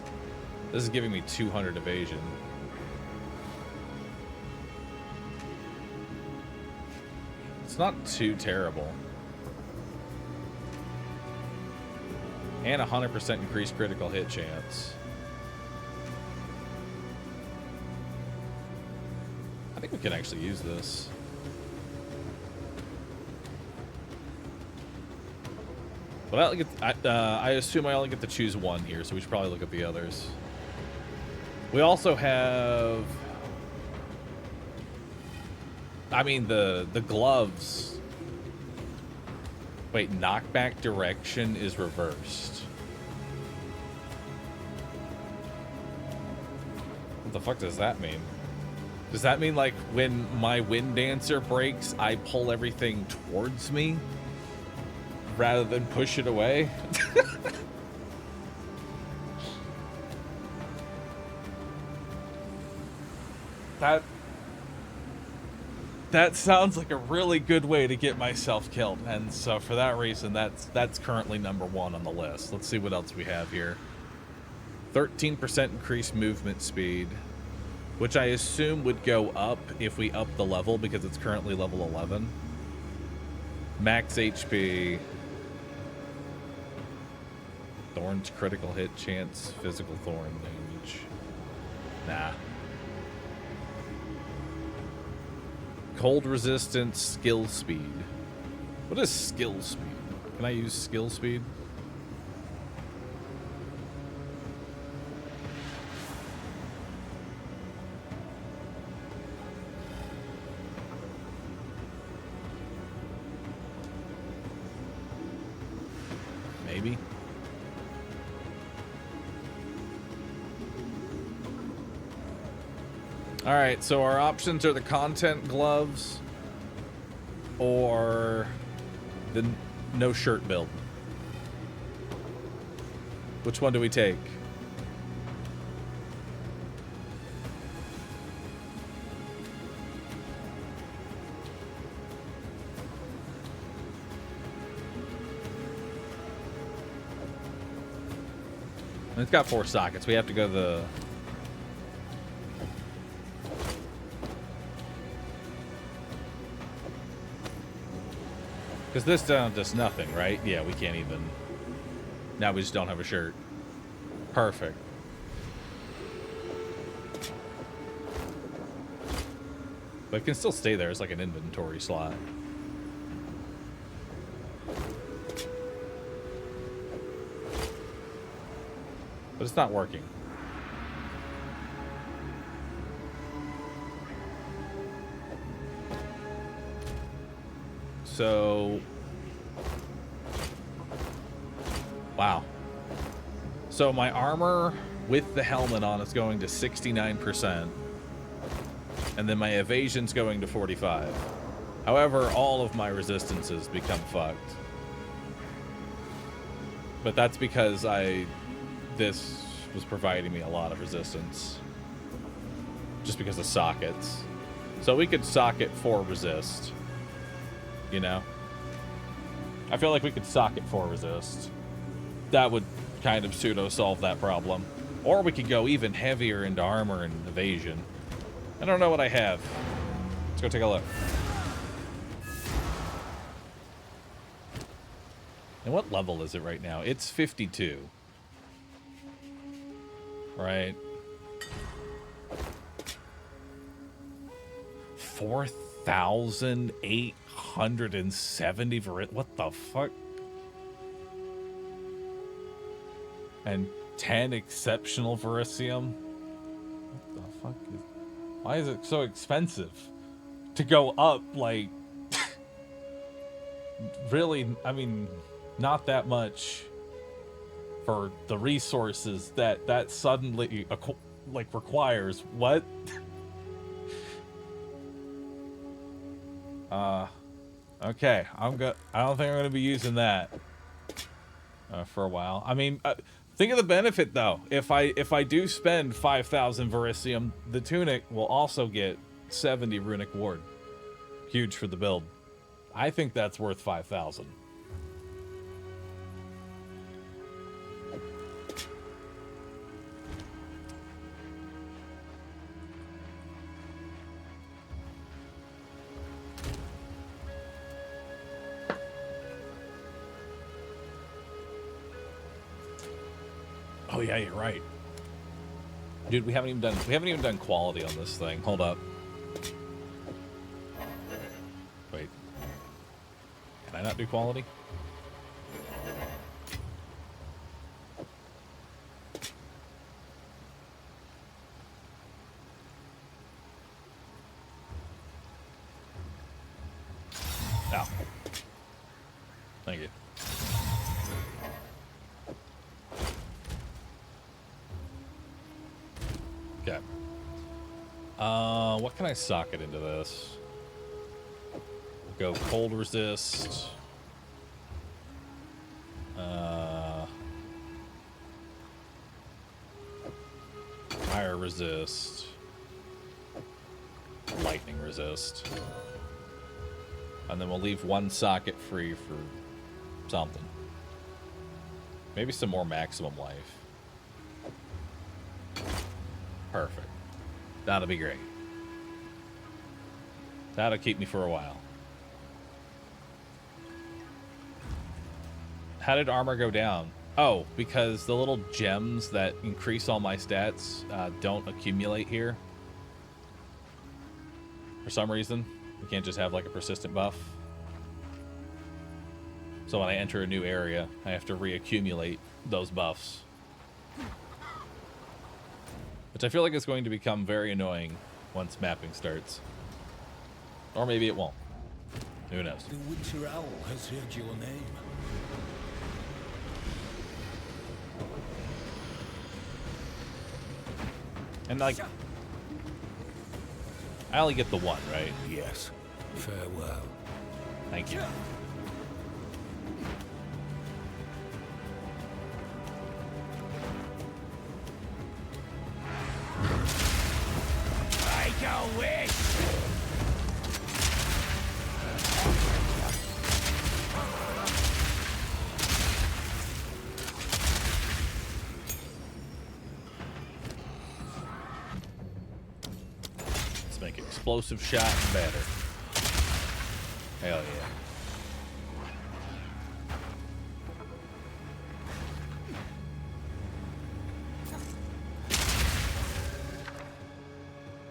This is giving me 200 evasion. It's not too terrible. And 100% increased critical hit chance. I think we can actually use this. But I assume I only get to choose one here, so we should probably look at the others. We also have... I mean, the gloves... Wait, knockback direction is reversed. What the fuck does that mean? Does that mean, like, when my Wind Dancer breaks, I pull everything towards me? Rather than push it away? That sounds like a really good way to get myself killed, and so for that reason, that's currently #1 on the list. Let's see what else we have here. 13% increased movement speed, which I assume would go up if we up the level because it's currently level 11. Max HP. Thorn's critical hit chance, physical thorn damage. Nah. Cold resistance, skill speed. What is skill speed? Can I use skill speed? Maybe. All right, so our options are the content gloves or the no shirt build. Which one do we take? It's got 4 sockets. We have to go the... Because this does nothing, right? Yeah, we can't even... Now we just don't have a shirt. Perfect. But it can still stay there as like an inventory slot. But it's not working. So... Wow. So my armor with the helmet on is going to 69%. And then my evasion's going to 45. However, all of my resistances become fucked. But that's because this was providing me a lot of resistance. Just because of sockets. So we could socket 4 resist. You know? I feel like we could socket 4 resist. That would kind of pseudo-solve that problem. Or we could go even heavier into armor and evasion. I don't know what I have. Let's go take a look. And what level is it right now? It's 52. Right. 4,870 for it. What the fuck? And 10 exceptional Verisium. What the fuck is... Why is it so expensive to go up, like... really, I mean, not that much for the resources that suddenly, like, requires. What? Okay, I don't think I'm gonna be using that for a while. I mean, think of the benefit though. If I do spend 5,000 Verisium, the tunic will also get 70 runic ward. Huge for the build. I think that's worth 5,000. Oh yeah, you're right. Dude, we haven't even done quality on this thing. Hold up. Wait. Can I not do quality? No. Thank you. Okay. What can I socket into this? Go cold resist. Fire resist. Lightning resist. And then we'll leave one socket free for something. Maybe some more maximum life. Perfect. That'll be great. That'll keep me for a while. How did armor go down? Oh, because the little gems that increase all my stats don't accumulate here. For some reason. We can't just have like a persistent buff. So when I enter a new area, I have to reaccumulate those buffs. Which I feel like is going to become very annoying once mapping starts. Or maybe it won't. Who knows? The Winter Owl has heard your name. And like, I only get the one, right? Yes. Farewell. Thank you. Make a wish! Let's make explosive shots better. Hell yeah.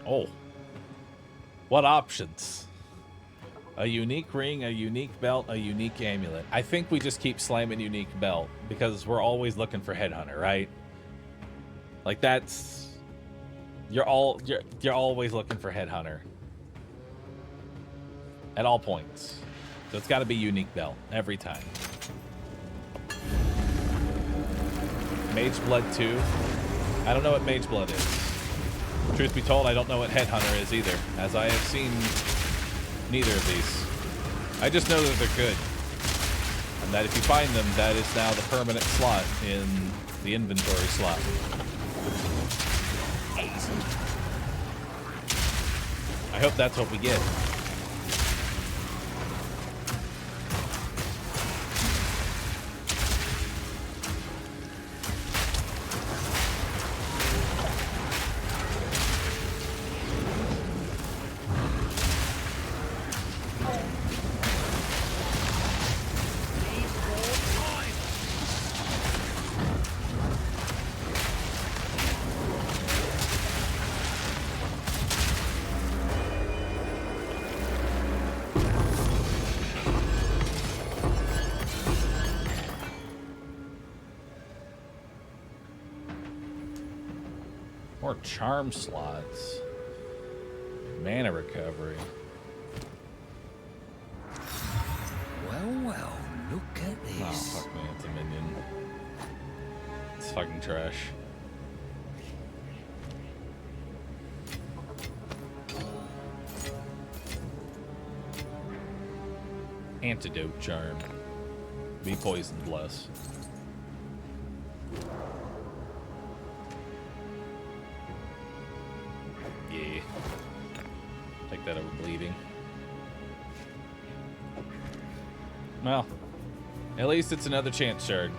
Oh. What options? A unique ring, a unique belt, a unique amulet. I think we just keep slamming unique belt because we're always looking for headhunter, right? Like that's you're always looking for headhunter. At all points. So it's got to be unique belt every time. Mage Blood 2. I don't know what Mage Blood is. Truth be told, I don't know what Headhunter is either, as I have seen neither of these. I just know that they're good. And that if you find them, that is now the permanent slot in the inventory slot. I hope that's what we get. More charm slots. Mana recovery. Well, look at this. Oh, fuck me, it's a minion. It's fucking trash. Antidote charm. Be poisoned less. Yeah. Take that over bleeding. Well, at least it's another chance shard.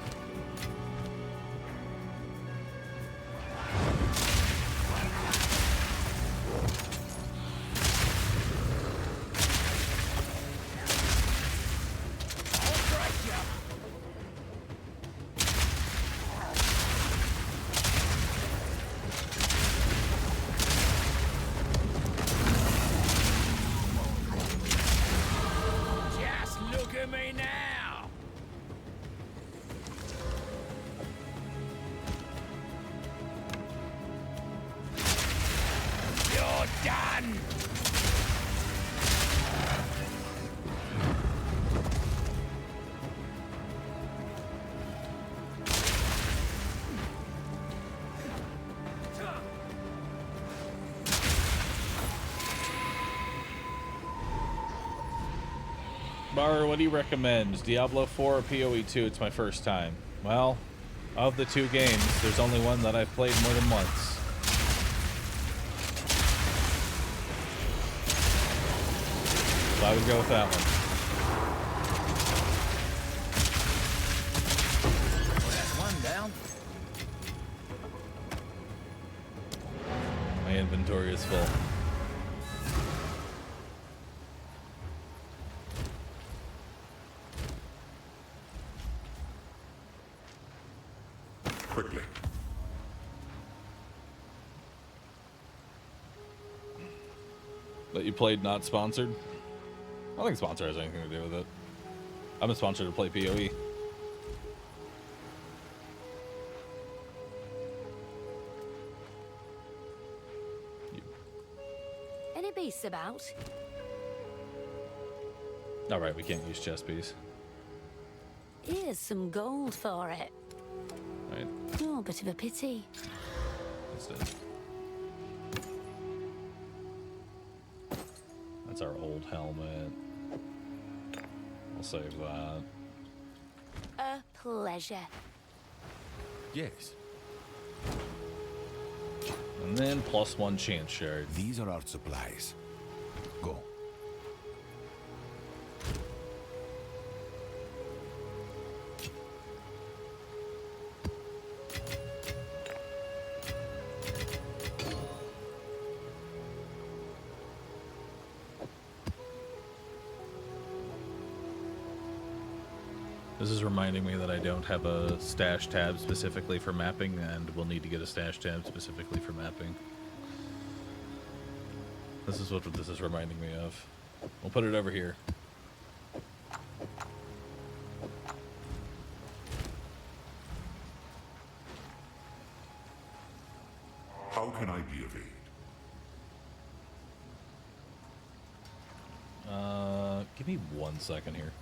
Just look at me now. You're done. Bahroo, what do you recommend? Diablo 4 or PoE 2? It's my first time. Well, of the two games, there's only one that I've played more than once. So I would go with that one. That's one down. My inventory is full. Quickly. That you played not sponsored? I don't think sponsor has anything to do with it. I'm a sponsor to play PoE. Any beasts about? Alright, we can't use chess piece. Here's some gold for it. Right. Oh, bit of a pity. That's it. That's our old helmet. I'll save that. A pleasure. Yes. And then +1 chance shard. These are our supplies. Go. This is reminding me that I don't have a stash tab specifically for mapping, and we'll need to get a stash tab specifically for mapping. This is what this is reminding me of. We'll put it over here. How can I be of aid? Give me 1 second here.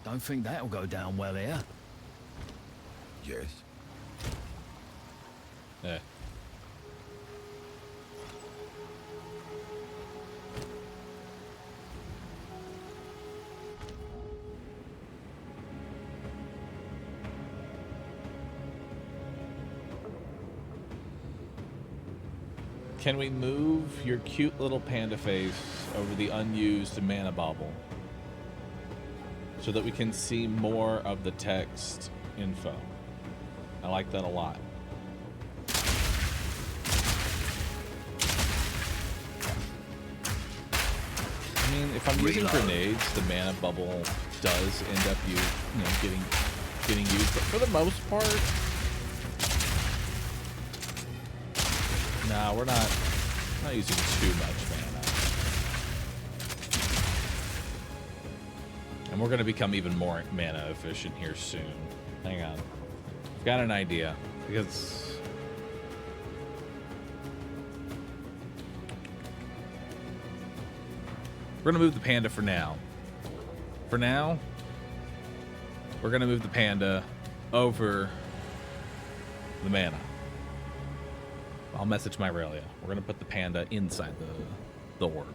Don't think that'll go down well here. Yes. Yeah. Can we move your cute little panda face over the unused mana bauble so that we can see more of the text info? I like that a lot. I mean, if I'm using grenades, the mana bubble does end up getting used, but for the most part, nah, we're not using too much mana. And we're going to become even more mana efficient here soon. Hang on. I've got an idea. Because... we're going to move the panda for now. For now, we're going to move the panda over the mana. I'll message my Aurelia. We're going to put the panda inside the orb.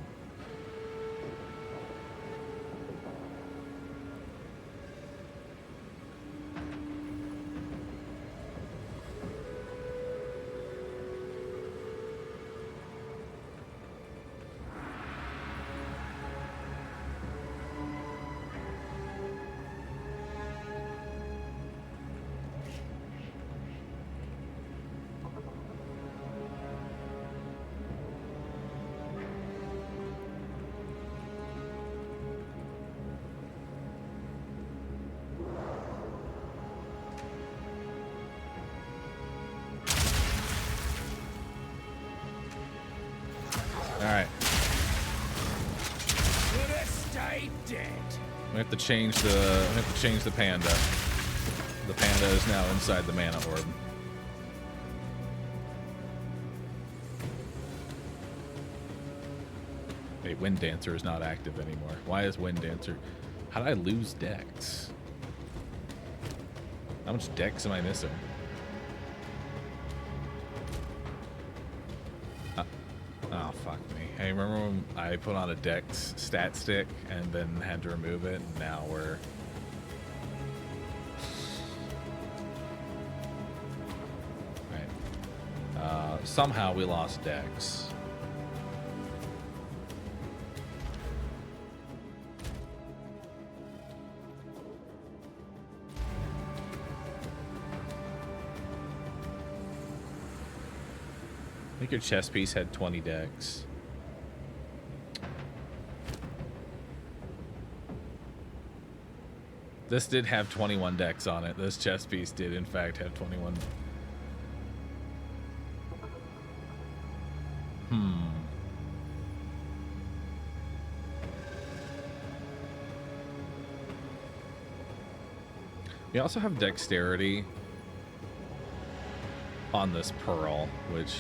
Alright. Should have stayed dead. We have to change the panda. The panda is now inside the mana orb. Wait, Wind Dancer is not active anymore. Why is Wind Dancer? How did I lose Dex? How much Dex am I missing? Oh, fuck me. Hey, remember when I put on a Dex stat stick and then had to remove it? And now we're... Right. Somehow we lost Dex. I think your chess piece had 20 Dex. This did have 21 Dex on it. This chess piece did, in fact, have 21. We also have Dexterity on this Pearl, which...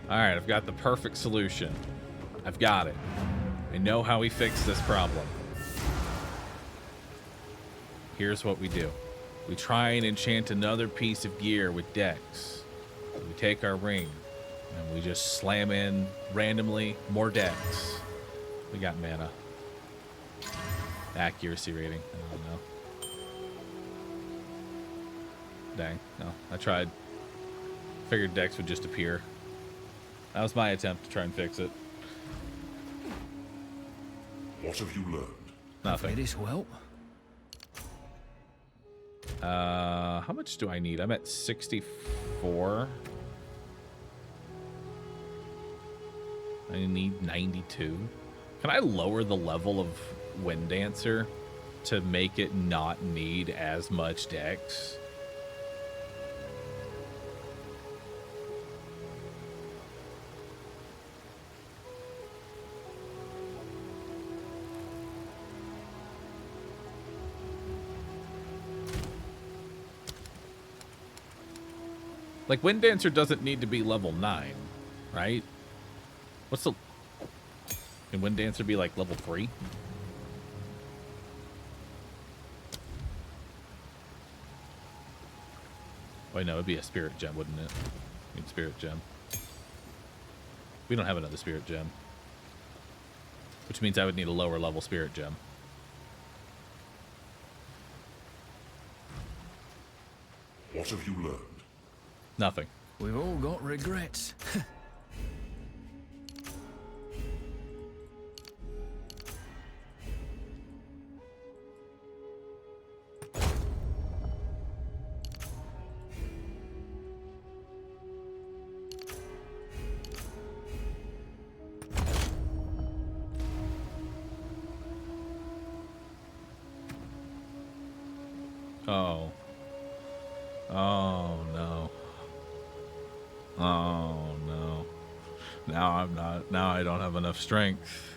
Alright, I've got the perfect solution. I've got it. I know how we fix this problem. Here's what we do. We try and enchant another piece of gear with Dex. We take our ring, and we just slam in, randomly, more Dex. We got mana. Accuracy rating. I don't know. Dang. No, I tried. Figured Dex would just appear. That was my attempt to try and fix it. What have you learned? Nothing. This will help. How much do I need? I'm at 64. I need 92. Can I lower the level of Wind Dancer to make it not need as much Dex? Like, Wind Dancer doesn't need to be level 9, right? What's the... Can Wind Dancer be like level 3? Wait, no, it'd be a spirit gem, wouldn't it? I mean, spirit gem. We don't have another spirit gem. Which means I would need a lower level spirit gem. What have you learned? Nothing. We've all got regrets. Oh. Oh, no. Oh, no. Now I don't have enough strength.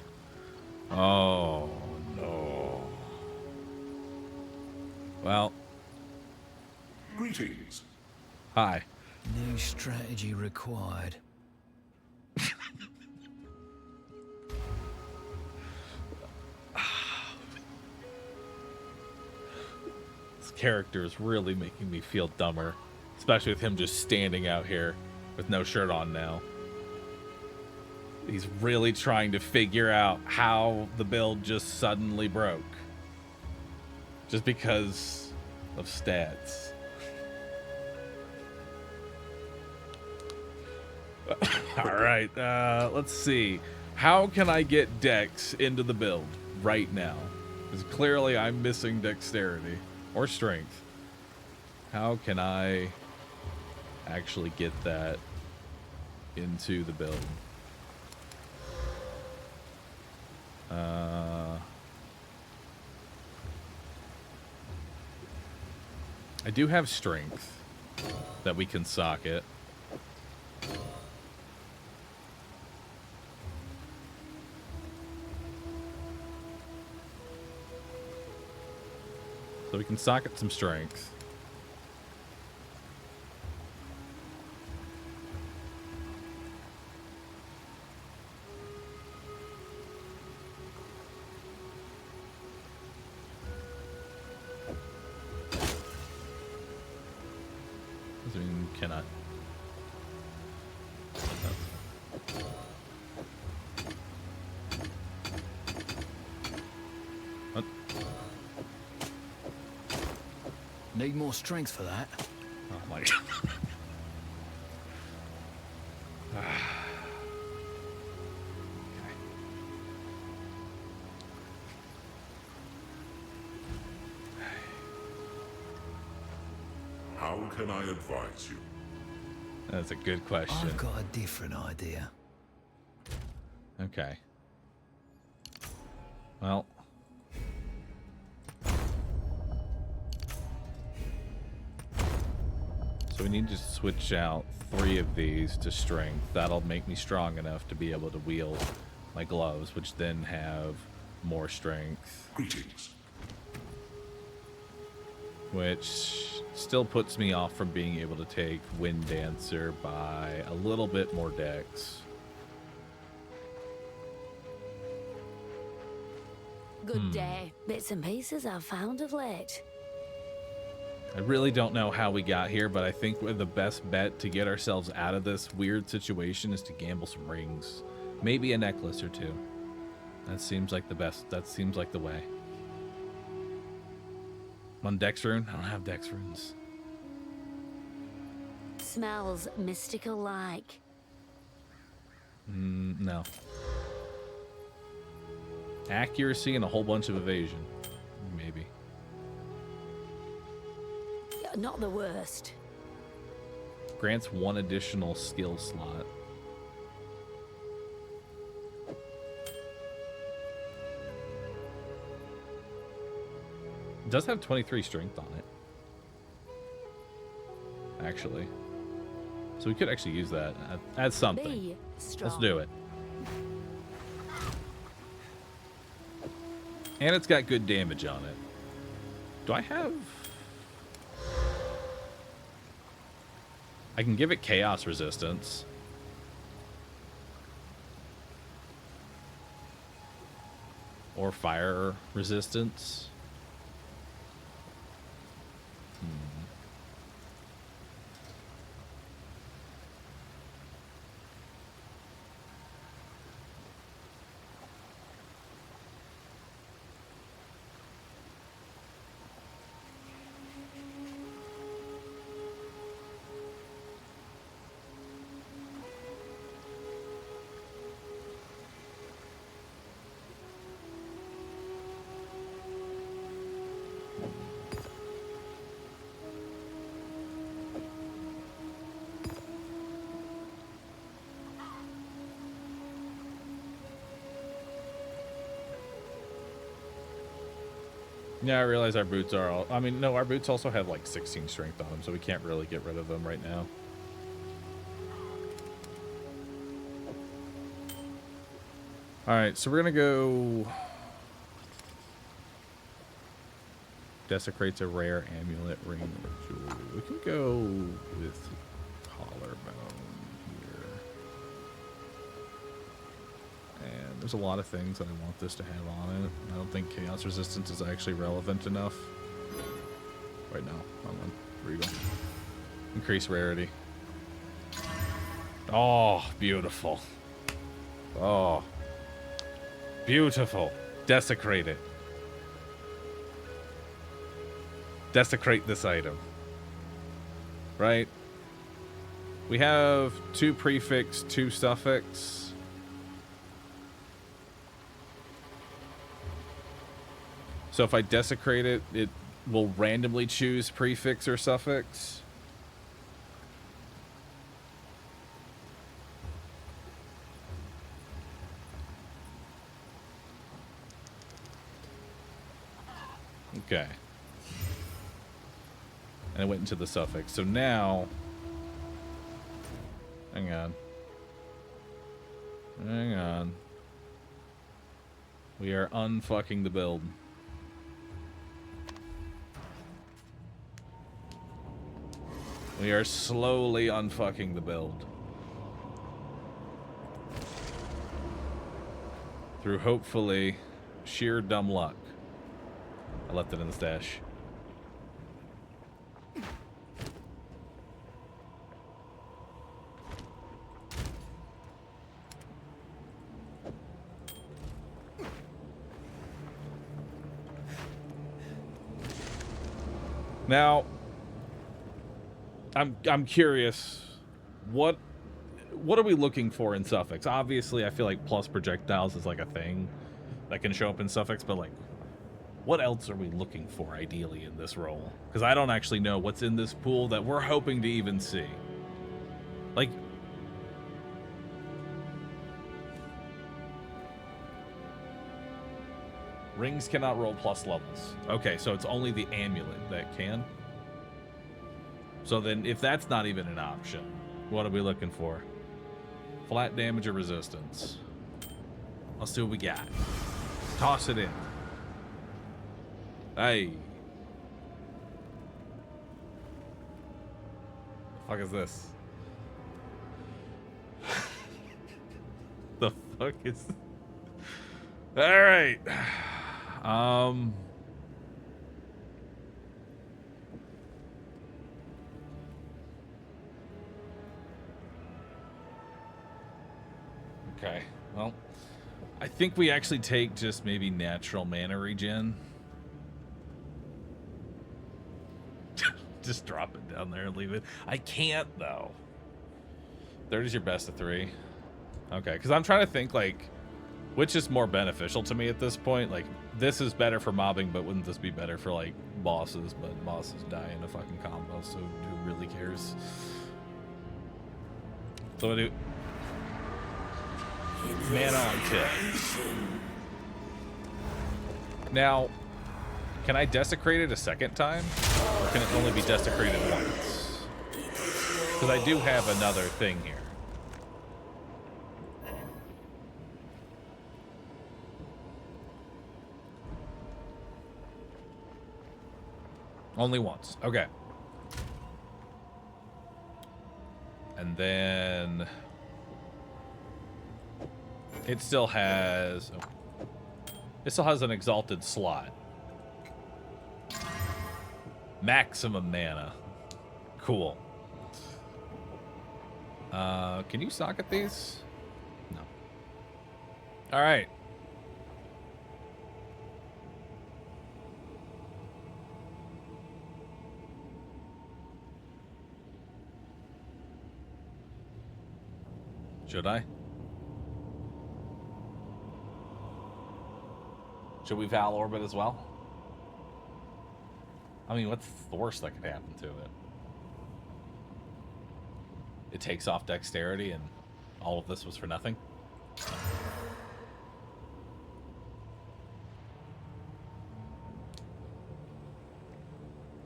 Oh, no. Well. Greetings. Hi. New strategy required. This character is really making me feel dumber. Especially with him just standing out here with no shirt on now. He's really trying to figure out how the build just suddenly broke. Just because of stats. Alright, let's see. How can I get Dex into the build right now? Because clearly I'm missing dexterity or strength. How can I actually get that into the build? I do have strength that we can socket. So we can socket some strength. I mean, cannot. What? Need more strength for that. Oh my god. How can I advise you? That's a good question. I've got a different idea. Okay. Well. So we need to switch out 3 of these to strength. That'll make me strong enough to be able to wield my gloves, which then have more strength. Greetings. Which still puts me off from being able to take Wind Dancer by a little bit more dex. Good day. Bits and pieces I've found of late. I really don't know how we got here, but I think the best bet to get ourselves out of this weird situation is to gamble some rings. Maybe a necklace or 2. That seems like the best. That seems like the way. One Dex rune? I don't have Dex runes. Smells mystical-like. No. Accuracy and a whole bunch of evasion. Maybe. Not the worst. Grants 1 additional skill slot. It does have 23 strength on it. Actually. So we could actually use that as something. Let's do it. And it's got good damage on it. Do I have... I can give it chaos resistance. or fire resistance. Yeah, I realize our boots are all... I mean, no, our boots also have like 16 strength on them, so we can't really get rid of them right now. Alright, so we're gonna go... Desecrates a rare amulet, ring, or jewelry. We can go with collarbone here. And there's a lot of things that I want this to have on it. I don't think chaos resistance is actually relevant enough. Right now, wrong one. Regal. Increase rarity. Oh, beautiful. Oh. Beautiful. Desecrate it. Desecrate this item. Right? We have 2 prefix, 2 suffix. So if I desecrate it, it will randomly choose prefix or suffix. Okay. And I went into the suffix. So now... Hang on. Hang on. We are unfucking the build. We are slowly unfucking the build. Through hopefully sheer dumb luck. I left it in the stash. Now, I'm curious, what are we looking for in suffix? Obviously, I feel like plus projectiles is like a thing that can show up in suffix, but like, what else are we looking for ideally in this role? Because I don't actually know what's in this pool that we're hoping to even see. Like, rings cannot roll plus levels. Okay, so it's only the amulet that can. So then, if that's not even an option, what are we looking for? Flat damage or resistance? Let's see what we got. Toss it in. Hey. The fuck is this? The fuck is... Alright. Okay, well, I think we actually take just maybe natural mana regen. Just drop it down there and leave it. I can't, though. 30 is your best of 3. Okay, because I'm trying to think, like, which is more beneficial to me at this point. Like, this is better for mobbing, but wouldn't this be better for, like, bosses? But bosses die in a fucking combo, so who really cares? So I do... Mana on tip. Now, can I desecrate it a second time? Or can it only be desecrated once? Because I do have another thing here. Only once. Okay. And then... it still has... oh. It still has an exalted slot. Maximum mana. Cool. Can you socket these? No. All right. Should I? Should we Val Orbit as well? I mean, what's the worst that could happen to it? It takes off dexterity and all of this was for nothing?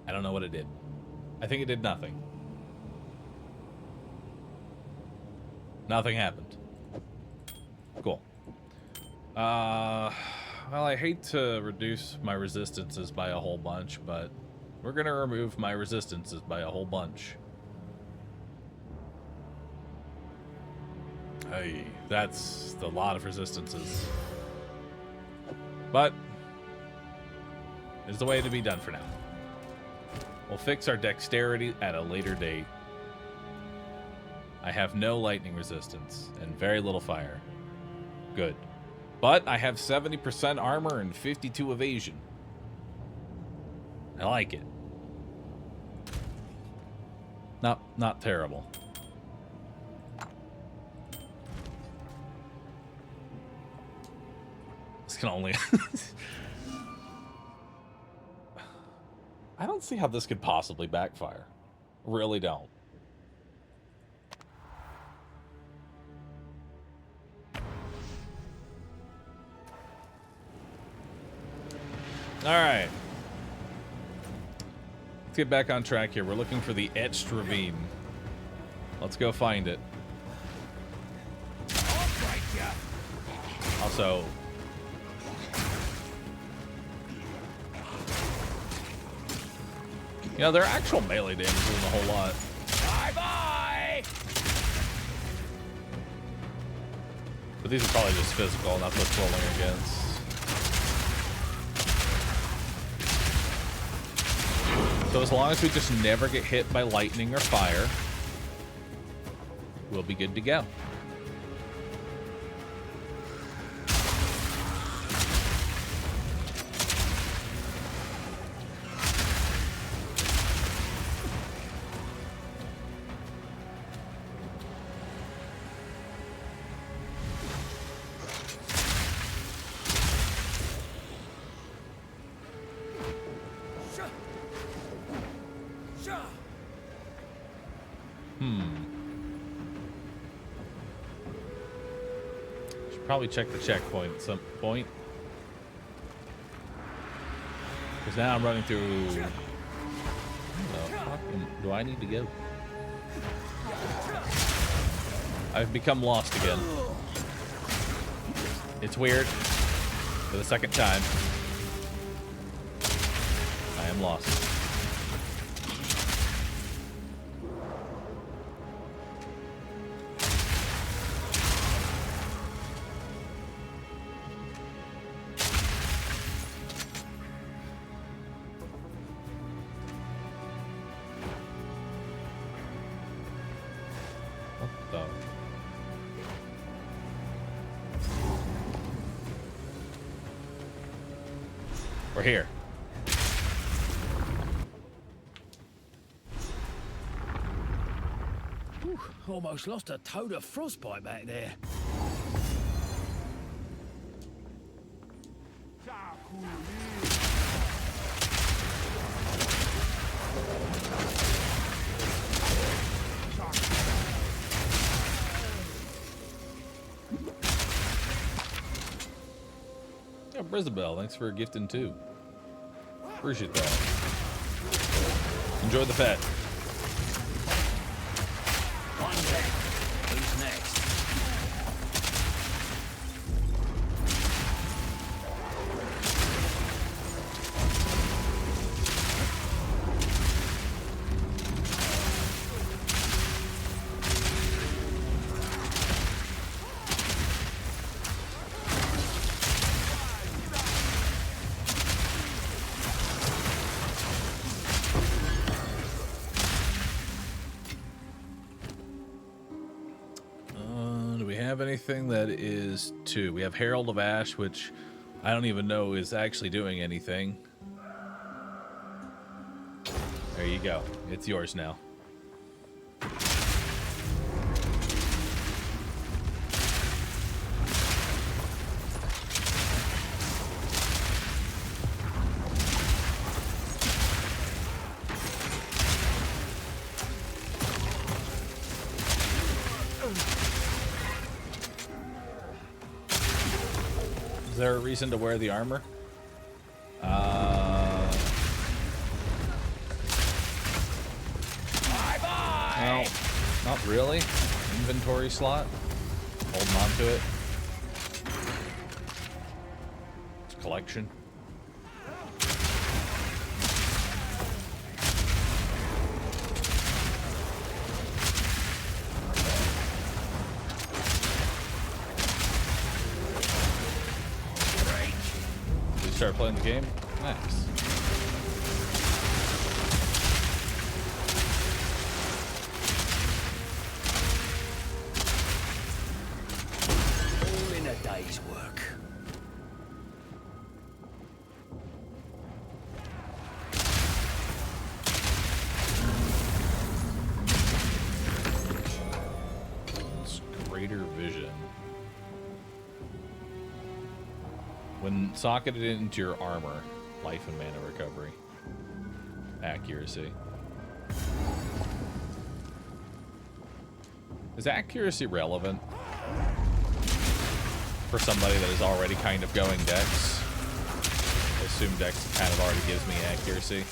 I don't know what it did. I think it did nothing. Nothing happened. Cool. Well, I hate to reduce my resistances by a whole bunch, but we're gonna remove my resistances by a whole bunch. Hey, that's a lot of resistances. But it's the way to be done for now. We'll fix our dexterity at a later date. I have no lightning resistance and very little fire. Good. But I have 70% armor and 52 evasion. I like it. Not terrible. This can only... I don't see how this could possibly backfire. Really don't. All right. Let's get back on track here. We're looking for the Etched Ravine. Let's go find it. Also, you know, their actual melee damage isn't a whole lot. Bye-bye! But these are probably just physical, not what's rolling against. So as long as we just never get hit by lightning or fire, we'll be good to go. Probably check the checkpoint at some point. Because now I'm running through... Where the fuck do I need to go? I've become lost again. It's weird. For the second time, I am lost. We're here. Whew, almost lost a toad of frostbite back there. Yeah, Brisabelle, thanks for gifting too. Appreciate that. Enjoy the pet. On deck. Who's next? we have anything that is 2? We have Herald of Ash, which I don't even know is actually doing anything. There you go. It's yours now. Is there a reason to wear the armor? No, not really. Inventory slot. Holding on to it. It's collection. We start playing the game. Nice. Day's work. It's greater vision. When socketed into your armor, life and mana recovery. Accuracy. Is accuracy relevant for somebody that is already kind of going Dex? I assume Dex kind of already gives me accuracy.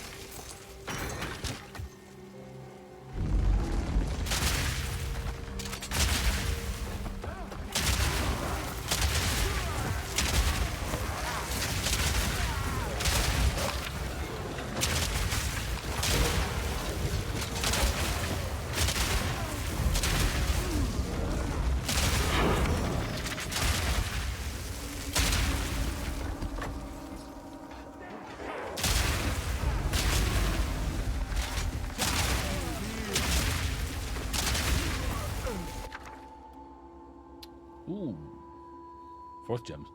Ooh. 4th gems.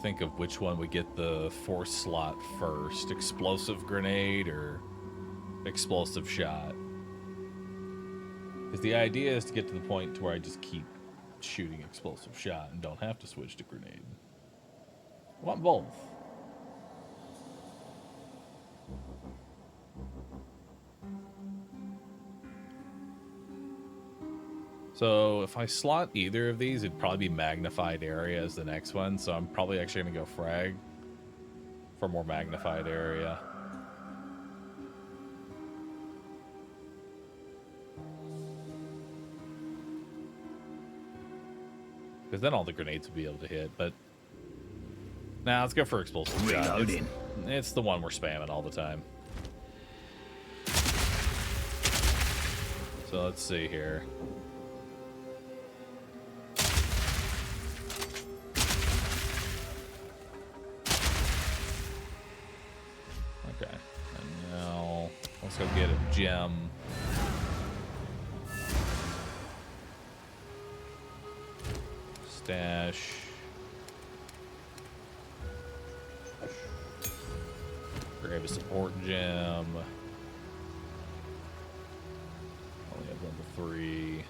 Think of which one would get the 4th slot first. Explosive grenade or explosive shot? Because the idea is to get to the point to where I just keep shooting explosive shot and don't have to switch to grenade. I want both. So if I slot either of these, it'd probably be magnified area as the next one. So I'm probably actually going to go frag for more magnified area. Because then all the grenades would be able to hit. But now let's go for explosive shot. It's the one we're spamming all the time. So let's see here. Okay, and now let's go get a gem. Stash. Grab a support gem. Only have level 3.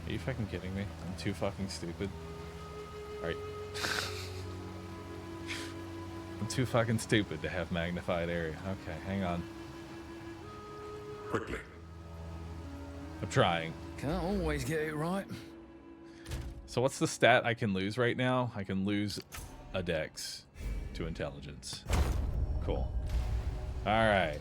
Are you fucking kidding me? I'm too fucking stupid. Alright. I'm too fucking stupid to have magnified area. Okay, hang on. Quickly. I'm trying. Can't always get it right. So what's the stat I can lose right now? I can lose a dex to intelligence. Cool. All right.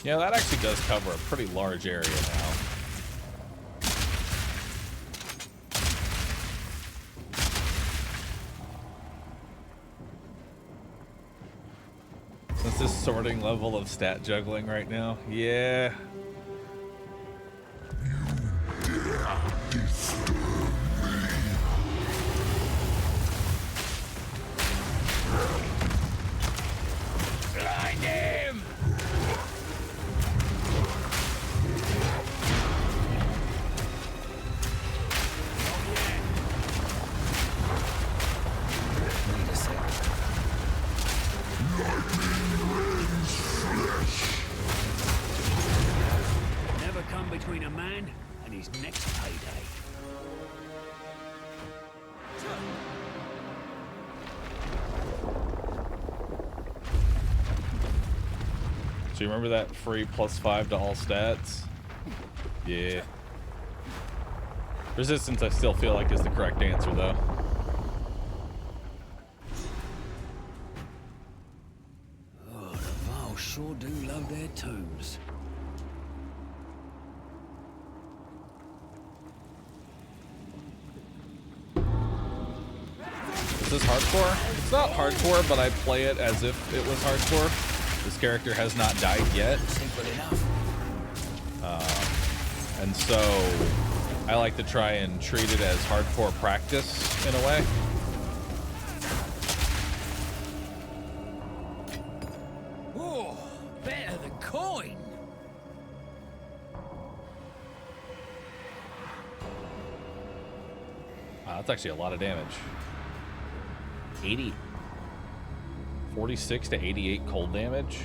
Yeah, that actually does cover a pretty large area now. What's this sorting level of stat juggling right now? Yeah. Blind him! Never come between a man and his next payday. So you remember that free +5 to all stats? Yeah. Resistance I still feel like is the correct answer though. Oh, the Val sure do love their tombs. Is this hardcore? It's not hardcore, but I play it as if it was hardcore. This character has not died yet. Simple enough. And so I like to try and treat it as hardcore practice in a way. Oh, better than coin. Wow, that's actually a lot of damage. 46 to 88 cold damage.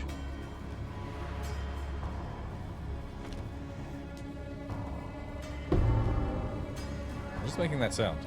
I'm just making that sound.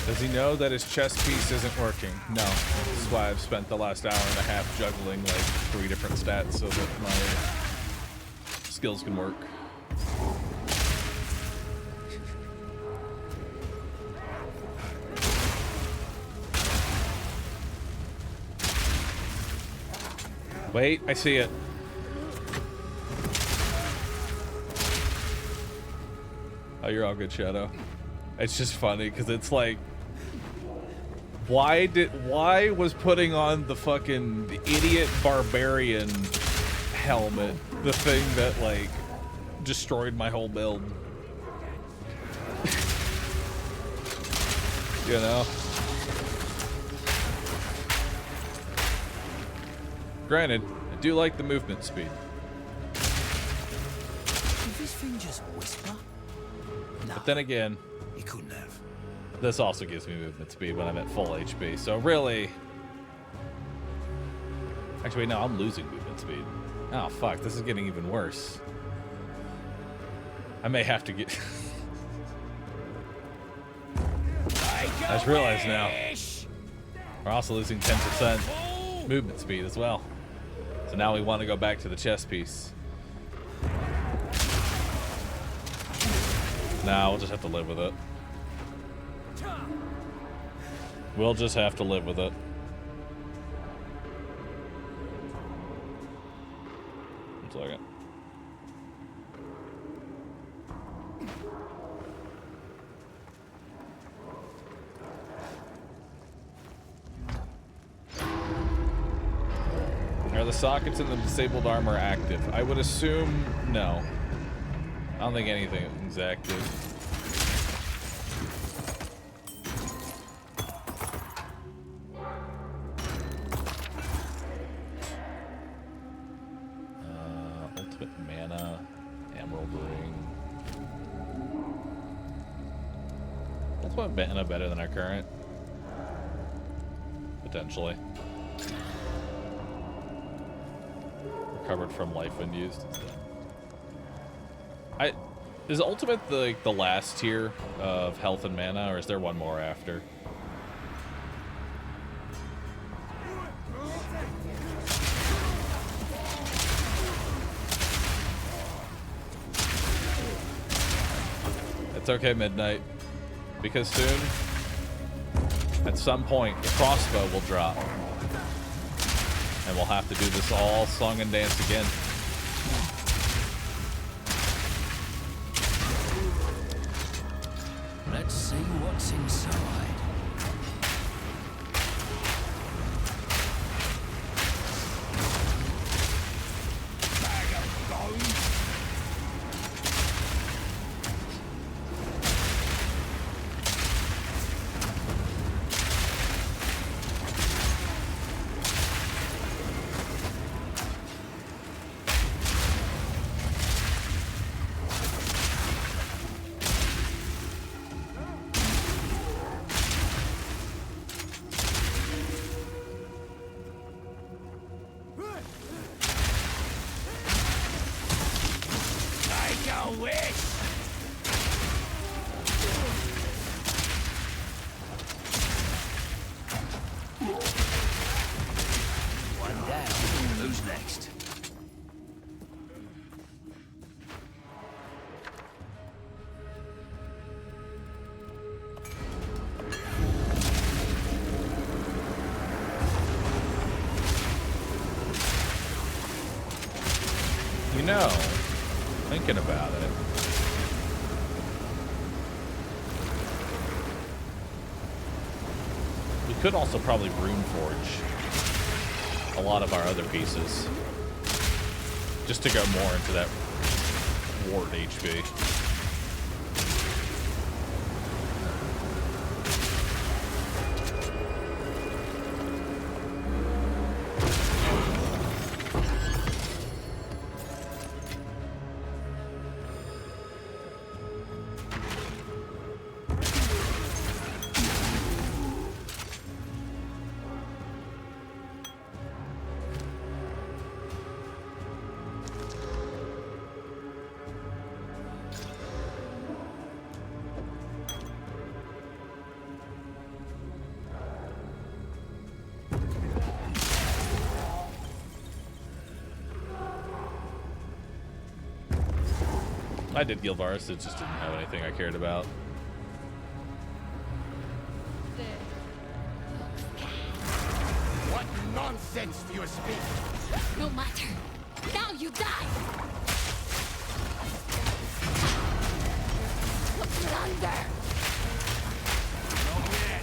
Does he know that his chess piece isn't working? No. That's why I've spent the last hour and a half juggling like 3 different stats so that my skills can work. Wait, I see it. Oh, you're all good, Shadow. It's just funny because it's like, why was putting on the fucking idiot barbarian helmet the thing that like destroyed my whole build? You know? Granted, I do like the movement speed. Did this thing just whisper? No, But then again, he couldn't have. this also gives me movement speed when I'm at full HP. So really... Actually, no, I'm losing movement speed. Oh, fuck. This is getting even worse. I may have to get... I just realized now. We're also losing 10% movement speed as well. So now we want to go back to the chess piece. Nah, we'll just have to live with it. We'll just have to live with it. One second. Are the sockets in the disabled armor active? I would assume no. I don't think anything's active. Ultimate mana, AdmiralBahroo. Ultimate mana better than our current? Potentially. Recovered from life when used instead. Is ultimate the last tier of health and mana, or is there one more after? It's okay, Midnight, because soon, at some point, the crossbow will drop. And we'll have to do this all song and dance again. Let's see what's inside. Bag of bones. You know, thinking about it, we could also probably rune forge a lot of our other pieces, just to go more into that ward HP. I did Gilvaris, it just didn't have anything I cared about. What nonsense do you speak? No matter. Now you die! Plunder! Not yet.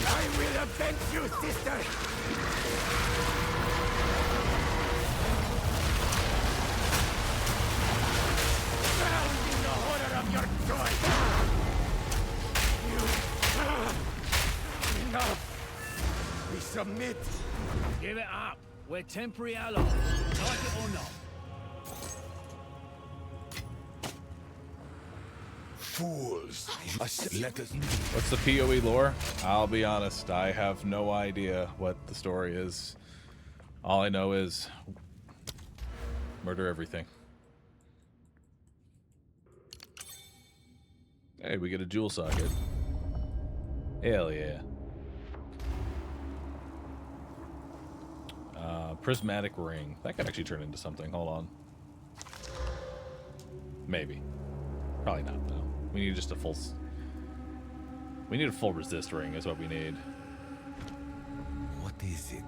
I will avenge you, sister! Drowned in the horror of your joy! Enough! We submit! Give it up. We're temporary allies, like it or not. fools. Let us. What's the PoE lore? I'll be honest, I have no idea what the story is. All I know is murder everything. Hey, we get a jewel socket. Hell yeah. Prismatic ring. That could actually turn into something. Hold on. Maybe. Probably not, though. We need just a full... We need a full resist ring is what we need. What is it?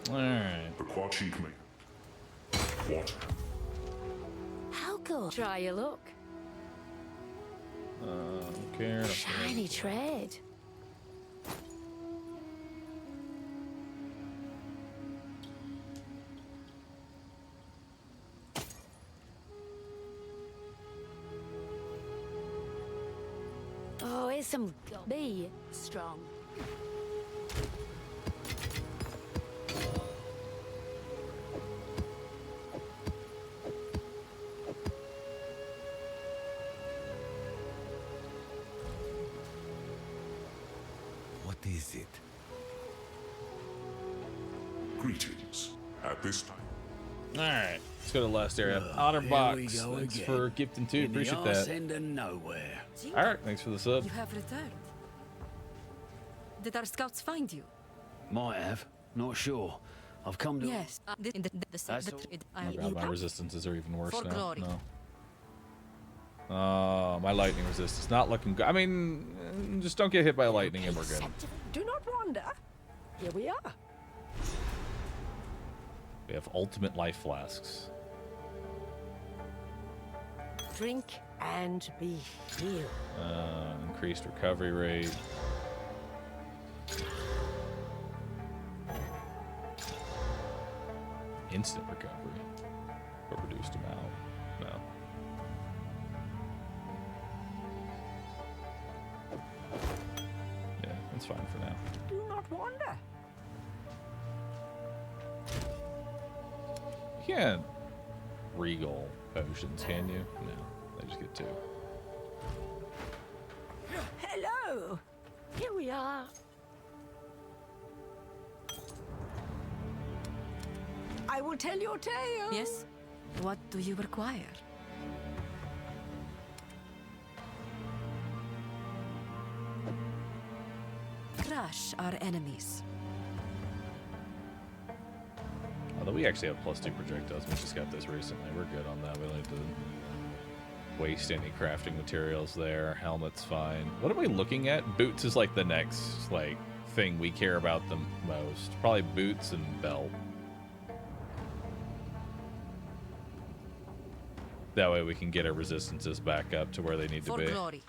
Alright. The Quachik me. What? How cool. Try your luck. Don't care. Shiny trade. Oh, here's some be strong. What is it? Greetings. At this time. Alright. Let's go to the last area. Otter box. Thanks for gifting too. Appreciate that. End of nowhere. Alright, thanks for the sub. You have returned. Did our scouts find you? Might have. Not sure. I've come to... Yes. That's all. Oh god, my resistances are even worse For now. glory. No. My lightning resistance not looking good. I mean, just don't get hit by lightning and we're good. Do not wander. Here we are. We have ultimate life flasks. Drink and be healed. Increased recovery rate. Instant recovery. But reduced amount. No. Yeah, that's fine for now. Do not wander. You can't regal potions, can you? No, they just get 2. Hello. Here we are. I will tell your tale. Yes? What do you require? Crush our enemies. Although we actually have +2 projectiles, we just got this recently. We're good on that. We don't need to waste any crafting materials there. Helmet's fine. What are we looking at? Boots is like the next thing we care about the most. Probably boots and belt. That way we can get our resistances back up to where they need to be. Glory.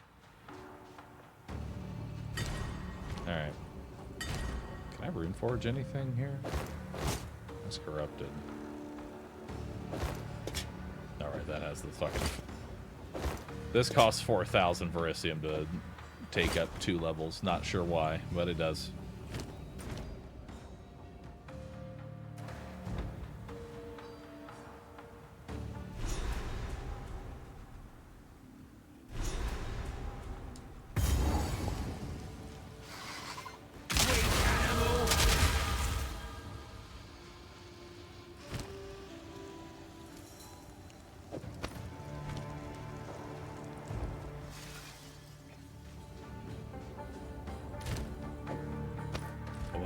Alright. Can I rune forge anything here? It's corrupted. Alright, that has the fucking... This costs 4,000 Verisium to take up 2 levels. Not sure why, but it does.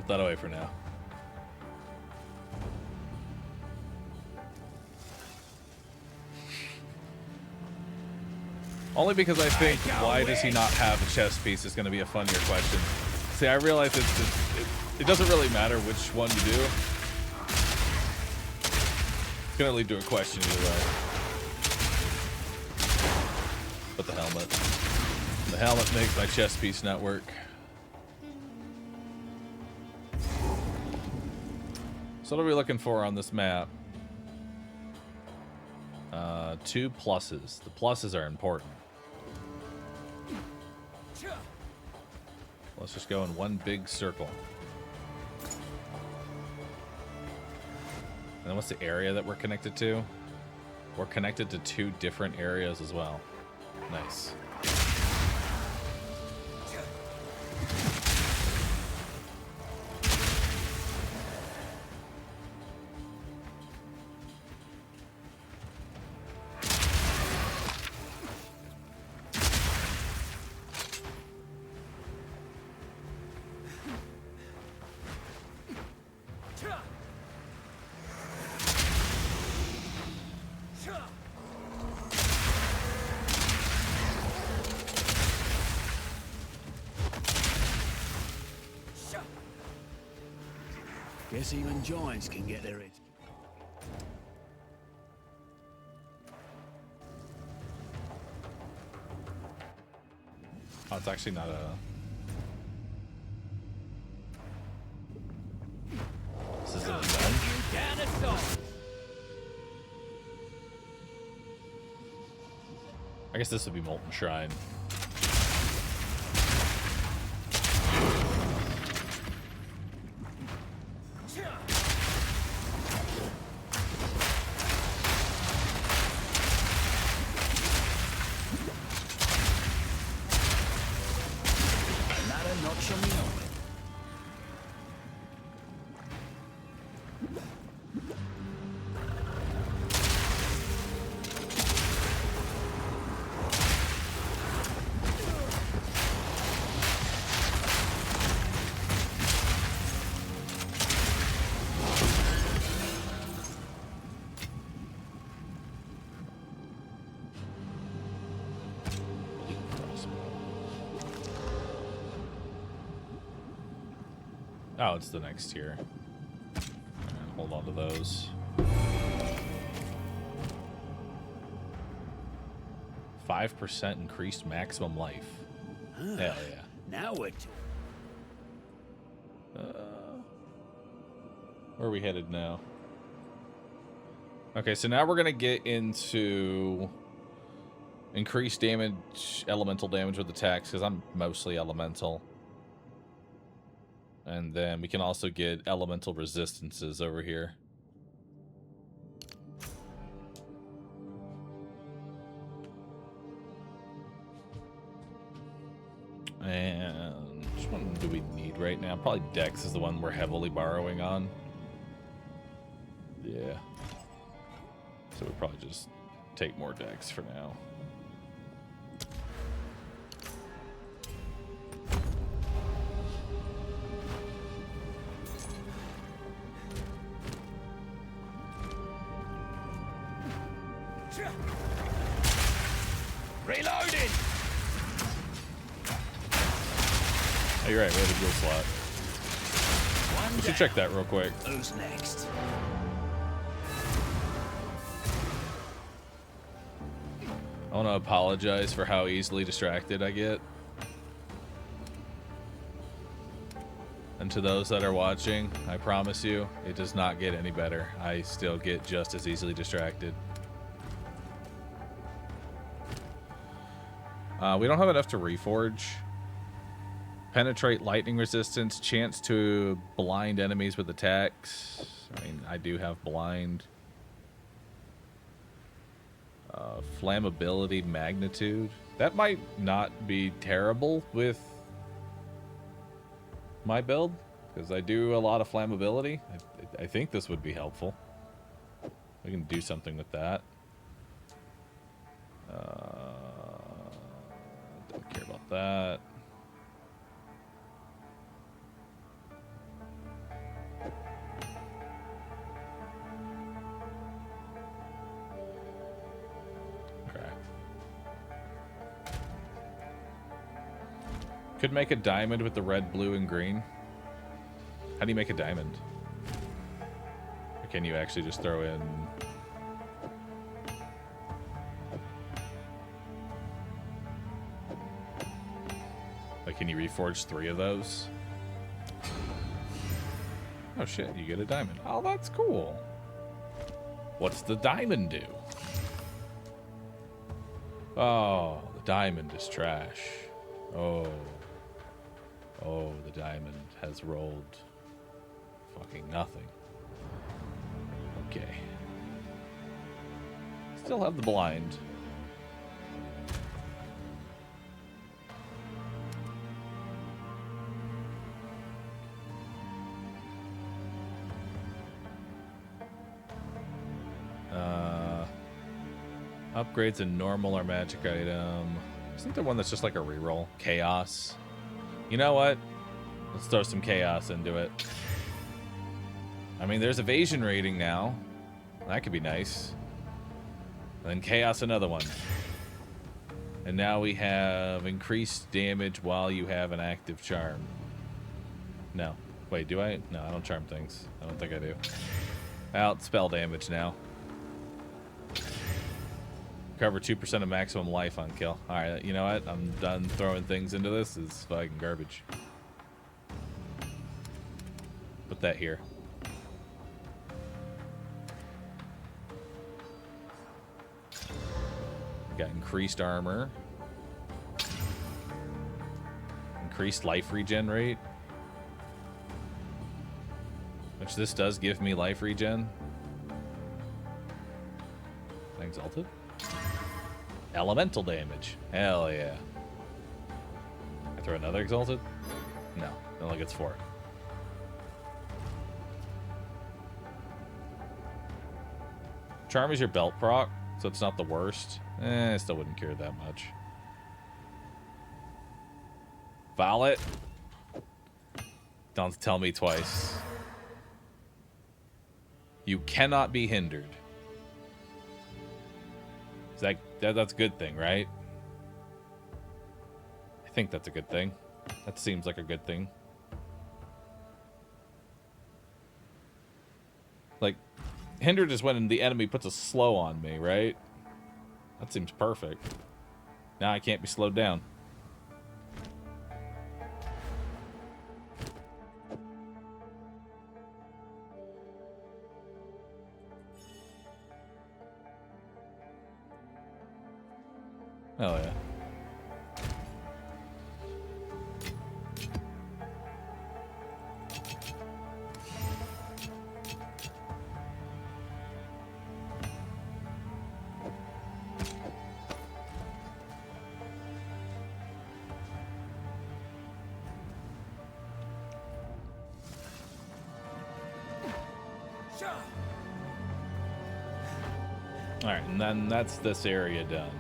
That away for now. Only because I think why does he not have a chest piece is going to be a funnier question. See, I realize it doesn't really matter which one you do. It's going to lead to a question either way. But the helmet. The helmet makes my chest piece not work. So what are we looking for on this map? 2 pluses. The pluses are important. Let's just go in one big circle. And then what's the area that we're connected to? We're connected to 2 different areas as well. Nice. Guess even giants can get their heads. Oh, it's actually not a... This isn't a gun? I guess this would be Molten Shrine. Oh, it's the next tier. Hold on to those. 5% increased maximum life. Hell yeah. Now what? Where are we headed now? Okay, so now we're gonna get into increased damage, elemental damage with attacks, because I'm mostly elemental. And then we can also get elemental resistances over here. And which one do we need right now? Probably Dex is the one we're heavily borrowing on. Yeah. So we probably just take more Dex for now. Reloading. Oh, you're right. We have a dual slot. We should check that real quick. Who's next? I want to apologize for how easily distracted I get. And to those that are watching, I promise you, it does not get any better. I still get just as easily distracted. We don't have enough to reforge. Penetrate lightning resistance, chance to blind enemies with attacks. I mean, I do have blind. Flammability, magnitude. That might not be terrible with my build, because I do a lot of flammability. I think this would be helpful. We can do something with that. Don't care about that. Could make a diamond with the red, blue, and green. How do you make a diamond? Or can you actually just throw in... Like, can you reforge 3 of those? Oh shit, you get a diamond. Oh, that's cool. What's the diamond do? Oh, the diamond is trash. Oh. Oh, the diamond has rolled fucking nothing. Okay. Still have the blind. Upgrades a normal or magic item. Isn't there one that's just like a reroll? Chaos. You know what? Let's throw some chaos into it. I mean, there's evasion rating now. That could be nice. And then chaos another one. And now we have increased damage while you have an active charm. No. Wait, do I? No, I don't charm things. I don't think I do. Out spell damage now. Cover 2% of maximum life on kill. Alright, you know what? I'm done throwing things into this. It's fucking garbage. Put that here. Got increased armor. Increased life regen rate. Which this does give me life regen. Exalted. Elemental damage. Hell yeah. I throw another exalted? No. It only gets 4. Charm is your belt proc, so it's not the worst. I still wouldn't care that much. Violet. Don't tell me twice. You cannot be hindered. Is that's a good thing, right? I think that's a good thing. That seems like a good thing. Like, hindered is when the enemy puts a slow on me, right? That seems perfect. Now I can't be slowed down. Oh yeah. All right, and then that's this area done.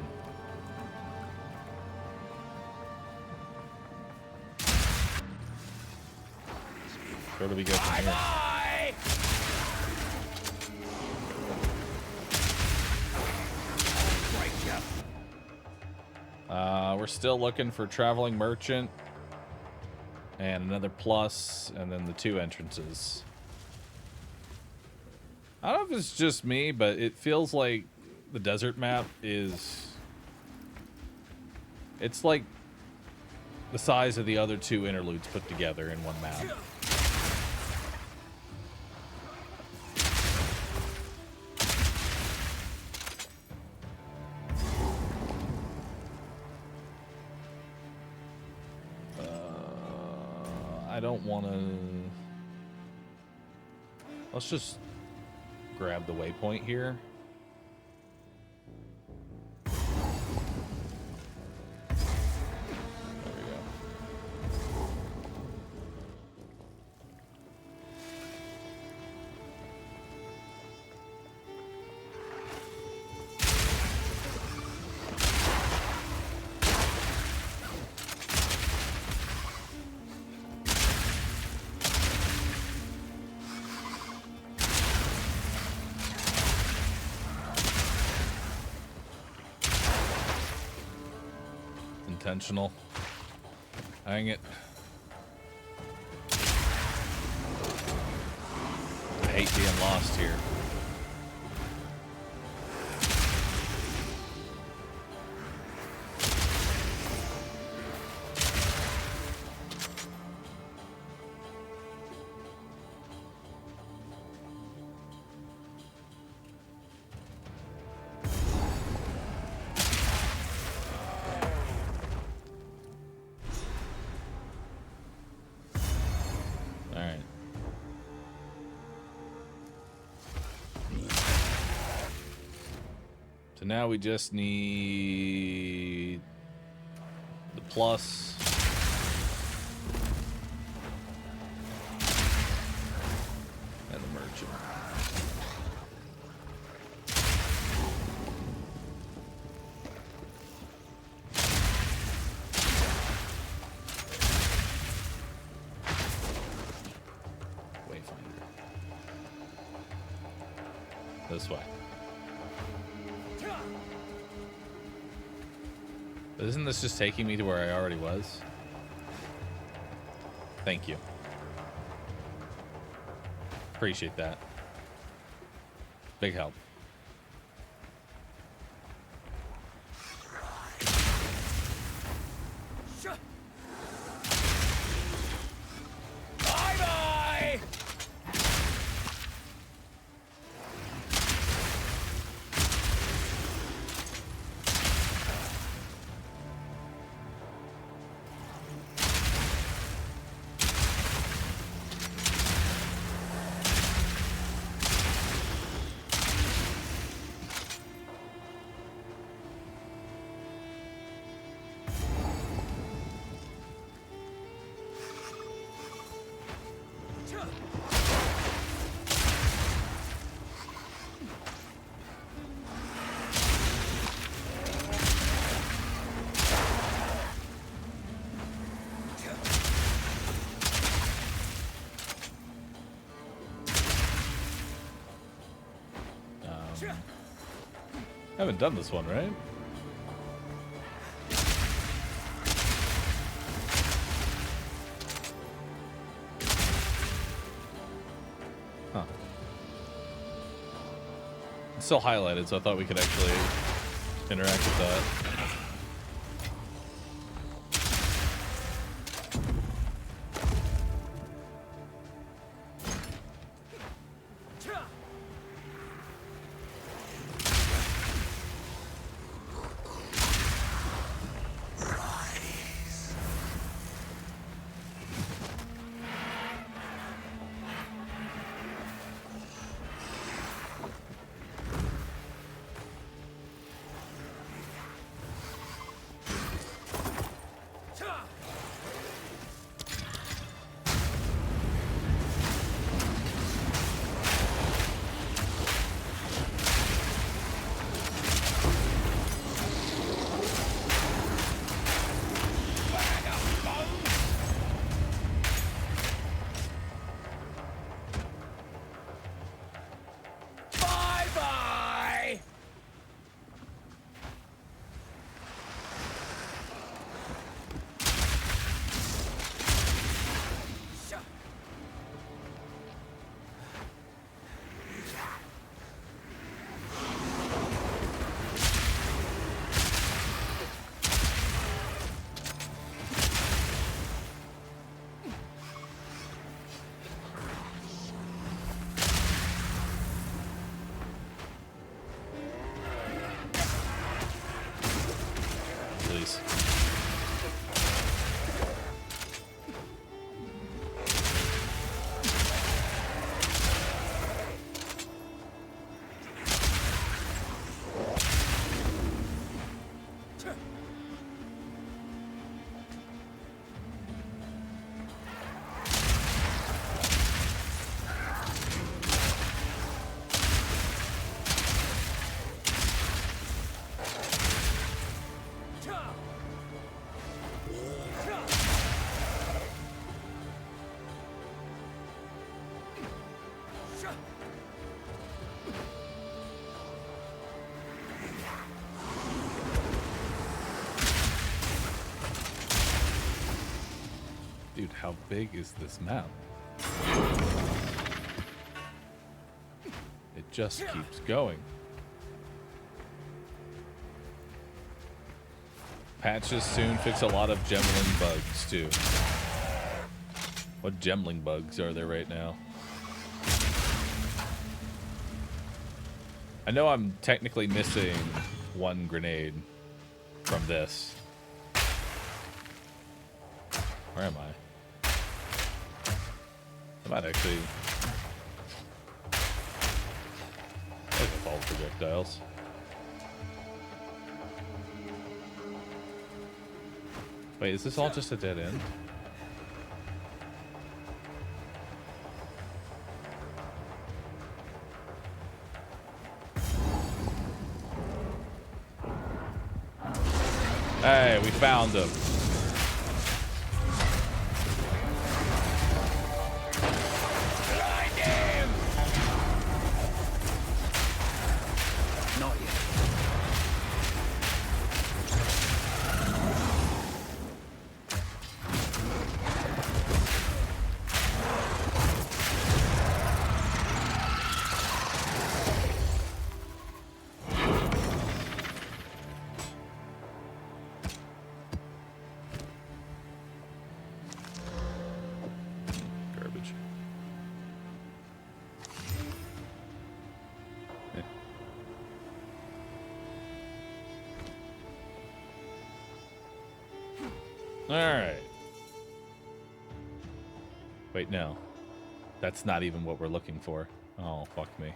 Where do we go from here? We're still looking for Traveling Merchant and another plus, and then the 2 entrances. I don't know if it's just me, but it feels like the desert map is... It's like the size of the other 2 interludes put together in one map. I don't want to... Let's just grab the waypoint here. There we go. Intentional. Hang it. I hate being lost here. So now we just need the plus. And the merchant. Wayfinder. This way. Isn't this just taking me to where I already was? Thank you. Appreciate that. Big help. Bye-bye! I haven't done this one, right? Huh. It's still highlighted, so I thought we could actually interact with that. Dude, how big is this map? It just keeps going. Patches soon fix a lot of gemling bugs too. What gemling bugs are there right now? I know I'm technically missing one grenade from this. Where am I? I might actually... I can follow projectiles. Wait, is this all just a dead end? Hey, we found him. Blind him! Not yet. Garbage. All right. Wait, no. That's not even what we're looking for. Oh, fuck me.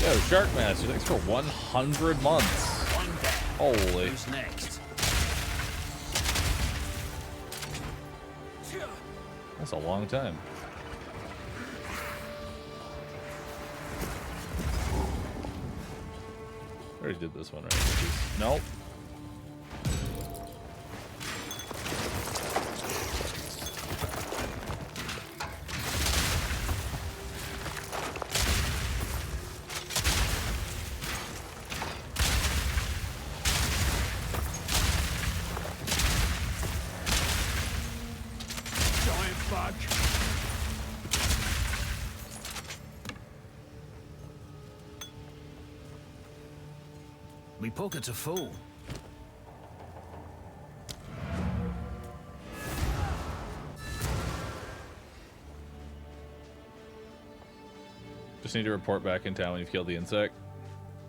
Yo, Sharkmaster, thanks for 100 months. Holy. Who's next? That's a long time. I already did this one, right? Nope. Giant bug. Me pockets are full. Just need to report back in town when you've killed the insect.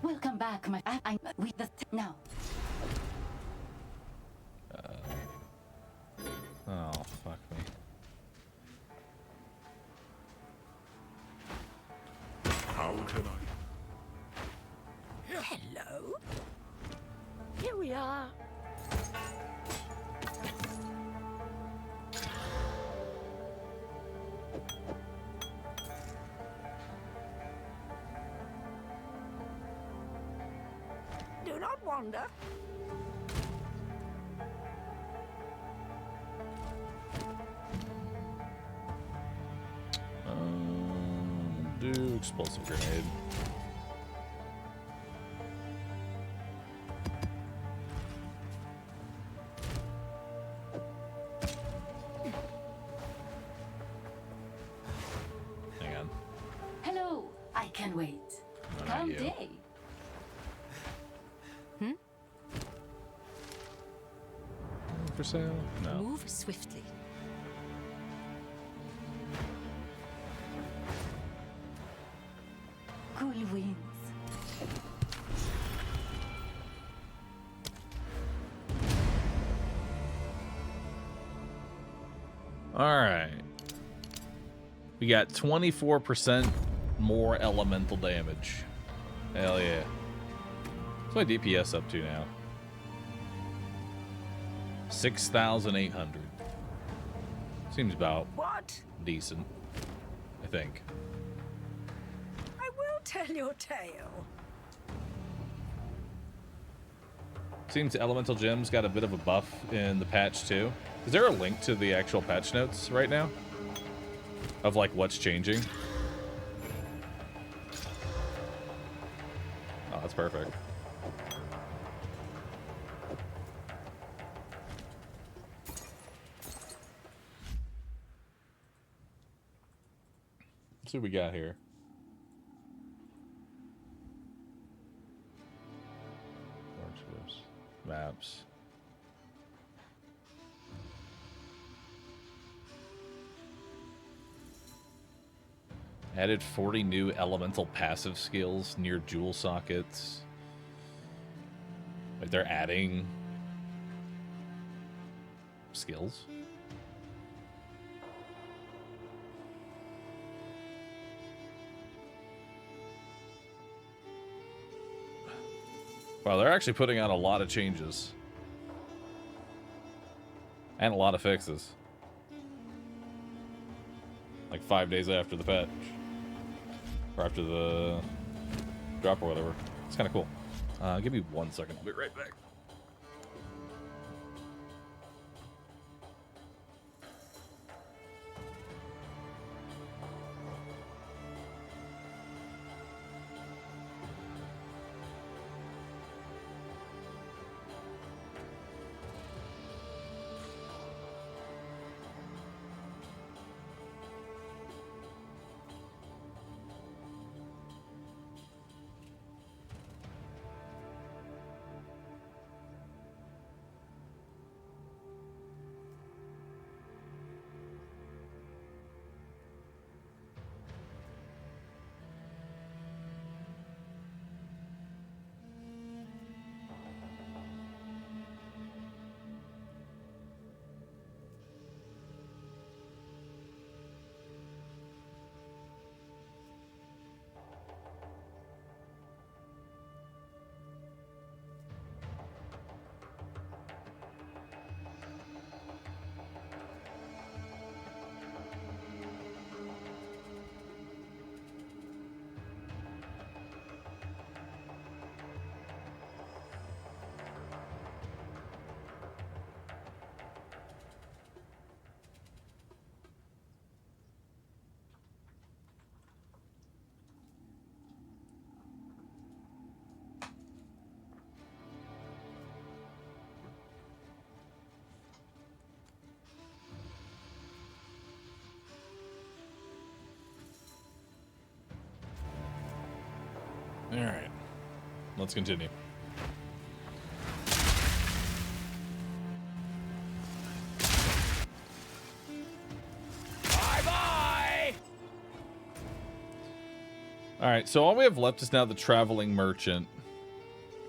Welcome back, my. I'm with the now. Oh, fuck me. How can I? Hello. Here we are. Do not wander. Do explosive grenade. Hang on. Hello, I can wait. No, not Come you. day. For sale? No. Move swiftly. Cool winds. All right. We got 24% more elemental damage. Hell yeah. What's my DPS up to now? 6,800. Seems about decent, I think. I will tell your tale. Seems elemental gems got a bit of a buff in the patch too. Is there a link to the actual patch notes right now? Of like what's changing? Oh, that's perfect. Let's see what we got here. Warships, maps. Added 40 new elemental passive skills near jewel sockets. Like they're adding skills. Wow, they're actually putting out a lot of changes. And a lot of fixes. Like 5 days after the patch. Or after the drop or whatever. It's kind of cool. Give me 1 second. I'll be right back. Alright. Let's continue. Bye-bye! Alright, so all we have left is now the traveling merchant.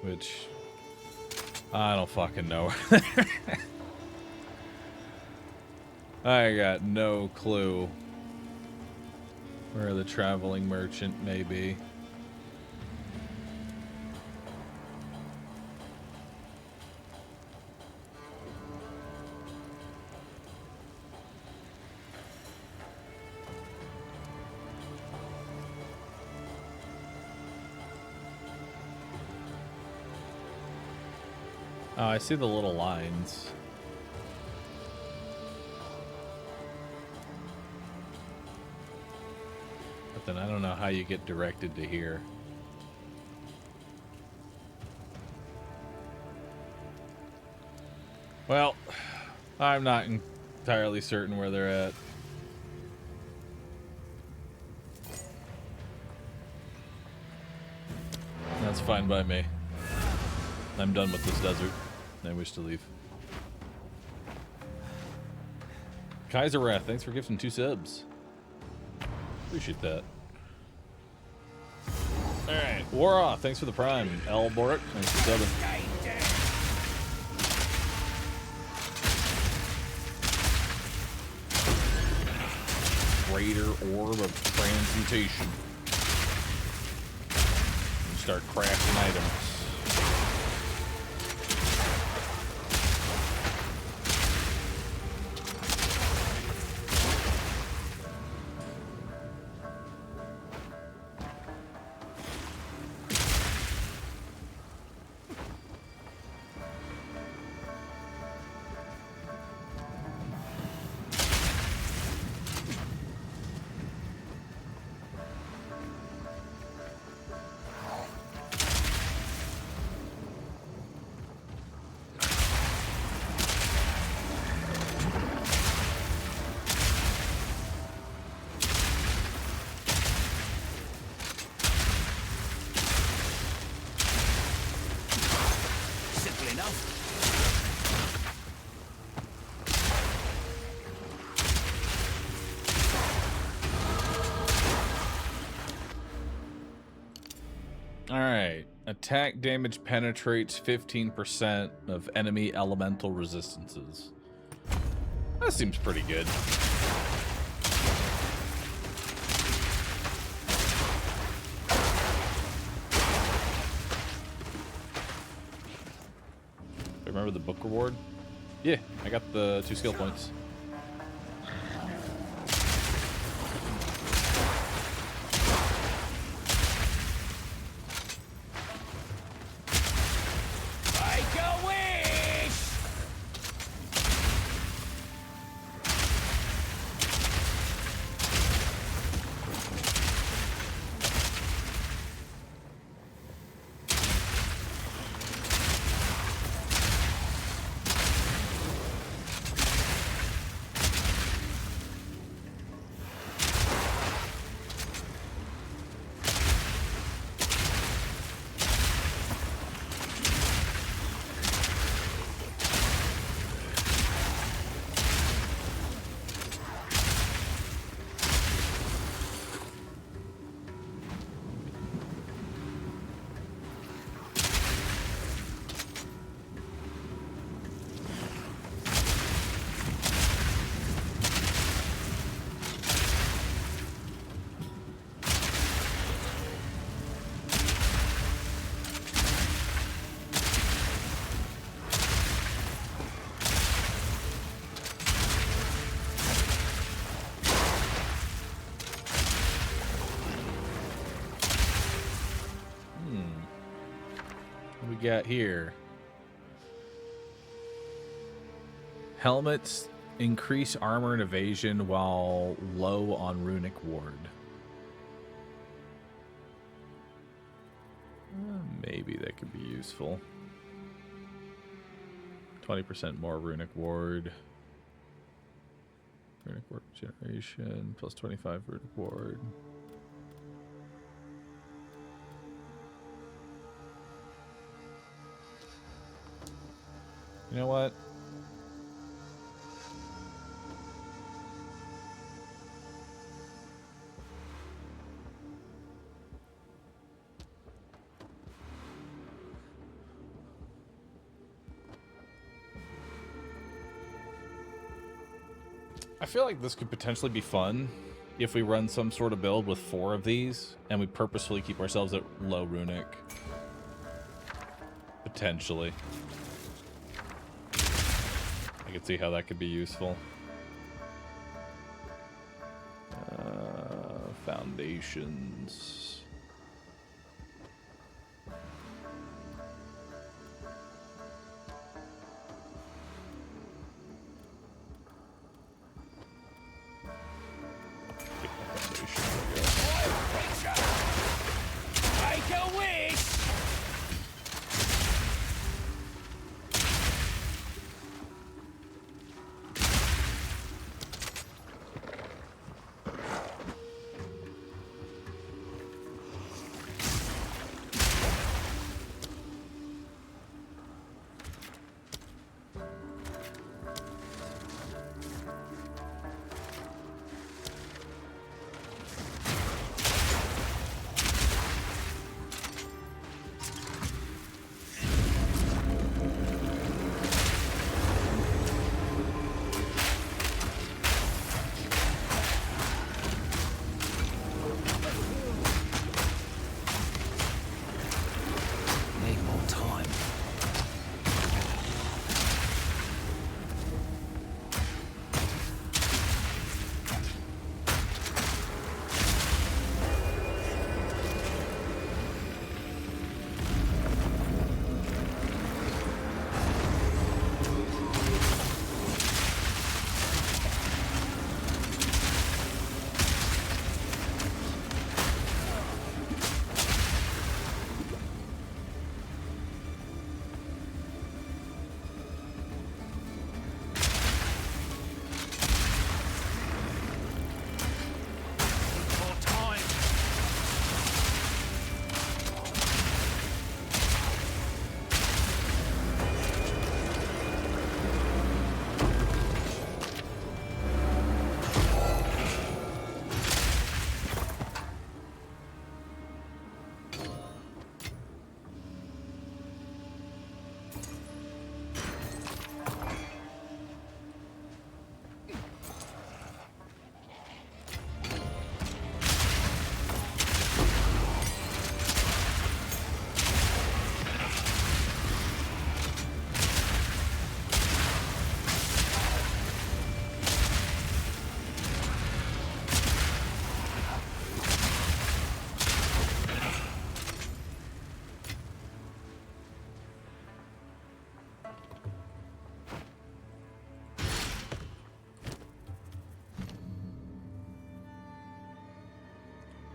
Which... I don't fucking know. I got no clue where the traveling merchant may be. Oh, I see the little lines. But then I don't know how you get directed to here. Well, I'm not entirely certain where they're at. That's fine by me. I'm done with this desert. I wish to leave. Kaiser Wrath, thanks for gifting 2 subs. Appreciate that. Alright, War Off, thanks for the prime. L. Boric, thanks for subbing. Greater Orb of Transmutation. And start crafting items. Alright. Attack damage penetrates 15% of enemy elemental resistances. That seems pretty good. Remember the book reward? Yeah, I got the 2 skill points. Make a wish! What do we got here? Helmets increase armor and evasion while low on runic ward. Maybe that could be useful. 20% more runic ward. Runic ward generation plus 25 runic ward. You know what? I feel like this could potentially be fun if we run some sort of build with 4 of these and we purposefully keep ourselves at low runic. Potentially. I could see how that could be useful. Foundations. Make a wish!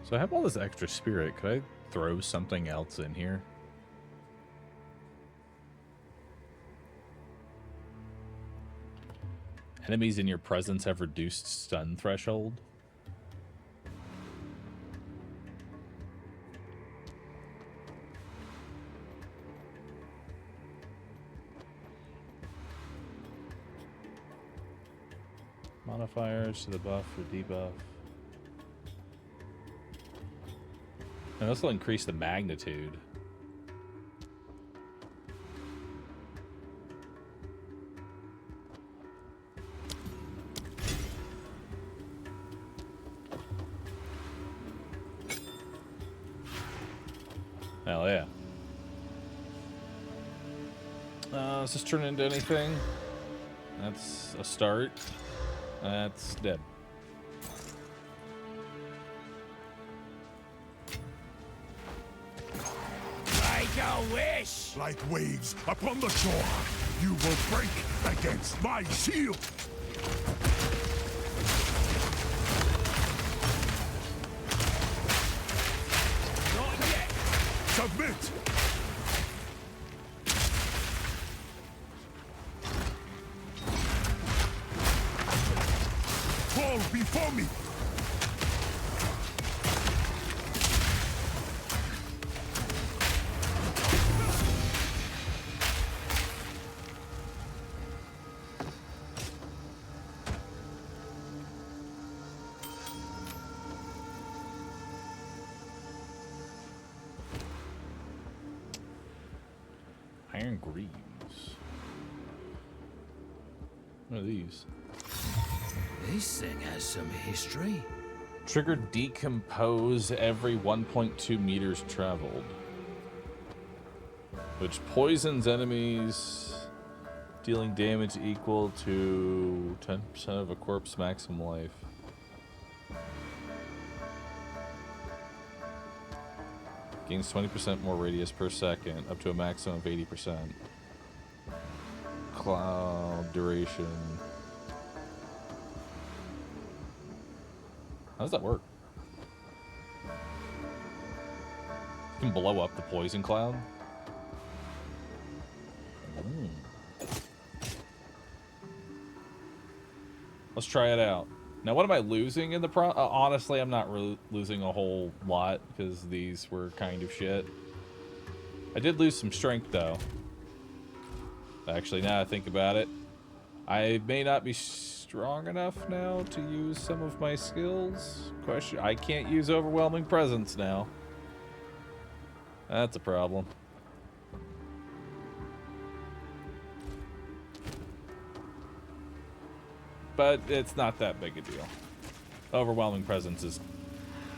So I have all this extra spirit. Could I throw something else in here? Enemies in your presence have reduced stun threshold. Modifiers to the buff or debuff. And this will increase the magnitude. Hell yeah. Does this turn into anything? That's a start. That's dead. Like a wish! Like waves upon the shore, you will break against my shield! Not yet! Submit! Fall before me! Iron Greaves. What are these? This thing has some history. Trigger decompose every 1.2 meters traveled, which poisons enemies, dealing damage equal to 10% of a corpse maximum life. Gains 20% more radius per second, up to a maximum of 80%. Cloud duration. How does that work? You can blow up the poison cloud? Let's try it out. Now, what am I losing in the honestly, I'm not really losing a whole lot because these were kind of shit. I did lose some strength, though. Actually, now I think about it, I may not be strong enough now to use some of my skills. Question: I can't use overwhelming presence now. That's a problem. But it's not that big a deal. Overwhelming presence is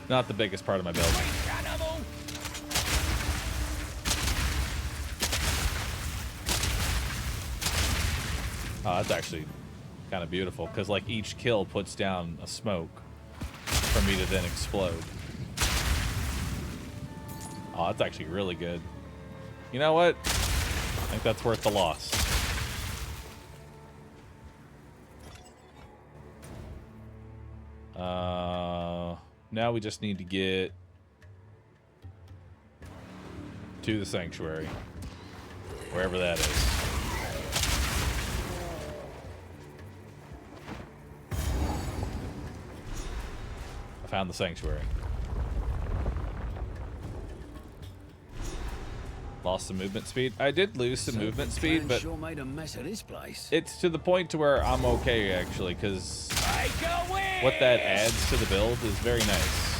not the biggest part of my build. Oh, that's actually kind of beautiful, because like each kill puts down a smoke for me to then explode. Oh, that's actually really good. You know what? I think that's worth the loss. Now we just need to get to the sanctuary, wherever that is. I found the sanctuary. Lost some movement speed. I did lose some movement speed, but sure made a mess of this place. it's to the point to where I'm okay, actually, because what that adds to the build is very nice.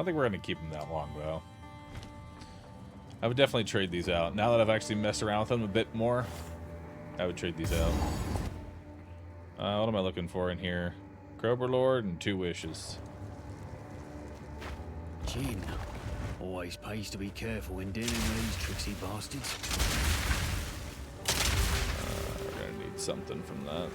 think we're going to keep them that long, though. I would definitely trade these out. Now that I've actually messed around with them a bit more, I would trade these out. What am I looking for in here? Crober Lord and 2 wishes. Jin. Always pays to be careful when dealing with these tricksy bastards. We're gonna need something from that.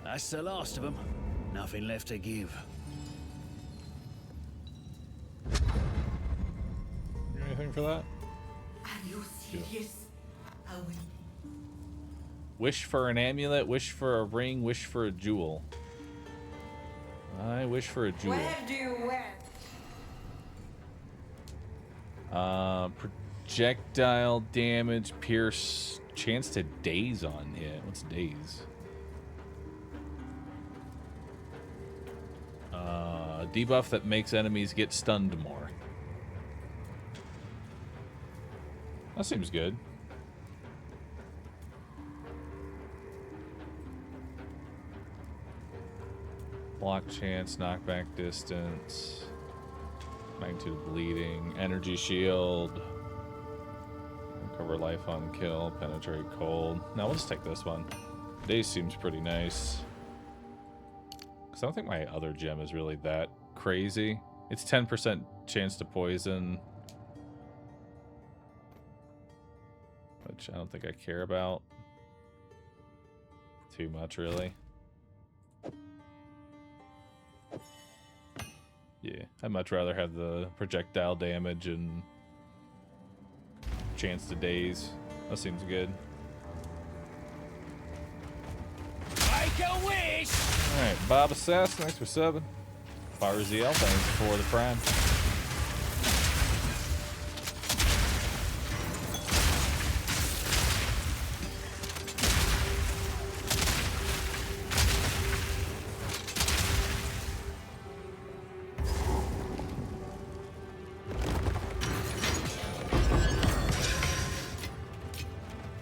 That's the last of them. Nothing left to give. Anything for that? Are you serious? Wish for an amulet, wish for a ring, wish for a jewel. I wish for a jewel. Where do you went? Projectile damage, pierce, chance to daze on hit. What's daze? Debuff that makes enemies get stunned more. That seems good. Block chance, knockback distance, magnitude of bleeding, energy shield, recover life on kill, penetrate cold. Now let's take this one. Daze seems pretty nice. I don't think my other gem is really that crazy. It's 10% chance to poison, which I don't think I care about too much, really. Yeah, I'd much rather have the projectile damage and chance to daze. That seems good. Make a wish! Alright, Bob Assassin, thanks for subbing. Fire ZL, thanks for the prime.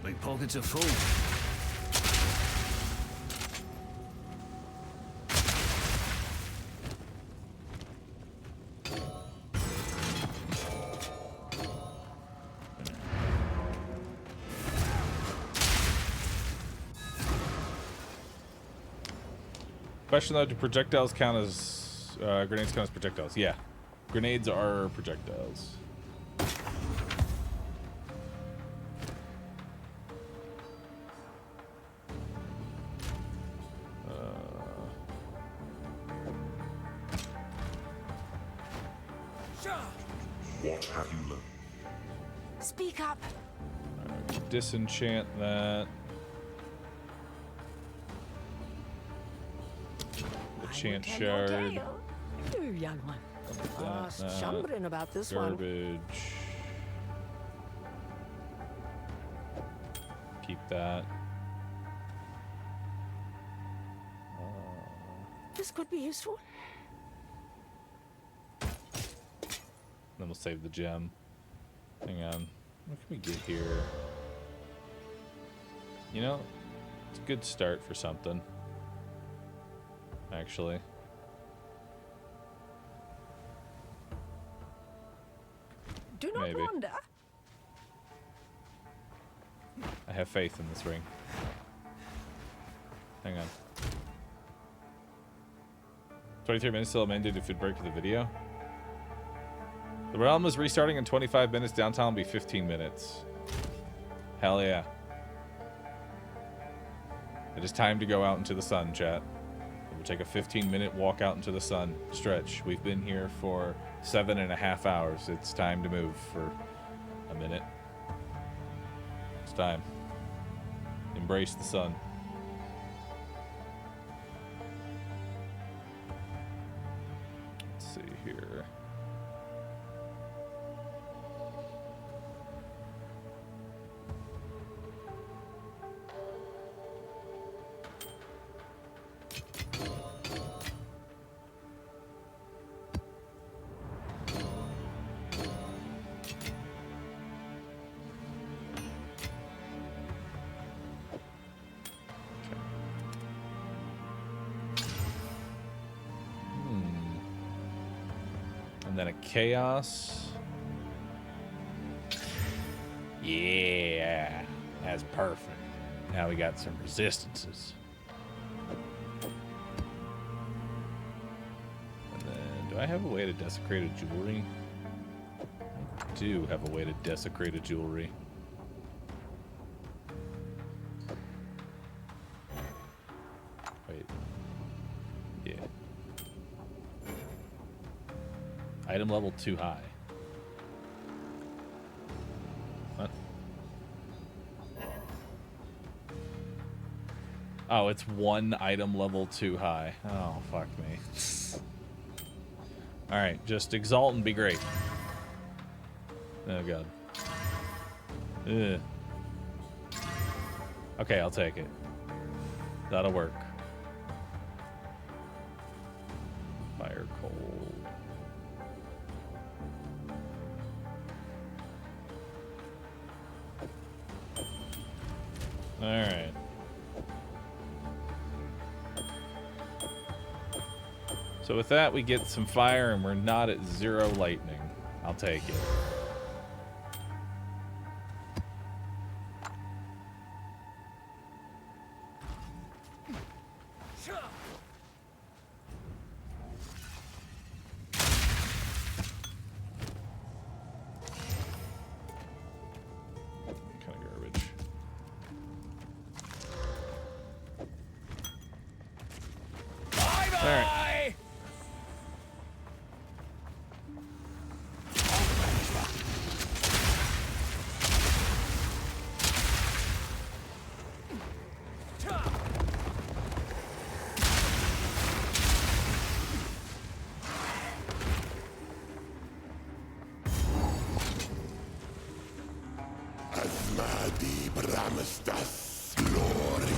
My pockets are full. Question though, do projectiles count as grenades count as projectiles? Yeah, grenades are projectiles. What have you learned? Speak up. Disenchant that. The chant shard. You young one. Chumbering about this garbage. Keep that. This could be useful. Then we'll save the gem. Hang on. What can we get here? You know, it's a good start for something. Actually. Do not Maybe. wander. I have faith in this ring. Hang on. 23 minutes till amended if it break the video. The realm is restarting in 25 minutes. Downtown will be 15 minutes. Hell yeah. It is time to go out into the sun, chat. We'll take a 15-minute walk out into the sun. Stretch. We've been here for 7.5 hours. It's time to move for a minute. It's time. Embrace the sun. And then a chaos. Yeah, that's perfect. Now we got some resistances. And then, do I have a way to desecrate a jewelry? I do have a way to desecrate a jewelry. Wait. Yeah. Item level too high. What? Oh, it's one item level too high. Oh, fuck me. Alright, just exalt and be great. Oh, God. Ugh. Okay, I'll take it. That'll work. Fire cold. Alright. So with that, we get some fire, and we're not at 0 lightning. I'll take it. Kind of garbage. All right. Bramistas glory.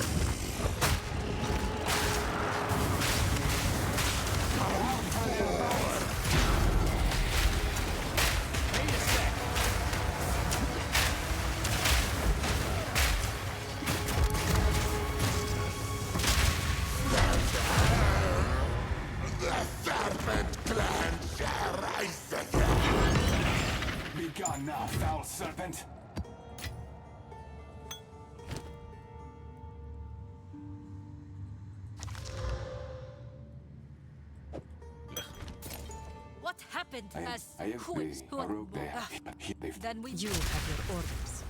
The serpent clan shall rise again. Be gone now, foul serpent. What happened to us? Who is Then we You have your orders.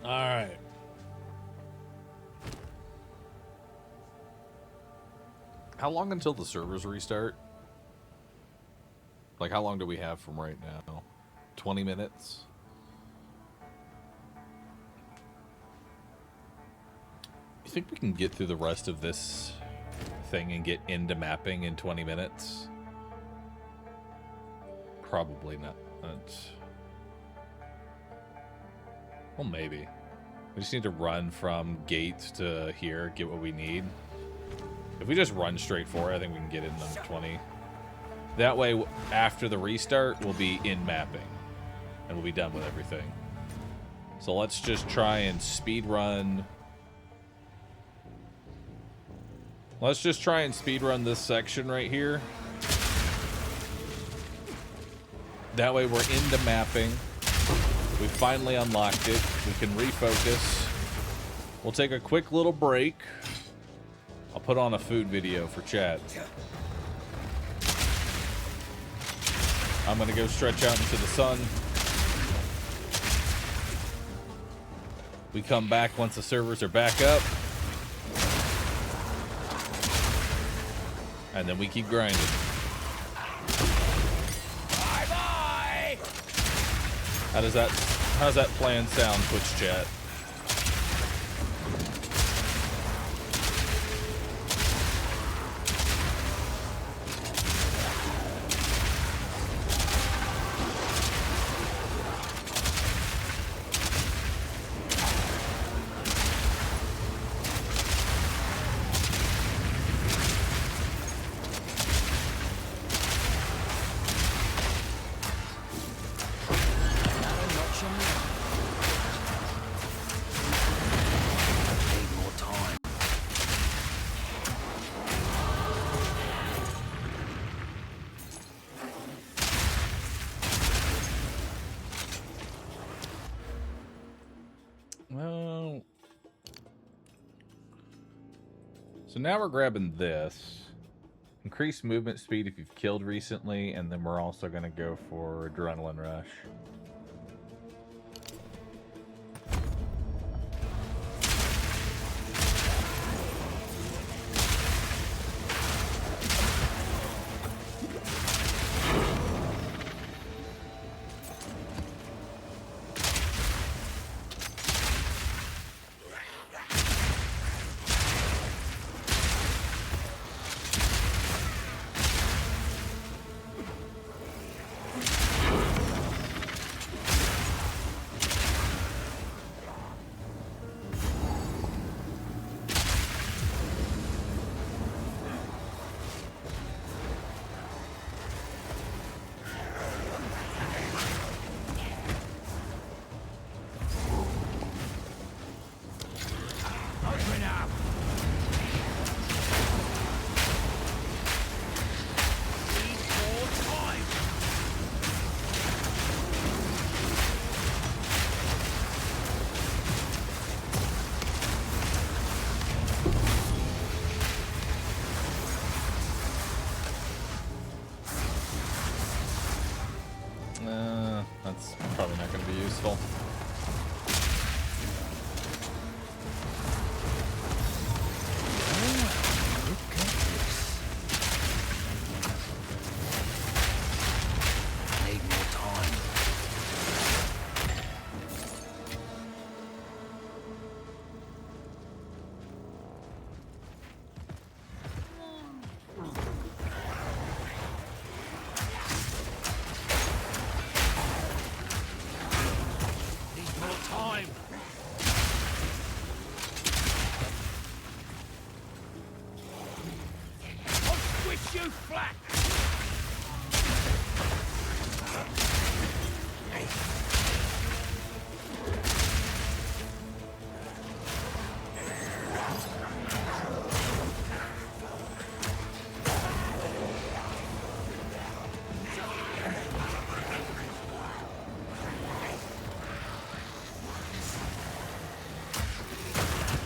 All right. How long until the servers restart? Like, how long do we have from right now? 20 minutes? You think we can get through the rest of this thing and get into mapping in 20 minutes? Probably not. Well, maybe. We just need to run from gates to here, get what we need. If we just run straight for it, I think we can get it in under 20. That way, after the restart, we'll be in mapping. And we'll be done with everything. So let's just try and speed run. Let's just try and speed run this section right here. That way we're into mapping. We finally unlocked it. We can refocus. We'll take a quick little break. I'll put on a food video for chat. I'm gonna go stretch out into the sun. We come back once the servers are back up. And then we keep grinding. Bye-bye! How does that plan sound, Twitch chat? Well, so now we're grabbing this. Increase movement speed if you've killed recently, and then we're also going to go for Adrenaline Rush. That's probably not going to be useful. Need more time. Need more time. I'll switch you flat.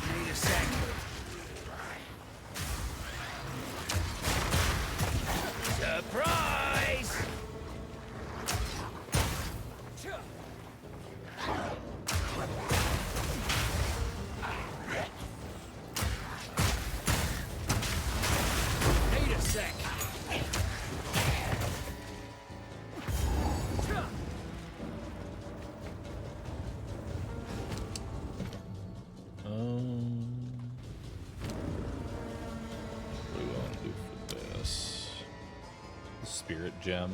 Need a sec. Surprise! Need a sec. What do we want to do for this? Spirit Gem.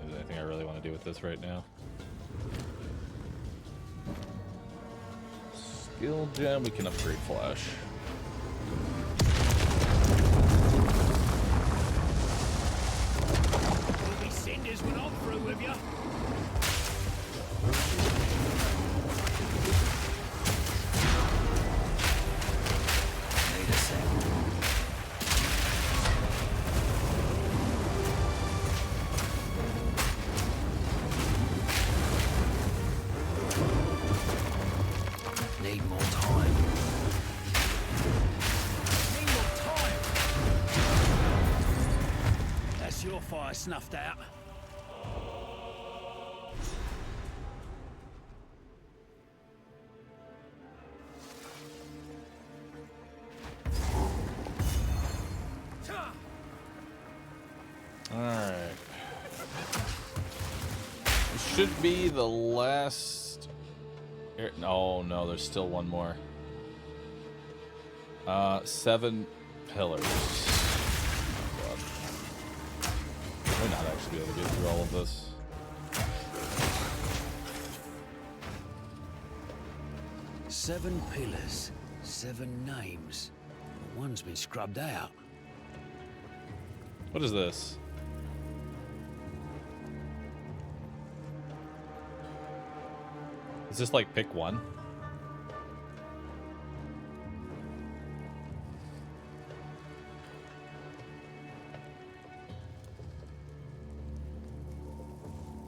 Is there anything I really want to do with this right now? Skill Gem, we can upgrade Flash. Will be cinders when I'm through with you. Need a sec. Need more time. Need more time. That's your fire snuffed out. Alright. This should be the last... Oh no, there's still one more. 7 pillars. Oh, God. I might not actually be able to get through all of this. Seven pillars, 7 names. One's been scrubbed out. What is this? Is this like pick one?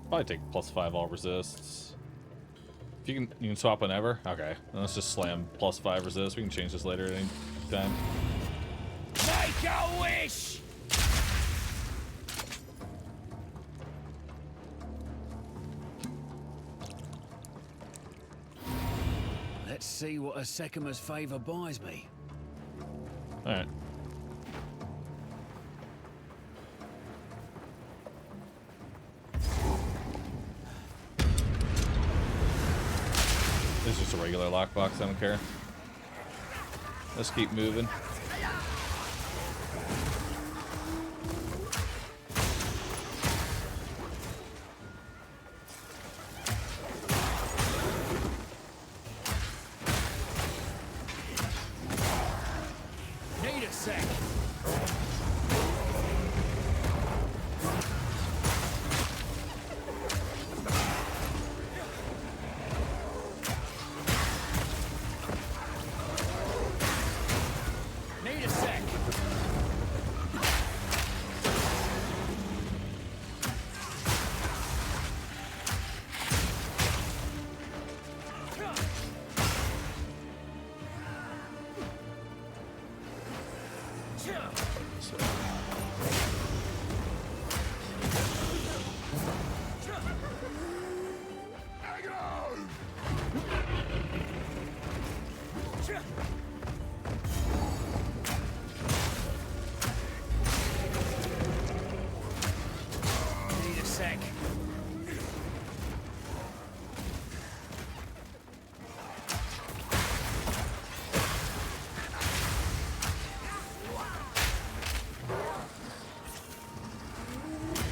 Probably take +5 all resists. If you can swap whenever. Okay, then let's just slam +5 resist. We can change this later at any time. Make a wish! Let's see what a Sekima's favor buys me. Alright. This is just a regular lockbox, I don't care. Let's keep moving. Need a sec. Need a sec. Need a sec.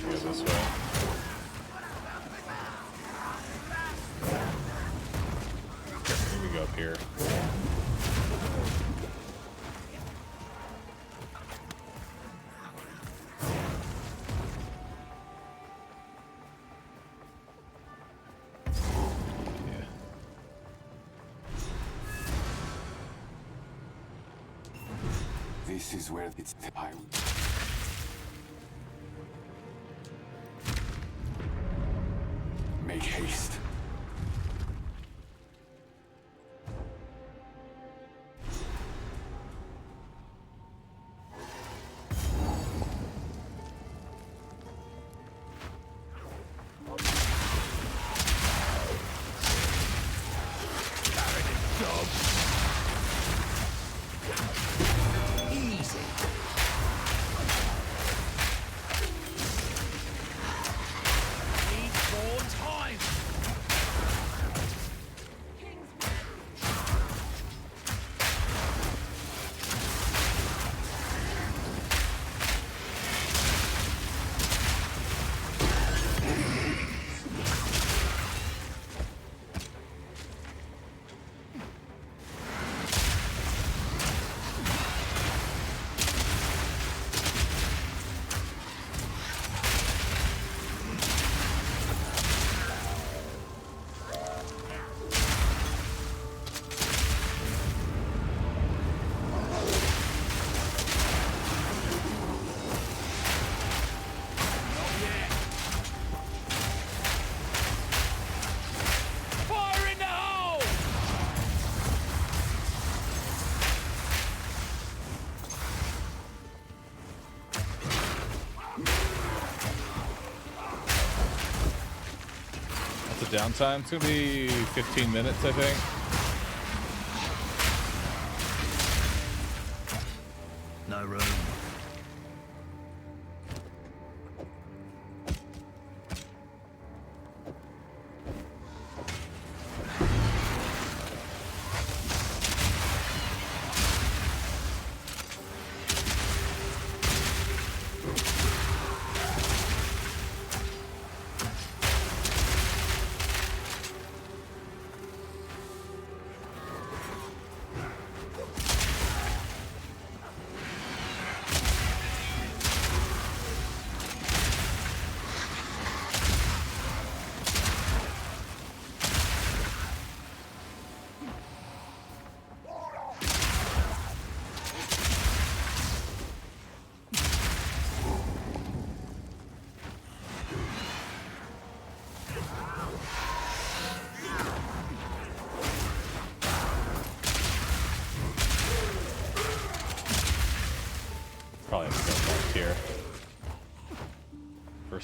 Go this way. Maybe go up here. This is where it's time. Make haste. Easy. Need more time. Fire in the hole! That's a downtime. It's gonna be 15 minutes, I think. No room.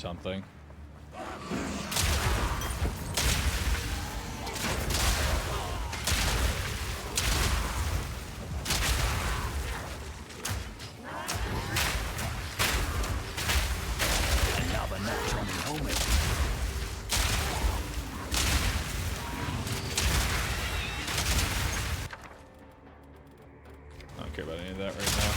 something. Another natural moment. I don't care about any of that right now.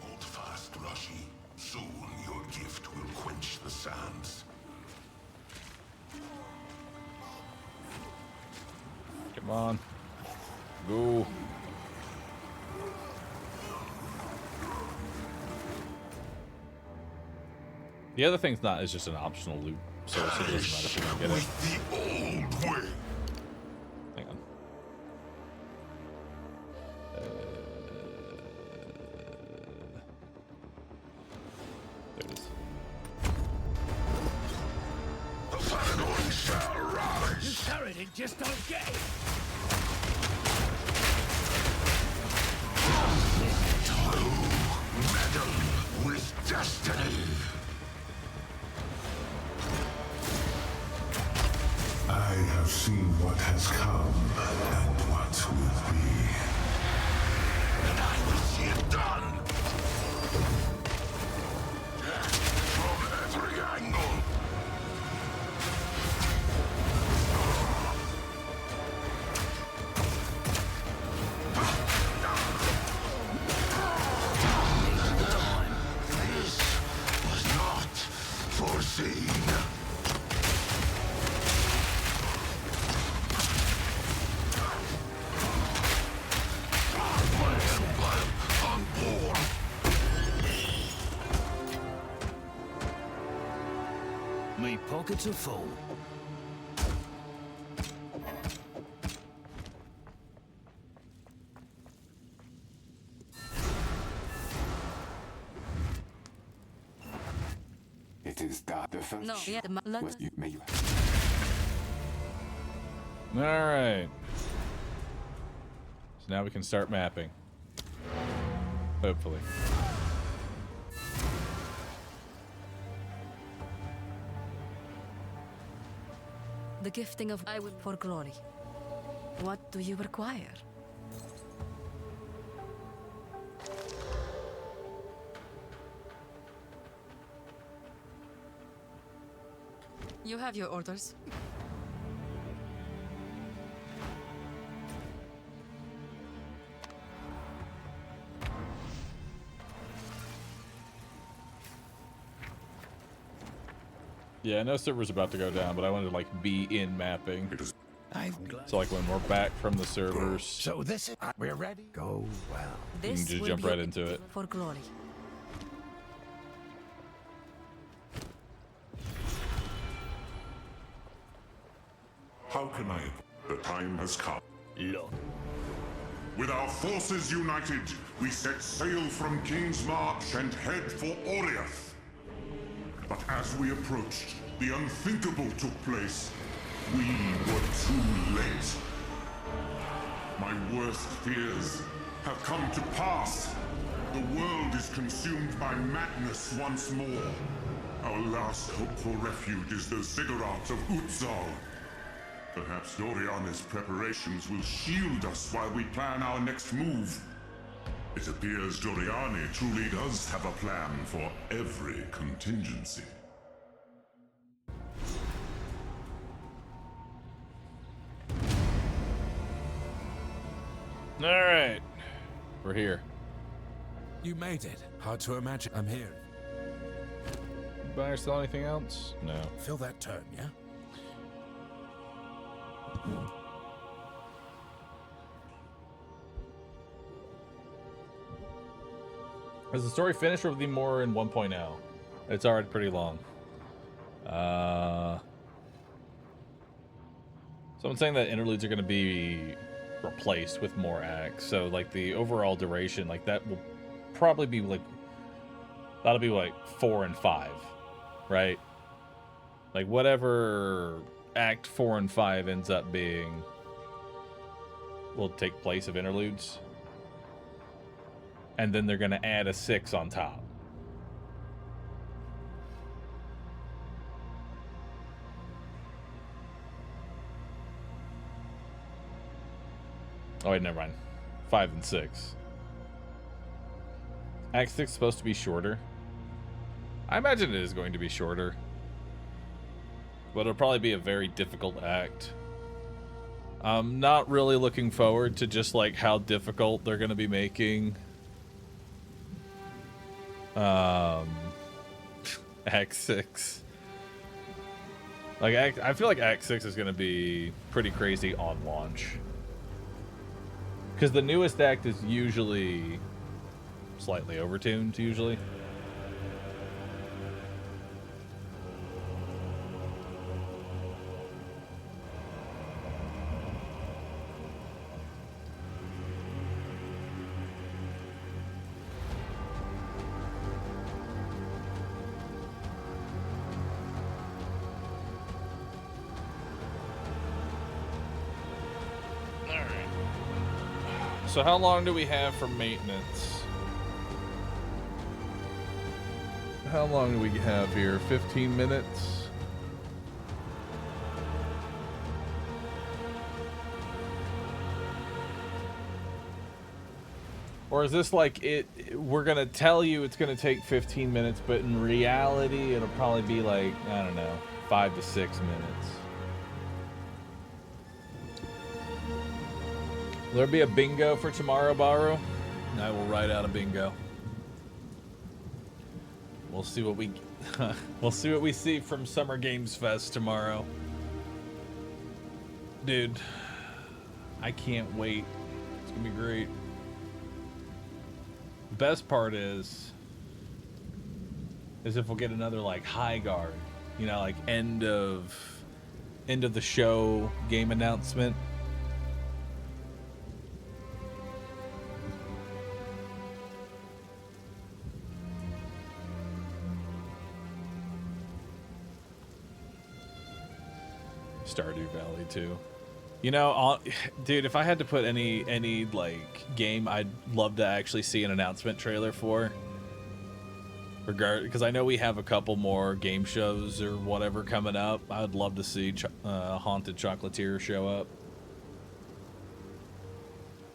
Hold fast, Rashi. Soon your gift will quench the sands. Come on. Go. The other thing's not is just an optional loot source. It doesn't matter if you don't get it. The old way. Hang on. There it is. The Paladin shall rise. You carried it, just don't get it. Meddle with destiny. I have seen what has come and what will be. And I will see it done. From every angle. This was not foreseen. On board. Me pockets are full. It is that the first. No, yeah, You may you. All right. So now we can start mapping. Hopefully. The gifting of I would for glory. What do you require? You have your orders. Yeah, I know server's about to go down, but I wanted to like be in mapping. So like when we're back from the servers, So this is we're ready. Go well. you can This just will jump be right into it. for glory. How can I? The time has come. Look. With our forces united, we set sail from King's March and head for Oriath. But as we approached, the unthinkable took place. We were too late. My worst fears have come to pass. The world is consumed by madness once more. Our last hope for refuge is the ziggurat of Exile. Perhaps Doriana's preparations will shield us while we plan our next move. It appears Doriani truly does have a plan for every contingency. All right, we're here. You made it. Hard to imagine. I'm here. Buy or sell anything else? No. Fill that turn, yeah? Is the story finished or will there be more in 1.0? It's already pretty long. Someone's saying that interludes are going to be replaced with more acts. So, like, the overall duration, like, that will probably be, like, that'll be, like, 4 and 5, right? Like, whatever Act 4 and 5 ends up being will take place of interludes. And then they're going to add a 6 on top. Oh, wait, never mind. 5 and 6. Act 6 is supposed to be shorter. I imagine it is going to be shorter. But it'll probably be a very difficult act. I'm not really looking forward to just, like, how difficult they're going to be making Act 6. Like, I feel like Act 6 is going to be pretty crazy on launch. Because the newest act is usually slightly overtuned, usually. So how long do we have for maintenance? How long do we have here? 15 minutes? Or is this like we're gonna tell you it's gonna take 15 minutes, but in reality it'll probably be like, I don't know, 5 to 6 minutes. Will there be a bingo for tomorrow, Bahroo? I will write out a bingo. We'll see what we we'll see what we see from Summer Games Fest tomorrow. Dude, I can't wait. It's gonna be great. The best part is if we'll get another like high guard, you know, like end of the show game announcement. Stardew Valley 2. You know, dude, if I had to put any like game I'd love to actually see an announcement trailer for, because I know we have a couple more game shows or whatever coming up. I'd love to see Haunted Chocolatier show up.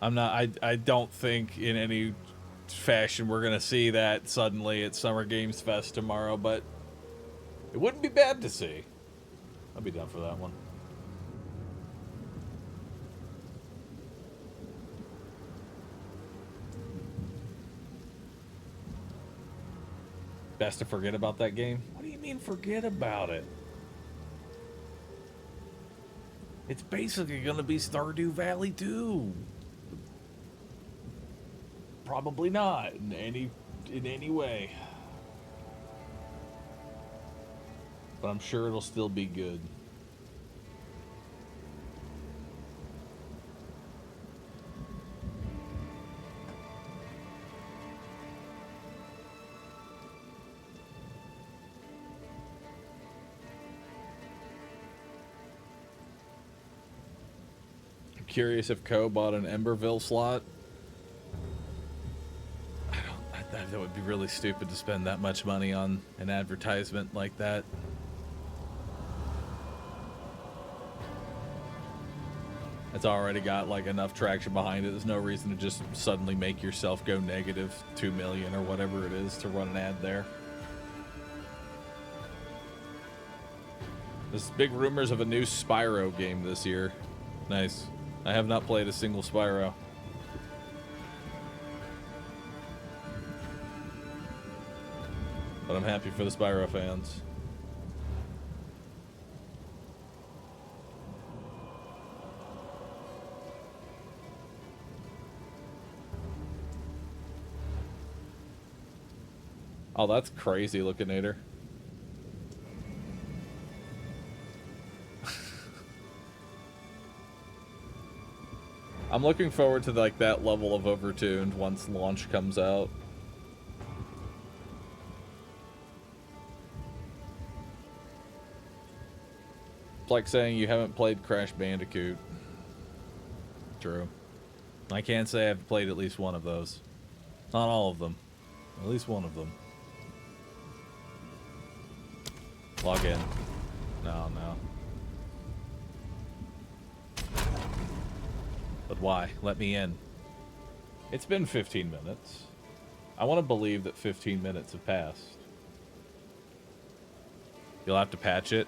I don't think in any fashion we're gonna see that suddenly at Summer Games Fest tomorrow, but it wouldn't be bad to see. I'd be down for that one. Best to forget about that game? What do you mean forget about it? It's basically gonna be Stardew Valley 2. Probably not in any way. But I'm sure it'll still be good. I'm curious if Co bought an Emberville slot. That would be really stupid to spend that much money on an advertisement like that. It's already got like enough traction behind it. There's no reason to just suddenly make yourself go negative 2 million or whatever it is to run an ad there. There's big rumors of a new Spyro game this year. Nice. I have not played a single Spyro. But I'm happy for the Spyro fans. Oh, that's crazy looking at her. I'm looking forward to like that level of overtuned once launch comes out. It's like saying you haven't played Crash Bandicoot. True. I can't say I've played at least one of those. Not all of them. At least one of them. Log in. No. But why? Let me in. It's been 15 minutes. I want to believe that 15 minutes have passed. You'll have to patch it.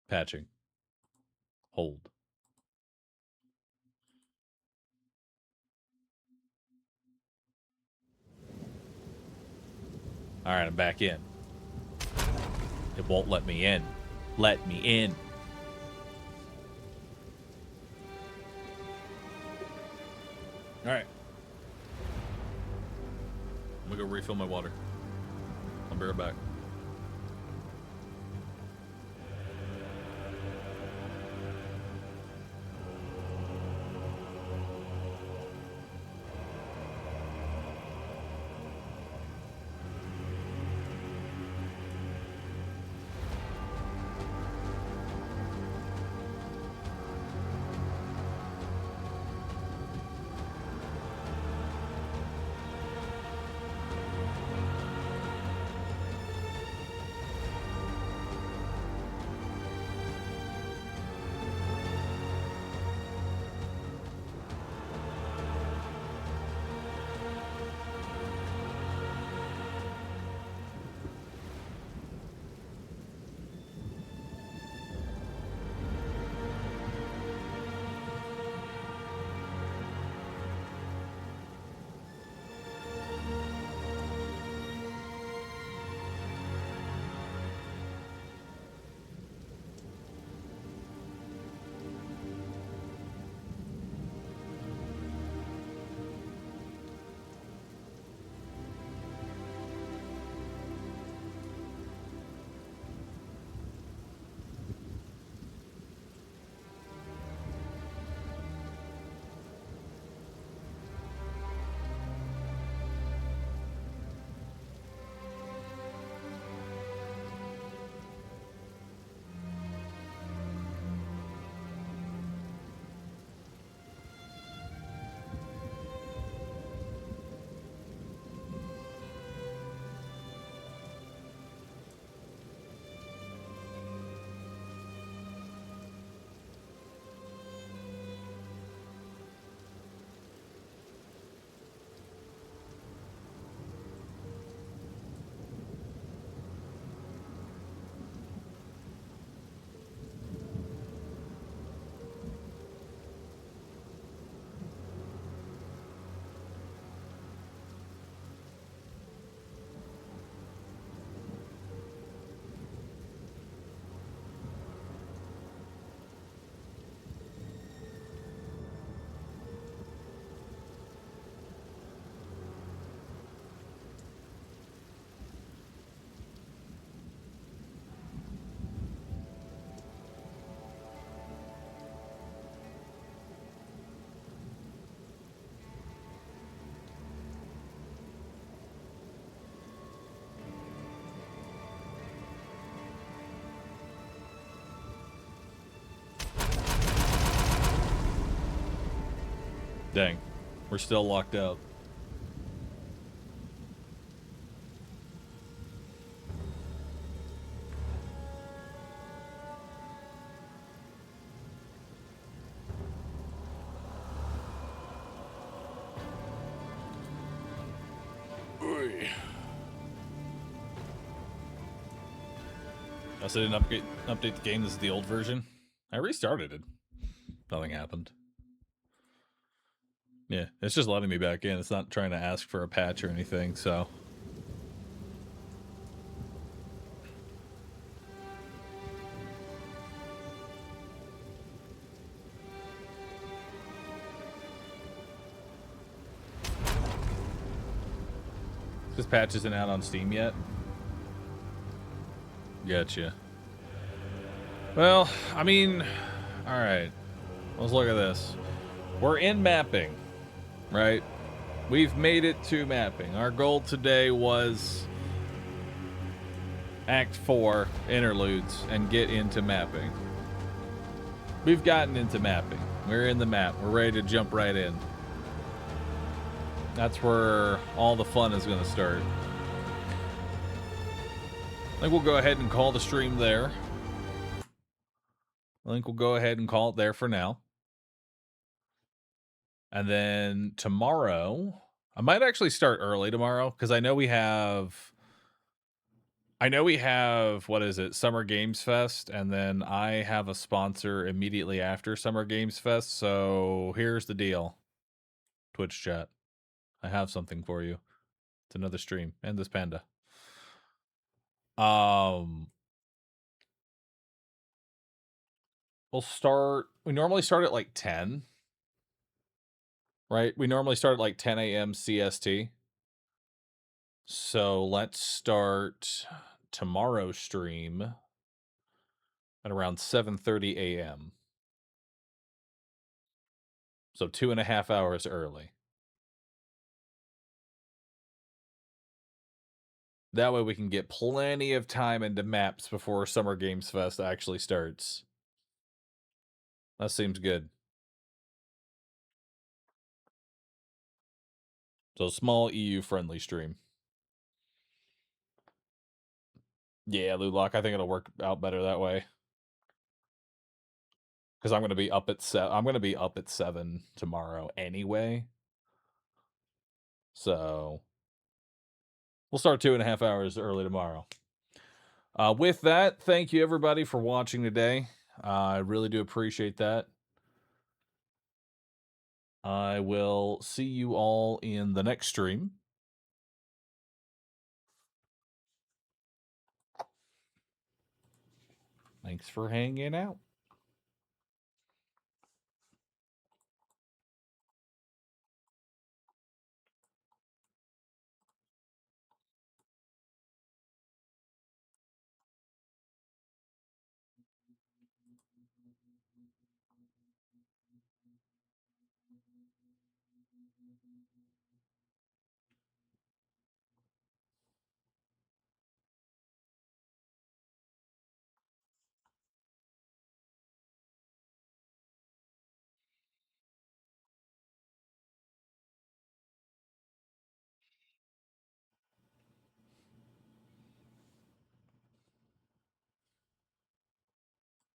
Patching. Hold. Alright, I'm back in. It won't let me in. Let me in. Alright. I'm gonna go refill my water. I'll be right back. Dang. We're still locked out. I also didn't update the game. This is the old version. I restarted it. Nothing happened. Yeah, it's just letting me back in. It's not trying to ask for a patch or anything, so. This patch isn't out on Steam yet. Gotcha. Well, I mean, alright. Let's look at this. We're in mapping, right? We've made it to mapping. Our goal today was Act 4, Interludes, and get into mapping. We've gotten into mapping. We're in the map. We're ready to jump right in. That's where all the fun is going to start. I think we'll go ahead and call the stream there. I think we'll go ahead and call it there for now. And then tomorrow, I might actually start early tomorrow because I know we have, what is it, Summer Games Fest, and then I have a sponsor immediately after Summer Games Fest. So here's the deal, Twitch chat. I have something for you. It's another stream and this panda. We normally start at like 10, right? We normally start at like 10 a.m. CST. So let's start tomorrow's stream at around 7:30 a.m. So 2.5 hours early. That way we can get plenty of time into maps before Summer Games Fest actually starts. That seems good. So small EU-friendly stream. Yeah, Lulock, I think it'll work out better that way. Because I'm going to be up at 7 tomorrow anyway. So we'll start 2.5 hours early tomorrow. With that, thank you everybody for watching today. I really do appreciate that. I will see you all in the next stream. Thanks for hanging out.